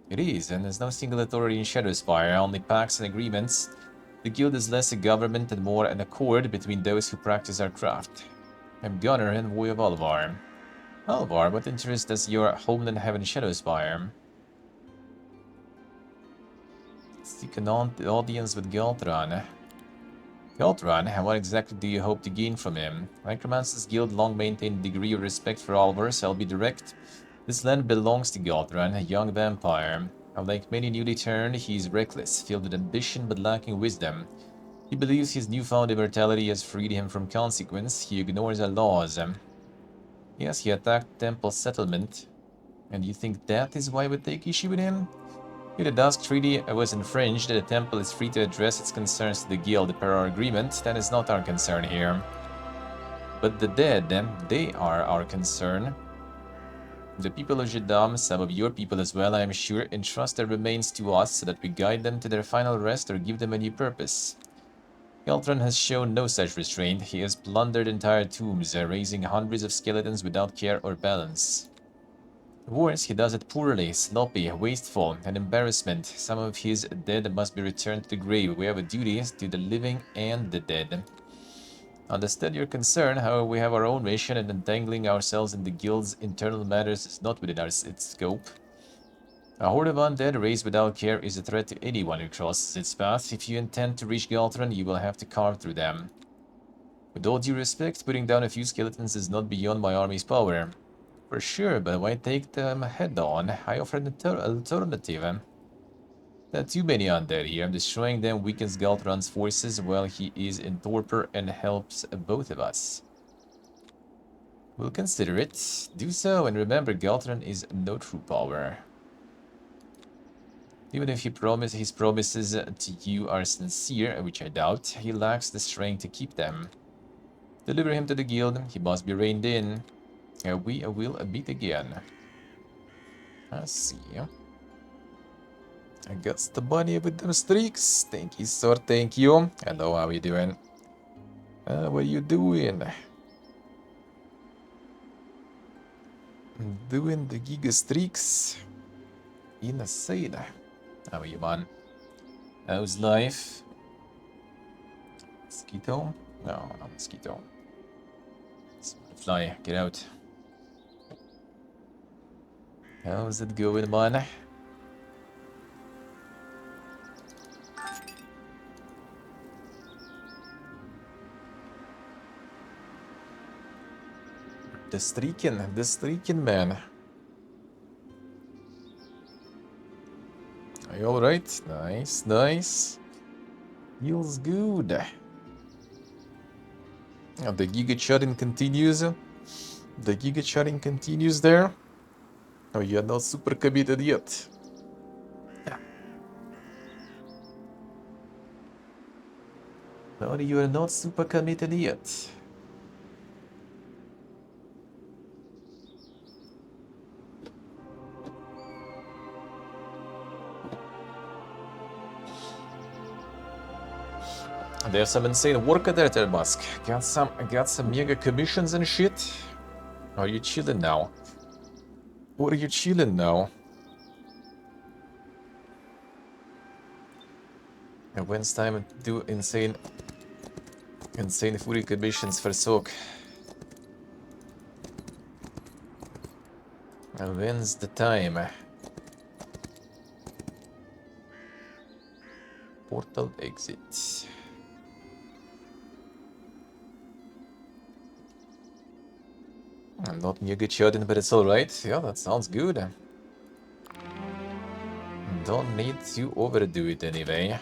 It is, and there's no single authority in Shadowspire, only pacts and agreements. The guild is less a government and more an accord between those who practice our craft. I'm Gunnar and Voy of Alvar. Alvar, what interest does your homeland have in Shadowspire? Seek an audience with Galtran. Galtran, what exactly do you hope to gain from him? Necromancer's Guild long maintained a degree of respect for Alvar, so I'll be direct. This land belongs to Galtran, a young vampire. Like many newly turned, he is reckless, filled with ambition but lacking wisdom. He believes his newfound immortality has freed him from consequence. He ignores our laws. Yes, he attacked Temple Settlement. And you think that is why we take issue with him? If the Dusk Treaty was infringed, the Temple is free to address its concerns to the Guild per our agreement. That is not our concern here. But the dead, they are our concern. The people of Jedam, some of your people as well, I am sure, entrust their remains to us so that we guide them to their final rest or give them a new purpose. Galtran has shown no such restraint. He has plundered entire tombs, raising hundreds of skeletons without care or balance. Worse, he does it poorly, sloppy, wasteful, an embarrassment. Some of his dead must be returned to the grave. We have a duty to the living and the dead. Understand your concern, however, we have our own mission, and entangling ourselves in the guild's internal matters is not within its scope. A horde of undead raised without care is a threat to anyone who crosses its path. If you intend to reach Galtran, you will have to carve through them. With all due respect, putting down a few skeletons is not beyond my army's power. For sure, but why take them head on? I offer an alternative. There are too many undead here. Destroying them weakens Galtran's forces while he is in torpor and helps both of us. We'll consider it. Do so, and remember, Galtran is no true power. Even if his promises to you are sincere, which I doubt, he lacks the strength to keep them. Deliver him to the guild. He must be reined in. We will meet again. I see. I got the bunny with them streaks. Thank you, sir. Thank you. Hello, how you doing? What you doing? Doing the giga streaks. Insane. How are you, man? How's life? Mosquito? No, no mosquito. Fly, get out. How's it going, man? The streaking, man. Are you alright? Nice, nice. Feels good. And the Giga chatting continues. The Giga chatting continues there. Oh, you're not super committed yet. No, you are not super committed yet. There's some insane work there, Terbask. Got some mega commissions and shit. Are you chilling now? Or are you chilling now? And when's time to do insane fury commissions for Soak? And when's the time? Portal exit. I'm not mega charging, but it's alright. Yeah, that sounds good. Don't need to overdo it anyway.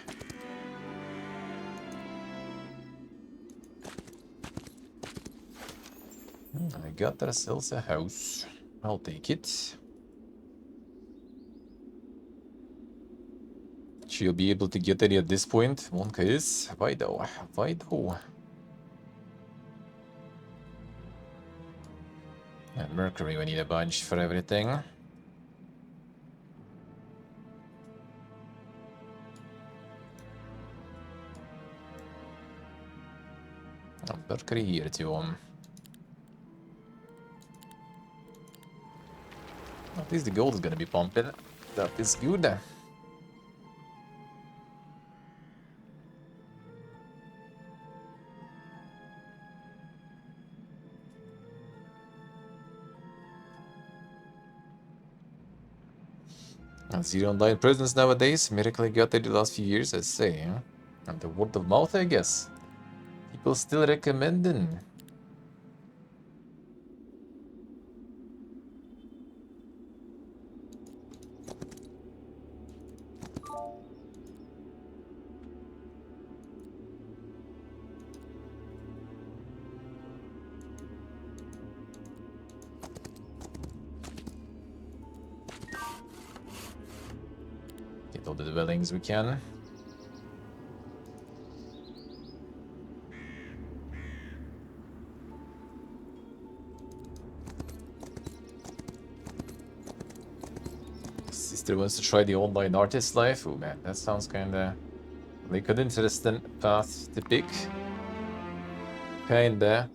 I got ourselves a house. I'll take it. She'll be able to get any at this point. Wonka is. Why though? Why though? And Mercury, we need a bunch for everything. Oh, Mercury here too. At least the gold is gonna be pumping. That is good. And zero online presence nowadays. Miracle got there the last few years, I say. And the word of mouth, I guess. People still recommending. Get all the dwellings we can. Sister wants to try the online artist life. Oh man, that sounds kinda like an interesting path to pick. Kinda.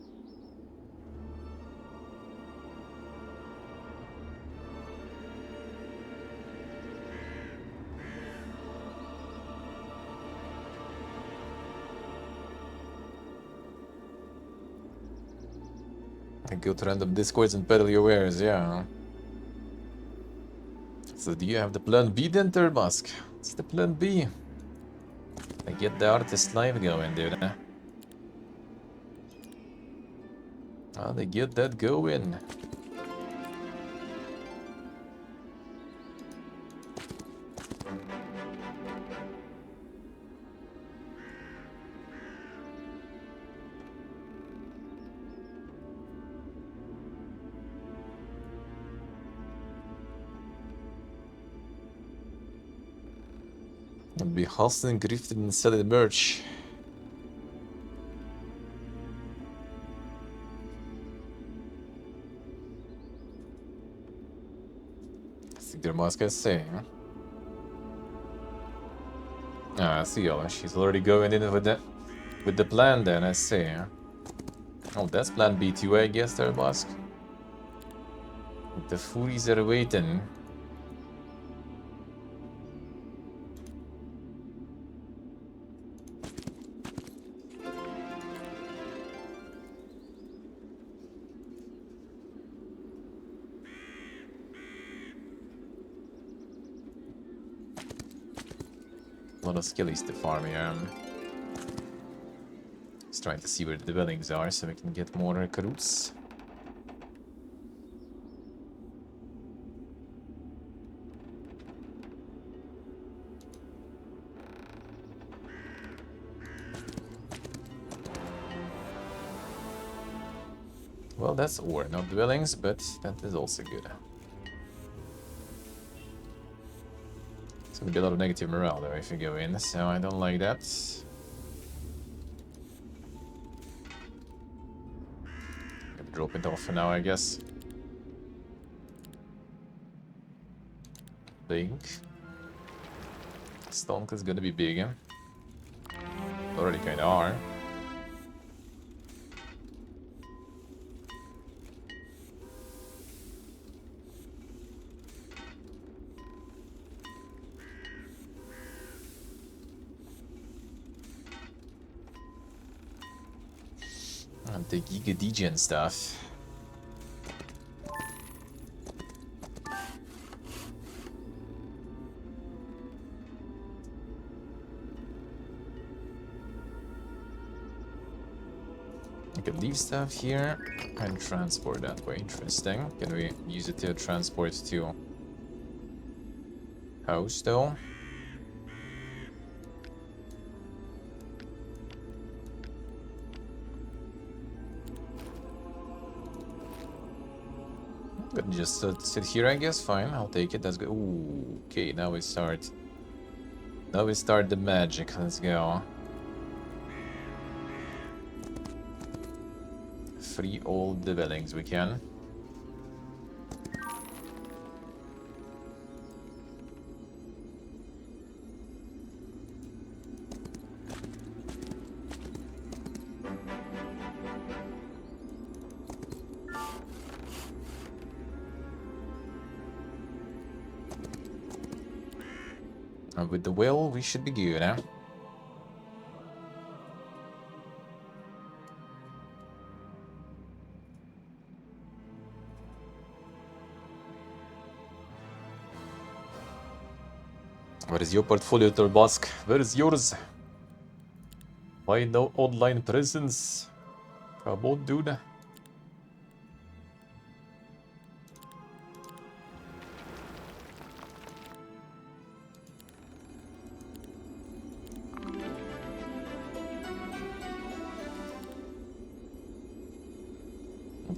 And go to random discords and peddle your wares, yeah. So do you have the plan B then, Turbask? What's the plan B? I get the artist live going, dude. How they get that going? I'll be hustling, grifting, and selling merch. I think there must get say, huh? Ah, I see. Oh, she's already going in with the plan. Then I see. Huh? Oh, that's plan B2, I guess. There, Bosk. The Furies are waiting. lot of skillies to farm here. Just trying to see where the dwellings are so we can get more recruits. Well, that's ore, not dwellings, but that is also good. It's gonna be a lot of negative morale though if you go in, so I don't like that. Gonna drop it off for now, I guess. Think. Stonk is gonna be big, huh? Already kinda are. And the Giga DJ and stuff. We can leave stuff here and transport that way. Interesting. Can we use it to transport to house though? But just sit here, I guess. Fine, I'll take it. That's good. Ooh, okay. Now we start. Now we start the magic. Let's go. Free all the dwellings we can. And with the will, we should be good, huh? What is your portfolio, Turbosk? Where is yours? Why no online presence? Come on, dude.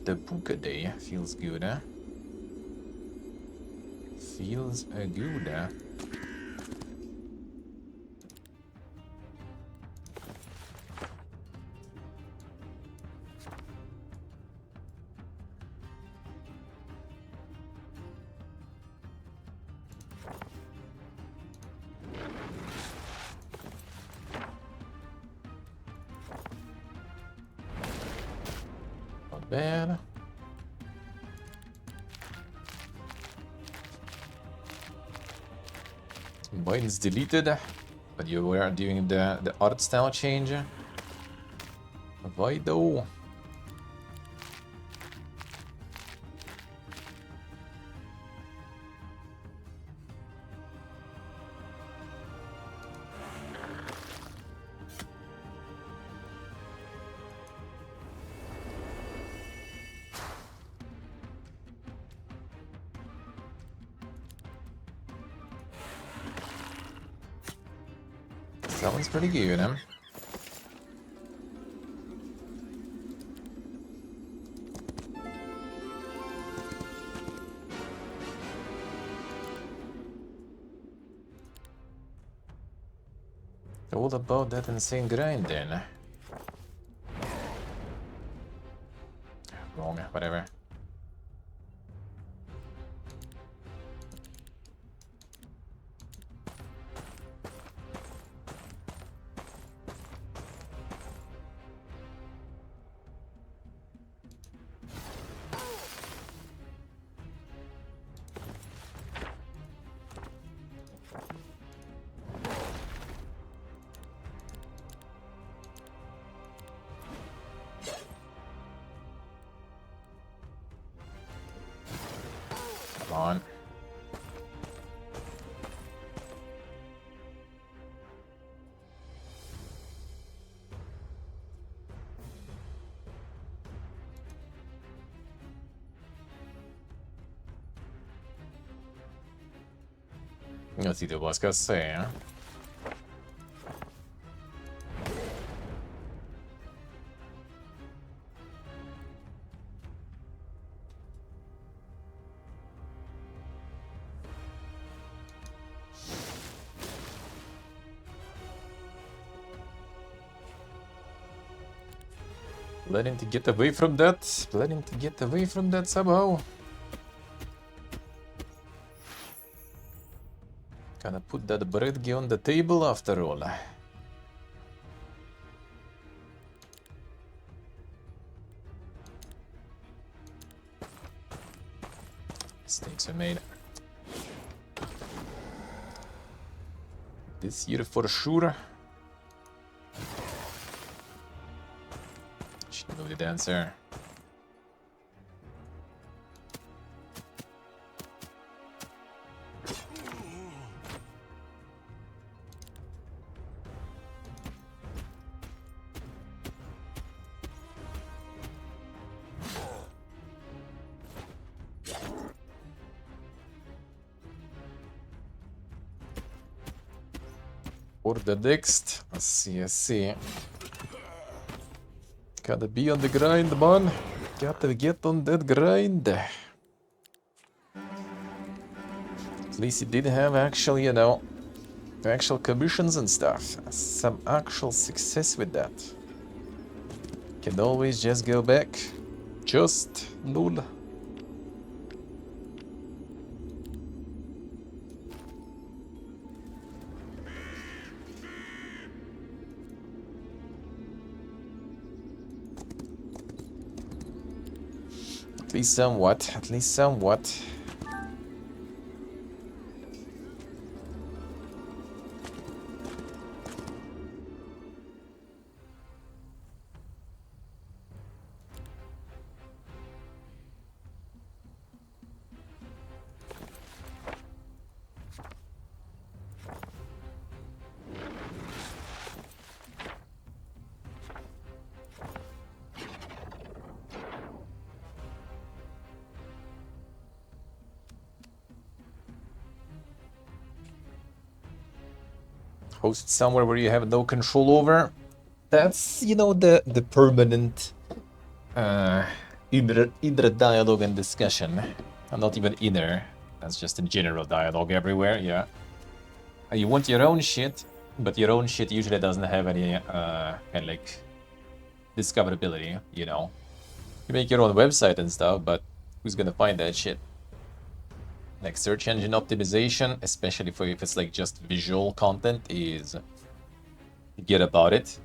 The Puka Day feels good, huh? Feels good, huh? Not bad. Biden's deleted, but you were doing the art style change. Why though? Sounds pretty good, huh? All about that insane grind then. Wrong, whatever. Come on. Jag sitter bara ska se. Planning to get away from that. Planning to get away from that somehow. Gonna put that bread on the table after all. Steaks are made. This year for sure. Should move the dancer. For the next, let's see. Gotta be on the grind, man. Gotta get on that grind. At least he did have actually, you know, actual commissions and stuff. Some actual success with that. Can always just go back. Just lol. At least somewhat. At least somewhat. Host somewhere where you have no control over. That's, you know, the permanent inner dialogue and discussion. Not even inner. That's just a general dialogue everywhere, yeah. You want your own shit, but your own shit usually doesn't have any kind of like discoverability, you know. You make your own website and stuff, but who's gonna find that shit? Like search engine optimization, especially for if it's like just visual content, is forget about it.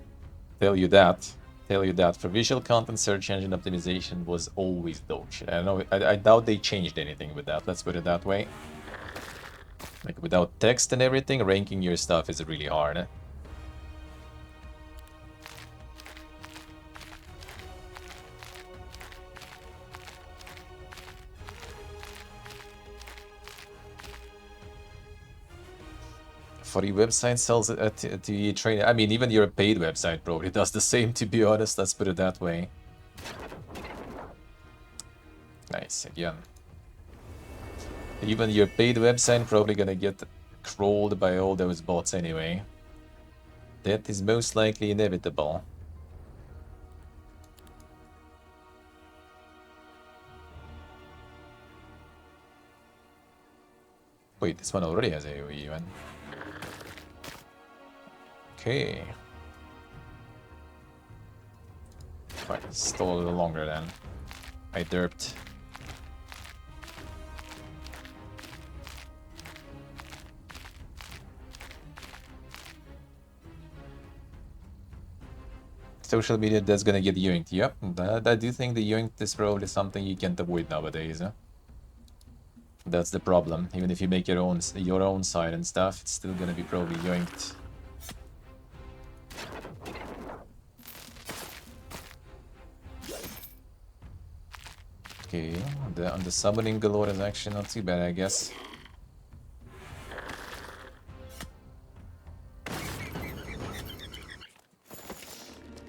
Tell you that for visual content, search engine optimization was always dog shit. I know. I doubt they changed anything with that. Let's put it that way. Like without text and everything, ranking your stuff is really hard. Free website sells it at the train. I mean, even your paid website probably does the same, to be honest. Let's put it that way. Nice, again. Even your paid website probably gonna get crawled by all those bots anyway. That is most likely inevitable. Wait, this one already has AoE even. Okay. Right, still a little longer then. I derped. Social media, that's gonna get yoinked. Yep, I do think the yoinked is probably something you can't avoid nowadays. That's the problem. Even if you make your own site and stuff, it's still gonna be probably yoinked. Okay, the summoning galore is actually not too bad, I guess.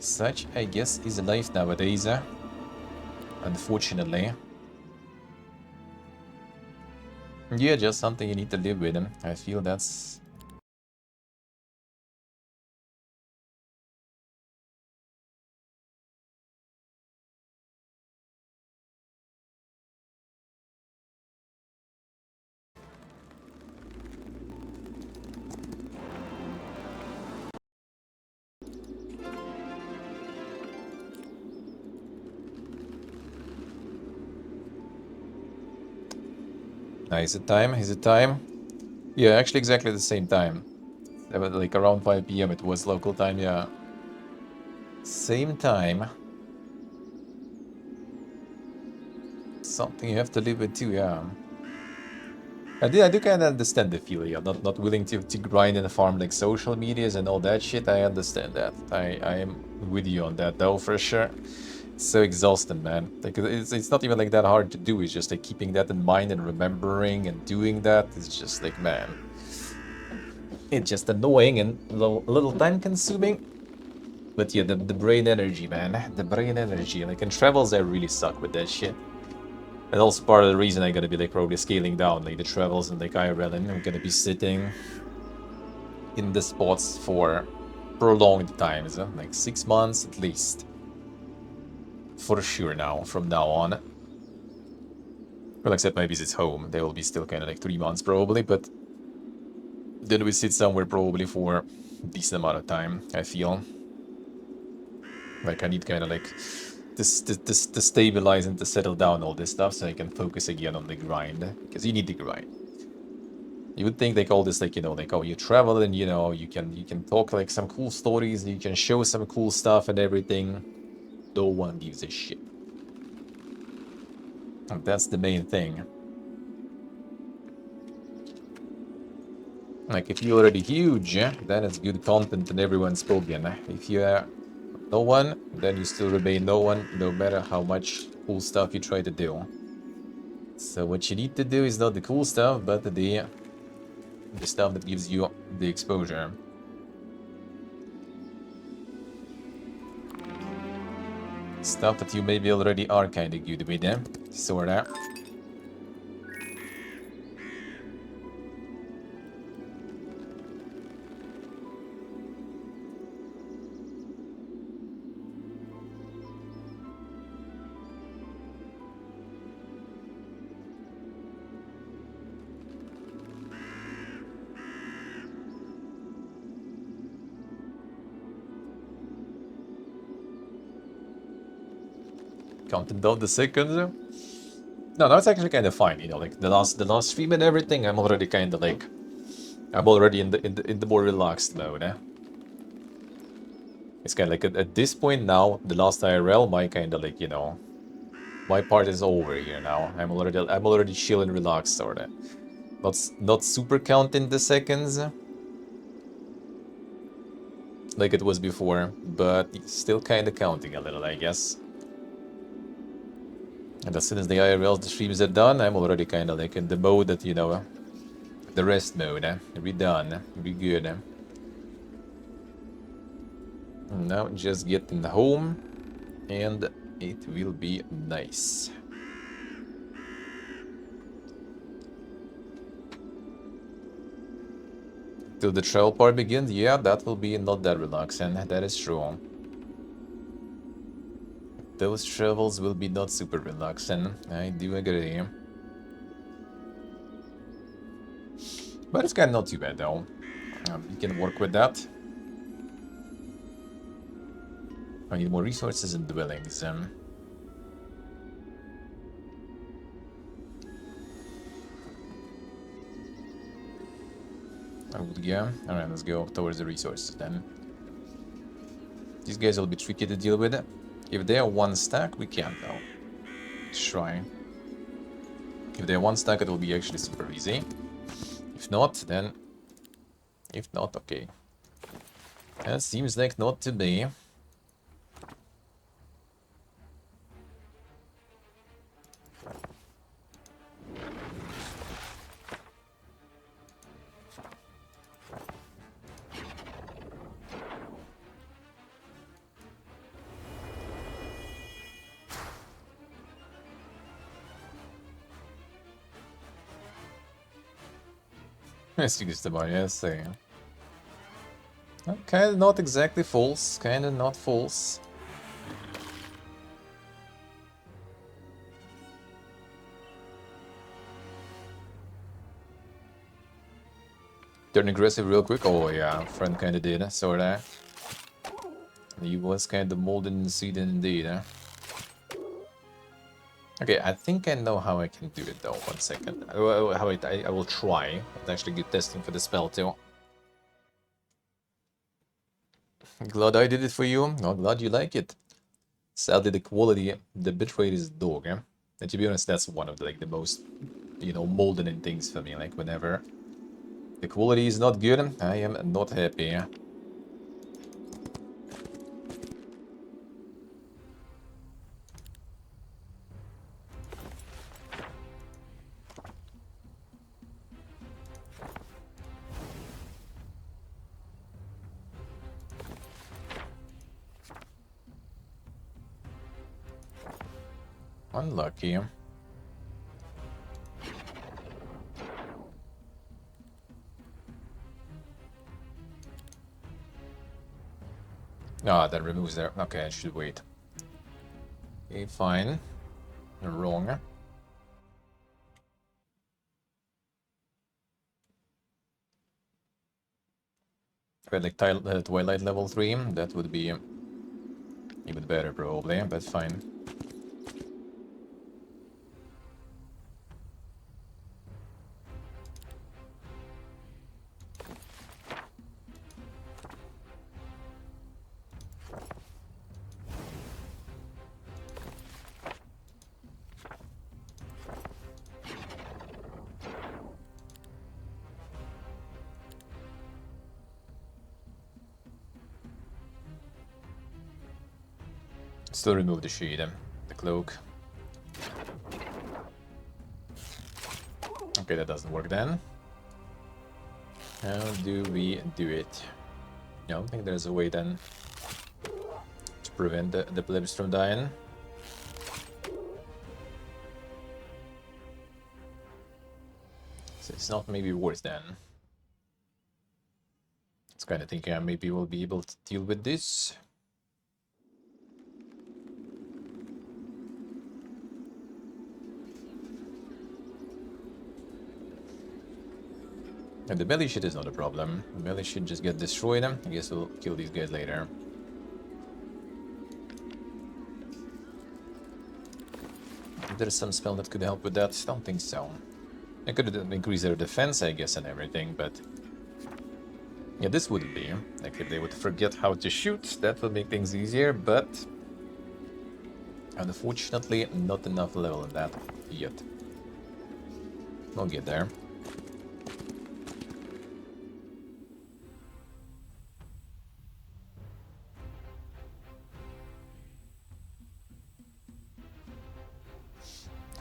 Such, I guess, is life nowadays, unfortunately. Yeah, just something you need to live with. I feel that's... Is it time? Is it time? Yeah, actually exactly the same time. Like around 5 p.m. it was local time, yeah. Same time. Something you have to live with too, yeah. I do kind of understand the feeling. I'm not willing to grind in a farm like social medias and all that shit. I understand that. I am with you on that though, for sure. It's so exhausting, man. Like it's not even like that hard to do. It's just like keeping that in mind and remembering and doing that. It's just like, man, it's just annoying and a little time consuming. But yeah, the brain energy, man. The brain energy. Like in travels, I really suck with that shit. And also part of the reason I'm gonna be like probably scaling down like the travels and like IRL, and I'm gonna be sitting in the spots for prolonged times, like 6 months at least. For sure now, from now on. Well, except my visits home, they will be still kind of like 3 months probably, but then we sit somewhere probably for a decent amount of time, I feel. Like I need kind of like to stabilize and to settle down all this stuff so I can focus again on the grind, because you need to grind. You would think like all this, like, you know, like, oh, you travel and, you know, you can talk like some cool stories, you can show some cool stuff and everything. No one gives a shit. And that's the main thing. Like, if you're already huge, then it's good content and everyone's spoken. If you're no one, then you still remain no one, no matter how much cool stuff you try to do. So what you need to do is not the cool stuff, but the stuff that gives you the exposure. Stuff that you maybe already are kind of good with, sorta. Counting down the seconds. No, it's actually kind of fine. You know, like the last stream and everything. I'm already kind of like, I'm already in the more relaxed mode. It's kind of like at this point now, the last IRL, my kind of like, you know, my part is over here now. I'm already chill and relaxed, sorta. Not super counting the seconds like it was before, but still kind of counting a little, I guess. And as soon as the IRL, the streams are done, I'm already kind of like in the mode that, you know, the rest mode. We're done. We're good. Now just get in the home, and it will be nice. Till the travel part begins, yeah, that will be not that relaxing. That is true. Those travels will be not super relaxing. I do agree. But it's kind of not too bad though. You can work with that. I need more resources and dwellings. Oh, yeah. Alright, let's go towards the resources then. These guys will be tricky to deal with. If they are one stack, we can though. Let's try. If they're one stack, it will be actually super easy. If not, then... If not, okay. That seems like not to be. As used to buy, yes. Kinda not exactly false, kinda not false. Turn aggressive real quick. Oh yeah, friend kinda did, saw that. He was kinda molded and seeded indeed, huh? Okay, I think I know how I can do it though. 1 second. I will try. It's actually good testing for the spell too. Glad I did it for you. Not glad you like it. Sadly, the quality, the bitrate is dog, eh? And to be honest, that's one of the most, moldening things for me. Like whenever the quality is not good, I am not happy. Unlucky. Ah, that removes there. Okay, I should wait. Okay, fine. Wrong. If I had like Twilight level 3, that would be even better probably, but fine. Still remove the sheet, the cloak. Okay, that doesn't work then. How do we do it? I don't think there's a way then to prevent the plebs from dying. So it's not maybe worse then. It's kind of thinking maybe we'll be able to deal with this. And the belly shit is not a problem. The belly should just get destroyed. I guess we'll kill these guys later. There's some spell that could help with that. Don't think so. I could increase their defense, I guess, and everything, but yeah, this wouldn't be. Like if they would forget how to shoot, that would make things easier, but unfortunately, not enough level in that yet. We'll get there.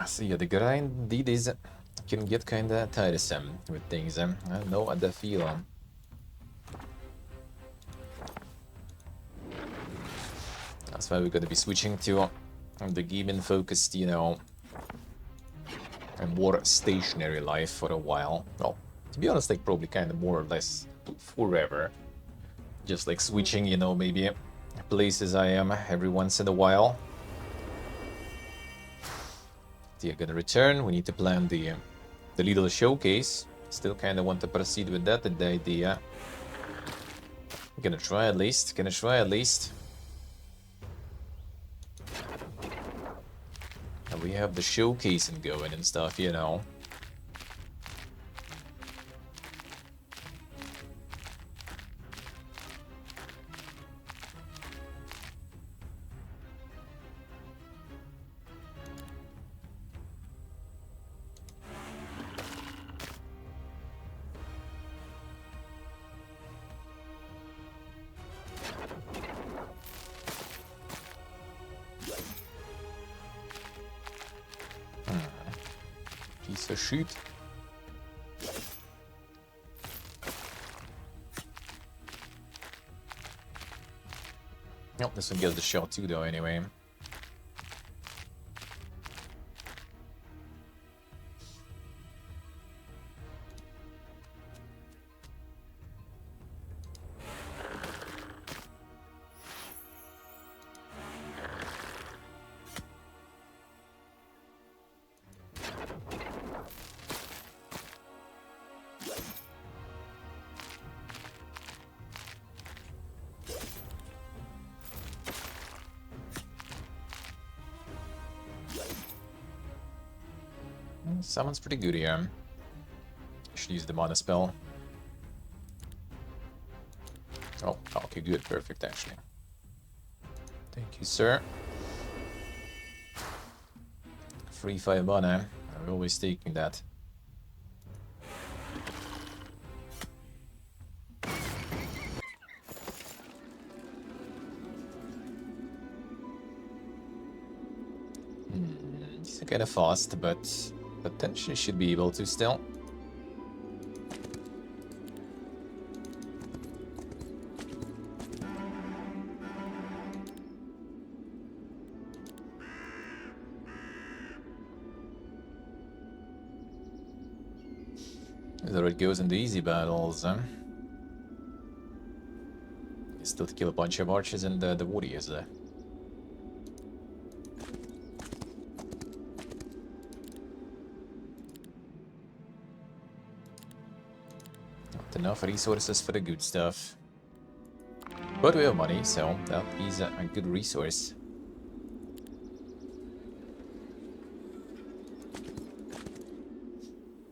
So yeah, the grind indeed is can get kinda tiresome with things. I know what the feel. That's why we're gonna be switching to the gaming focused, a more stationary life for a while. Well, to be honest, like probably kind of more or less forever. Just like switching, maybe places I am every once in a while. So yeah, gonna return. We need to plan the little showcase. Still kind of want to proceed with that. The idea. Gonna try at least. And we have the showcasing going and stuff, Piece of shit. Nope, this one gets the shot too, though, anyway. Someone's pretty good here. Should use the mana spell. Oh, okay, good, perfect actually. Thank you, sir. Free 5 mana. I'm always taking that. He's kind of fast, but potentially should be able to still. There it goes in the easy battles. Still to kill a bunch of archers and the warriors there. Not enough resources for the good stuff. But we have money, so that is a good resource.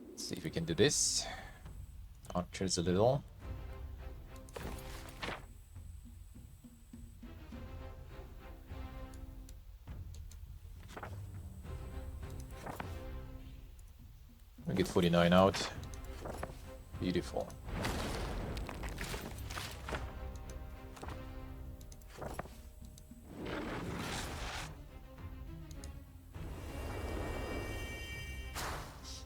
Let's see if we can do this. Archers a little. We get 49 out. Beautiful.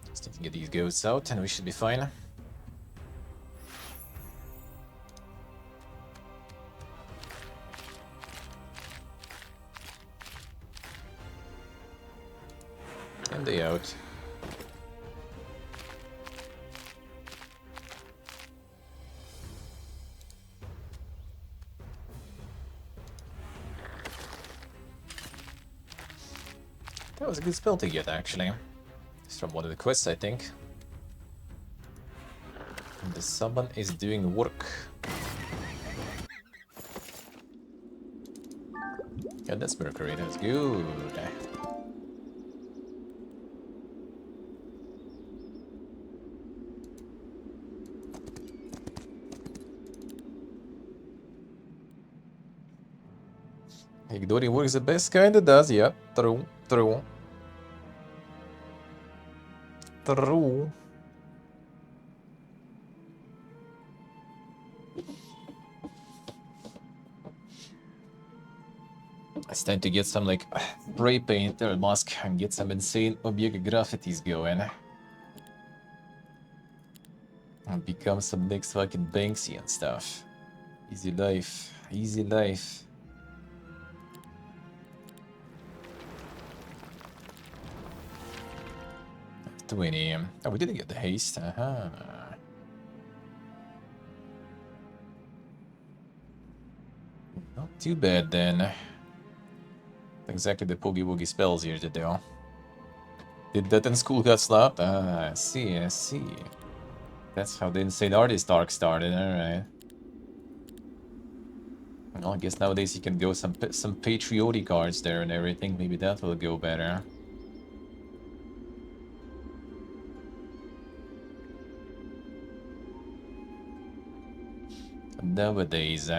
Just need to get these ghosts out and we should be fine. And they out. That was a good spell to get, actually. It's from one of the quests, I think. And the summon is doing work. Yeah, that's Mercury, that's good. Ignoring works the best, kinda does, yeah. True, true. True. It's time to get some, like, spray paint or mask and get some insane object graffitis going. And become some next fucking Banksy and stuff. Easy life, easy life. 20. Oh, we didn't get the haste. Not too bad then. Exactly the Poogie Woogie spells here to do. Did that in school got slapped? Ah, I see, I see. That's how the Insane Artist arc started, alright. Well, I guess nowadays you can go some patriotic cards there and everything. Maybe that will go better. Nowadays,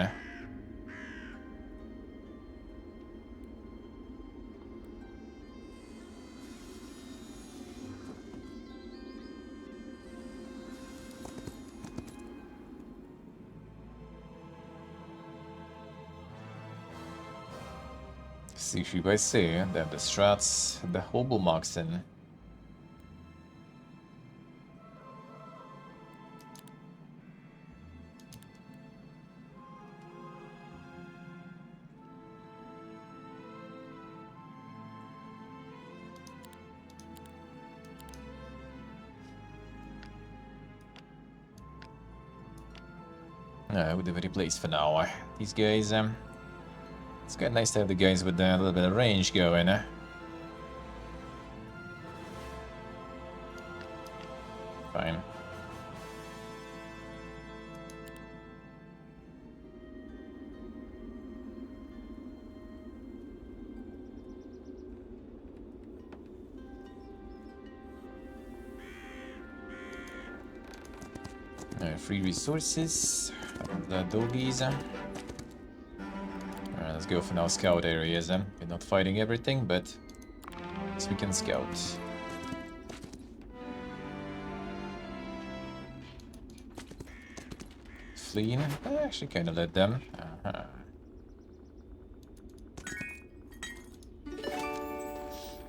Sushi by Say, then the Strats, the Hobomoxen. With the very place for now. These guys, it's quite nice to have the guys with a little bit of range going. Fine. free resources. The doggies. Alright, let's go for now scout areas. We're not fighting everything, but at least we can scout. Fleeing. I actually kind of let them.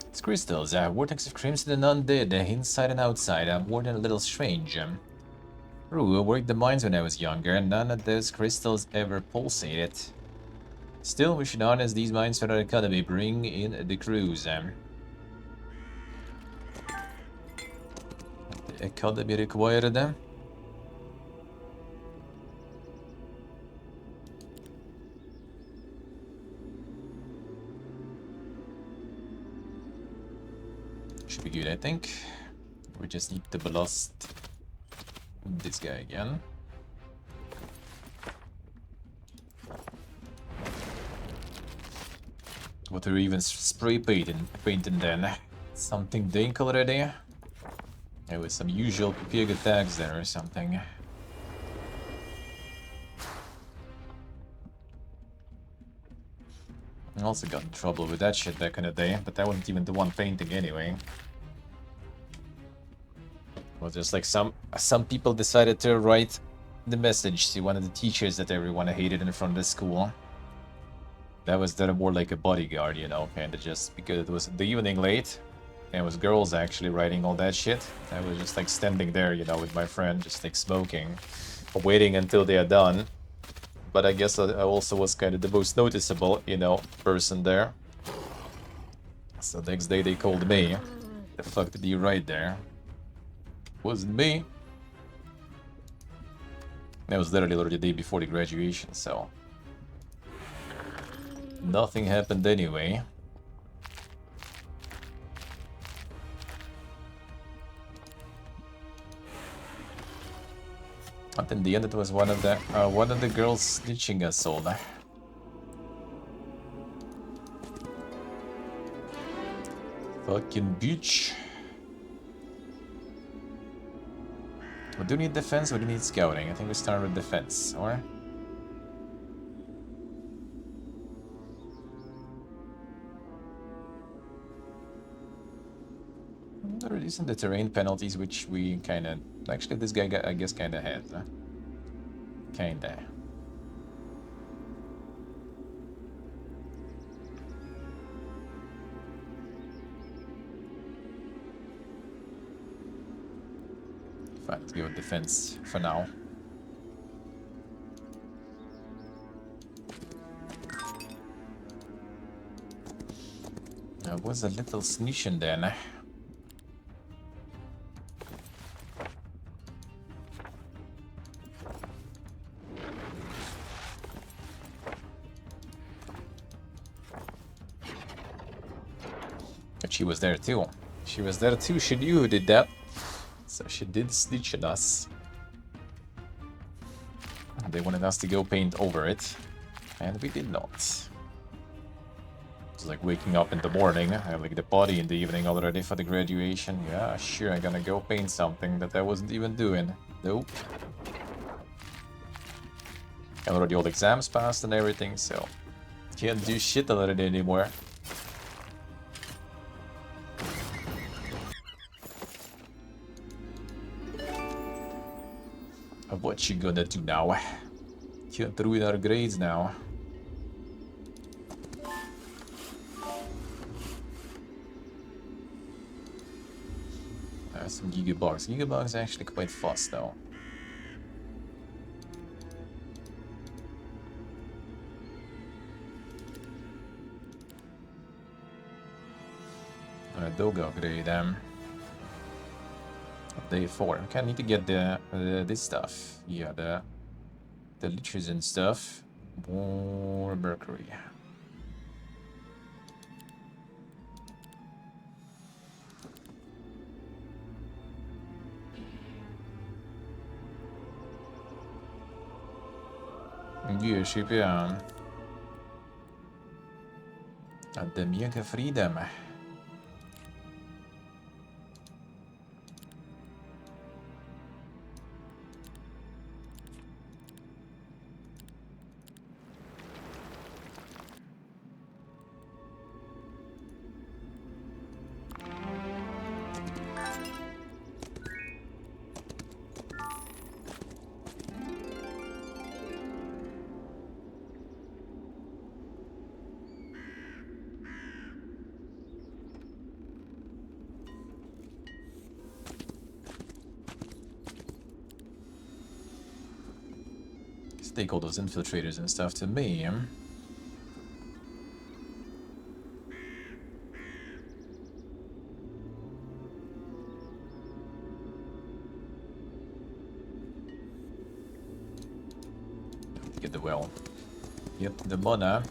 It's crystals. Vortex of crimson and undead, inside and outside. More than a little strange. True, I worked the mines when I was younger, and none of those crystals ever pulsated. Still, we should harness these mines for our academy. Bring in the crews. The academy required them. Should be good, I think. We just need to blast this guy again. What are we even spray painting then? Something dank already? There was some usual pig attacks there or something. I also got in trouble with that shit back in the day, but I wasn't even the one painting anyway. It was just like some people decided to write the message to one of the teachers that everyone hated in front of the school. That was then more like a bodyguard, you know, kinda just because it was the evening late. And it was girls actually writing all that shit. I was just like standing there, you know, with my friend, just like smoking, waiting until they are done. But I guess I also was kind of the most noticeable, you know, person there. So the next day they called me. The fuck did you write there? Wasn't me. That was literally the day before the graduation, so nothing happened anyway. But in the end, it was one of the girls snitching us all. Fucking bitch. We do need defense, we do need scouting. I think we start with defense, or? They're reducing the terrain penalties, which we kinda... Actually, this guy, I guess, kinda has. Kinda. Fine, let's go with defense for now. There was a little snitch in there. But she was there too. She was there too. She knew who did that. So she did snitch on us. They wanted us to go paint over it. And we did not. It's like waking up in the morning. I have like the party in the evening already for the graduation. Yeah, sure, I'm gonna go paint something that I wasn't even doing. Nope. Already all exams passed and everything, so can't do shit already anymore. What you gonna do now? Can't ruin our grades now. Some gigabugs. Gigabugs are actually quite fast though. Dog upgrade them. Day 4. Okay, I need to get the this stuff. Yeah, the leeches and stuff. More mercury. Djurship, ja. The mega freedom. take all those infiltrators and stuff to me. Get the well. Yep, the mana.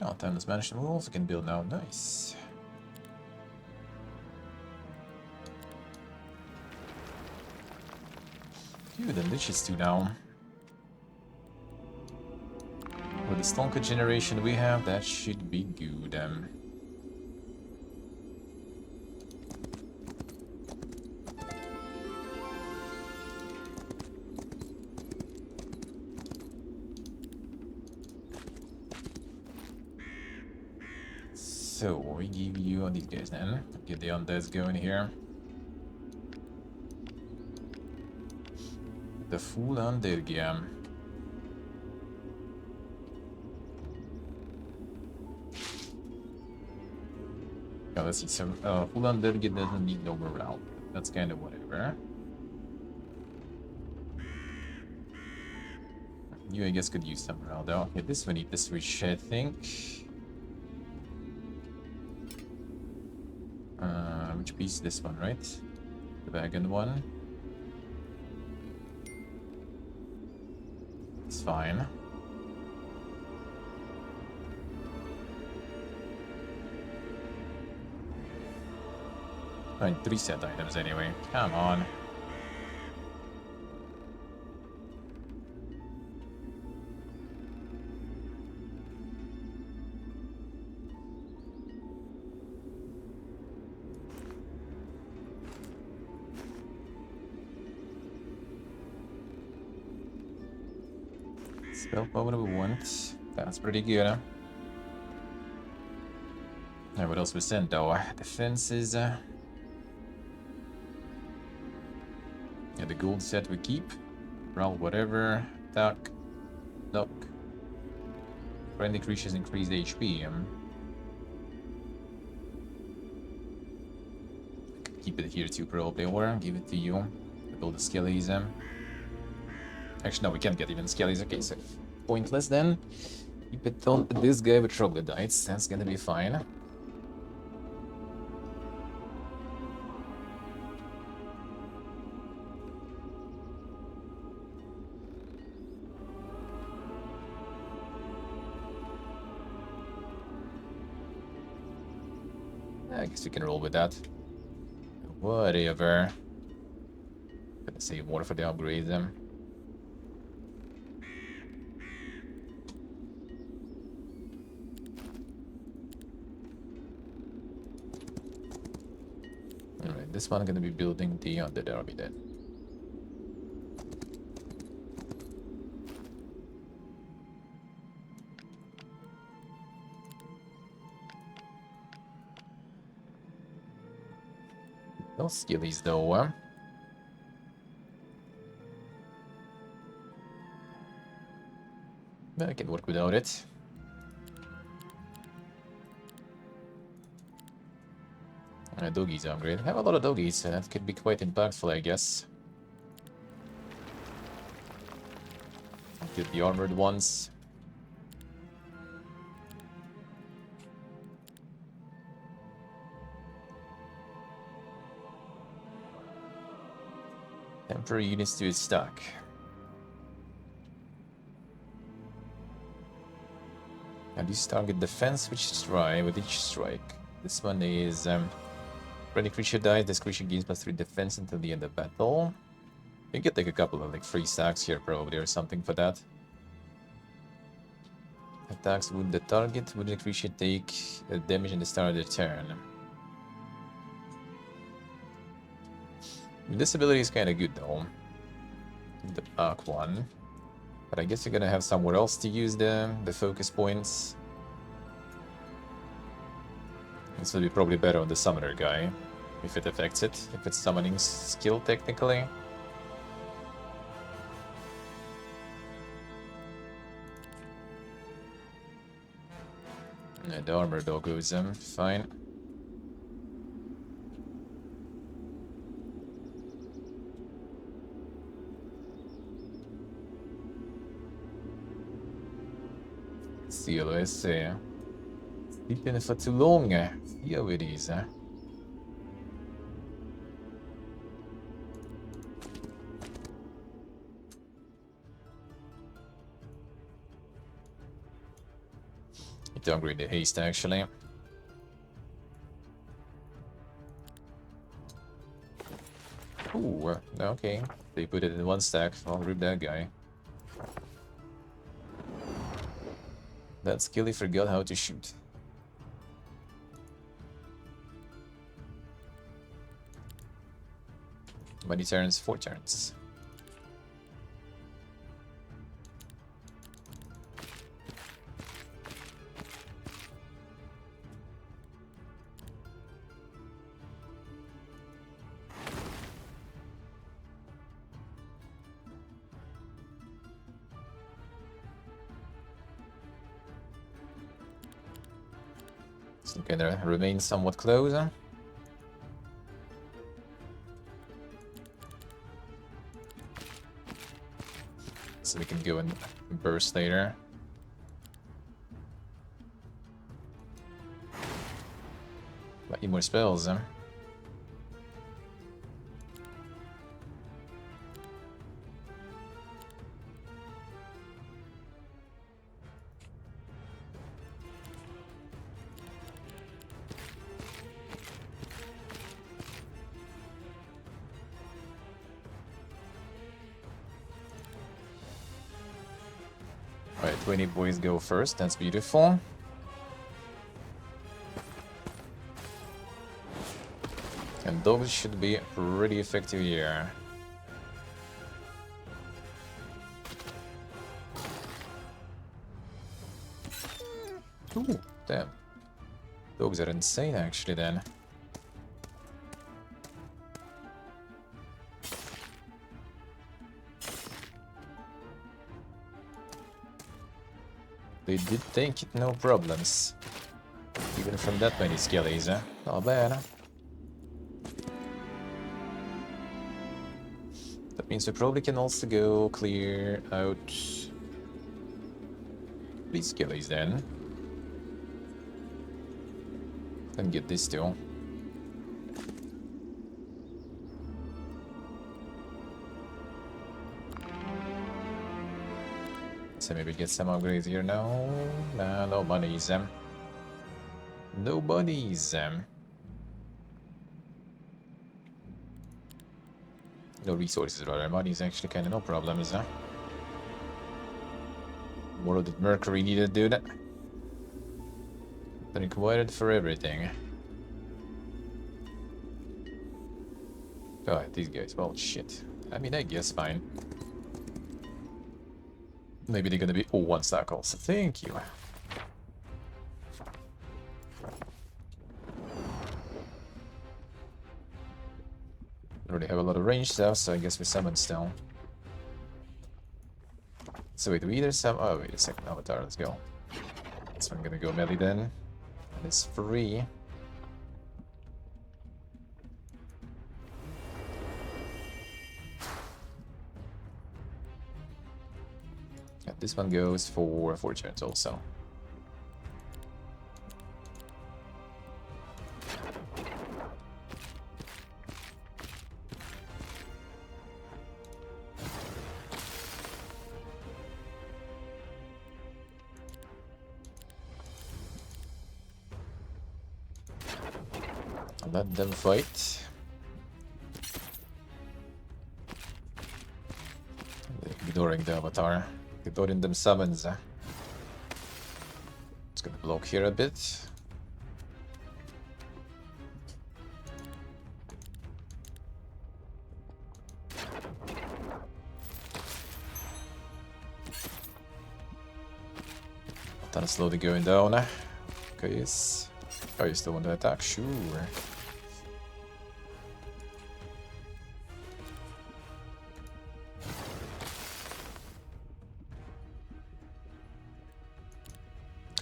Oh, timeless mansion walls we can build now. Nice. Good, and liches too now. With the stonker generation we have, that should be good. So we give you these guys then. Get the undeads going here. The full undead game. Yeah, let's see. So full undead game doesn't need no morale. That's kind of whatever. You, I guess, could use some morale though. Okay, this we need to switch, I think. Which piece? This one, right? The wagon one. It's fine. I mean, 3 set items anyway. Come on. Spell power we want. That's pretty good, huh? Alright, what else we sent though? Defenses. Yeah, the gold set we keep. Roll whatever. Attack. Knock. Friendly creatures increased HP. Keep it here too, probably, or give it to you. Build the skellies. Actually, no, we can't get even skellies. Okay, so pointless then. Keep it on this guy with troglodytes. That's gonna be fine. I guess we can roll with that. Whatever. Gonna save more for the upgrades. Alright, this one gonna be building the undead army then. No skillies though. I can work without it. Doggies upgrade. I have a lot of doggies, so that could be quite impactful, I guess. Get the armored ones. Temporary units to its stack. And these target defense which strike with each strike. This one is when a creature dies, this creature gains +3 defense until the end of battle. You can take a couple of like free stacks here probably or something for that. Attacks wound the target, would the creature take damage in the start of the turn. This ability is kind of good though. The arc one. But I guess you're gonna have somewhere else to use the focus points. This will be probably better on the summoner guy, if it affects it, if it's summoning skill technically. And the armor dog goes fine. Se lo är Tiden är för too long. Here it is. Need to upgrade the haste actually. Ooh, okay. They put it in one stack. I'll rip that guy. That skilly forgot how to shoot. Many turns? 4 turns. So gonna remain somewhat close. So we can go and burst later. Got more spells, Alright, 20 boys go first, that's beautiful. And those should be pretty effective here. Ooh, damn. Dogs are insane actually then. They did take it, no problems. Even from that many skellies, Not bad. That means we probably can also go clear out these skellies then. And get this too. So maybe get some upgrades here now. Nah, no monies. No bodies. No resources rather. Money is actually kind of no problems. More of the mercury needed, dude. But required for everything. Oh, these guys. Well, shit. I mean, I guess fine. Maybe they're gonna be one stack also. Thank you. Already have a lot of range stuff, so I guess we summon still. So wait, do we either summon? Oh, wait a second, Avatar, let's go. So I'm gonna go melee then. And it's free. And this one goes for 4 turns also. Let them fight. Ignoring the Avatar. Ignoring them summons. It's gonna block here a bit. Then slowly going down. Okay, yes. Oh, you still want to attack? Sure.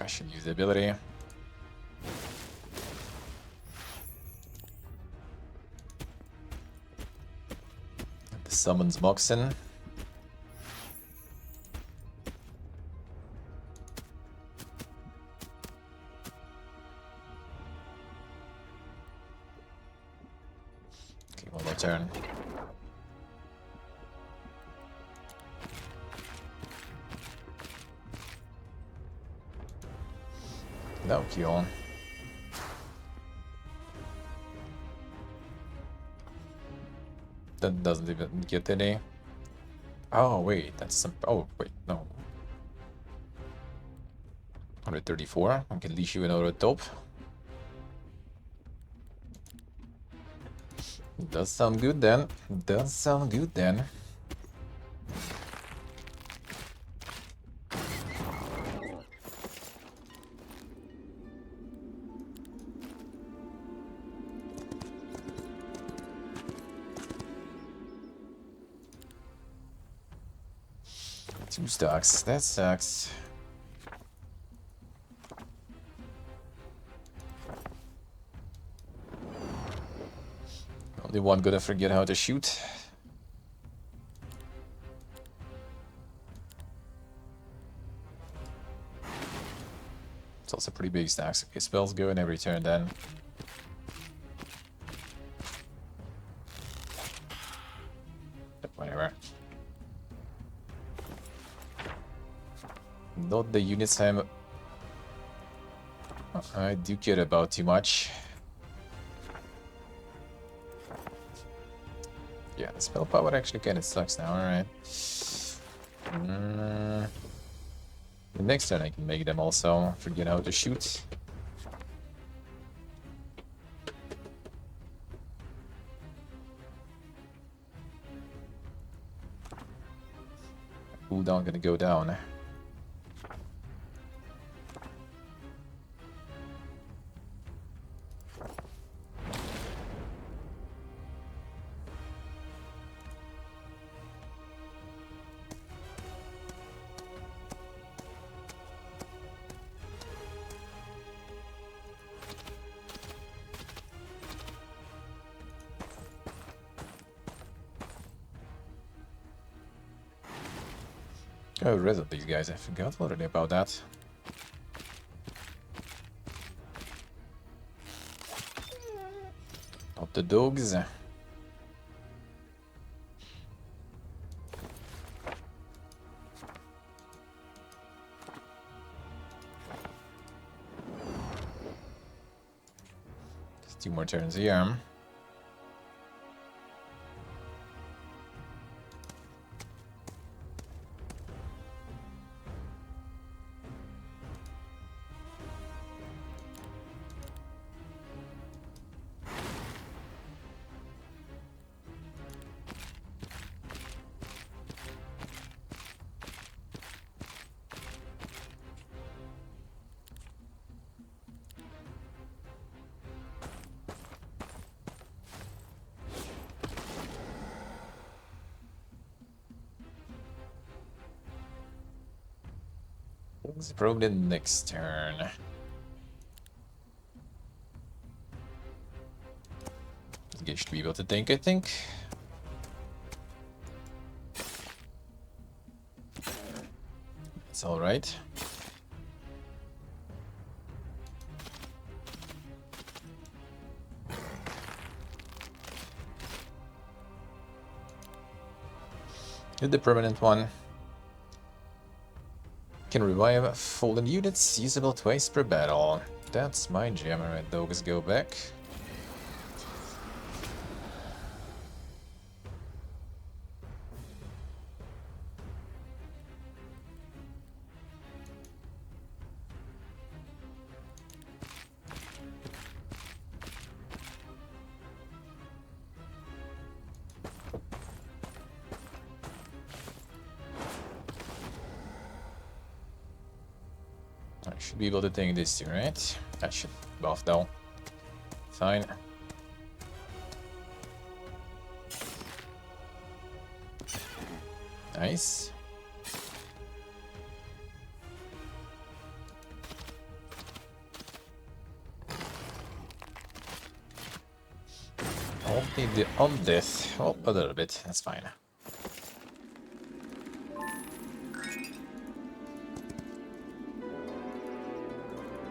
I should use the ability. The summons Moxen. Okay, one more turn. No kill. That doesn't even get any. Oh wait, that's some. Oh wait, no. 134. I can leash you another top. Does sound good then. Does sound good then. Two stocks. That sucks. Only one gonna forget how to shoot. It's also pretty big stacks. Okay, spells go in every turn then. But whatever. Not the units I do care about too much. Yeah, the spell power actually kind of sucks now, alright. The next turn I can make them also forget how to shoot. Cooldown gonna go down. Oh, rid of these guys, I forgot already about that. Up the dogs. Just 2 more turns here. It's probably the next turn. You should be able to think, I think. It's alright. Hit the permanent one. Can revive fallen units, usable twice per battle. That's my jam. Alright, dogs go back. I should be able to take this too, right? I should buff though. Fine. Nice. Only the undeath. Oh, a little bit. That's fine.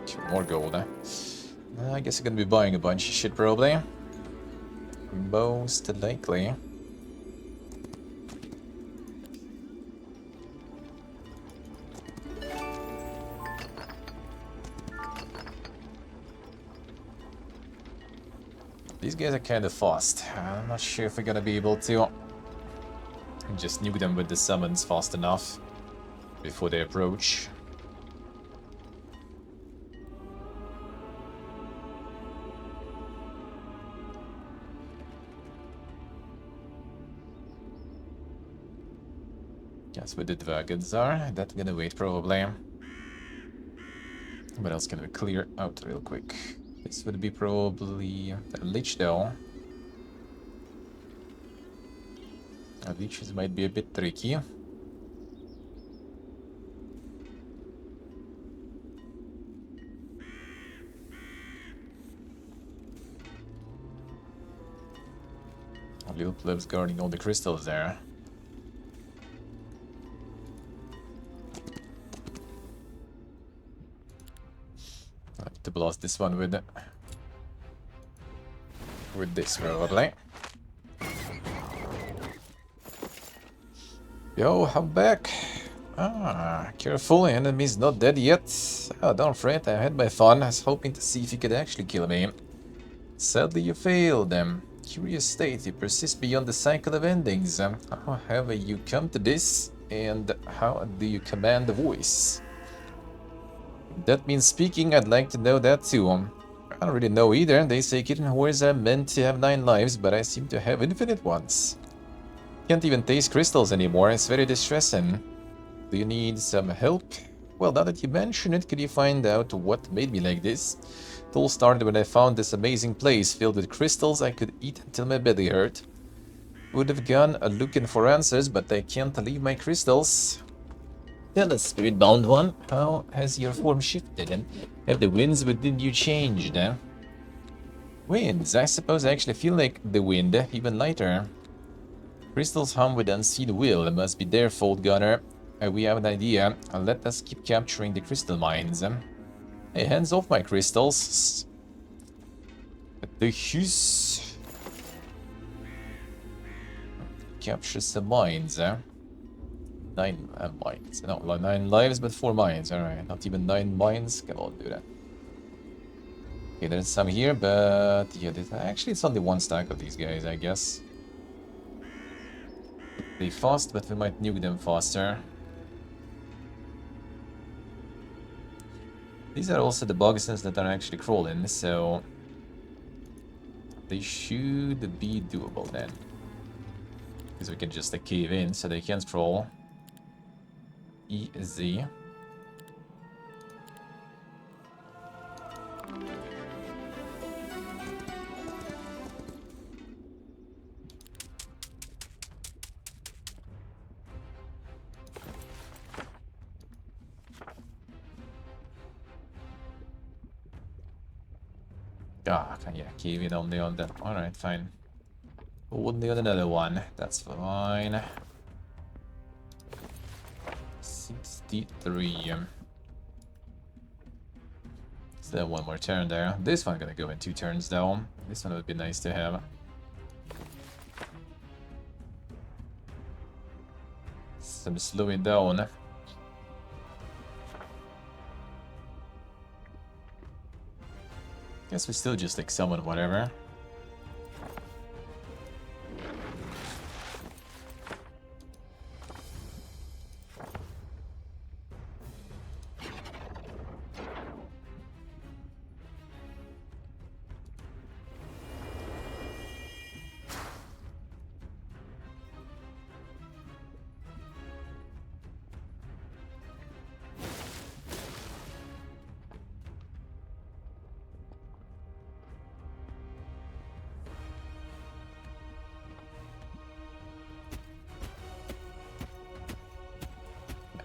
Two more gold, huh? I guess I'm gonna be buying a bunch of shit, probably. Most likely. These guys are kind of fast. I'm not sure if we're gonna be able to just nuke them with the summons fast enough before they approach. Guess where the dragons are. That's gonna wait probably. What else can we clear out real quick? This would be probably a lich though. Leeches might be a bit tricky. Little plebs guarding all the crystals there. I need to blast this one with this probably. Yo, I'm back. Ah, careful, enemy's not dead yet. Oh, don't fret, I had my fun. I was hoping to see if you could actually kill me. Sadly, you failed. Curious state, you persist beyond the cycle of endings. How have you come to this, and how do you command the voice? If that means speaking, I'd like to know that too. I don't really know either. They say kitten whores are meant to have 9 lives, but I seem to have infinite ones. Can't even taste crystals anymore, it's very distressing. Do you need some help? Well, now that you mention it, could you find out what made me like this? It all started when I found this amazing place filled with crystals I could eat until my belly hurt. Would have gone looking for answers, but I can't leave my crystals. Tell us, spirit-bound one, how has your form shifted, and have the winds within you changed? Winds? I suppose I actually feel like the wind, even lighter. Crystals hum with unseen will. It must be their fault, Gunner. We have an idea. Let us keep capturing the crystal mines. Hey, hands off my crystals. The hus. Capture some mines, 9 mines. No, 9 lives, but 4 mines. Alright, not even 9 mines. Come on, do that. Okay, there's some here, but yeah, actually it's only 1 stack of these guys, I guess. They fast, but we might nuke them faster. These are also the bogsons that are actually crawling, so they should be doable then. Because we can just cave in, so they can't crawl. Easy. Ah, yeah, cave in only on that. Alright, fine. Only on another one. That's fine. 63. So one more turn there. This one gonna go in 2 turns though. This one would be nice to have. Some slowing down. Guess we still just summon whatever.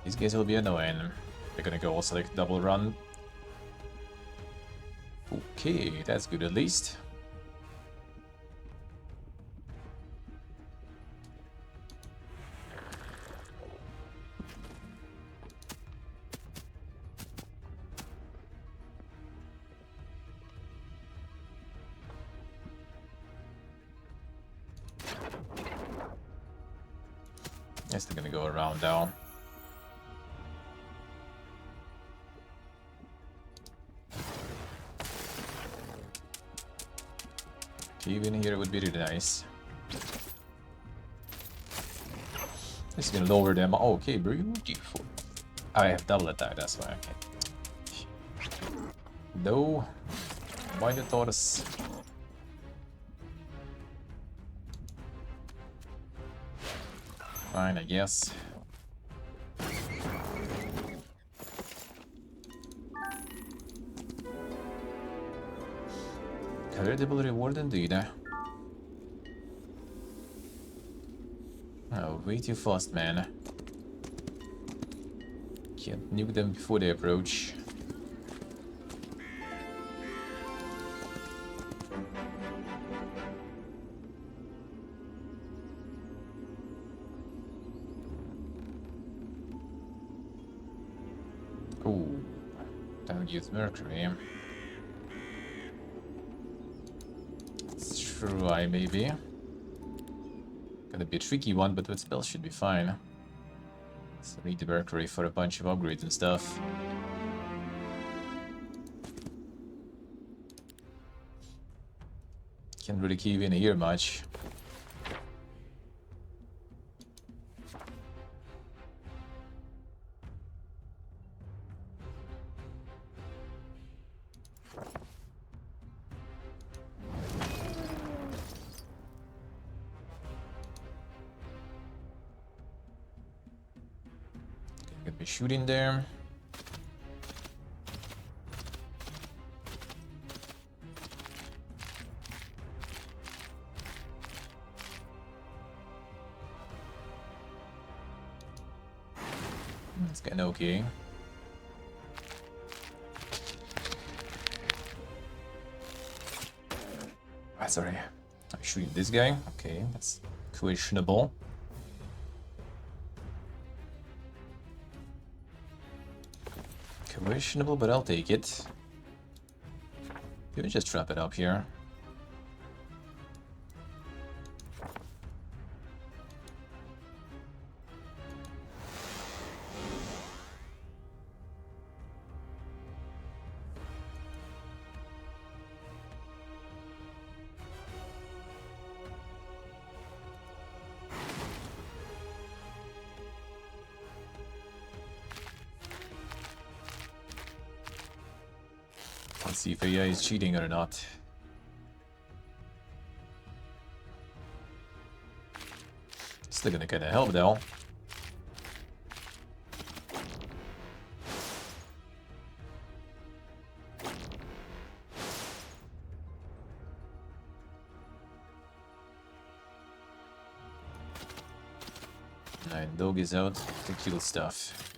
These guys will be annoying. They're gonna go also double run. Okay, that's good at least. Guess they're gonna go around now. Even here would be really nice. This is gonna lower them. Oh, okay, beautiful. I have double attack, that's why. Okay. No. Why the tortoise? Fine, I guess. Creditable reward indeed. Oh, way too fast, man. Can't nuke them before they approach. Ooh, don't use Mercury. Let's try, maybe. Gonna be a tricky one, but with spells should be fine. So need the Mercury for a bunch of upgrades and stuff. Can't really keep in here much. Gonna be shooting there. It's kinda okay. Ah, sorry. I'm shooting this guy. Okay, that's questionable. Questionable, but I'll take it. You just trap it up here. Let's see if AI is cheating or not. Still gonna kinda help though. Alright, dog is out to kill stuff.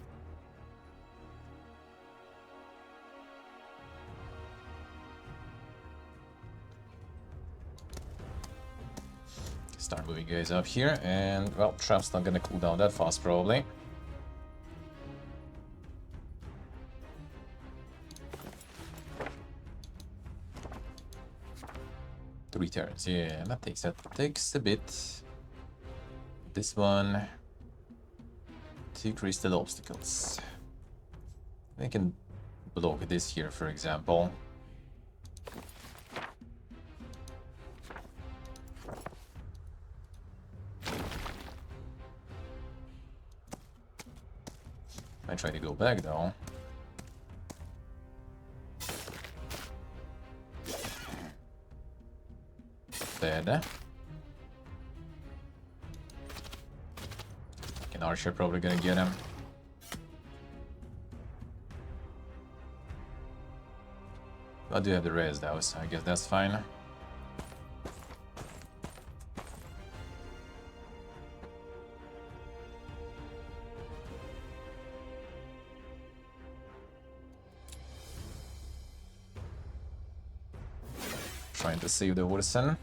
Start moving guys up here, and well, trap's not gonna cool down that fast probably. 3 turns, yeah, that takes a bit. This one, 2 crystal obstacles. I can block this here, for example. I try to go back though. Dead. An archer probably gonna get him. I do have the res though, so I guess that's fine. Trying to save the Orson.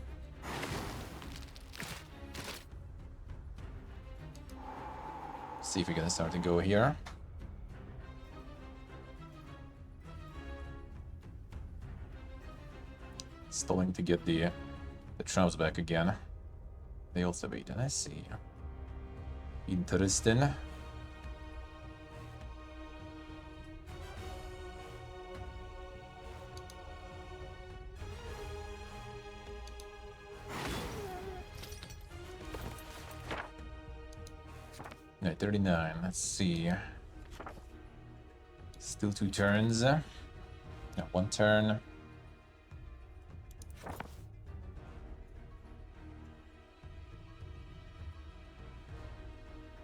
See if we're gonna start to go here. Stalling to get the traps back again. They also wait, and I see. Interesting. No, 39. Let's see. Still 2 turns. No, 1 turn.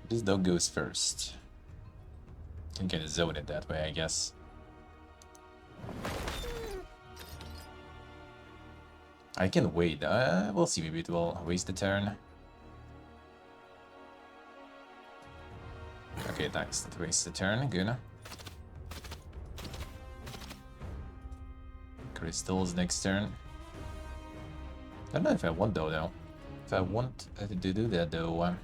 This dog goes first. Can kind of zone it that way, I guess. I can wait. We'll see. Maybe it will waste the turn. Okay, thanks. That wastes the turn. Good. Crystals next turn. I don't know if I want though. If I want to do that though.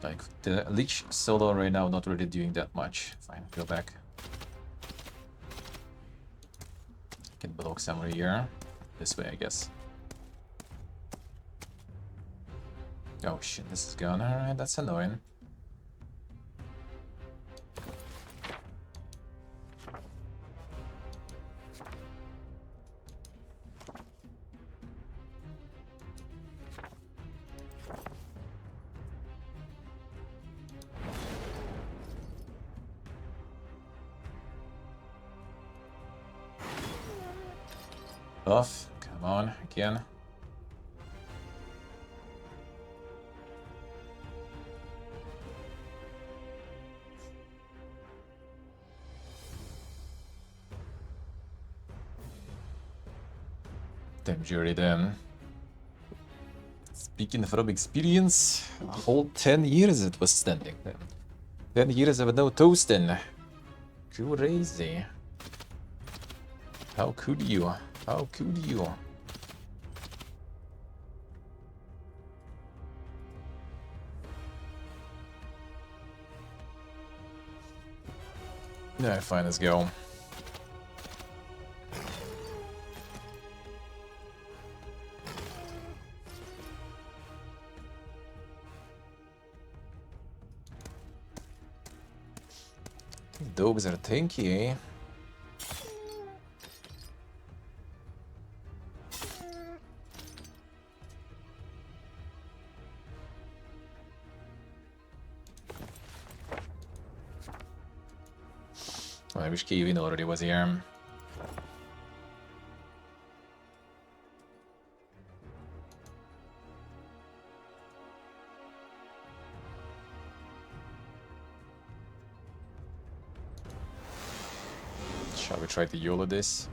Like the Lich solo right now, not really doing that much. Fine, go back. Can block somewhere here. This way, I guess. Oh shit, this is gone. Alright, that's annoying. Buff, come on, again. Damn jury then. Speaking from experience, a whole 10 years it was standing then. 10 years of no toasting. Crazy. How could you? How could you? Yeah, fine, let's go. Dogs are tanky, eh? I wish Kevin already was here. Shall we try to YOLO this?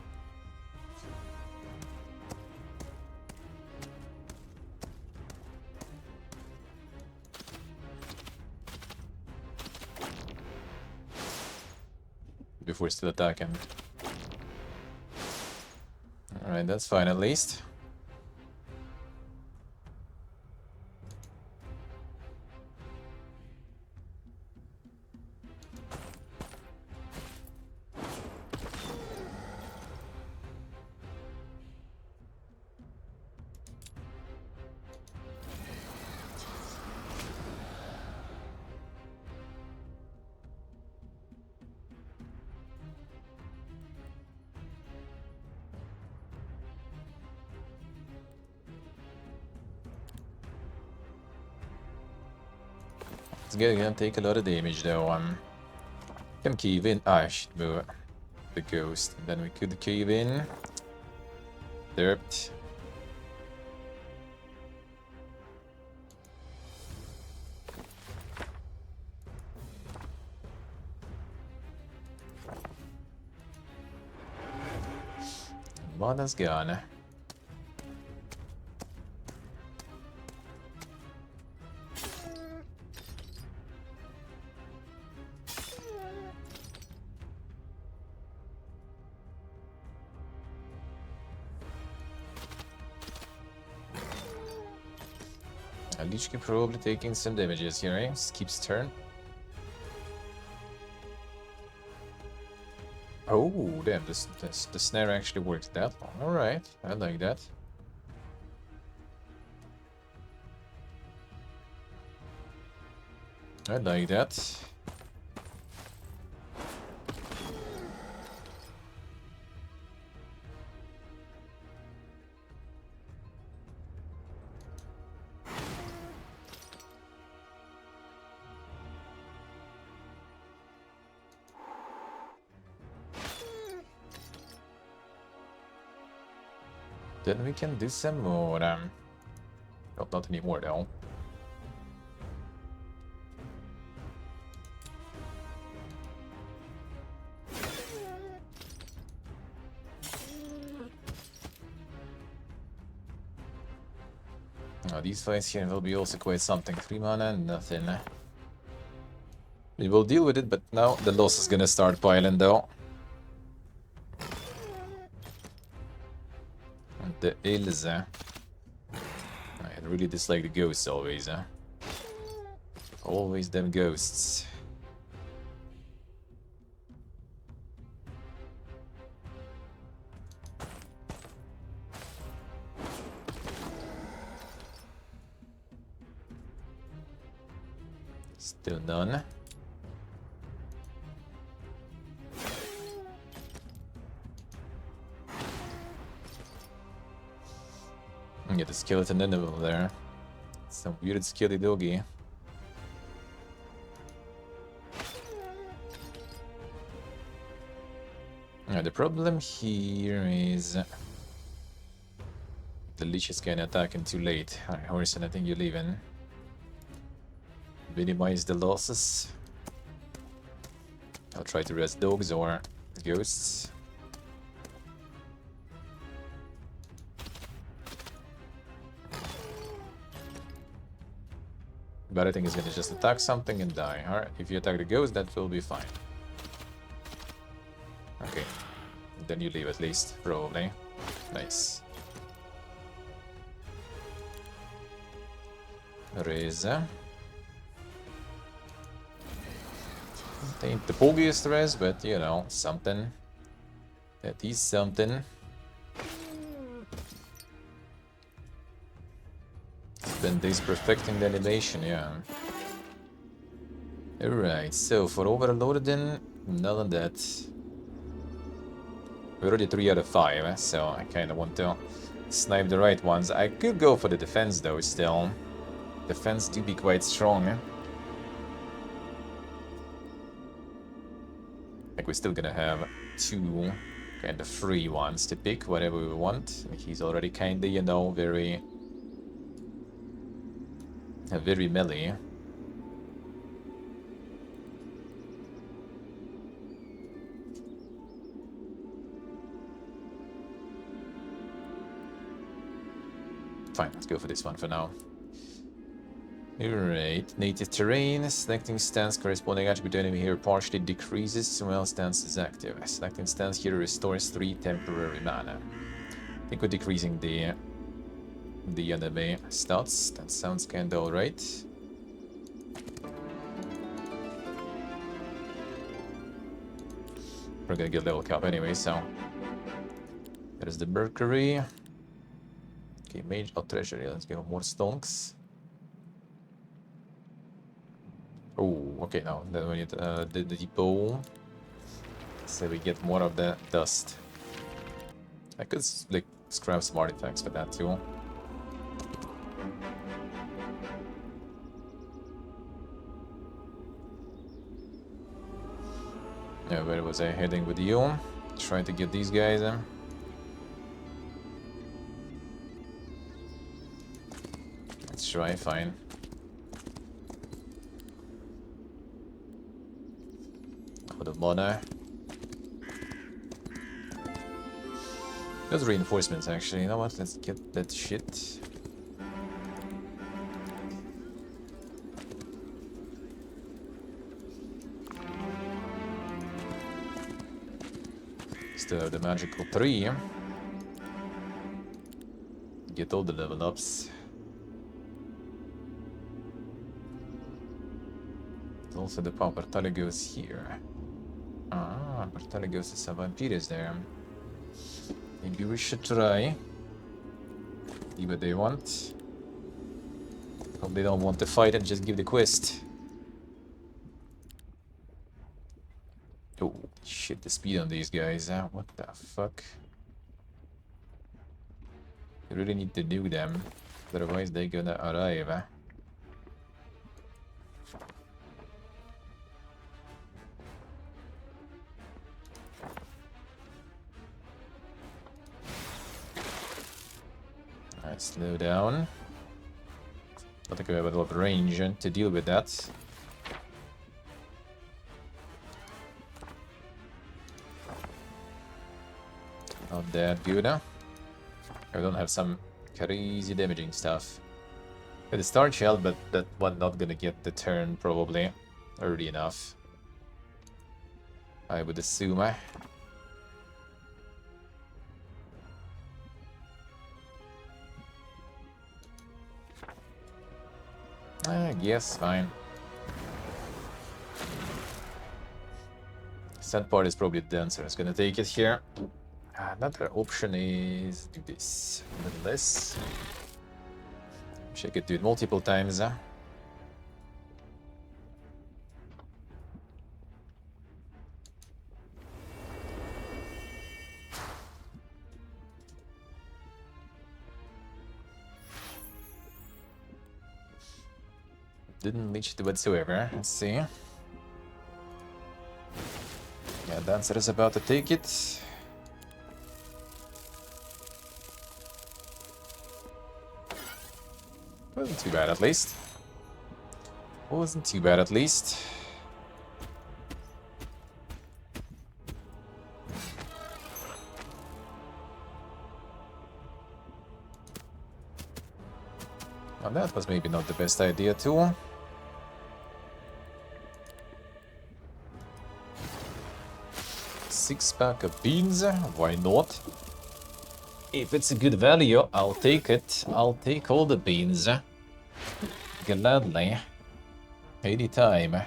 If we're still attacking. Alright, that's fine at least. It's gonna take a lot of damage though. Can cave in. Ah, I should move the ghost. And then we could cave in. Derped. Mana's gone. Lich can probably taking some damages here, eh? Skips turn. Oh, damn, the snare actually works that long. Alright, I like that. I like that. Then we can do some more. Well, not anymore though. Now these fights here will be also quite something. 3 mana, nothing. We will deal with it, but now the loss is gonna start piling though. And the ills, I really dislike the ghosts always, Always them ghosts. Still none. And get the skeleton animal there. Some weird skilly doggy. The problem here is the leech is kinda attacking too late. Alright, Horizon, I think you're leaving. Minimize the losses. I'll try to rest dogs or ghosts. But I think he's gonna just attack something and die. Alright, if you attack the ghost, that will be fine. Okay. Then you leave at least, probably. Nice. Reza. Ain't the pogiest res, but you know, something. That is something. Spend days perfecting the animation, yeah. Alright, so for overloaded then, none of that. We're already 3 out of 5, so I kinda want to snipe the right ones. I could go for the defense though, still. Defense do be quite strong. Like we're still gonna have 2 kind of free ones to pick, whatever we want. Like he's already kinda, you know, very melee. Fine, let's go for this one for now. Alright, native terrain. Selecting stance corresponding attribute to enemy here partially decreases while stance is active. Selecting stance here restores 3 temporary mana. I think we're decreasing the enemy stats. That sounds kinda alright. We're gonna get level cap anyway, so there's the Mercury. Okay, mage out treasury. Let's give him more stonks. Oh, okay, now then we need the depot, so we get more of the dust. I could like scrap some artifacts for that too. Yeah, where was I heading with you? Trying to get these guys in. Let's try, fine. For the mana. Those reinforcements actually, you know what? Let's get that shit. Still have the magical 3. Get all the level ups. Also the power tally goes here. Ah, Bartali goes to some vampires there. Maybe we should try. See what they want. Hope they don't want to fight and just give the quest. Oh, shit, the speed on these guys. What the fuck? You really need to do them. Otherwise, they're gonna arrive. Alright, slow down. I think we have a lot of range to deal with that. Not that good. I don't have some crazy damaging stuff. With the Star Shell, but that one not gonna get the turn probably early enough. I would assume. I guess, fine. Sand part is probably the dancer. It's gonna take it here. Another option is do this. A little less. Check it, do it multiple times. Didn't leech it whatsoever. Let's see. Yeah, dancer is about to take it. Wasn't too bad at least. Wasn't too bad at least. Well, that was maybe not the best idea too. Six-pack of beans, why not? If it's a good value, I'll take it. I'll take all the beans. Gladly. Anytime.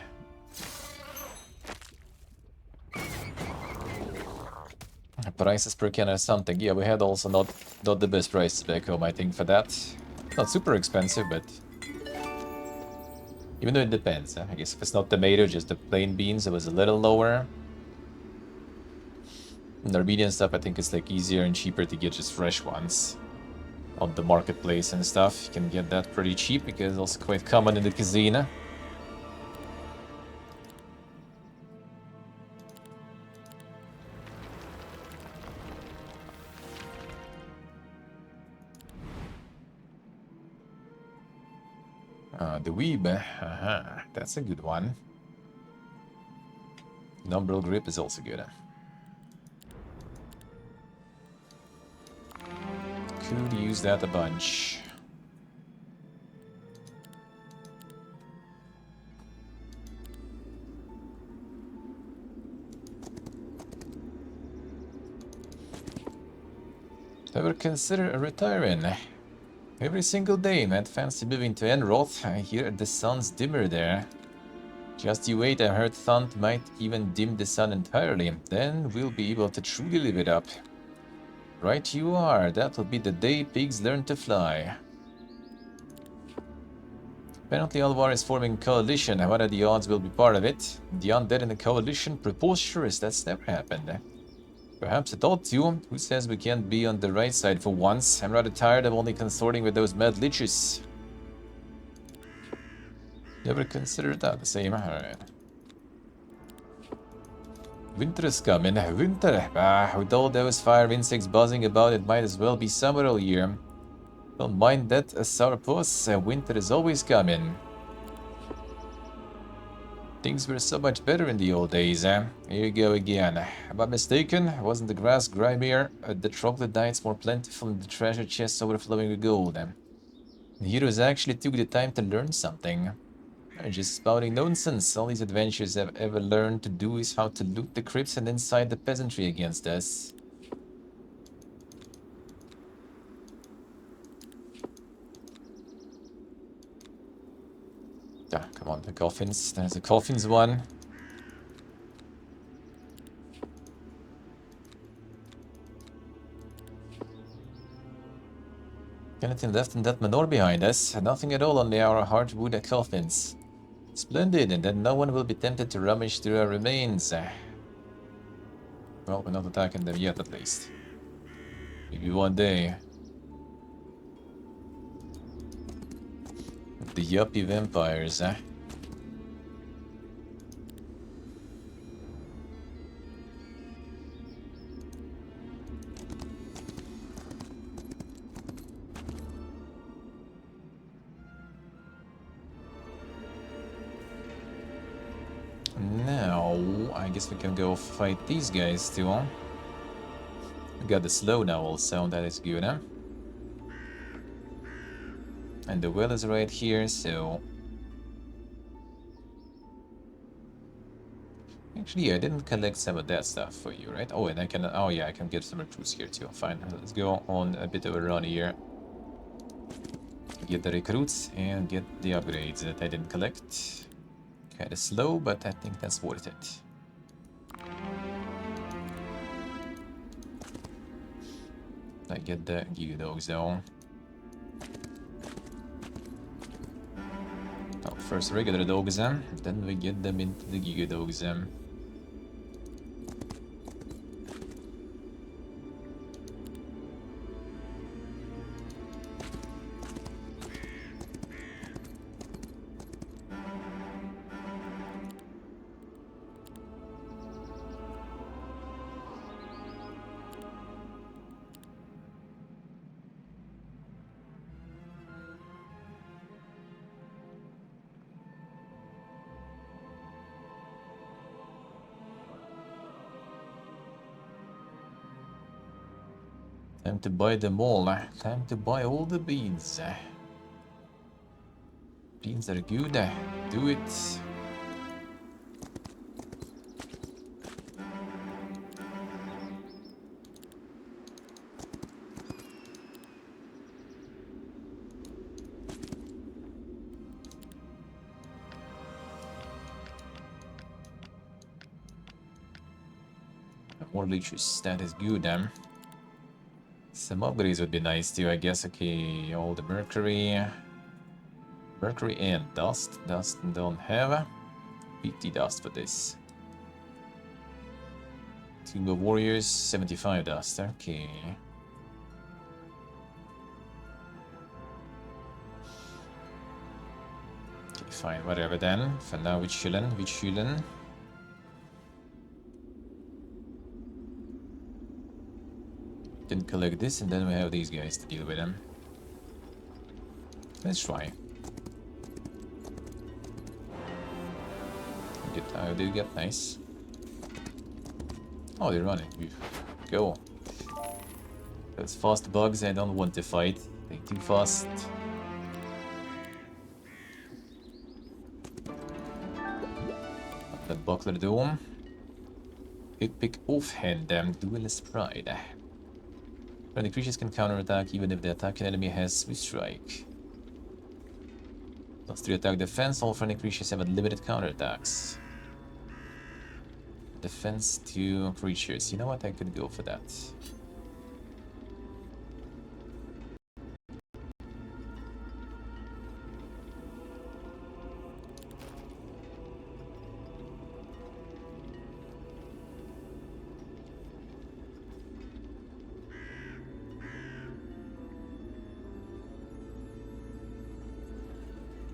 Prices per can or something. Yeah, we had also not the best prices back home, I think, for that. Not super expensive, but... Even though it depends. I guess if it's not tomato, just the plain beans, it was a little lower. And Armenian stuff, I think it's like easier and cheaper to get just fresh ones. On the marketplace and stuff. You can get that pretty cheap because it's also quite common in the cuisine. The weeb. That's a good one. Numbral grip is also good. Could use that a bunch. Ever consider retiring? Every single day, man. Fancy moving to Enroth. I hear the sun's dimmer there. Just you wait, I heard Thund might even dim the sun entirely. Then we'll be able to truly live it up. Right you are. That'll be the day pigs learn to fly. Apparently Alvar is forming a coalition. What are the odds we'll be part of it? The undead in the coalition? Preposterous. That's never happened. Perhaps it ought to. Who says we can't be on the right side for once? I'm rather tired of only consorting with those mad liches. Never considered that the same. Alright. Winter is coming. Winter. With all those fire insects buzzing about, it might as well be summer all year. Don't mind that, sourpuss. Winter is always coming. Things were so much better in the old days, eh? Here you go again. Am I mistaken? Wasn't the grass grimier, the troglodytes more plentiful, and the treasure chests overflowing with gold? The heroes actually took the time to learn something. They're just spouting nonsense. All these adventurers have ever learned to do is how to loot the crypts and incite the peasantry against us. Ah, come on, the coffins. There's a coffins one. Anything left in that manor behind us? Nothing at all on our hardwood coffins. Splendid, and then no one will be tempted to rummage through our remains. Well, we're not attacking them yet, at least. Maybe one day. The yuppie vampires, Now, I guess we can go fight these guys too, huh? We got the slow now also, that is good, huh? And the well is right here, so... Actually, yeah, I didn't collect some of that stuff for you, right? Oh, and I can... Oh, yeah, I can get some recruits here too. Fine, let's go on a bit of a run here. Get the recruits and get the upgrades that I didn't collect. Kinda slow, but I think that's worth it. I get the gear dogs though. Oh, first regular dogs, then we get them into the Giga dogs. Time to buy them all. Time to buy all the beans. Beans are good. Do it. More leeches. That is good. Some upgrades would be nice too, I guess. Okay, all the mercury. Mercury and dust. Dust don't have. PT dust for this. Team of Warriors, 75 dust. Okay. Okay, fine, whatever then. For now, we're chillin', we're chillin'. Didn't collect this, and then we have these guys to deal with them. Let's try. They get nice. Oh, they're running. Go. Those fast bugs I don't want to fight. They're too fast. The buckler dome. Hit pick offhand them. Duelist pride. Friendly creatures can counterattack even if the attacking enemy has Swift Strike. Plus 3 attack defense, all friendly creatures have unlimited counterattacks. Defense to creatures. You know what? I could go for that.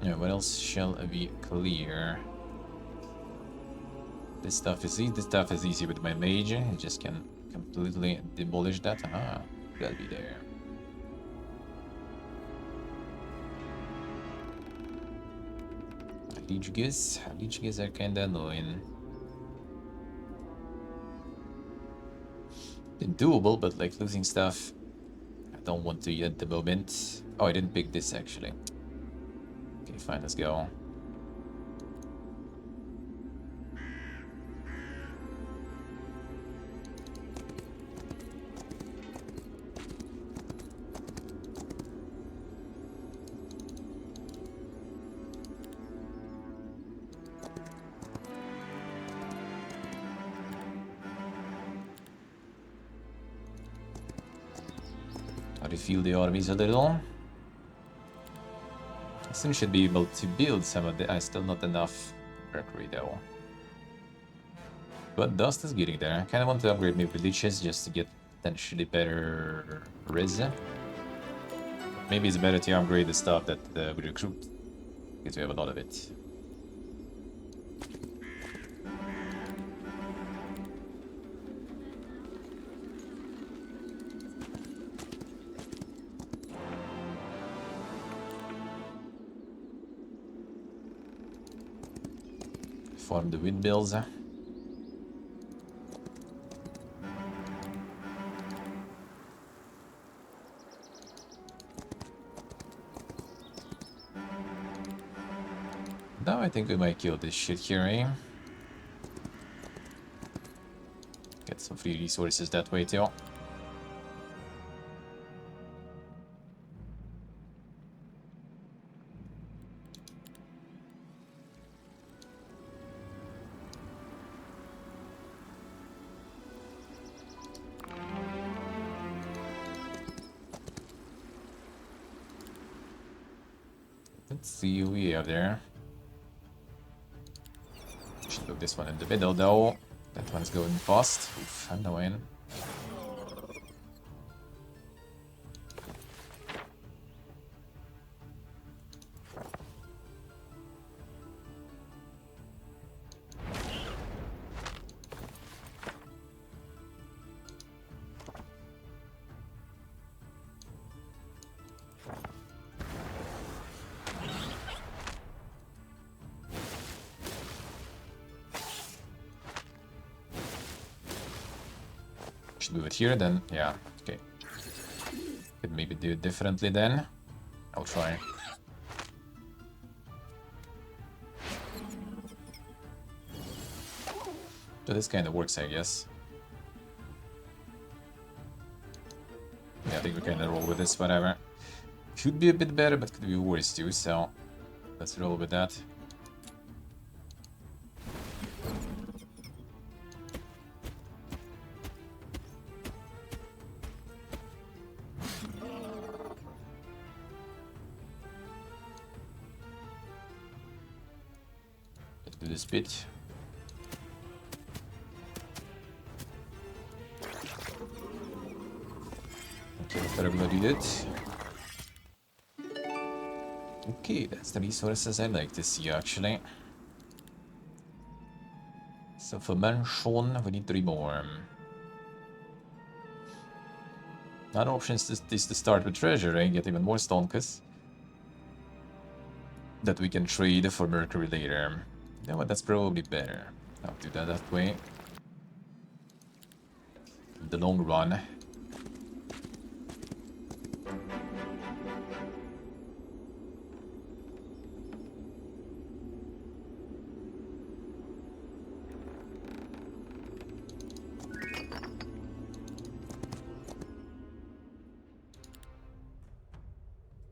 Yeah, what else shall we clear? This stuff is easy with my mage. I just can completely demolish that. Ah, gotta be there. Leech are kinda annoying. They're doable, but like losing stuff, I don't want to at the moment. Oh, I didn't pick this actually. Okay, fine, let's go. I refuel the armies a little. Soon should be able to build some of the... still not enough mercury though. But dust is getting there. I kind of want to upgrade maybe leeches just to get potentially better res. Maybe it's better to upgrade the stuff that we recruit, because we have a lot of it. Farm the windmills. Now I think we might kill this shit here, eh? Get some free resources that way too. Let's see who we have there. Should put this one in the middle though. That one's going fast. Oof, annoying. Should move it here then. Yeah, okay. Could maybe do it differently then. I'll try. So this kind of works, I guess. Yeah, I think we kind of roll with this, whatever. Could be a bit better, but could be worse too, so let's roll with that. Let's do this bit. Okay, better bloody it. Okay, that's the resources I like to see actually. So for mansion, we need 3 more. Another option is to start with treasure and get even more stonkus that we can trade for mercury later. You know what, that's probably better. I'll do that way. In the long run.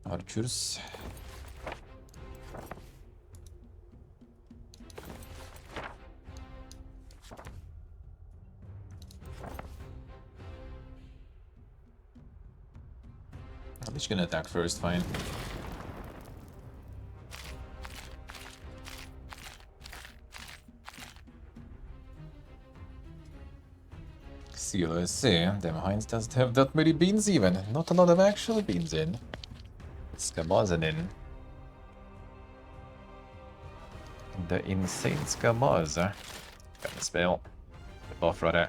Archers. I'm just gonna attack first, fine. See, let's see. Damn, Heinz doesn't have that many beans even. Not a lot of actual beans in. Skamazan in. The insane Skamaza. Got the spell. The buff rudder.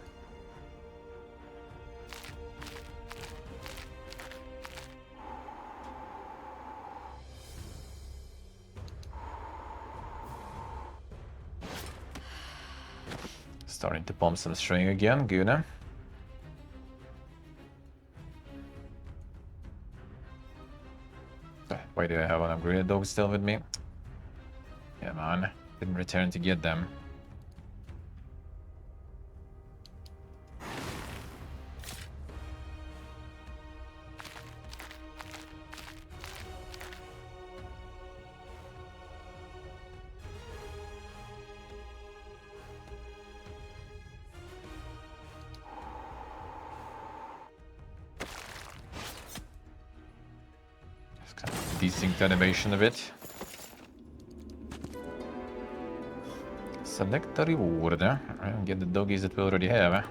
Starting to pump some string again, good. Why do I have an upgraded dog still with me? Yeah, man. Didn't return to get them. Kind of desync animation a bit. Select a reward. And get the doggies that we already have.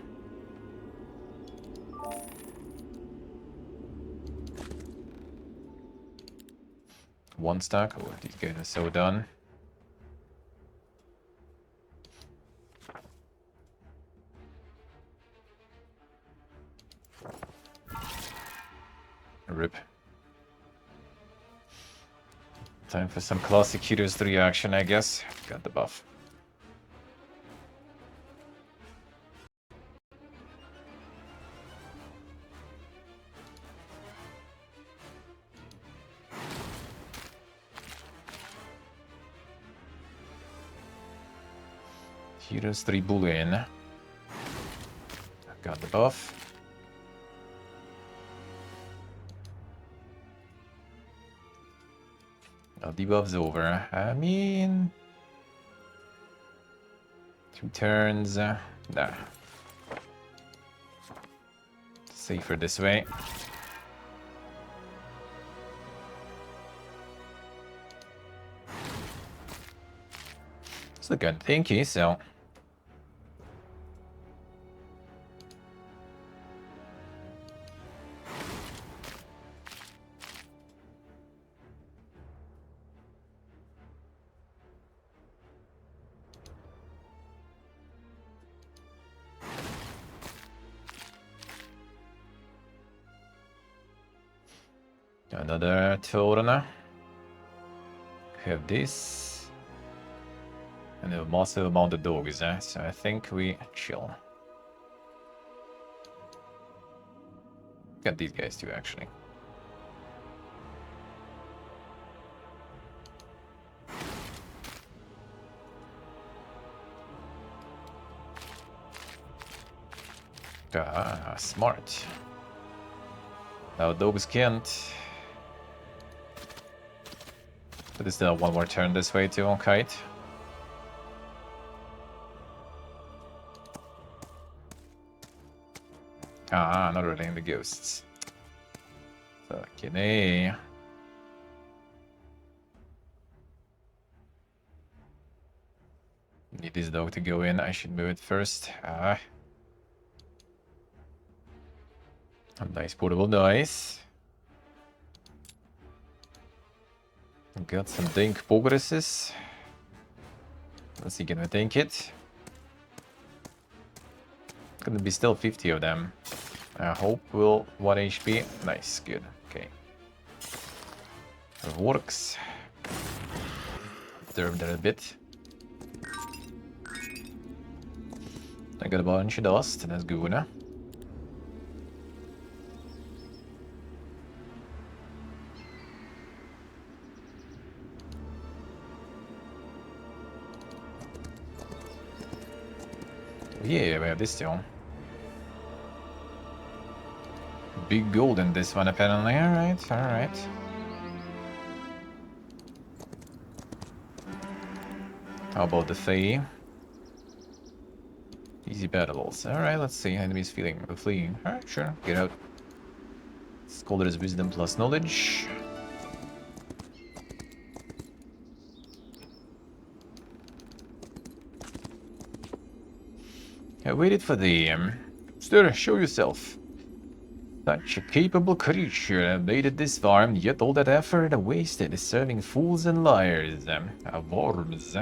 One stack. Oh, these guys are so done. Rip. Time for some classic Heroes 3 action, I guess. Got the buff. Heroes 3 Boolean. Got the buff. Well, debuff's over. I mean... 2 turns. Nah. Safer this way. It's a good thinky, so... Another Torna. Have this. And a massive amount of dogs, so I think we chill. Got these guys too, actually. Ah, smart. Now dogs can't. But there's still one more turn this way too on Kite. Ah, not really in the ghosts. Fucking A. Need this dog to go in. I should move it first. Ah. A nice portable dice. Got some dink progresses. Let's see, can we dink it? Gonna be still 50 of them. I hope will 1 HP. Nice, good. Okay. It works. Observe that a bit. I got a bunch of dust, that's good, huh? Yeah, we have this still. Big gold in this one, apparently. Alright, alright. How about the Fae? Easy battles. Alright, let's see. Enemies fleeing. Alright, sure. Get out. Scholar's wisdom plus knowledge. I waited for the... Sir, show yourself. Such a capable creature made it this far, yet all that effort wasted serving fools and liars. Worms.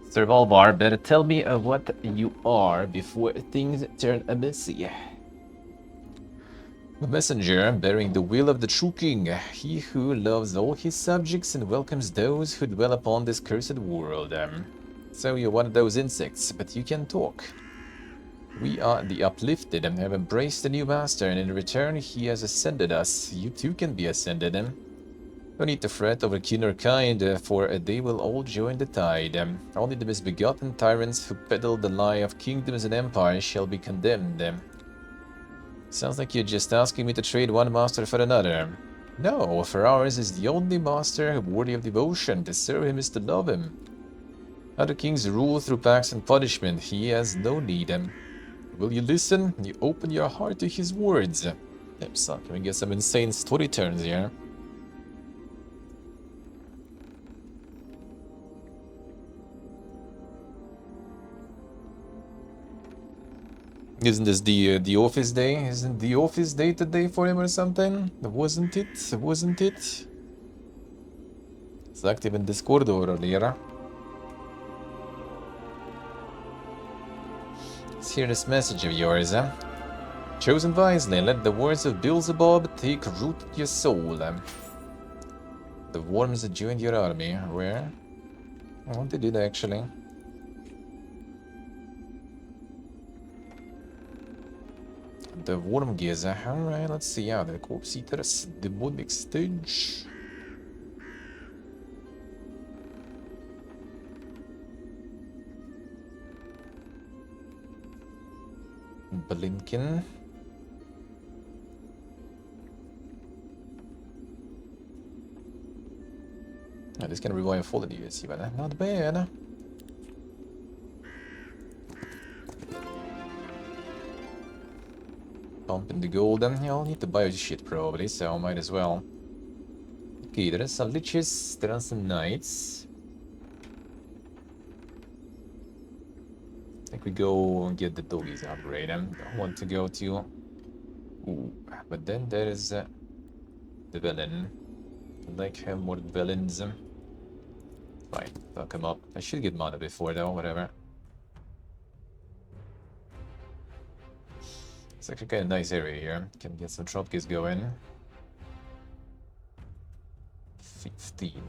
Sir Valvar, better tell me what you are before things turn amiss. A messenger bearing the will of the true king, he who loves all his subjects and welcomes those who dwell upon this cursed world. So you're one of those insects, but you can talk. We are the uplifted and have embraced the new master, and in return he has ascended us. You too can be ascended. No need to fret over kin or kind, for they will all join the tide. Only the misbegotten tyrants who peddle the lie of kingdoms and empires shall be condemned. Sounds like you're just asking me to trade one master for another. No, for ours is the only master worthy of devotion. To serve him is to love him. Other kings rule through pacts and punishment. He has no need. Will you listen? You open your heart to his words. Yep, son, can we get some insane story turns here? Isn't this the office day? Isn't the office day today for him or something? Wasn't it? Wasn't it? It's active in Discord or earlier. Let's hear this message of yours, huh? Chosen wisely, let the words of Beelzebub take root in your soul. The worms that joined your army. Where? Oh, they did actually. The Wormgaze. Alright, let's see. Ja, de Koopsieters, the Bodvik stage. Blinken. Yeah, this can revive full of DLC, but not bad. Pumping the golden. Yeah, I'll need to buy this shit probably, so I might as well. Okay, there are some liches, there are some knights. I think we go and get the doggies upgrade. I want to go to... Ooh, but then there is the villain. I'd like to have more villains. Fine, fuck him up. I should get mana before though, whatever. It's actually kind of nice area here. Can get some tropkies going. 15.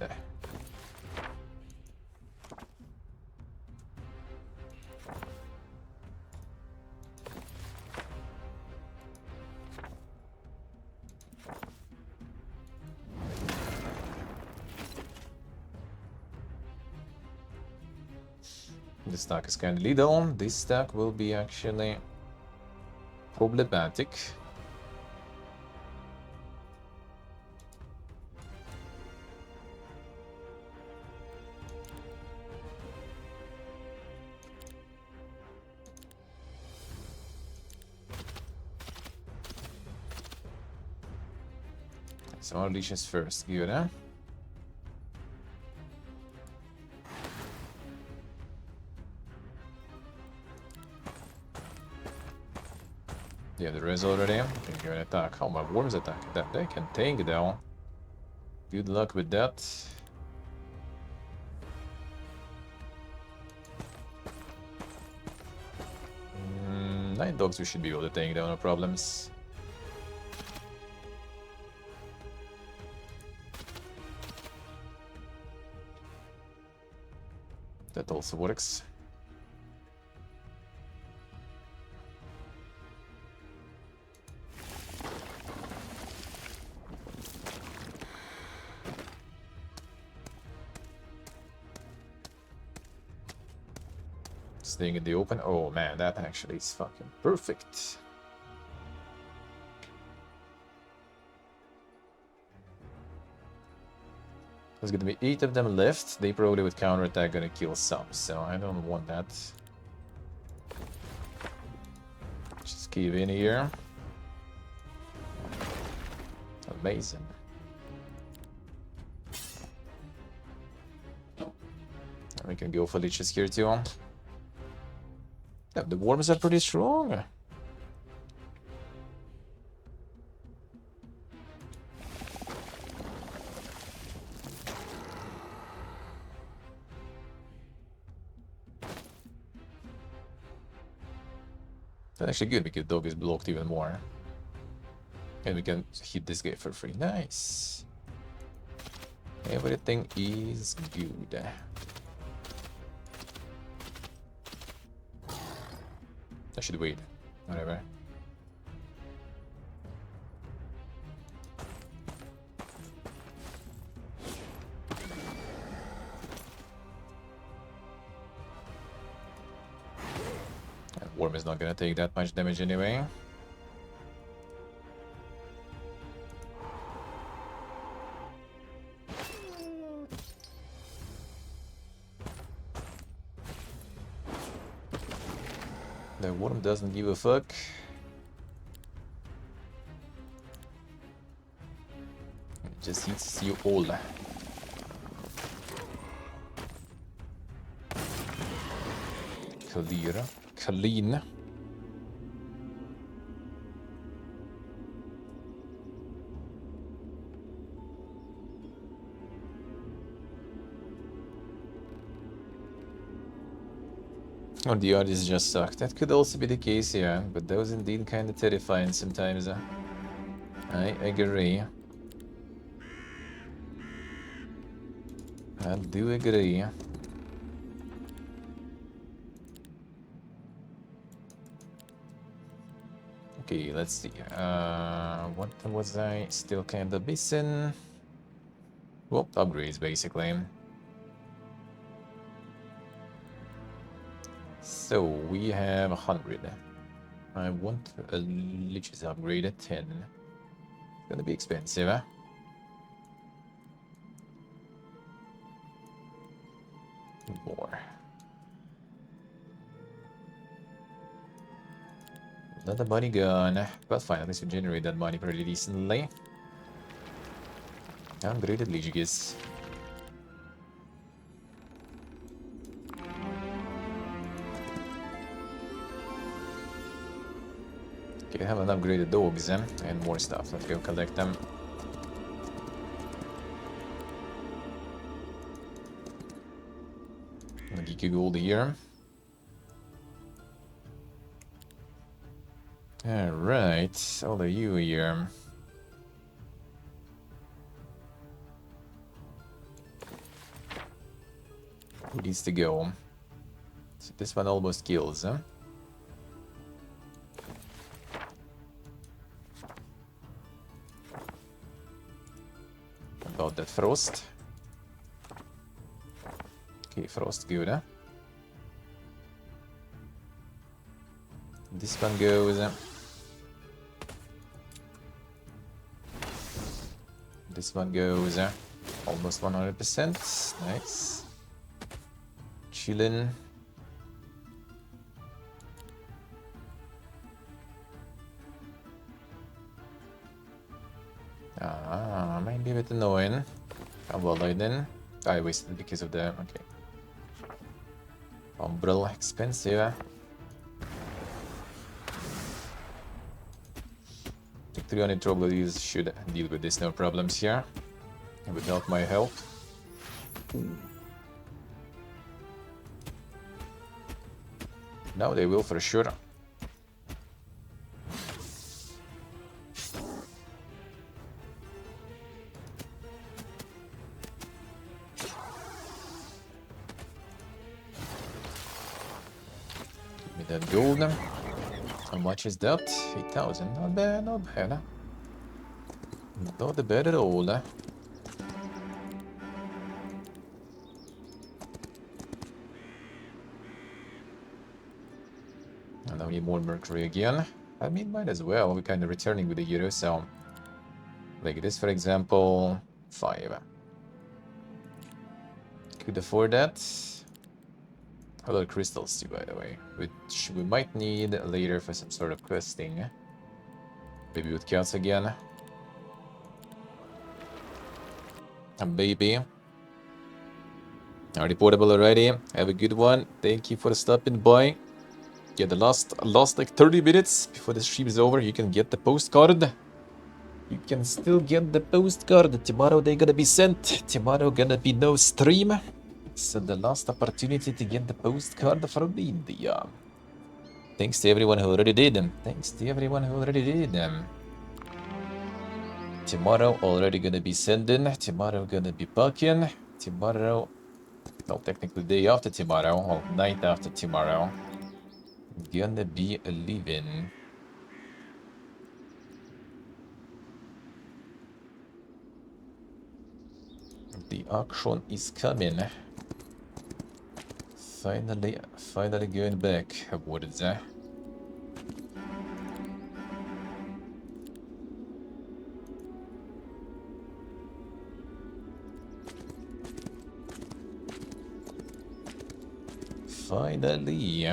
This stack is kind of little. This stack will be actually problematic. So unleashes first, good, huh? Yeah, the res already. Can go and attack. How my worms attack that? They can tank though. Good luck with that. Nine dogs we should be able to tank down, no problems. That also works. Staying in the open. Oh man, that actually is fucking perfect. There's gonna be 8 of them left. They probably with counterattack gonna kill some, so I don't want that. Just cave in here. Amazing. And we can go for leeches here too. Yeah, the worms are pretty strong. That's actually good because dog is blocked even more. And we can hit this guy for free. Nice. Everything is good. I should wait. Whatever. Worm is not gonna take that much damage anyway. The worm doesn't give a fuck. It just eats you all. Clear. Clean. Or the artists just suck. That could also be the case, yeah. But those indeed kind of terrifying sometimes. I agree. I do agree. Okay, let's see. What was I still kind of missing? Well, upgrades basically. So we have 100. I want a Lich's upgrade at 10. It's gonna be expensive, huh? More. Another money gone. But fine, at least we generate that money pretty decently. Upgraded Lich's. Okay, I haven't upgraded dogs and more stuff. Let's go collect them. Geeky gold here. Alright, all of you here. Who needs to go? So this one almost kills, huh? About that frost. Okay, frost good, huh? This one goes. This one goes. Almost 100%. Nice. Chillin'. Might be a bit annoying. How well I then? I wasted because of the. Okay. Umbral expensive. I think 300 troglodytes should deal with this, no problems here. Without my help. Now they will for sure. Give me that gold. How much is that? 8,000. Not bad, not bad. Not bad at all. And I need more mercury again. I mean, might as well. We're kind of returning with the euro, so like this, for example, 5. Could afford that. A lot of crystals too, by the way, which we might need later for some sort of questing. Maybe with cats again. A baby. Already portable already. Have a good one. Thank you for stopping by. Yeah, the last like 30 minutes before the stream is over, you can get the postcard. You can still get the postcard. Tomorrow they're gonna be sent. Tomorrow gonna be no stream. So the last opportunity to get the postcard from India. Thanks to everyone who already did them. Thanks to everyone who already did them. Tomorrow already gonna be sending. Tomorrow gonna be packing. Tomorrow, well, technically day after tomorrow, or night after tomorrow, gonna be leaving. The auction is coming. Finally going back. What is that? Finally.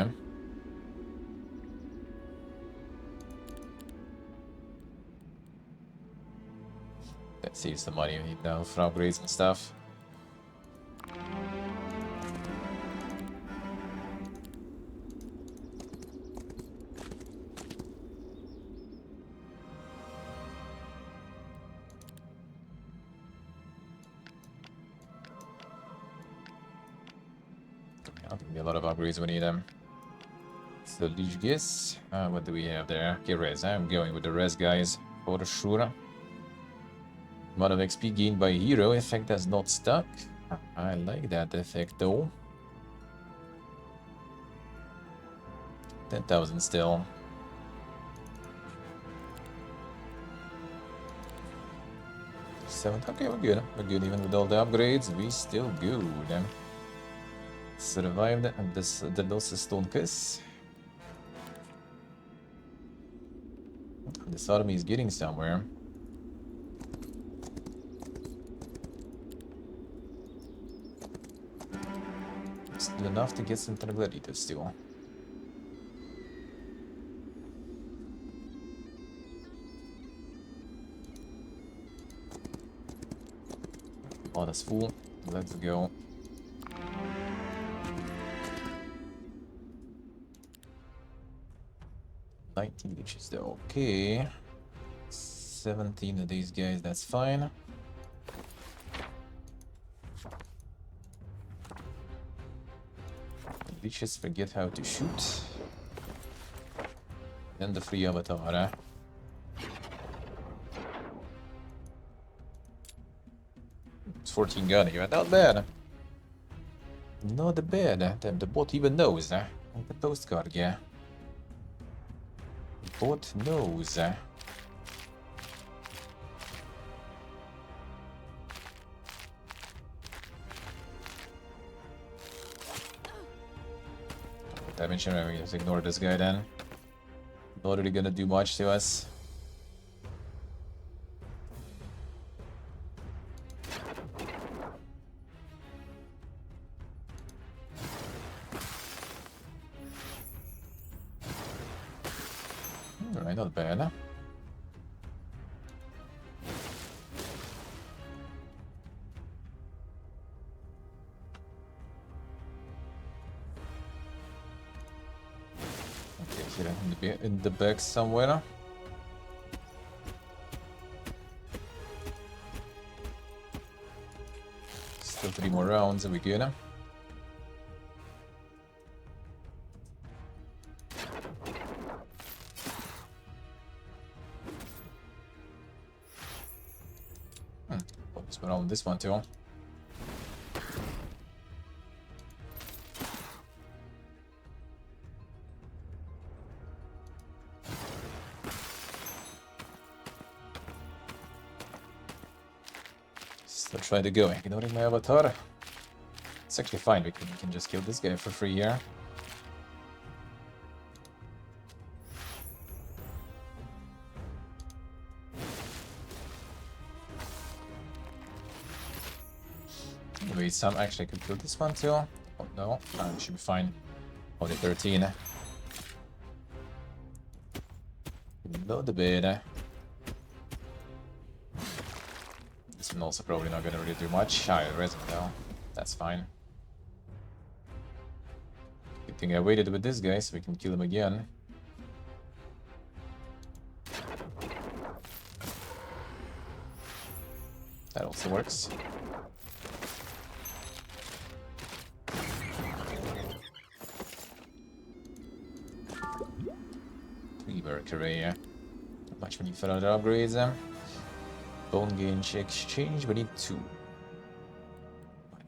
Let's save some money now for upgrades and stuff. I think a lot of upgrades we need them. So Lich Giss, what do we have there? Okay, res. I'm going with the res guys for sure. Amount of XP gained by hero effect has not stuck. I like that effect though. 10,000 still. Okay, we're good. We're good even with all the upgrades. We still good. Survived this the Lost Stone Kiss. This army is getting somewhere. Still enough to get some gladiators still. Oh, that's full. Let's go. $19 leeches though. Okay. 17 of these guys, that's fine. Leeches forget how to shoot. And the free avatar, eh? It's 14 gun here, not bad. Not bad. The bot even knows, eh? Like the postcard guy. The bot knows, eh? Damage, and we just ignore this guy then. Not really gonna do much to us. Alright, not bad. Here in the back somewhere. Still 3 more rounds and we're good. Focus around this one too. Still try to go, ignoring my avatar. It's actually fine, we can just kill this guy for free here. Wait, some actually could kill this one too. Oh no, it should be fine. Only 13. Load the bed. This one also probably not gonna really do much. I resin though. That's fine. Good thing I waited with this guy so we can kill him again. That also works. Mercury. Not much we need for other upgrades. Bone gain exchange, we need 2. Might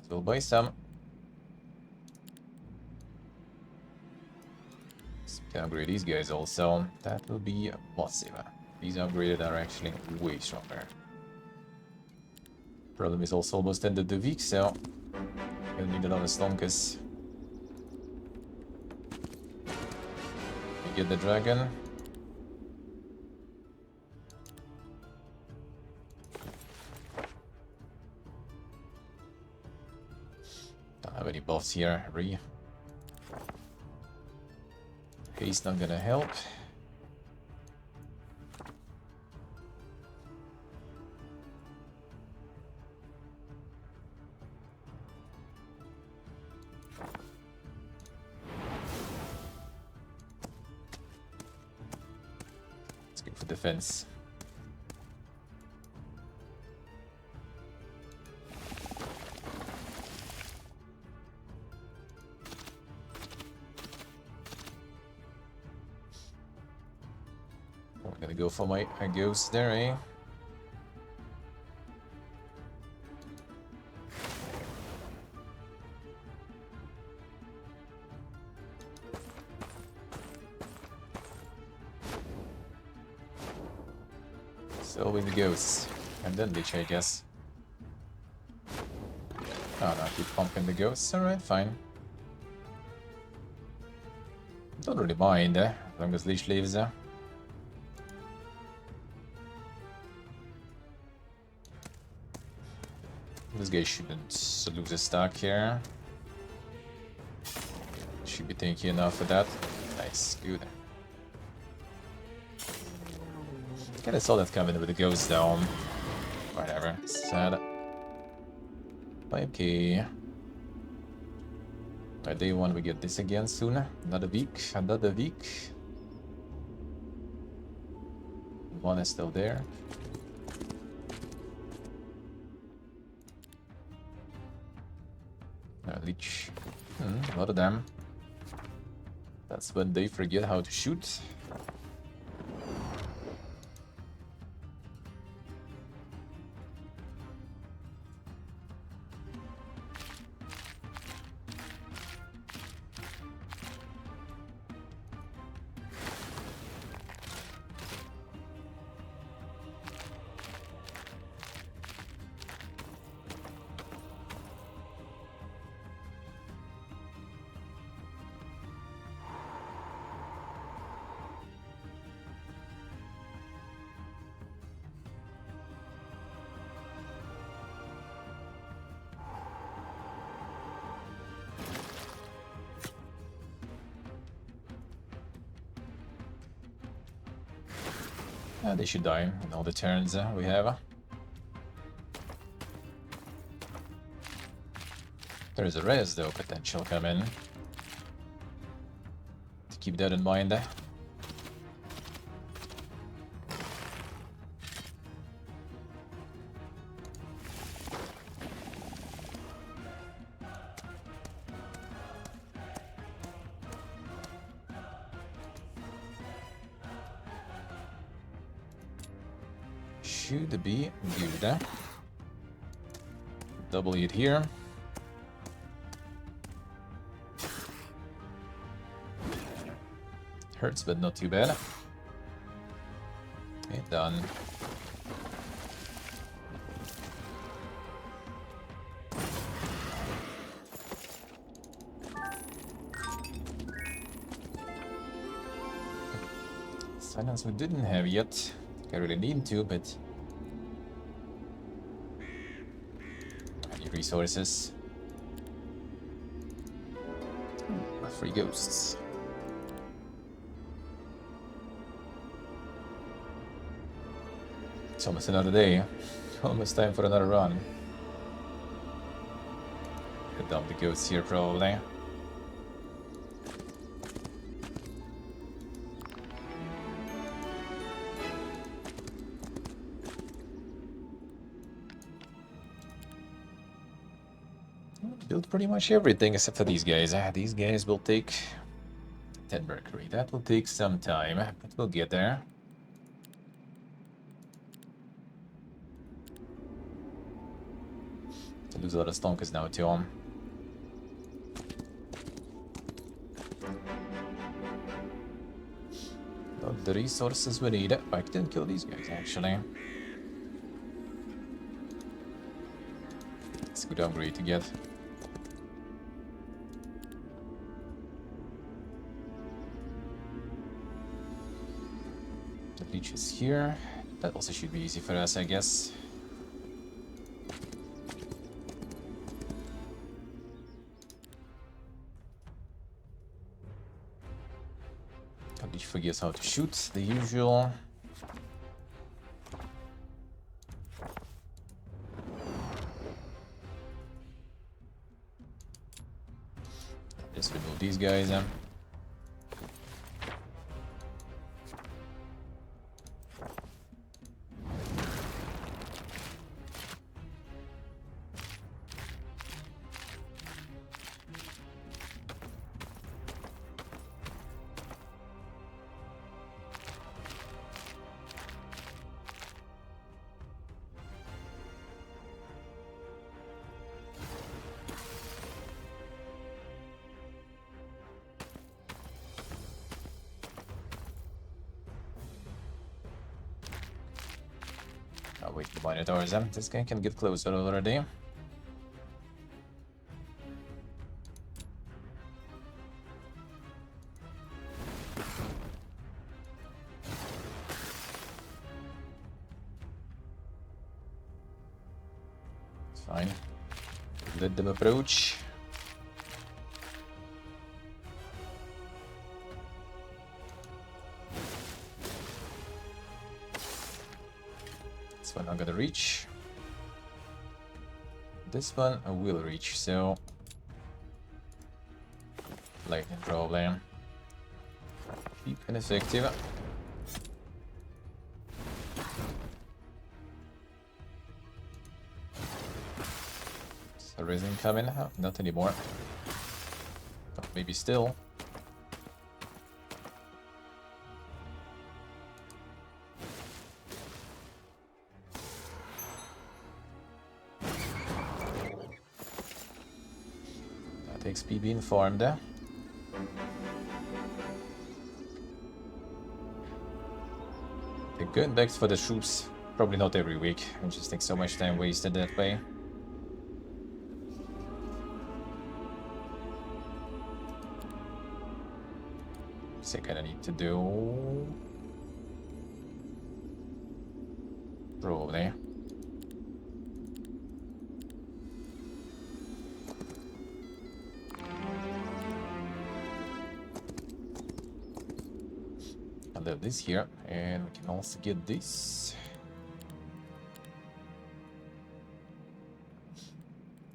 as well buy some. So we can upgrade these guys also. That will be massive. These upgraded are actually way stronger. Problem is also almost end of the week, so we'll need another Stonkus. We get the dragon. Have any buffs here, Haste not gonna help. Let's go for defense. I'm gonna go for my ghost there, eh? So with the ghosts. And then Lich, I guess. Oh no, I keep pumping the ghosts. Alright, fine. Don't really mind, as long as Lich lives. This guy shouldn't lose a stack here. Should be thinking enough of that. Nice, good. Kinda saw that coming with the ghost down. Whatever, sad. 5k. By day one we get this again soon. Another week, another week. One is still there. Leech. A lot of them. That's when they forget how to shoot. They should die in all the turns we have. There is a res though, potential coming. To keep that in mind. Should be good. Double it here. Hurts, but not too bad. Okay, done. Silence we didn't have yet. I really need to, but resources. Free ghosts. It's almost another day. Almost time for another run. Could dump the ghosts here probably. Build pretty much everything except for these guys. These guys will take 10 mercury. That will take some time, but we'll get there. To lose a lot of stonkers now too. Not the resources we need. I didn't kill these guys actually. It's a good upgrade to get. Leech is here. That also should be easy for us, I guess. Leech forgets how to shoot, the usual. Just remove these guys. The Minotaurs, this guy can get closer already. It's fine. Let them approach. This one I'm gonna reach. This one I will reach, so lightning problem. Keep ineffective. So resin coming? Not anymore. But maybe still. XP being farmed. The good back for the troops, probably not every week. I just think so much time wasted that way. Think I need to do probably. I'll have this here, and we can also get this.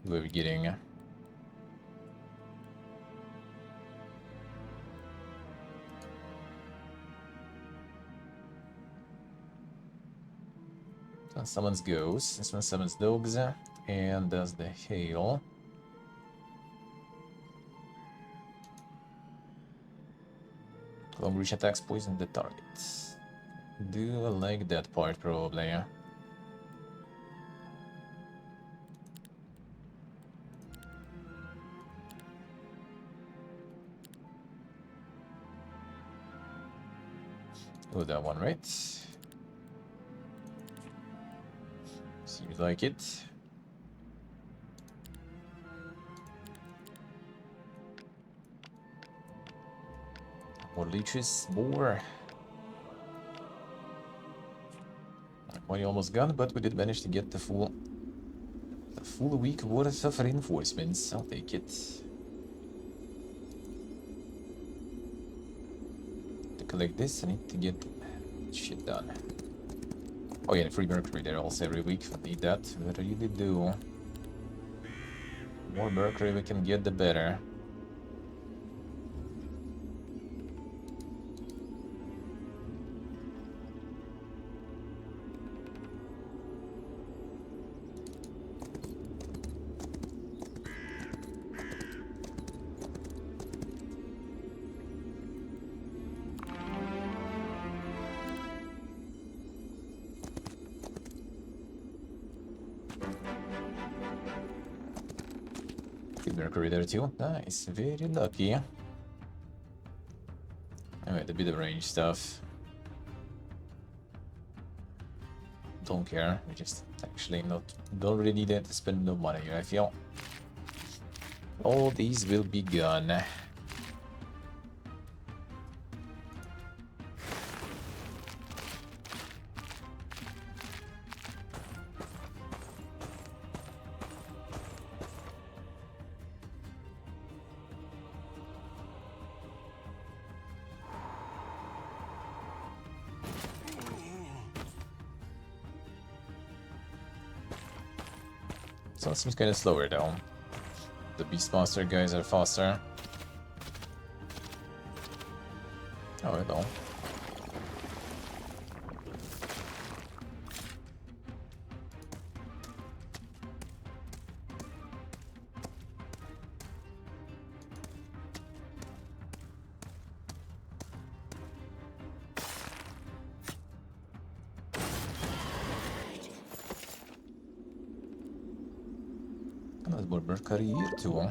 What are we getting? This one summons ghosts, this one summons dogs, and does the hail. Long reach attacks poison the target. Do I like that part probably? Oh, that one, right? Seems like it. More leeches, more. Money almost gone, but we did manage to get the full week worth of reinforcements. I'll take it. To collect this, I need to get shit done. Oh yeah, free mercury there also every week. I need that. We really do. The more mercury we can get, the better. Mercury there too. Nice, very lucky. Alright, a bit of range stuff. Don't care. We just actually don't really need it to spend no money here, I feel. All these will be gone. So it seems kind of slower though. The Beastmaster guys are faster. Oh, hello. There's more Mercury here too.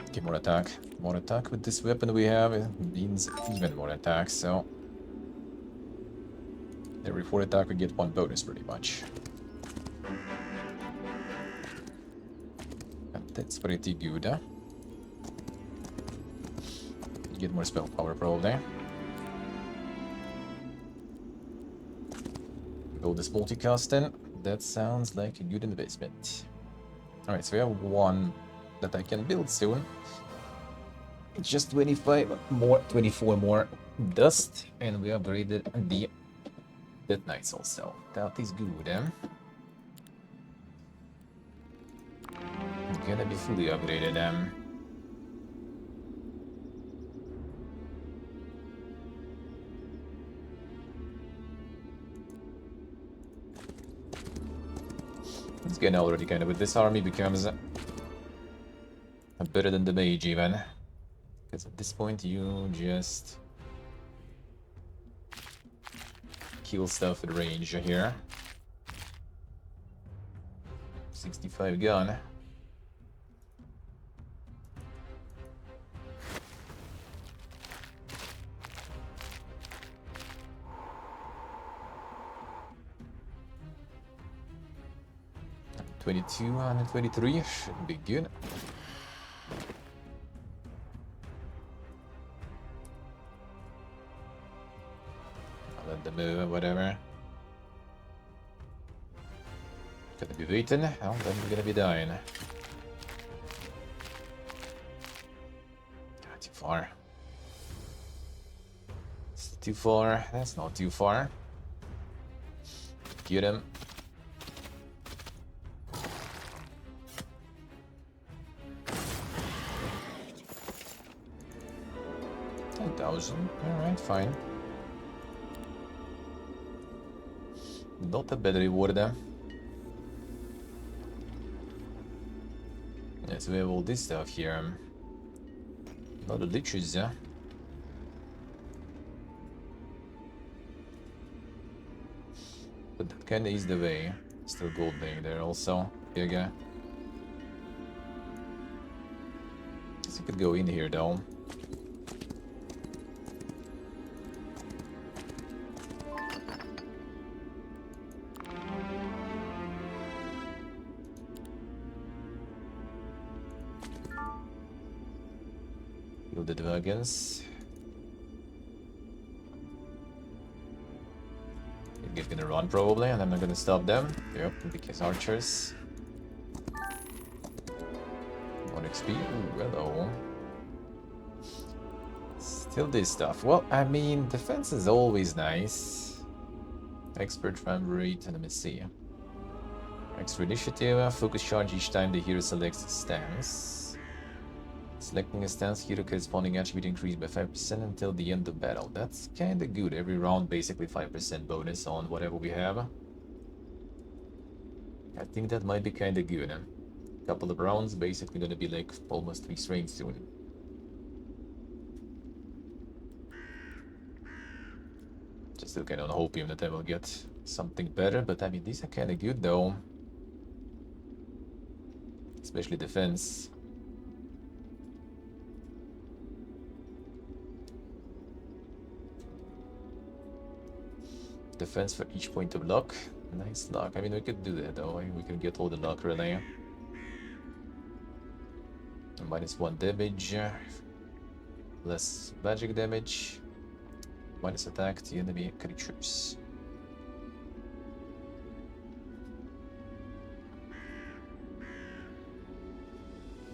Okay, more attack. More attack with this weapon we have. It means even more attack, so... Every 4 attack we get 1 bonus pretty much. And that's pretty good, huh? Get more spell power probably. Go this multicasting. That sounds like a good investment. Alright, so we have 1 that I can build soon. It's just 24 more dust, and we upgraded the Death Knights also. That is good, eh? Gonna be fully upgraded, It's getting already kind of, but this army becomes better than the mage even. Because at this point you just kill stuff at range here. 65 gun. And 23 should be good. I'll let them move, whatever. Gonna be waiting, and then we're gonna be dying. Too far. It's too far. That's not too far. Get him. 10,000. Alright, fine. Not a bad reward there. Yeah, so we have all this stuff here. A lot of liches, yeah. But that kinda is the way. Still gold laying there also. Big guy. Guess you could go in here though. Kill the dragons. They're gonna run probably, and I'm not gonna stop them. Yep, because archers. 1 XP. Ooh, hello. Still this stuff. Well, I mean, defense is always nice. Expert frame rate, and let me see. Extra initiative, focus charge each time the hero selects a stance. Selecting a stance, hero corresponding attribute increased by 5% until the end of battle. That's kinda good. Every round, basically 5% bonus on whatever we have. I think that might be kinda good. Couple of rounds, basically gonna be like almost 3 straight soon. Just still kinda hoping that I will get something better, but I mean, these are kinda good though. Especially defense. Defense for each point of luck. Nice luck. I mean, we could do that though. We can get all the luck really. -1 damage. Less magic damage. Minus attack to enemy creatures.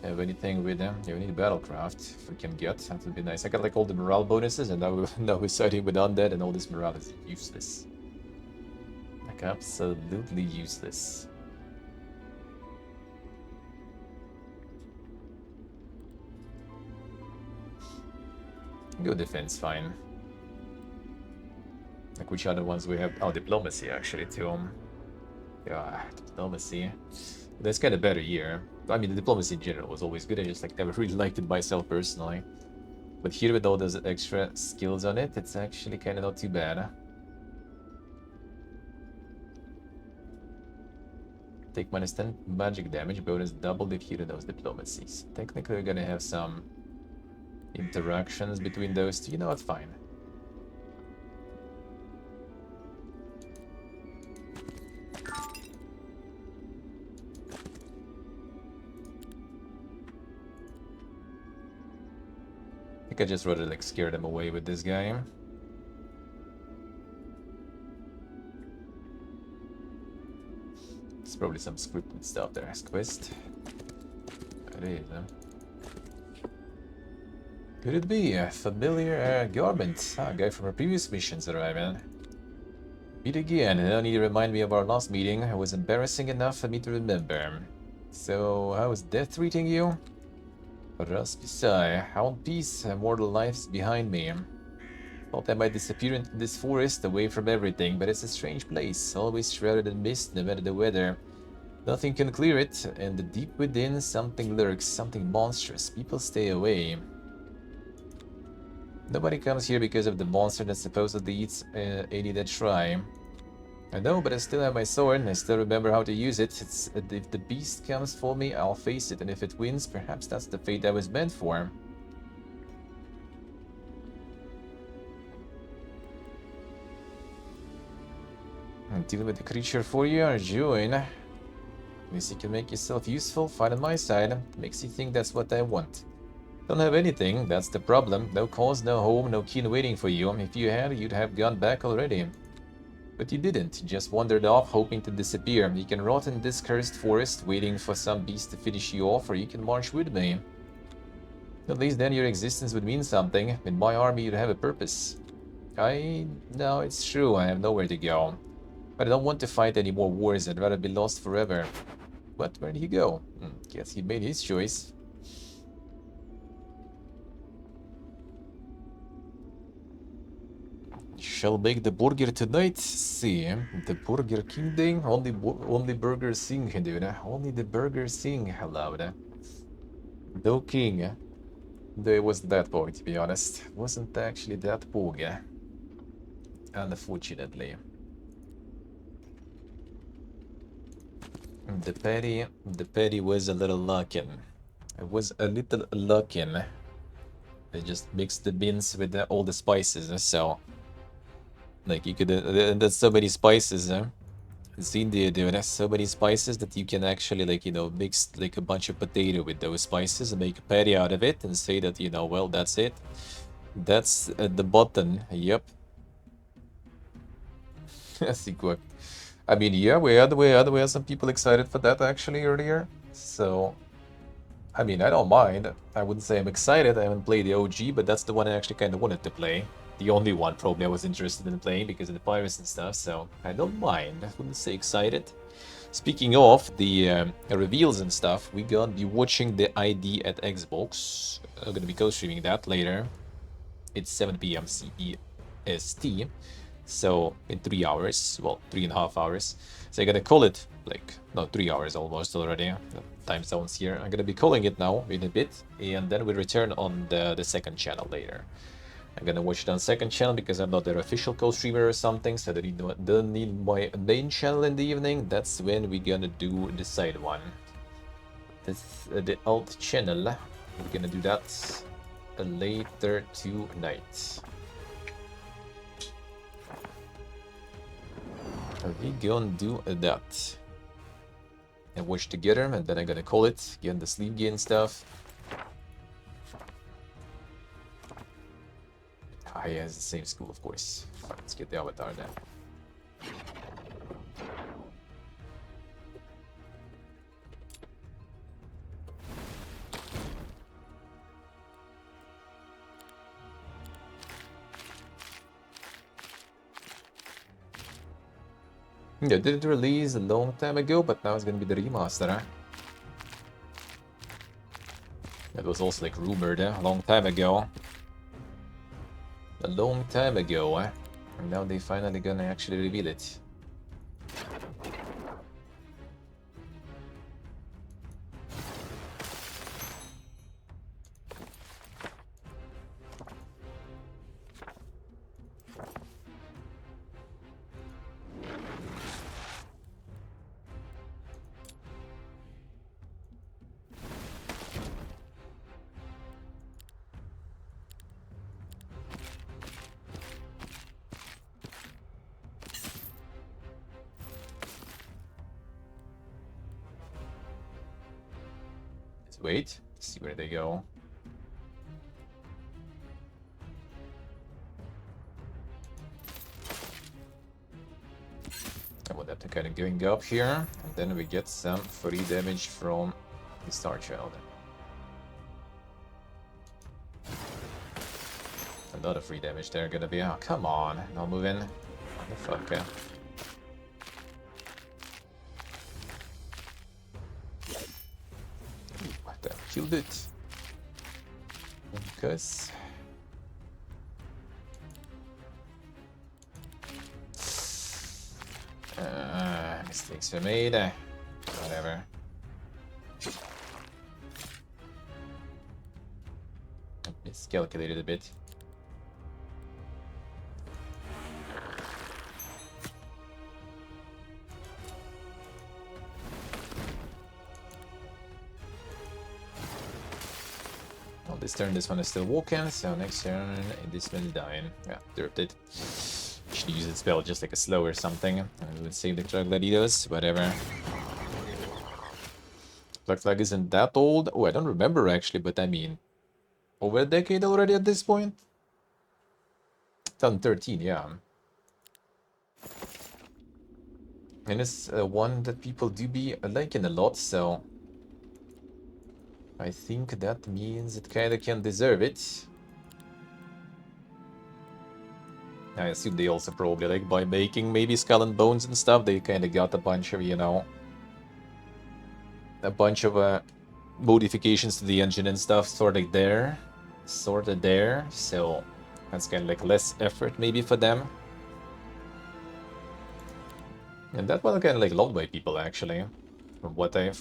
Have anything with them? Yeah, we need battlecraft if we can get. That would be nice. I got like all the morale bonuses, and now we're starting with undead, and all this morale is useless. Like absolutely useless. Go defense, fine. Like which other ones we have? Oh, diplomacy actually too. Yeah, diplomacy. That's kind of better here. I mean, the diplomacy in general was always good. I just like never really liked it myself personally. But here with all those extra skills on it, it's actually kind of not too bad. Take -10 magic damage, bonus doubled if hero knows diplomacies. Technically, we're gonna have some interactions between those two. You know what? Fine. think I just rather like scare them away with this guy. It's probably some scripted stuff there as quest. It is, huh? Could it be a familiar garment? Ah, a guy from our previous missions arriving. Meet again. No need to remind me of our last meeting. It was embarrassing enough for me to remember. So, how is death treating you? Raspisai, how in peace, mortal lives behind me. Thought I might disappear into this forest away from everything, but it's a strange place, always shrouded in mist no matter the weather. Nothing can clear it, and deep within something lurks, something monstrous. People stay away. Nobody comes here because of the monster that supposedly eats any that try. I know, but I still have my sword, and I still remember how to use it. If the beast comes for me, I'll face it, and if it wins, perhaps that's the fate I was meant for. I'm dealing with the creature for you, or join. At least you can make yourself useful, fight on my side. Makes you think that's what I want. Don't have anything, that's the problem. No cause, no home, no kin waiting for you. If you had, you'd have gone back already. But you didn't, you just wandered off, hoping to disappear. You can rot in this cursed forest, waiting for some beast to finish you off, or you can march with me. At least then your existence would mean something. In my army you'd have a purpose. No, it's true, I have nowhere to go. But I don't want to fight any more wars, I'd rather be lost forever. But where did he go? Guess he made his choice. Shall make the burger tonight. See, the Burger King thing. Only Burger Sing, dude. Only the Burger Sing allowed. No king. Though it wasn't that big, to be honest. Wasn't actually that big. Unfortunately. The patty was a little lacking. It was a little lacking. I just mixed the beans with all the spices, so like you could, there's so many spices, it's India, dude. There's so many spices that you can actually, like, you know, mix like a bunch of potato with those spices and make a patty out of it and say that, you know, well, that's it. That's the button. Yep. I think what. I mean, yeah, we had some people excited for that actually earlier. So, I mean, I don't mind. I wouldn't say I'm excited. I haven't played the OG, but that's the one I actually kind of wanted to play. The only one probably I was interested in playing because of the pirates and stuff, so I don't mind. I wouldn't say excited. Speaking of the reveals and stuff, we're gonna be watching the ID at Xbox. I'm gonna be co-streaming that later. It's 7 p.m. CEST, so in 3 hours, well, 3.5 hours. So I'm gonna call it, like, no, 3 hours almost already. The time zones here. I'm gonna be calling it now in a bit, and then we return on the second channel later. I'm gonna watch it on second channel because I'm not their official co-streamer or something, so they don't need my main channel in the evening. That's when we're gonna do the side one. That's the alt channel. We're gonna do that later tonight. We gonna do that and watch together, and then I'm gonna call it, get the sleep gain stuff. Ah, yeah, it's the same school, of course. Let's get the avatar then. Yeah, did it release a long time ago, but now it's gonna be the remaster, huh? That was also like rumored a long time ago. A long time ago, and now they finally gonna actually reveal it. Let's wait, see where they go. kind of going up here, and then we get some free damage from the Star Child. A lot of free damage there gonna be. Oh, come on. Now move in. Motherfucker. What the? Killed it. Because. Mistakes were made. Whatever. Miscalculated a bit. Well, this turn this one is still walking, so next turn this one is dying. Yeah, derped it. Should use its spell just like a slow or something. And it would save the Troglodytes, whatever. Black Flag isn't that old. Oh, I don't remember actually, but I mean, over a decade already at this point? 2013, yeah. And it's one that people do be liking a lot, so I think that means it kinda can deserve it. I assume they also probably, like, by making maybe Skull and Bones and stuff, they kinda got a bunch of, you know, a bunch of modifications to the engine and stuff sorted there. So that's kinda like less effort maybe for them. And that one kinda like loved by people actually. From what I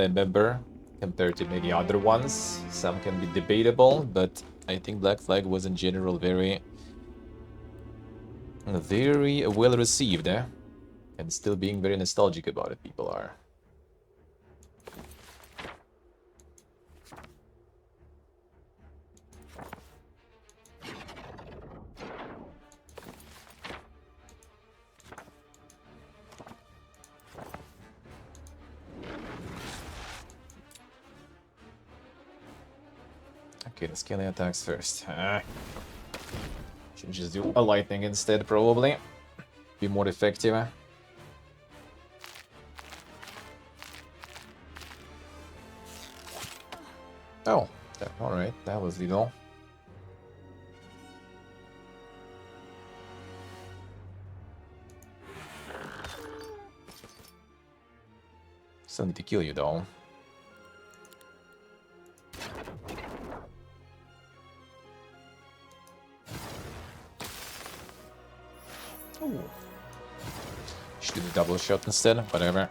remember, compared to many other ones. Some can be debatable, but I think Black Flag was in general very well received, and still being very nostalgic about it, people are. Okay, the scaling attacks first. Should just do a lightning instead, probably. Be more effective. Oh, alright, that was little. Still need to kill you though. Ooh. Should do the double shot instead, whatever.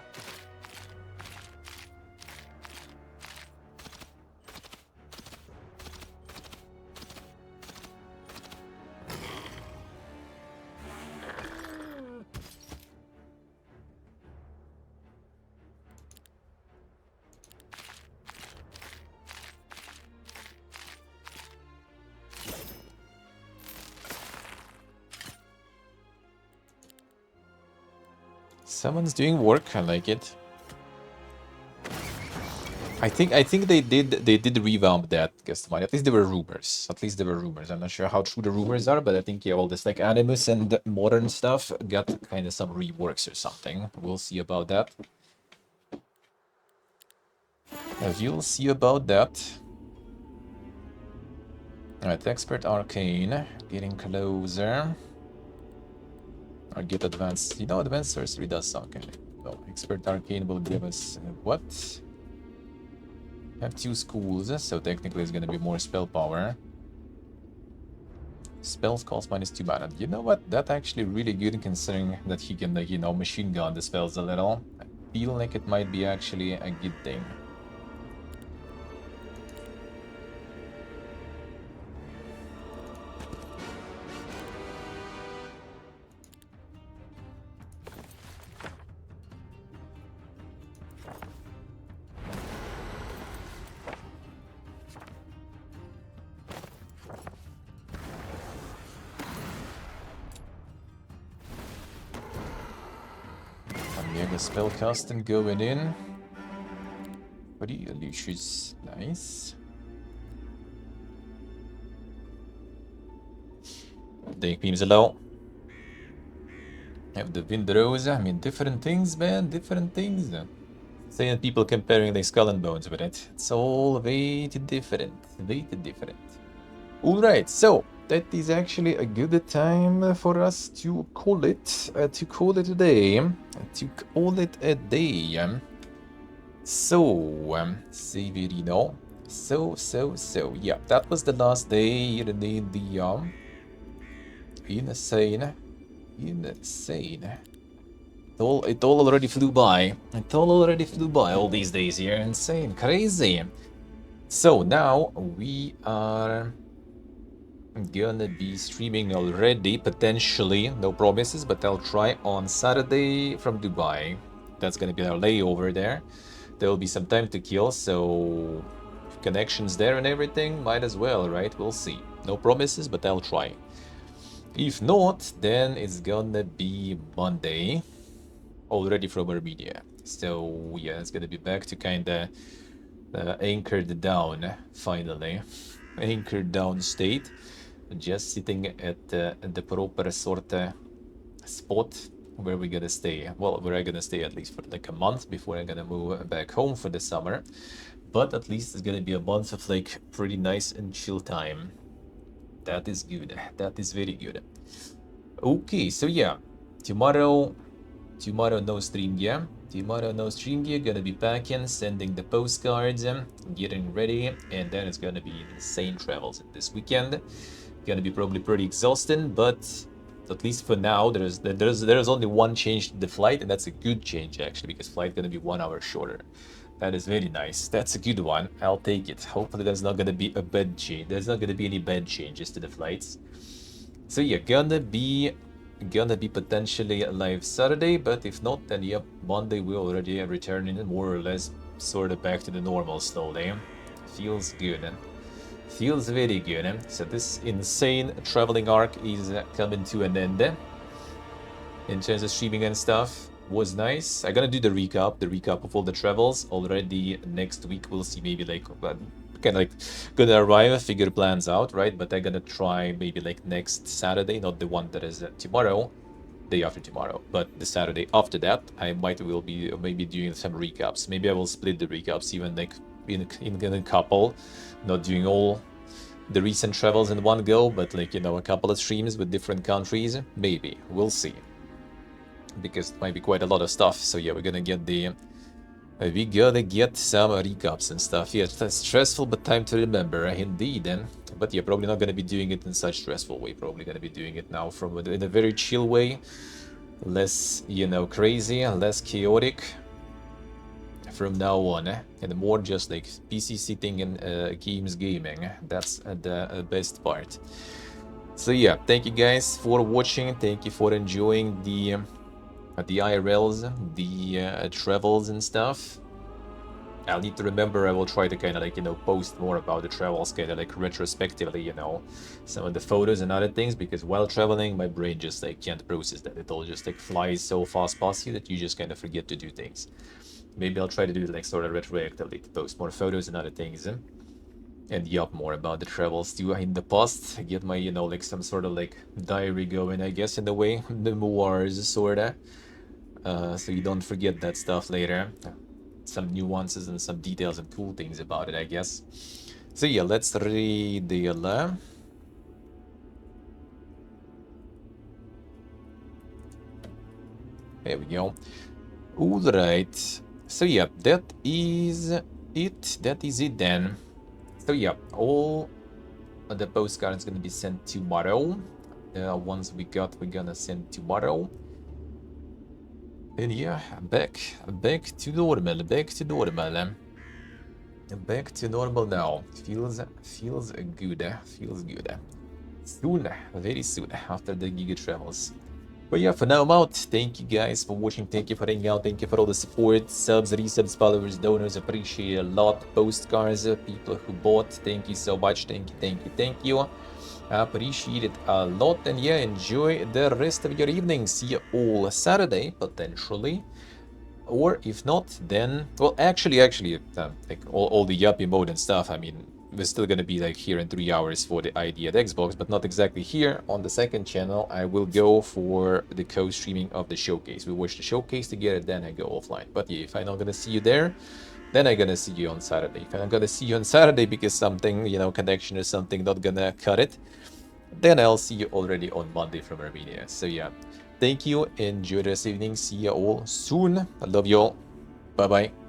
Someone's doing work, I like it. I think they did revamp that customized. At least there were rumors. I'm not sure how true the rumors are, but I think yeah, all this like Animus and modern stuff got kind of some reworks or something. We'll see about that. You'll see about that. Alright, Expert Arcane getting closer. Or get Advanced. You know, Advanced Sorcery does something. So, Expert Arcane will give us what? Have 2 schools, so technically it's gonna be more spell power. Spells cost -2 mana. You know what? That's actually really good considering that he can, like, you know, machine gun the spells a little. I feel like it might be actually a good thing. Spellcasting going in. Pretty Lucius. Nice. Take beams low. Have the windrows. I mean, different things, man. Different things. Saying people comparing their skull and bones with it. It's all way too different. Way too different. Alright, so that is actually a good time for us to call it a day. So, Severino. So, yeah, that was the last day here in the insane. It all already flew by. It all already flew by all these days here. Insane, crazy. So now we are gonna be streaming already, potentially. No promises, but I'll try on Saturday from Dubai. That's gonna be our layover there. There will be some time to kill, so connections there and everything, might as well, right? We'll see. No promises, but I'll try. If not, then it's gonna be Monday, already from Armenia. So yeah, it's gonna be back to kinda anchored down, finally. Anchored down state. Just sitting at the proper sort of spot where we're gonna stay. Well, where I'm gonna stay at least for like a month before I'm gonna move back home for the summer. But at least it's gonna be a month of like pretty nice and chill time. That is good. That is very good. Okay, so yeah, tomorrow no stream, yeah. Tomorrow no stream, yeah. Gonna be packing, sending the postcards, getting ready, and then it's gonna be insane travels this weekend. Gonna be probably pretty exhausting, but at least for now, there's only one change to the flight, and that's a good change actually, because flight gonna be 1 hour shorter. That is very nice. That's a good one. I'll take it. Hopefully there's not gonna be a bad change. There's not gonna be any bad changes to the flights. So yeah, gonna be potentially live Saturday, but if not, then yep, Monday we're already returning more or less sort of back to the normal slowly. Feels good. Feels very good. So this insane traveling arc is coming to an end. In terms of streaming and stuff, was nice. I'm gonna do the recap of all the travels already next week. We'll see, maybe like kind of like gonna arrive, figure plans out, right? But I'm gonna try maybe like next Saturday, not the one that is tomorrow, day after tomorrow, but the Saturday after that, I will be maybe doing some recaps. Maybe I will split the recaps even like in a couple, not doing all the recent travels in one go, but like, you know, a couple of streams with different countries. Maybe we'll see, because it might be quite a lot of stuff. So yeah, we're gonna get the we gotta get some recaps and stuff. Yeah, that's stressful, but time to remember, indeed. But yeah, probably not gonna be doing it in such stressful way. Probably gonna be doing it now from in a very chill way, less, you know, crazy, less chaotic from now on, and more just like PC sitting and games gaming. That's the best part. So yeah, thank you guys for watching. Thank you for enjoying the IRLs, the travels and stuff. I'll need to remember, I will try to kind of like, you know, post more about the travels kind of like retrospectively, you know, some of the photos and other things, because while traveling, my brain just like can't process that. It all just like flies so fast past you that you just kind of forget to do things. Maybe I'll try to do it like sort of retroactively, to post more photos and other things, and yup, more about the travels too in the past. Get my, you know, like some sort of like diary going, I guess, in a way, memoirs sorta. So you don't forget that stuff later. Some nuances and some details and cool things about it, I guess. So yeah, let's read the there we go. Alright. So yeah, that is it. That is it then. So yeah, all the postcards gonna be sent tomorrow. The ones we got, we're gonna send tomorrow. And yeah, back to normal, back to normal now. Feels good, feels good. Soon, very soon, after the Giga travels. But yeah, for now I'm out. Thank you guys for watching, thank you for hanging out, thank you for all the support, subs, resubs, followers, donors, appreciate a lot. Postcards, people who bought, thank you so much, thank you. Appreciate it a lot, and yeah, enjoy the rest of your evening. See you all Saturday, potentially. Or if not, then, well, actually, like all the yuppie mode and stuff, I mean, we're still gonna be like here in 3 hours for the ID at Xbox, but not exactly here. On the second channel, I will go for the co-streaming of the showcase. We watch the showcase together, then I go offline. But yeah, if I'm not gonna see you there, then I'm gonna see you on Saturday. If I'm not gonna see you on Saturday because something, you know, connection or something not gonna cut it, then I'll see you already on Monday from Armenia. So yeah, thank you, enjoy this evening, see you all soon. I love you all, bye bye.